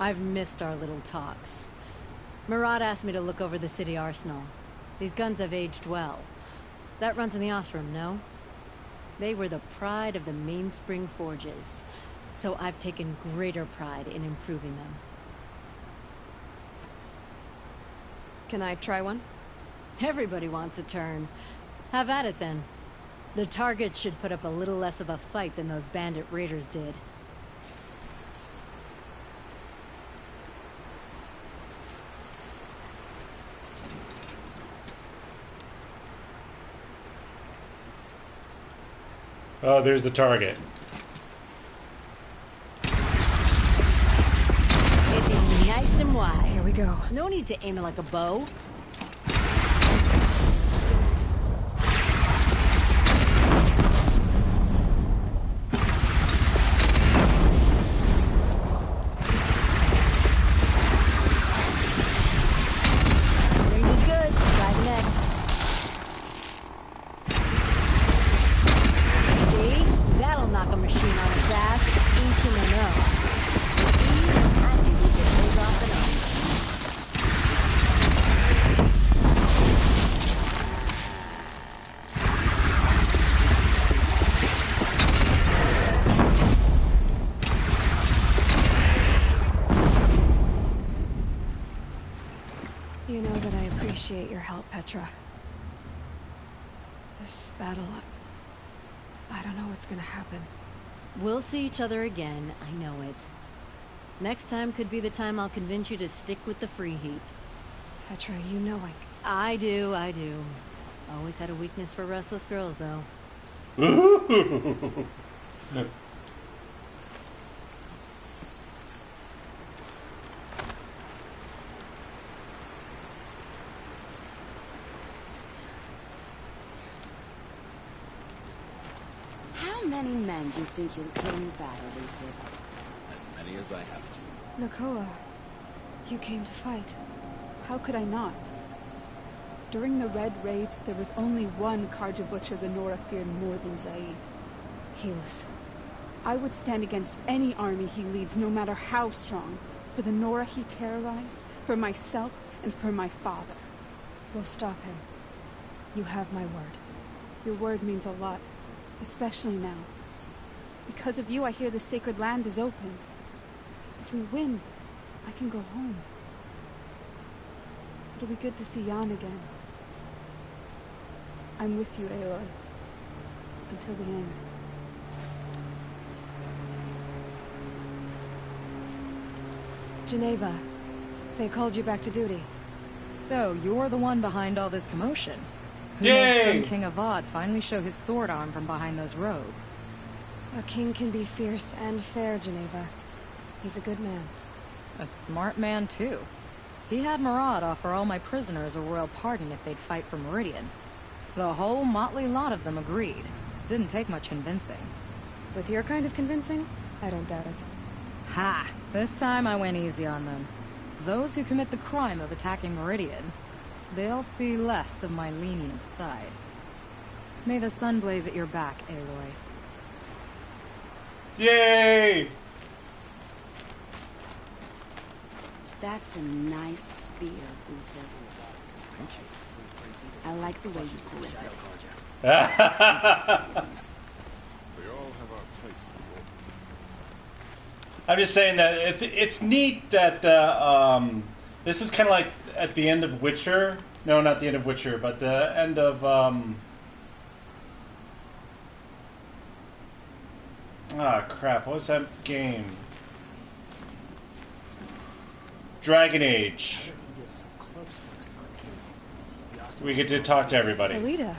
I've missed our little talks. Murad asked me to look over the city arsenal. These guns have aged well. That runs in the Ostrom, no? They were the pride of the Mainspring Forges, so I've taken greater pride in improving them. Can I try one? Everybody wants a turn. Have at it then. The target should put up a little less of a fight than those bandit raiders did. Oh, there's the target. It's nice and wide. Here we go. No need to aim it like a bow. You know that I appreciate your help, Petra. This battle, I don't know what's gonna happen. We'll see each other again, I know it. Next time could be the time I'll convince you to stick with the free heap. Petra, you know I do. Always had a weakness for restless girls, though. How many men do you think you'll kill in battle, Ethan? As many as I have to. Nakoa, you came to fight. How could I not? During the Red Raid, there was only one Carja Butcher the Nora feared more than Zaid. Helis. I would stand against any army he leads, no matter how strong. For the Nora he terrorized, for myself, and for my father. We'll stop him. You have my word. Your word means a lot, especially now. Because of you, I hear the sacred land is opened. If we win, I can go home. It'll be good to see Jan again. I'm with you, Aloy. Until the end. Geneva, they called you back to duty. So, you're the one behind all this commotion. Who Yay! made Sun King Avad finally show his sword arm from behind those robes? A king can be fierce and fair, Geneva. He's a good man. A smart man, too. He had Murad offer all my prisoners a royal pardon if they'd fight for Meridian. The whole motley lot of them agreed. Didn't take much convincing. With your kind of convincing, I don't doubt it. Ha! This time I went easy on them. Those who commit the crime of attacking Meridian, they'll see less of my lenient side. May the sun blaze at your back, Aloy. Yay! That's a nice spear, Uther. Thank you. I like the way you pull it. We all have our place in the world. I'm just saying that it's neat that this is kind of like at the end of Witcher. No, not the end of Witcher, but the end of crap! What was that game? Dragon Age. We get to talk to everybody. Alita,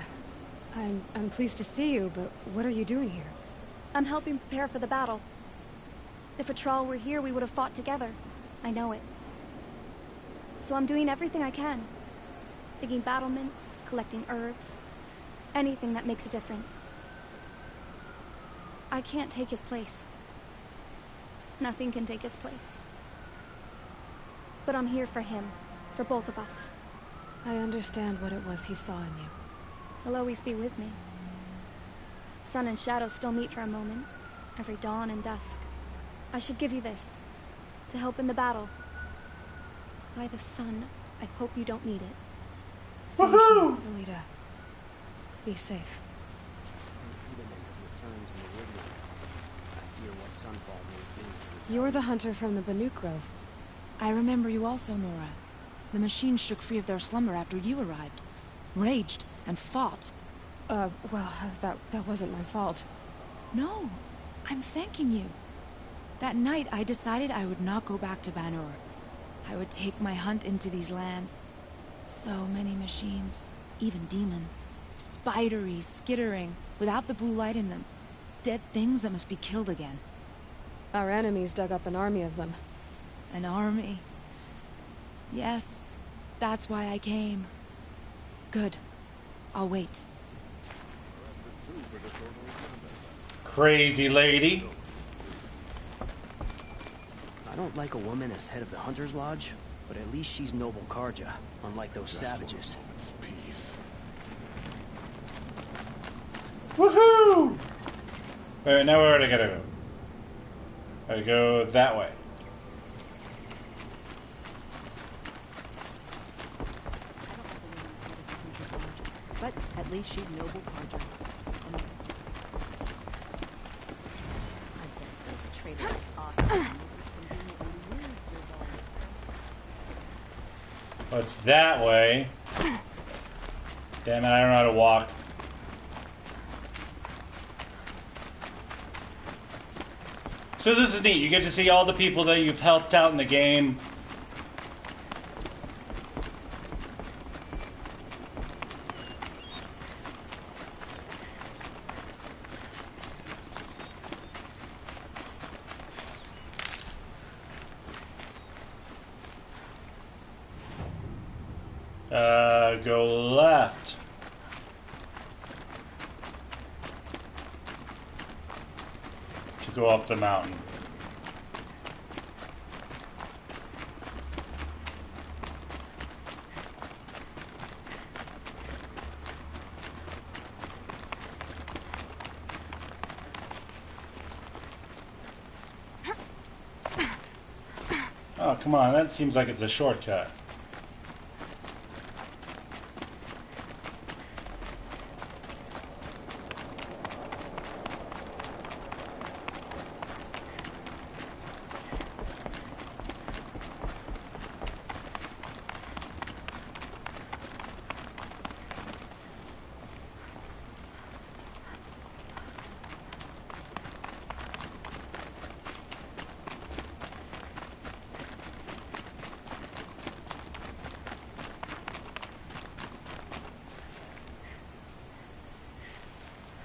I'm pleased to see you, but what are you doing here? I'm helping prepare for the battle. If Atral were here, we would have fought together. I know it. So I'm doing everything I can. Digging battlements, collecting herbs. Anything that makes a difference. I can't take his place. Nothing can take his place. But I'm here for him. For both of us. I understand what it was he saw in you. He'll always be with me. Sun and shadow still meet for a moment. Every dawn and dusk. I should give you this. To help in the battle. By the sun, I hope you don't need it. Thank you, Alita. Be safe. You're the hunter from the Banuk Grove. I remember you also, Nora. The machines shook free of their slumber after you arrived. Raged and fought. Well, that wasn't my fault. No, I'm thanking you. That night, I decided I would not go back to Banur. I would take my hunt into these lands. So many machines, even demons. Spidery, skittering, without the blue light in them. Dead things that must be killed again. Our enemies dug up an army of them. An army? Yes, that's why I came. Good. I'll wait. Crazy lady. I don't like a woman as head of the Hunter's Lodge, but at least she's noble Karja, unlike those savages. Peace. Woohoo! Wait, now where do I gotta go? I go that way. But at least she's noble Karja. I bet those traitors awesome. Oh, it's that way. Damn it, I don't know how to walk. So this is neat. You get to see all the people that you've helped out in the game. Go left. To go up the mountain. Oh, come on. That seems like it's a shortcut.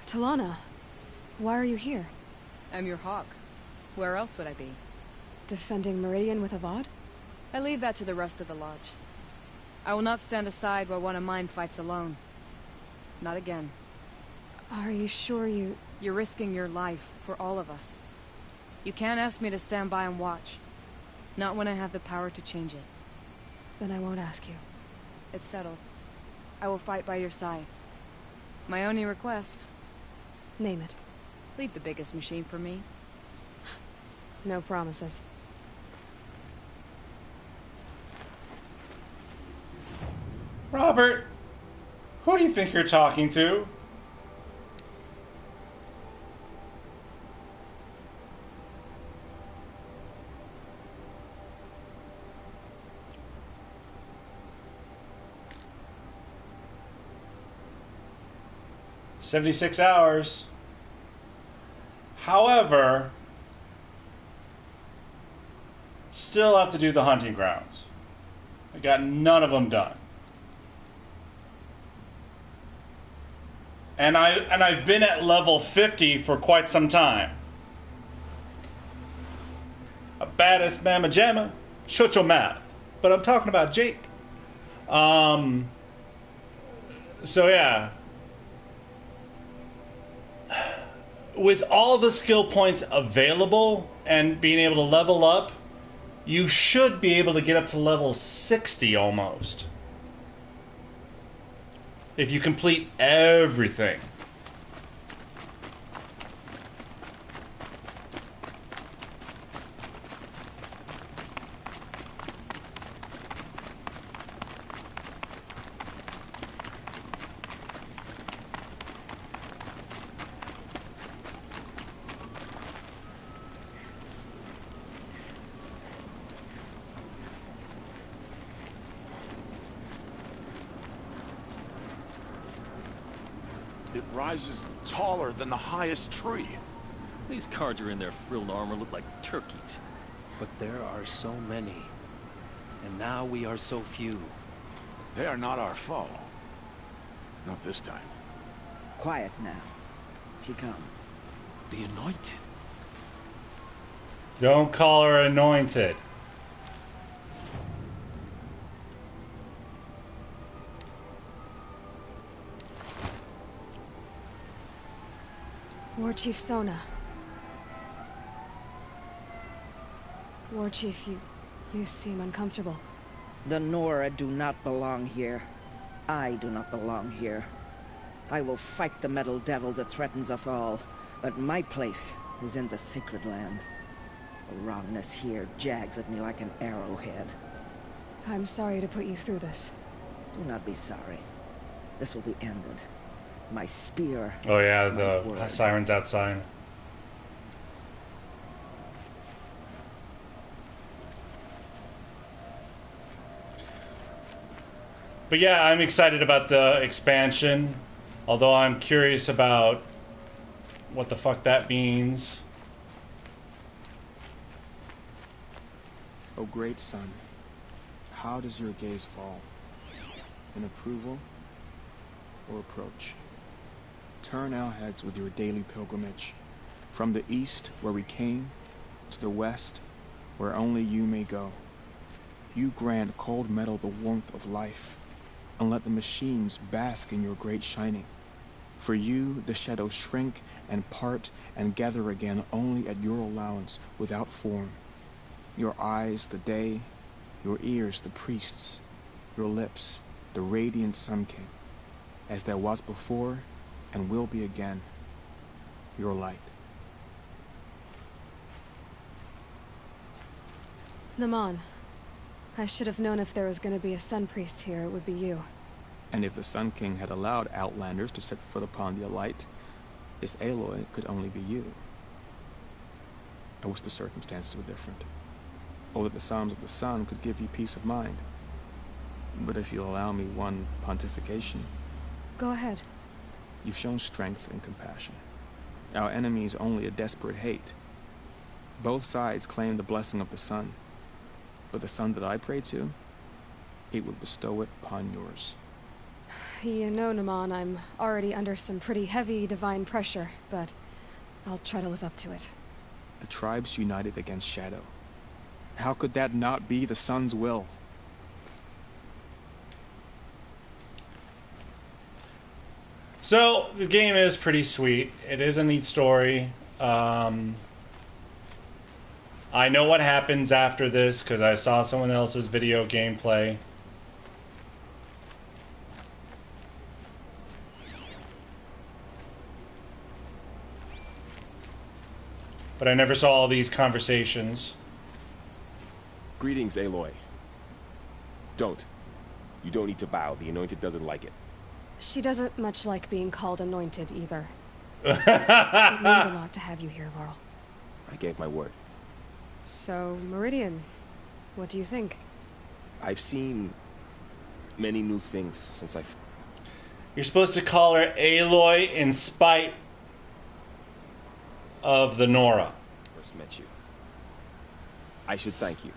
Talana, why are you here? I'm your hawk. Where else would I be? Defending Meridian with Avad? I leave that to the rest of the Lodge. I will not stand aside while one of mine fights alone. Not again. Are you sure you... You're risking your life for all of us. You can't ask me to stand by and watch. Not when I have the power to change it. Then I won't ask you. It's settled. I will fight by your side. My only request... Name it. Leave the biggest machine for me. No promises. Robert, who do you think you're talking to? "76 hours. However, still have to do the hunting grounds. I got none of them done. And I've been at level 50 for quite some time. A baddest mamma jamma, shut your mouth. But I'm talking about Jake. So yeah. With all the skill points available and being able to level up, you should be able to get up to level 60 almost. If you complete everything. It rises taller than the highest tree. These Carja in their frilled armor look like turkeys. But there are so many. And now we are so few. They are not our foe. Not this time. Quiet now. She comes. The Anointed. Don't call her anointed. War Chief Sona. War Chief, you seem uncomfortable. The Nora do not belong here. I do not belong here. I will fight the metal devil that threatens us all, but my place is in the Sacred Land. The wrongness here jags at me like an arrowhead. I'm sorry to put you through this. Do not be sorry. This will be ended. My spear. Oh yeah, the sirens outside. But yeah, I'm excited about the expansion. Although I'm curious about what the fuck that means. O great sun, how does your gaze fall? In approval or approach? Turn our heads with your daily pilgrimage. From the east, where we came, to the west, where only you may go. You grant cold metal the warmth of life, and let the machines bask in your great shining. For you, the shadows shrink and part and gather again only at your allowance, without form. Your eyes, the day, your ears, the priests, your lips, the radiant Sun King, as there was before and will be again, your light. Naman, I should have known if there was going to be a Sun Priest here, it would be you. And if the Sun King had allowed Outlanders to set foot upon the Alight, this Aloy could only be you. I wish the circumstances were different, or that the Psalms of the Sun could give you peace of mind. But if you'll allow me one pontification... Go ahead. You've shown strength and compassion. Our enemies only a desperate hate. Both sides claim the blessing of the sun. But the sun that I pray to, it would bestow it upon yours. You know, Naman, I'm already under some pretty heavy divine pressure, but I'll try to live up to it. The tribes united against Shadow. How could that not be the sun's will? So, the game is pretty sweet. It is a neat story. I know what happens after this because I saw someone else's video gameplay. But I never saw all these conversations. Greetings, Aloy. Don't. You don't need to bow. The Anointed doesn't like it. She doesn't much like being called anointed, either. It means a lot to have you here, Varl. I gave my word. So, Meridian, what do you think? I've seen many new things since I've... You're supposed to call her Aloy in spite of the Nora. First met you. I should thank you.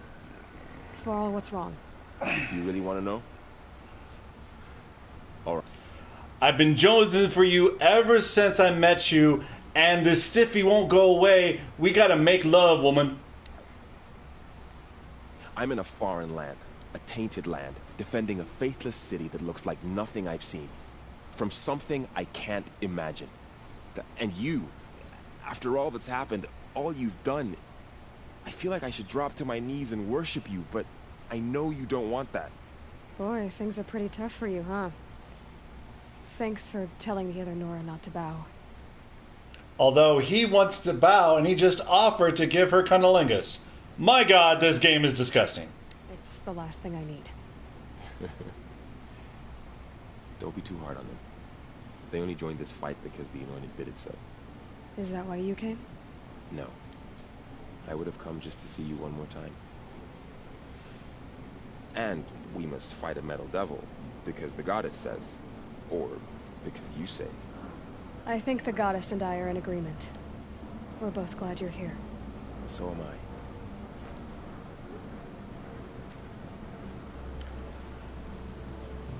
Varl, what's wrong? You really want to know? All right. I've been jonesing for you ever since I met you, and this stiffy won't go away. We gotta make love, woman. I'm in a foreign land, a tainted land, defending a faithless city that looks like nothing I've seen. From something I can't imagine. And you, after all that's happened, all you've done, I feel like I should drop to my knees and worship you, but I know you don't want that. Boy, things are pretty tough for you, huh? Thanks for telling the other Nora not to bow. Although he wants to bow and he just offered to give her cunnilingus. My god, this game is disgusting. It's the last thing I need. Don't be too hard on them. They only joined this fight because the Anointed bid it so. Is that why you came? No. I would have come just to see you one more time. And we must fight a metal devil, because the goddess says, or because you say. I think the goddess and I are in agreement. We're both glad you're here. So am I.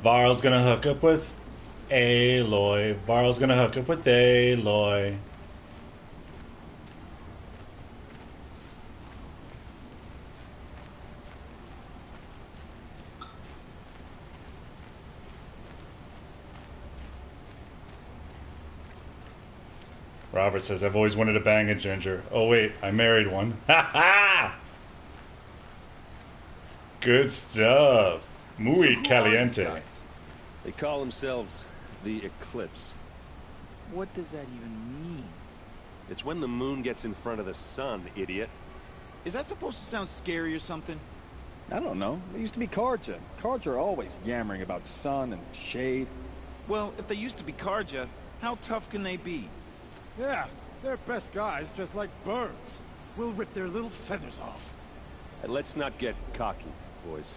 Varl's gonna hook up with Aloy. Varl's gonna hook up with Aloy. Robert says, I've always wanted to bang a ginger. Oh wait, I married one. Ha ha! Good stuff. Muy caliente. They call themselves the Eclipse. What does that even mean? It's when the moon gets in front of the sun, idiot. Is that supposed to sound scary or something? I don't know. They used to be Carja. Carja are always yammering about sun and shade. Well, if they used to be Carja, how tough can they be? Yeah, they're best guys just like birds. We'll rip their little feathers off. And let's not get cocky, boys.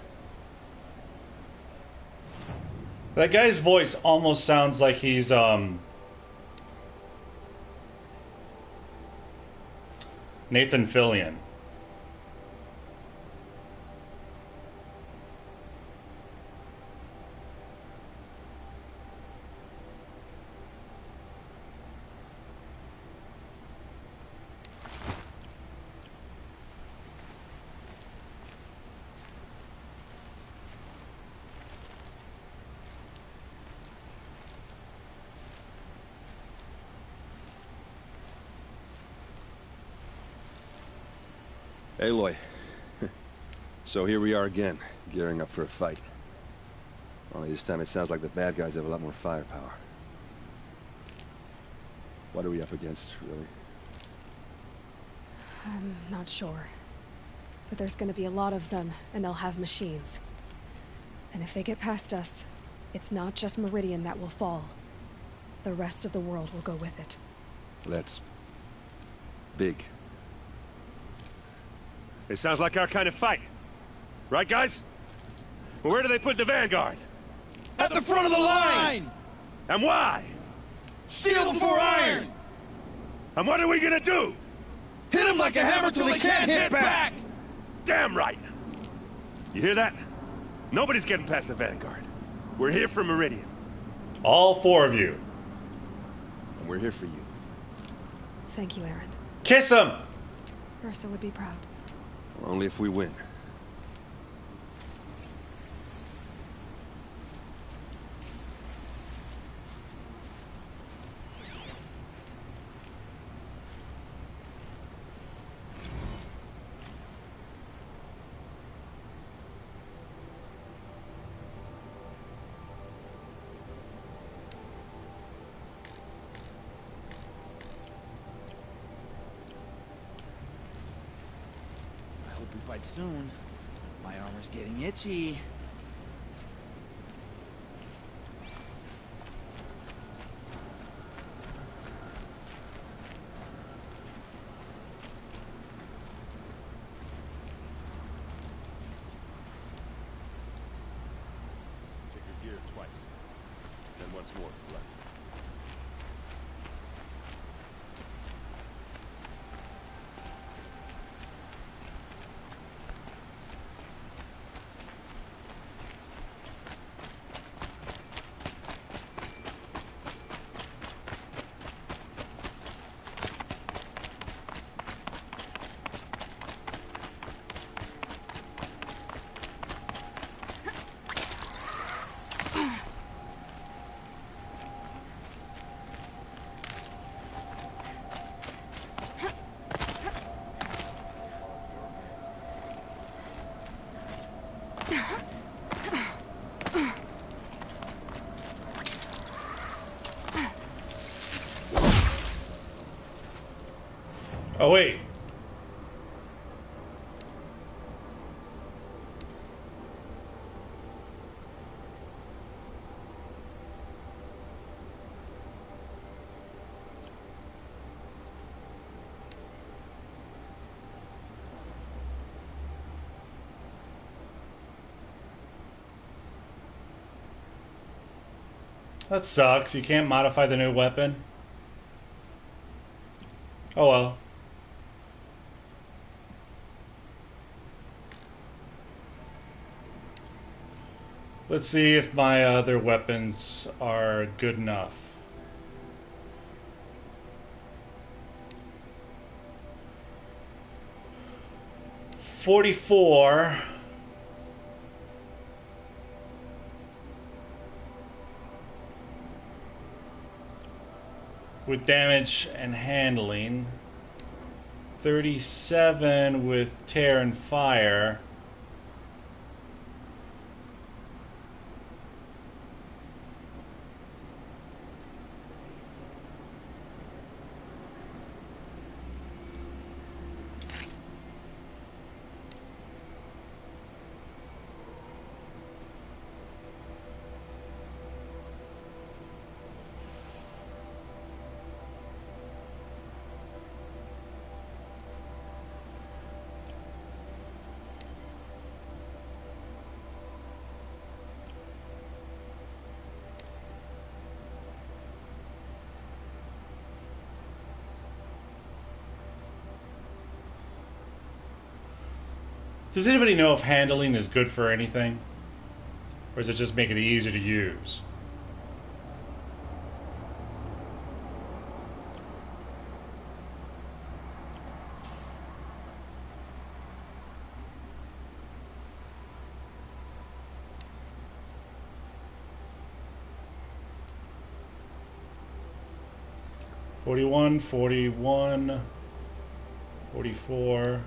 That guy's voice almost sounds like he's Nathan Fillion. Aloy. So here we are again, gearing up for a fight. Only this time it sounds like the bad guys have a lot more firepower. What are we up against, really? I'm not sure. But there's gonna be a lot of them, and they'll have machines. And if they get past us, it's not just Meridian that will fall. The rest of the world will go with it. That's big. It sounds like our kind of fight. Right, guys? Where do they put the Vanguard? At the front of the line! And why? Steel before iron! And what are we gonna do? Hit him like a hammer till he can't hit back! Damn right! You hear that? Nobody's getting past the Vanguard. We're here for Meridian. All four of you. And we're here for you. Thank you, Aaron. Kiss him! Ursa would be proud. Well, only if we win. Fight soon. My armor's getting itchy. Check your gear twice. Then once more. Left. Oh, wait. That sucks. You can't modify the new weapon. Oh well. Let's see if my other weapons are good enough. .44 with damage and handling, 37 with tear and fire, Does anybody know if handling is good for anything? Or does it just make it easier to use? .41, 41, 44.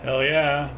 Hell yeah.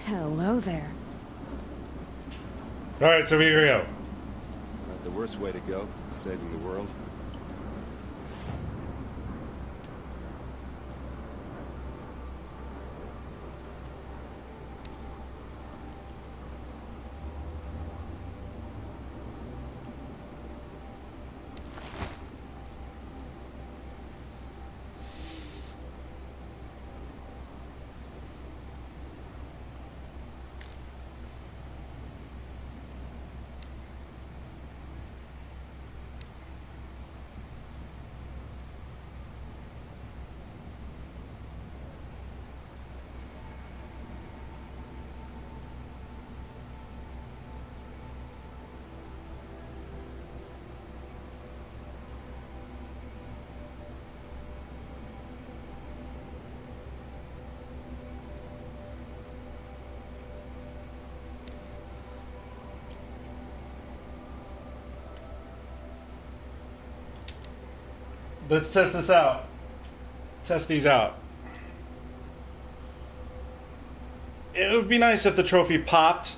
Hello there. Alright, so here we go. Not the worst way to go, saving the world. Let's test this out. Test these out. It would be nice if the trophy popped.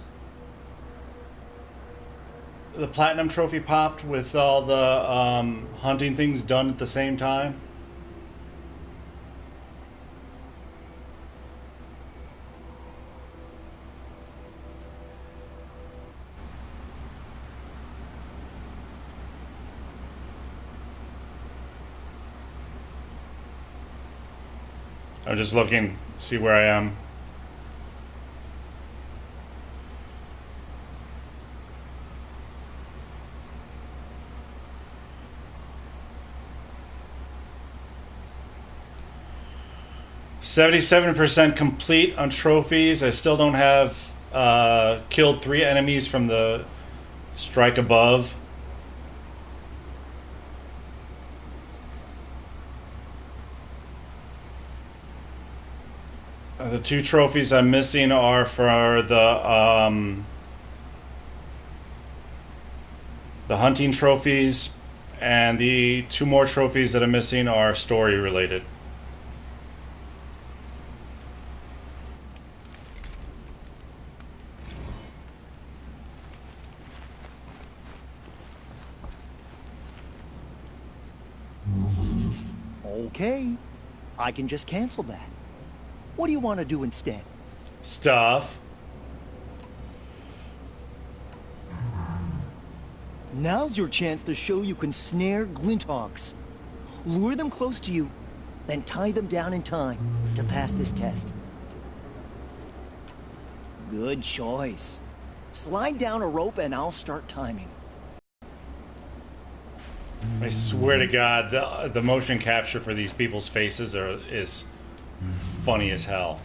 The platinum trophy popped with all the hunting things done at the same time. I'm just looking, see where I am. %77% complete on trophies. I still don't have killed 3 enemies from the strike above. The 2 trophies I'm missing are for the hunting trophies, and the 2 more trophies that I'm missing are story related. Okay, I can just cancel that. What do you want to do instead? Stuff. Now's your chance to show you can snare Glinthawks. Lure them close to you, then tie them down in time to pass this test. Good choice. Slide down a rope and I'll start timing. I swear to God, the motion capture for these people's faces is funny as hell.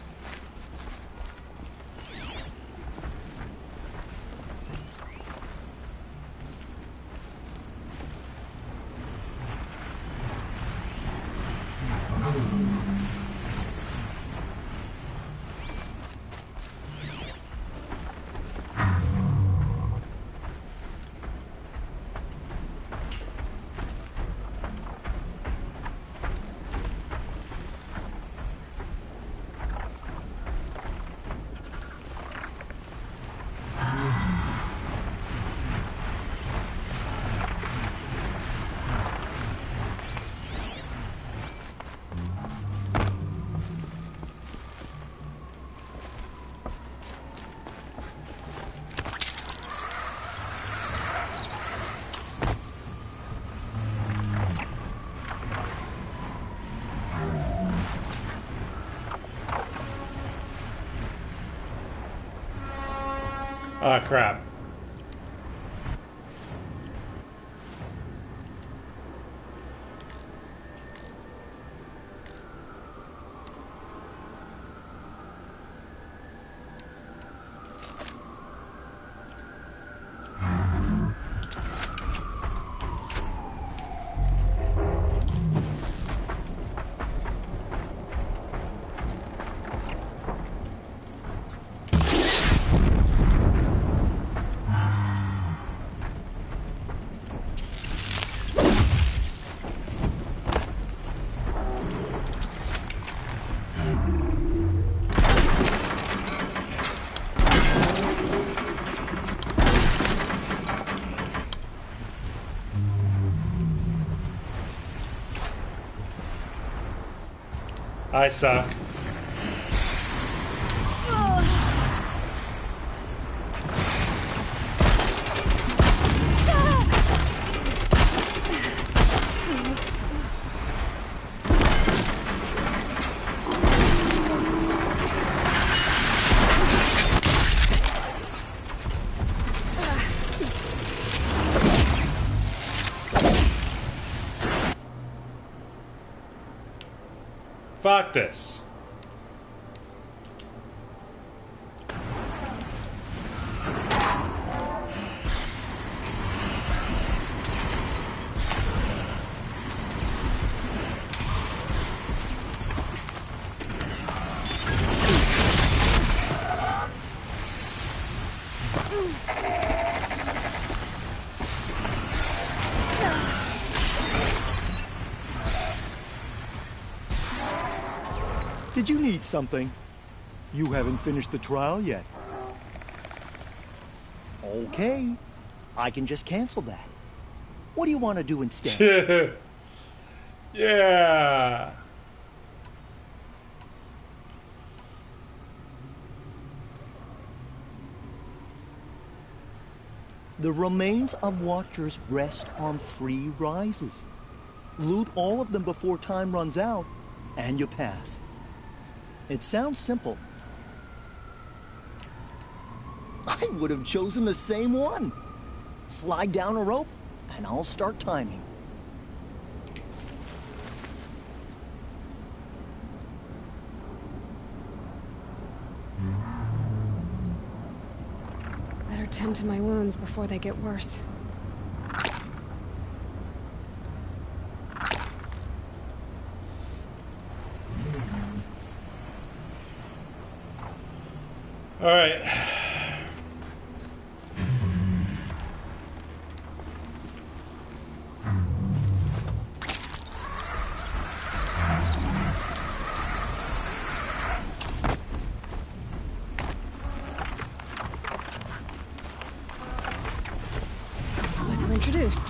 Ah, crap. I suck. Fuck this. Did you need something? You haven't finished the trial yet. Okay. I can just cancel that. What do you want to do instead? Yeah. The remains of Watchers rest on 3 rises. Loot all of them before time runs out, and you pass. It sounds simple. I would have chosen the same one. Slide down a rope, and I'll start timing. Better tend to my wounds before they get worse. All right. Looks like I'm introduced.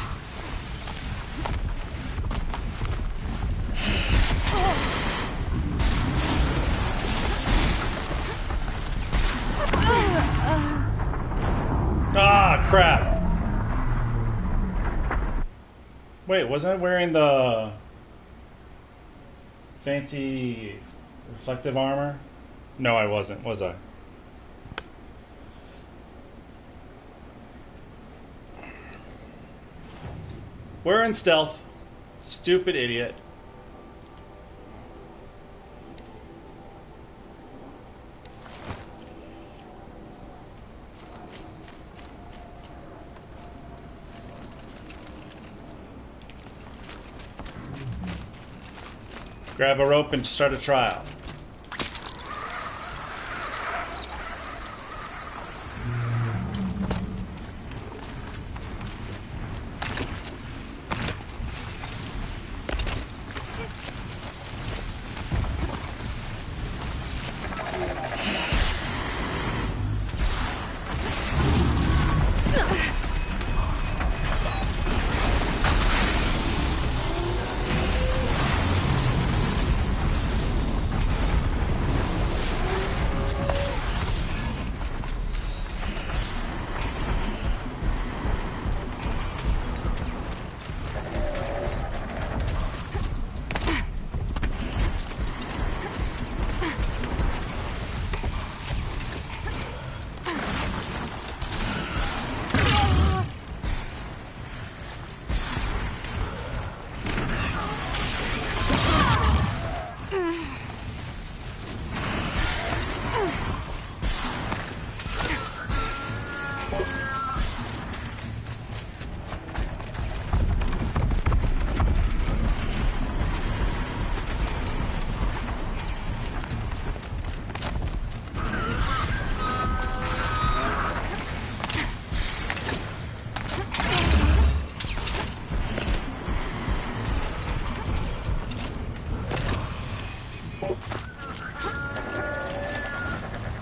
Ah, crap. Wait, wasn't I wearing the fancy reflective armor? No, I wasn't, was I? We're in stealth. Stupid idiot. Grab a rope and start a trial.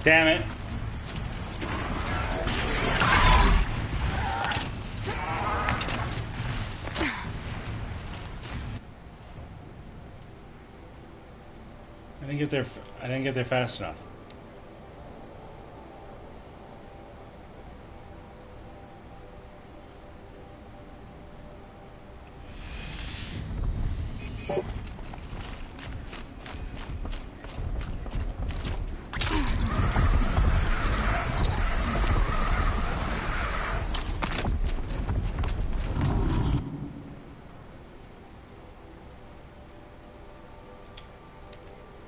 Damn it. didn't get there. I didn't get there fast enough.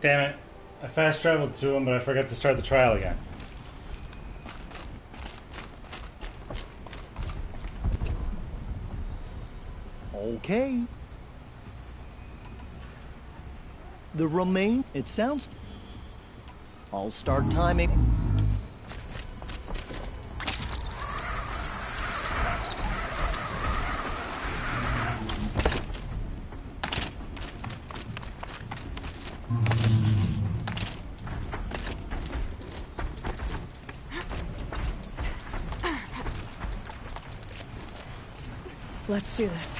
Damn it. I fast traveled to him, but I forgot to start the trial again. Okay. The remain, it sounds... I'll start timing. Let's do this.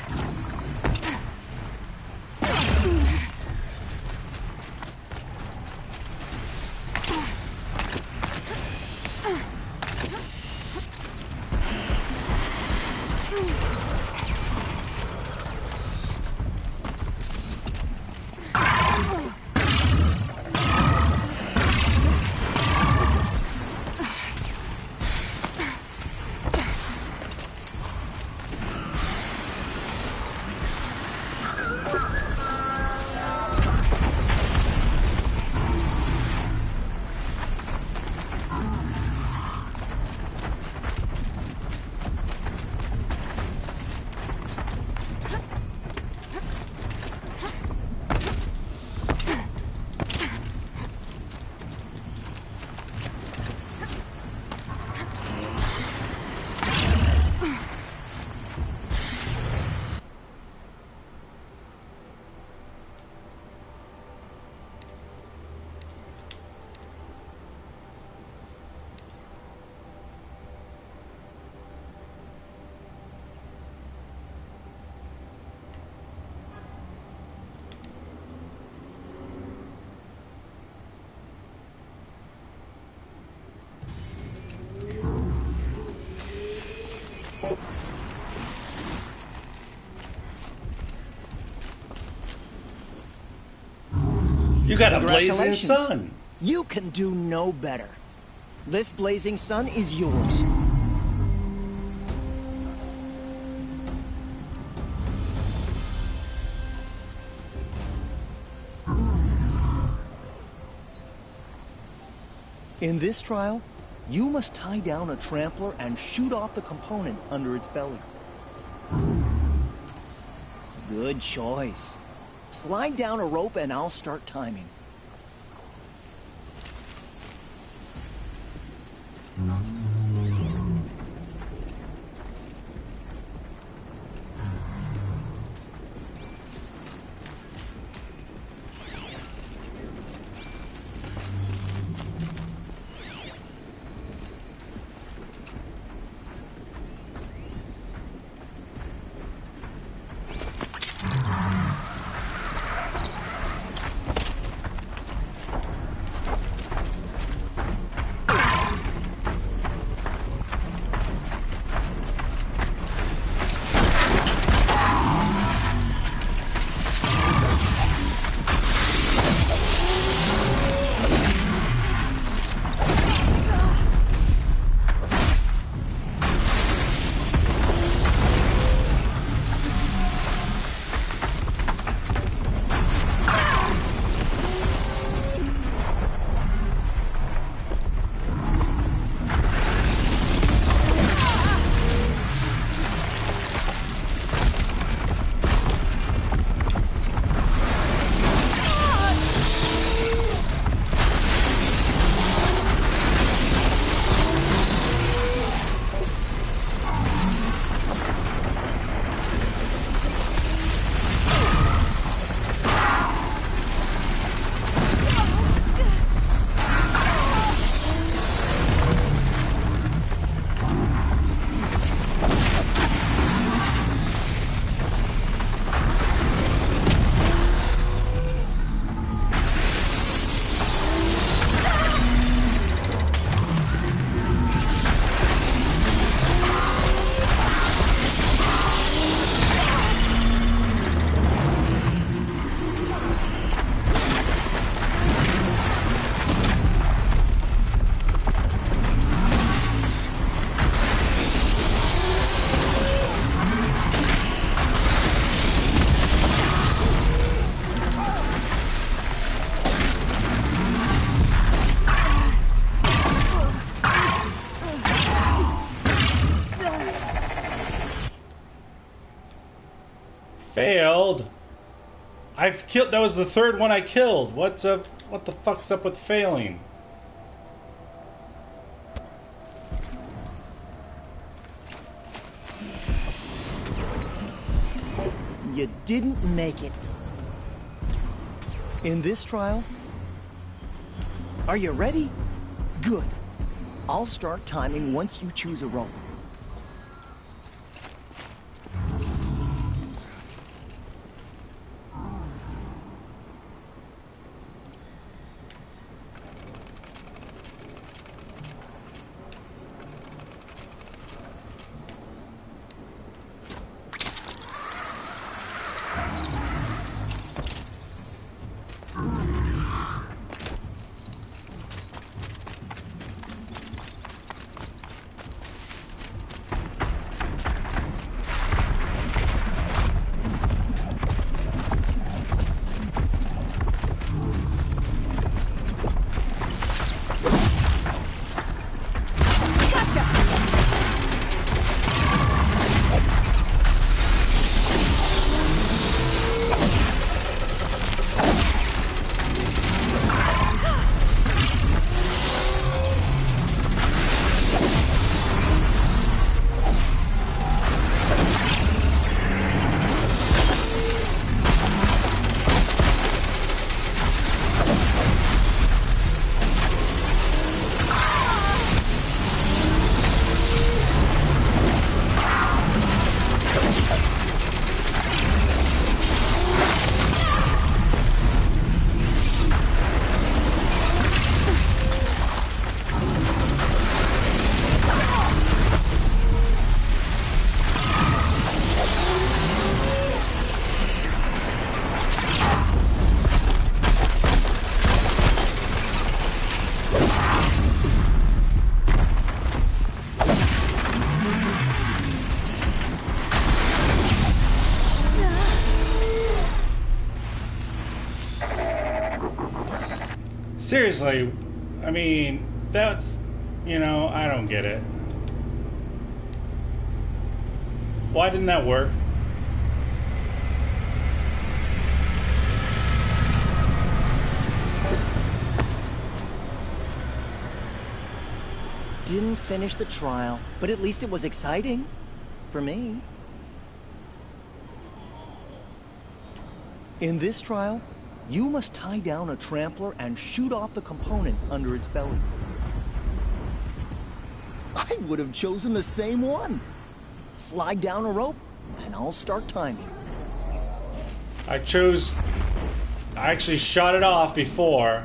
You got a blazing sun. You can do no better. This blazing sun is yours. In this trial, you must tie down a trampler and shoot off the component under its belly. Good choice. Slide down a rope and I'll start timing. Failed? I've killed. That was the third one I killed. What's up? What the fuck's up with failing? You didn't make it. In this trial, are you ready? Good. I'll start timing once you choose a rope. Seriously, I mean, that's, you know, I don't get it. Why didn't that work? Didn't finish the trial, but at least it was exciting. For me. In this trial, you must tie down a trampler and shoot off the component under its belly. I would have chosen the same one. Slide down a rope, and I'll start timing. I actually shot it off before.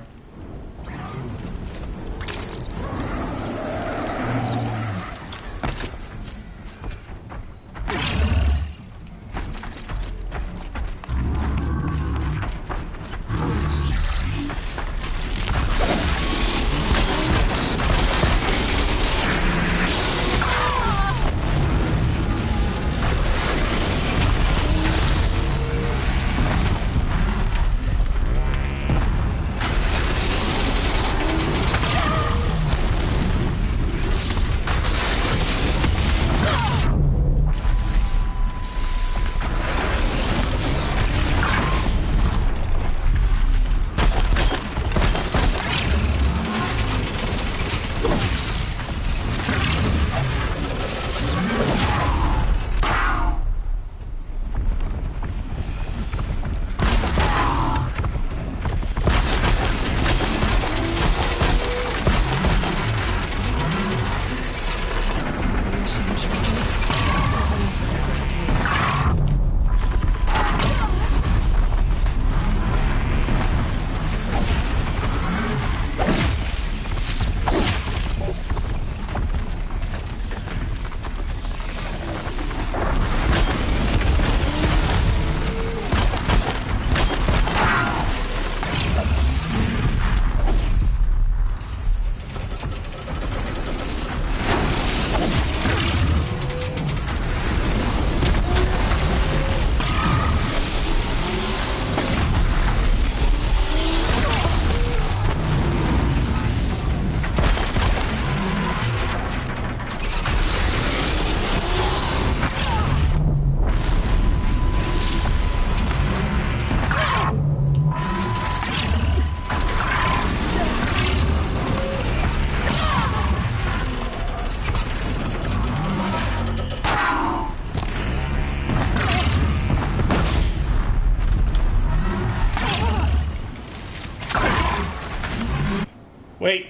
Wait,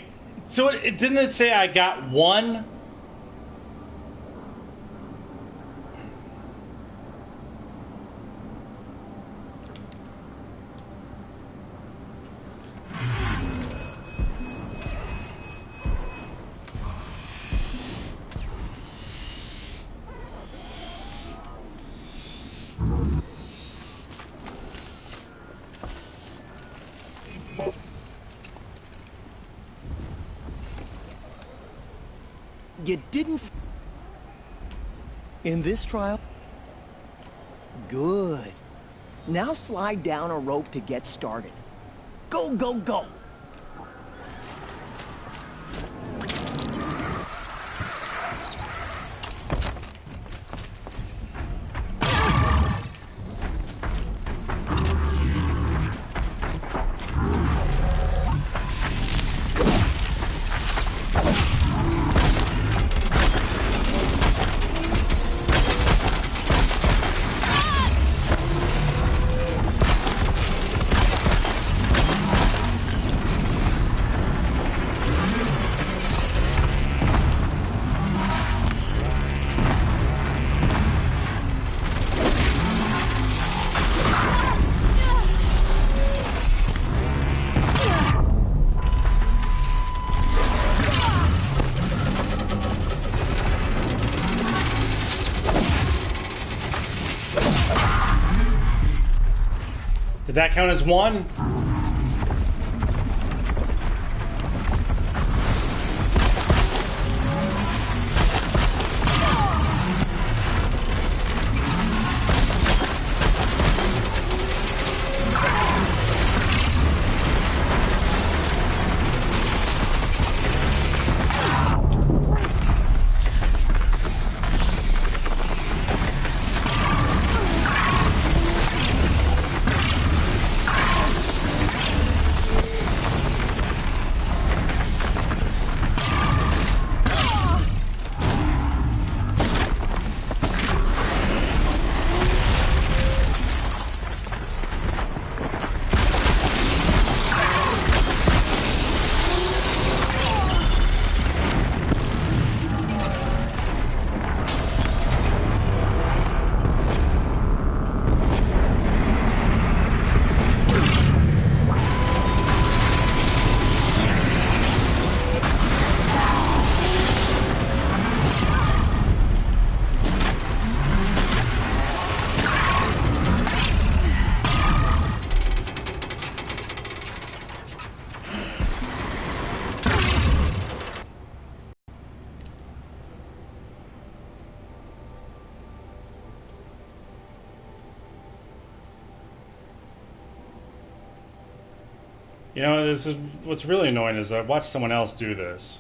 so didn't it say I got one? You didn't... In this trial? Good. Now slide down a rope to get started. Go, go, go! Did that count as one? You know, this is what's really annoying is I watched someone else do this.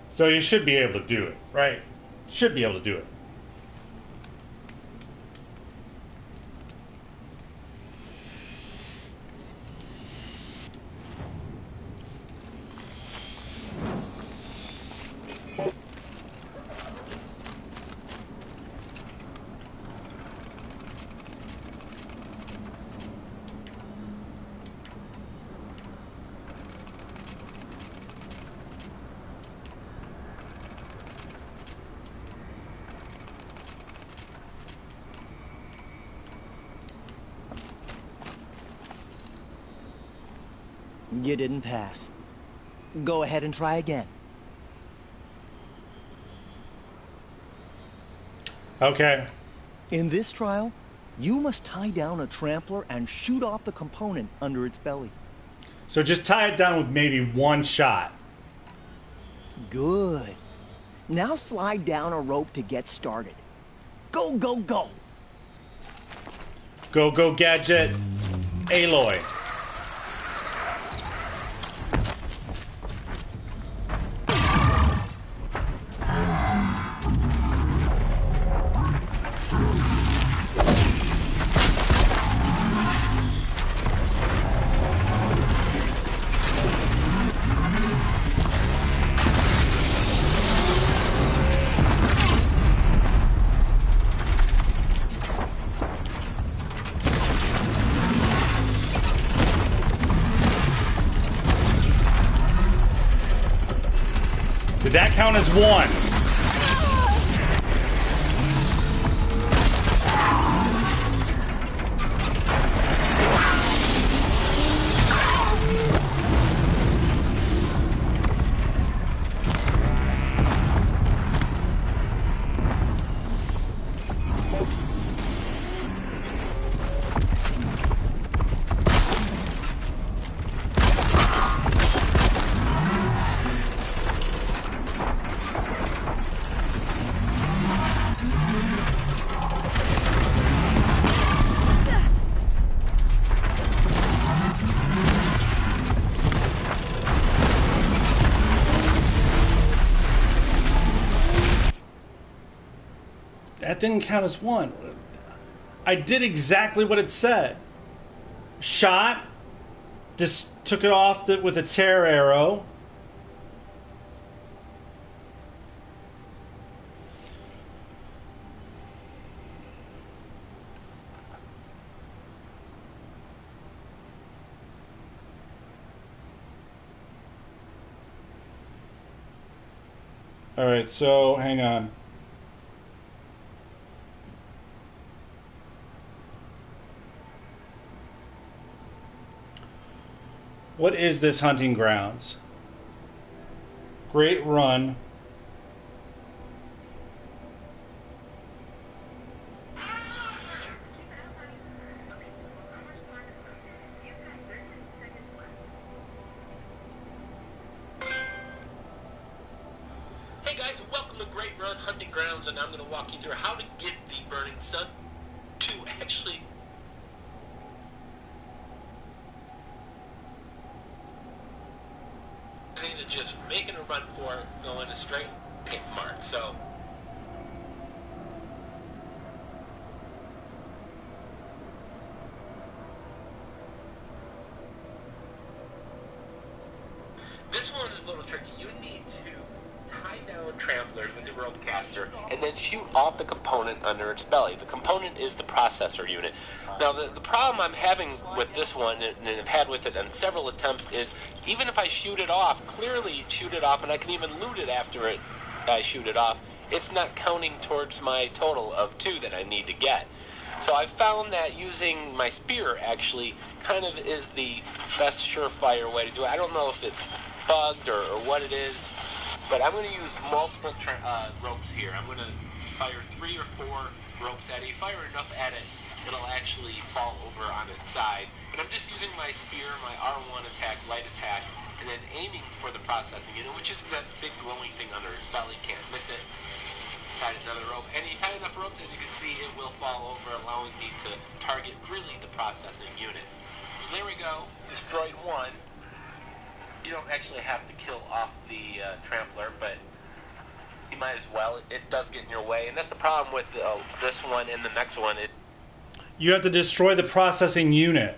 So you should be able to do it, right? Should be able to do it. You didn't pass. Go ahead and try again. Okay. In this trial, you must tie down a trampler and shoot off the component under its belly. So just tie it down with maybe one shot. Good. Now slide down a rope to get started. Go, go, go! Go, go, Gadget. Aloy. Did that count as one? That didn't count as one. I did exactly what it said. Shot. Just took it off with a tear arrow. All right, so hang on. What is this hunting grounds? Great Run. Hey guys, welcome to Great Run Hunting Grounds, and I'm going to walk you through how to get the Burning Sun to actually... to just making a run for it, going a straight hit mark. So this one is a little tricky. You need to tie down tramplers with your rope caster and then shoot off the component under its belly. The component is the processor unit. Now the problem I'm having with this one, and I've had with it on several attempts, is even if I shoot it off, clearly shoot it off, and I can even loot it after I shoot it off, it's not counting towards my total of 2 that I need to get. So I've found that using my spear actually kind of is the best surefire way to do it. I don't know if it's bugged or what it is, but I'm going to use multiple ropes here. I'm going to fire 3 or 4 ropes at it. You fire enough at it, it'll actually fall over on its side. But I'm just using my spear, my R1 attack, light attack, and then aiming for the processing unit, which is that big glowing thing under its belly. Can't miss it. Tie another rope. And you tie enough ropes, as you can see, it will fall over, allowing me to target really the processing unit. So there we go. Destroyed one. You don't actually have to kill off the trampler, but you might as well. It does get in your way, and that's the problem with this one and the next one. You have to destroy the processing unit.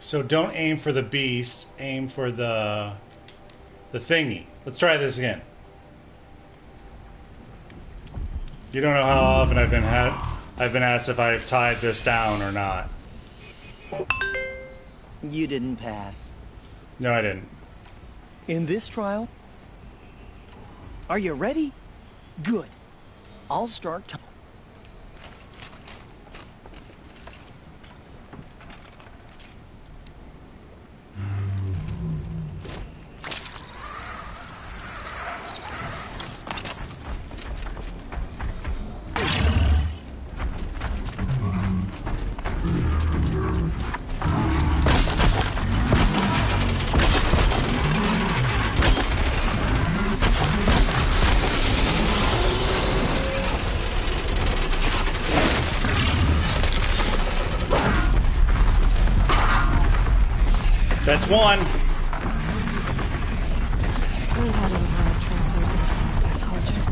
So don't aim for the beast, aim for the thingy. Let's try this again. You don't know how often I've been asked if I've tied this down or not. You didn't pass. No, I didn't. In this trial? Are you ready? Good. I'll start. That's one. We had a lot of tramplers in that culture.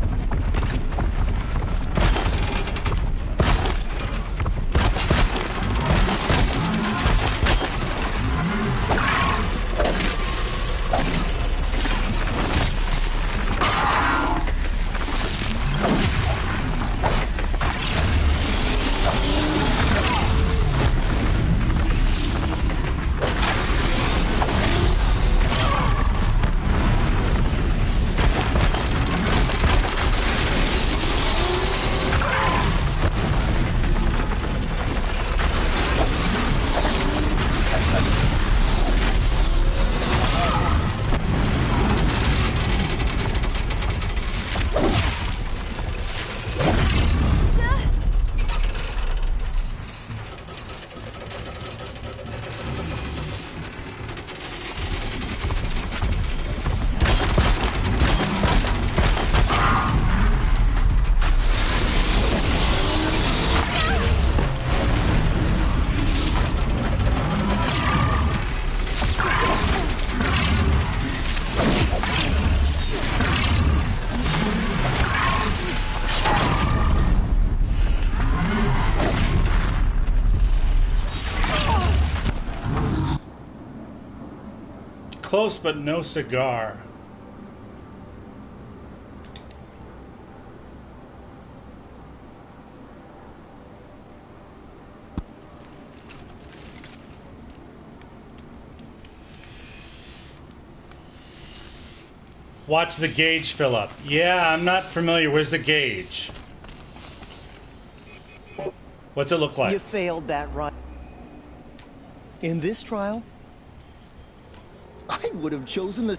close, but no cigar. Watch the gauge fill up. Yeah, I'm not familiar. Where's the gauge? What's it look like? You failed that run. In this trial, I would have chosen the...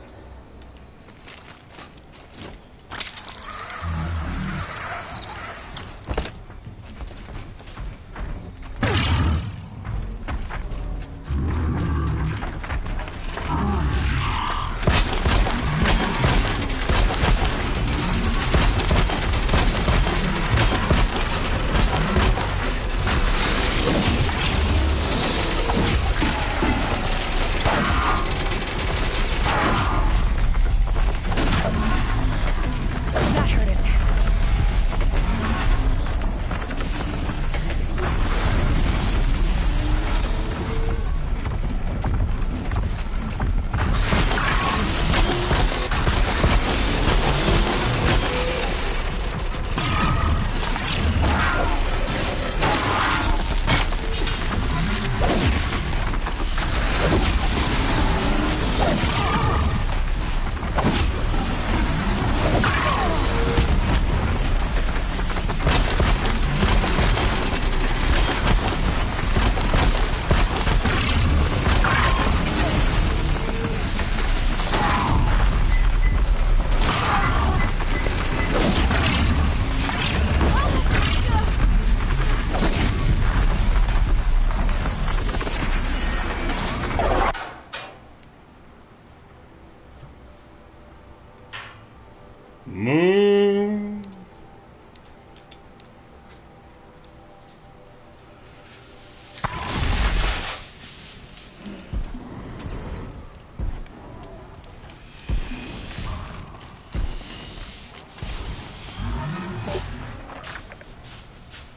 Moo.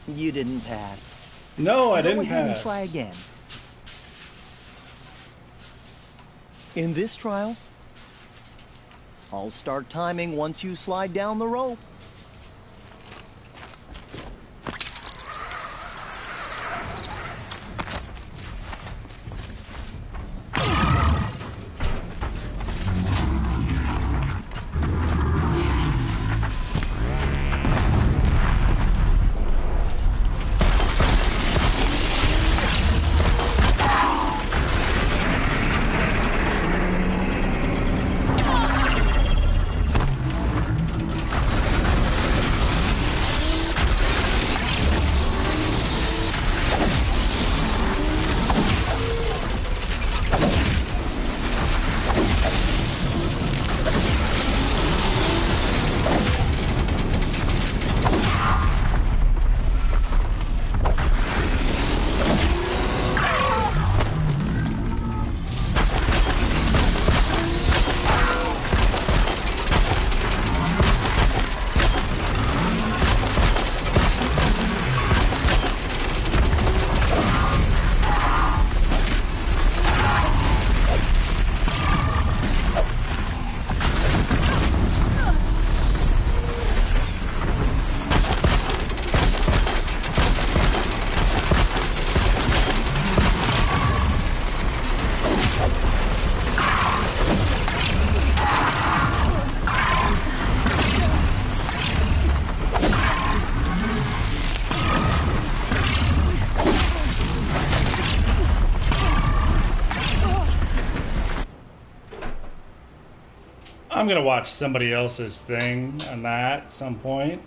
You didn't pass. No, I didn't Go ahead and pass. try again. In this trial, I'll start timing once you slide down the rope. I'm gonna watch somebody else's thing on that at some point.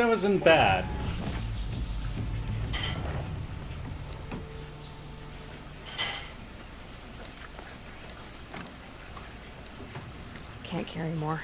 wasn't bad. Can't carry more.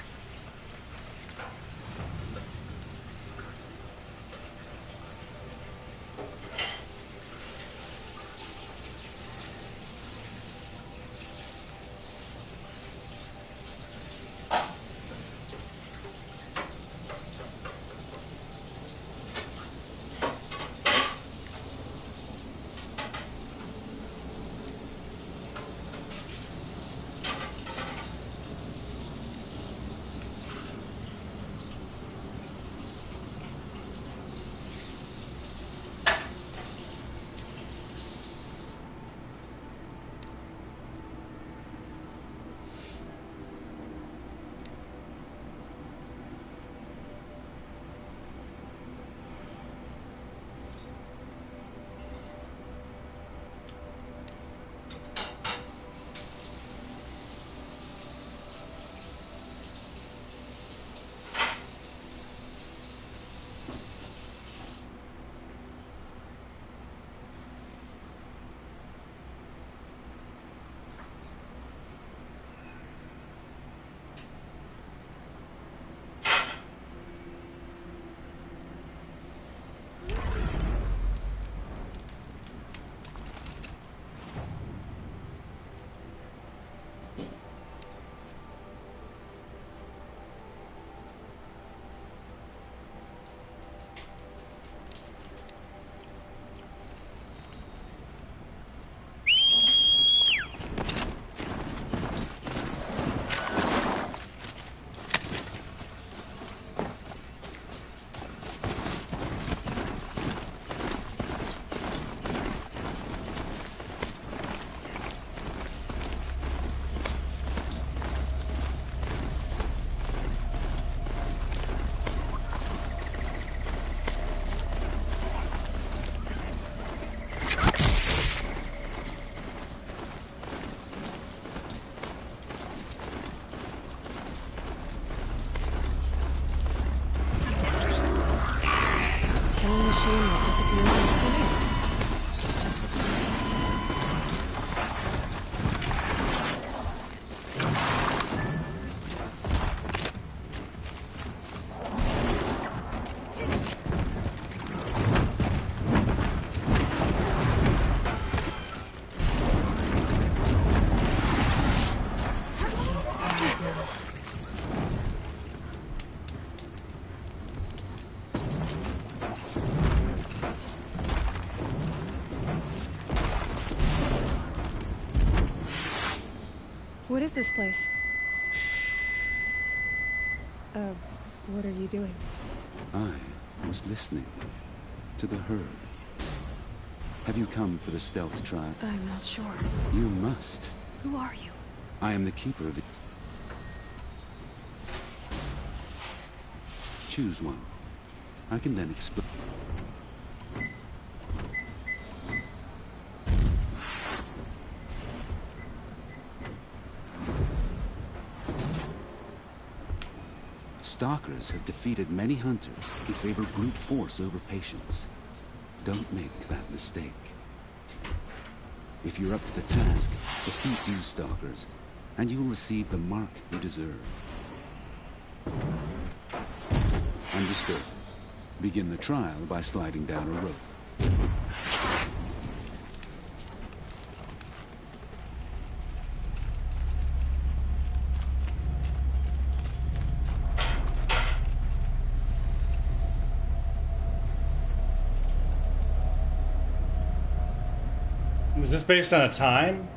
What is this place? What are you doing? I was listening to the herd. Have you come for the stealth tribe? I'm not sure. You must. Who are you? I am the keeper of the... Choose one. I can then explain. Stalkers have defeated many hunters who favor brute force over patience. Don't make that mistake. If you're up to the task, defeat these stalkers, and you'll receive the mark you deserve. Understood. Begin the trial by sliding down a rope. Is this based on a time?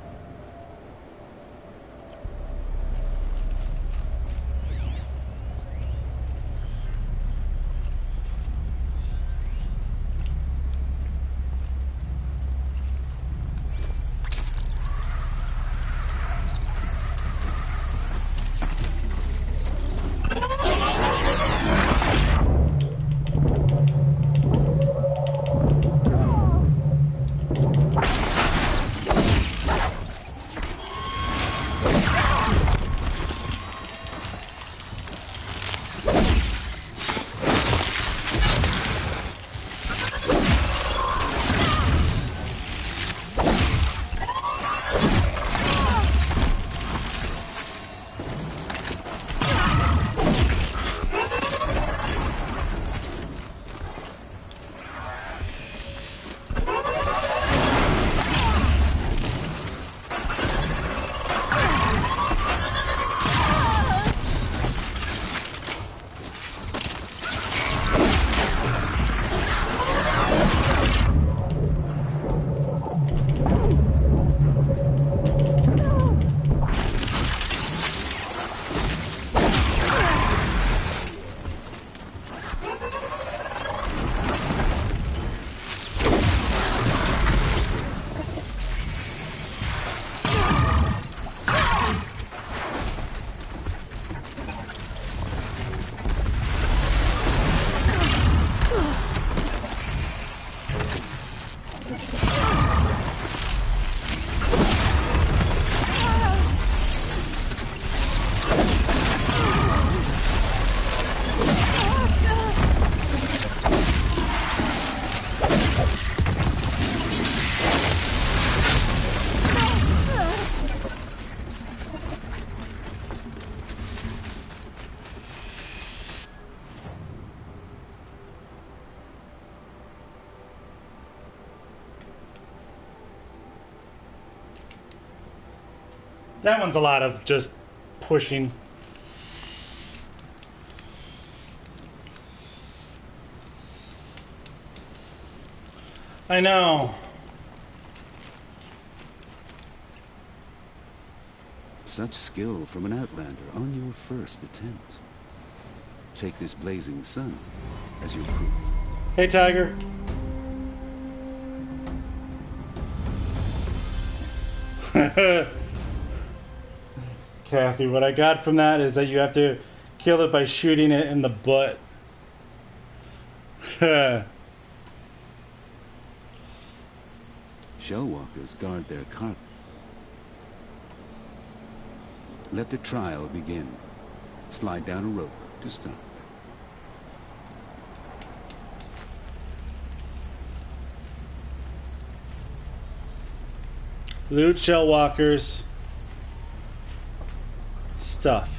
That one's a lot of just pushing. I know. Such skill from an Outlander on your first attempt. Take this blazing sun as your proof. Hey, Tiger. Kathy, what I got from that is that you have to kill it by shooting it in the butt. Shellwalkers guard their carp. Let the trial begin. Slide down a rope to start. Loot Shellwalkers. Stuff.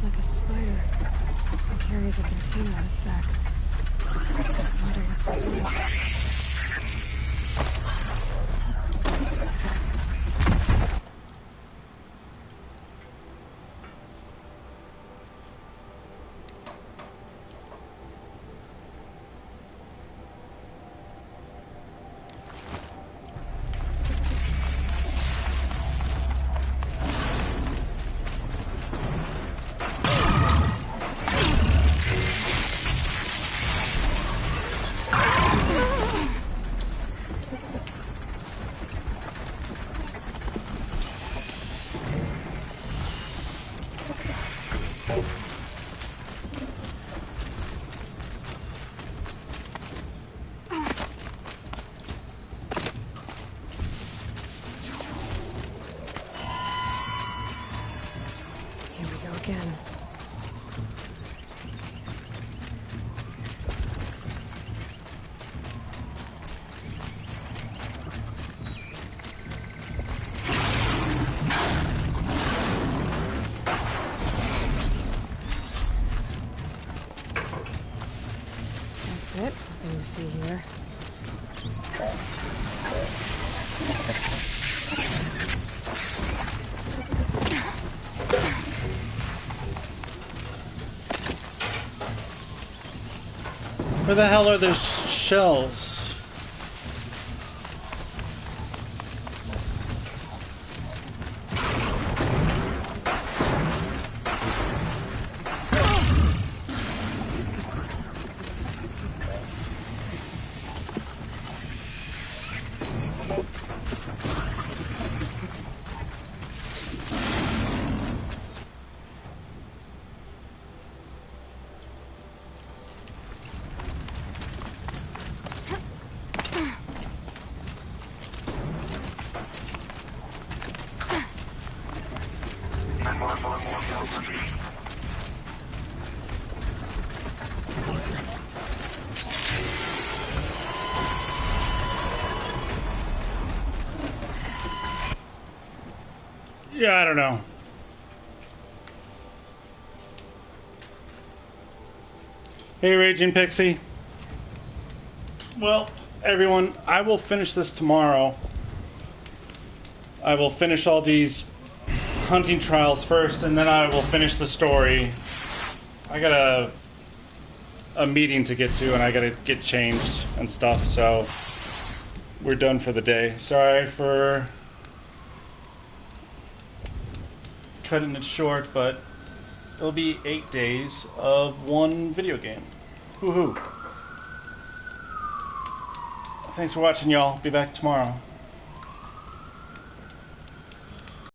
Like a spider. It carries a container on its back. I wonder what's inside. Again. That's it. Nothing to see here. Where the hell are those shells? Yeah, I don't know. Hey, Raging Pixie. Well, everyone, I will finish this tomorrow. I will finish all these hunting trials first, and then I will finish the story. I got a meeting to get to, and I gotta get changed and stuff, so we're done for the day. Sorry for cutting it short, but it'll be 8 days of one video game. Woohoo! Thanks for watching, y'all. Be back tomorrow.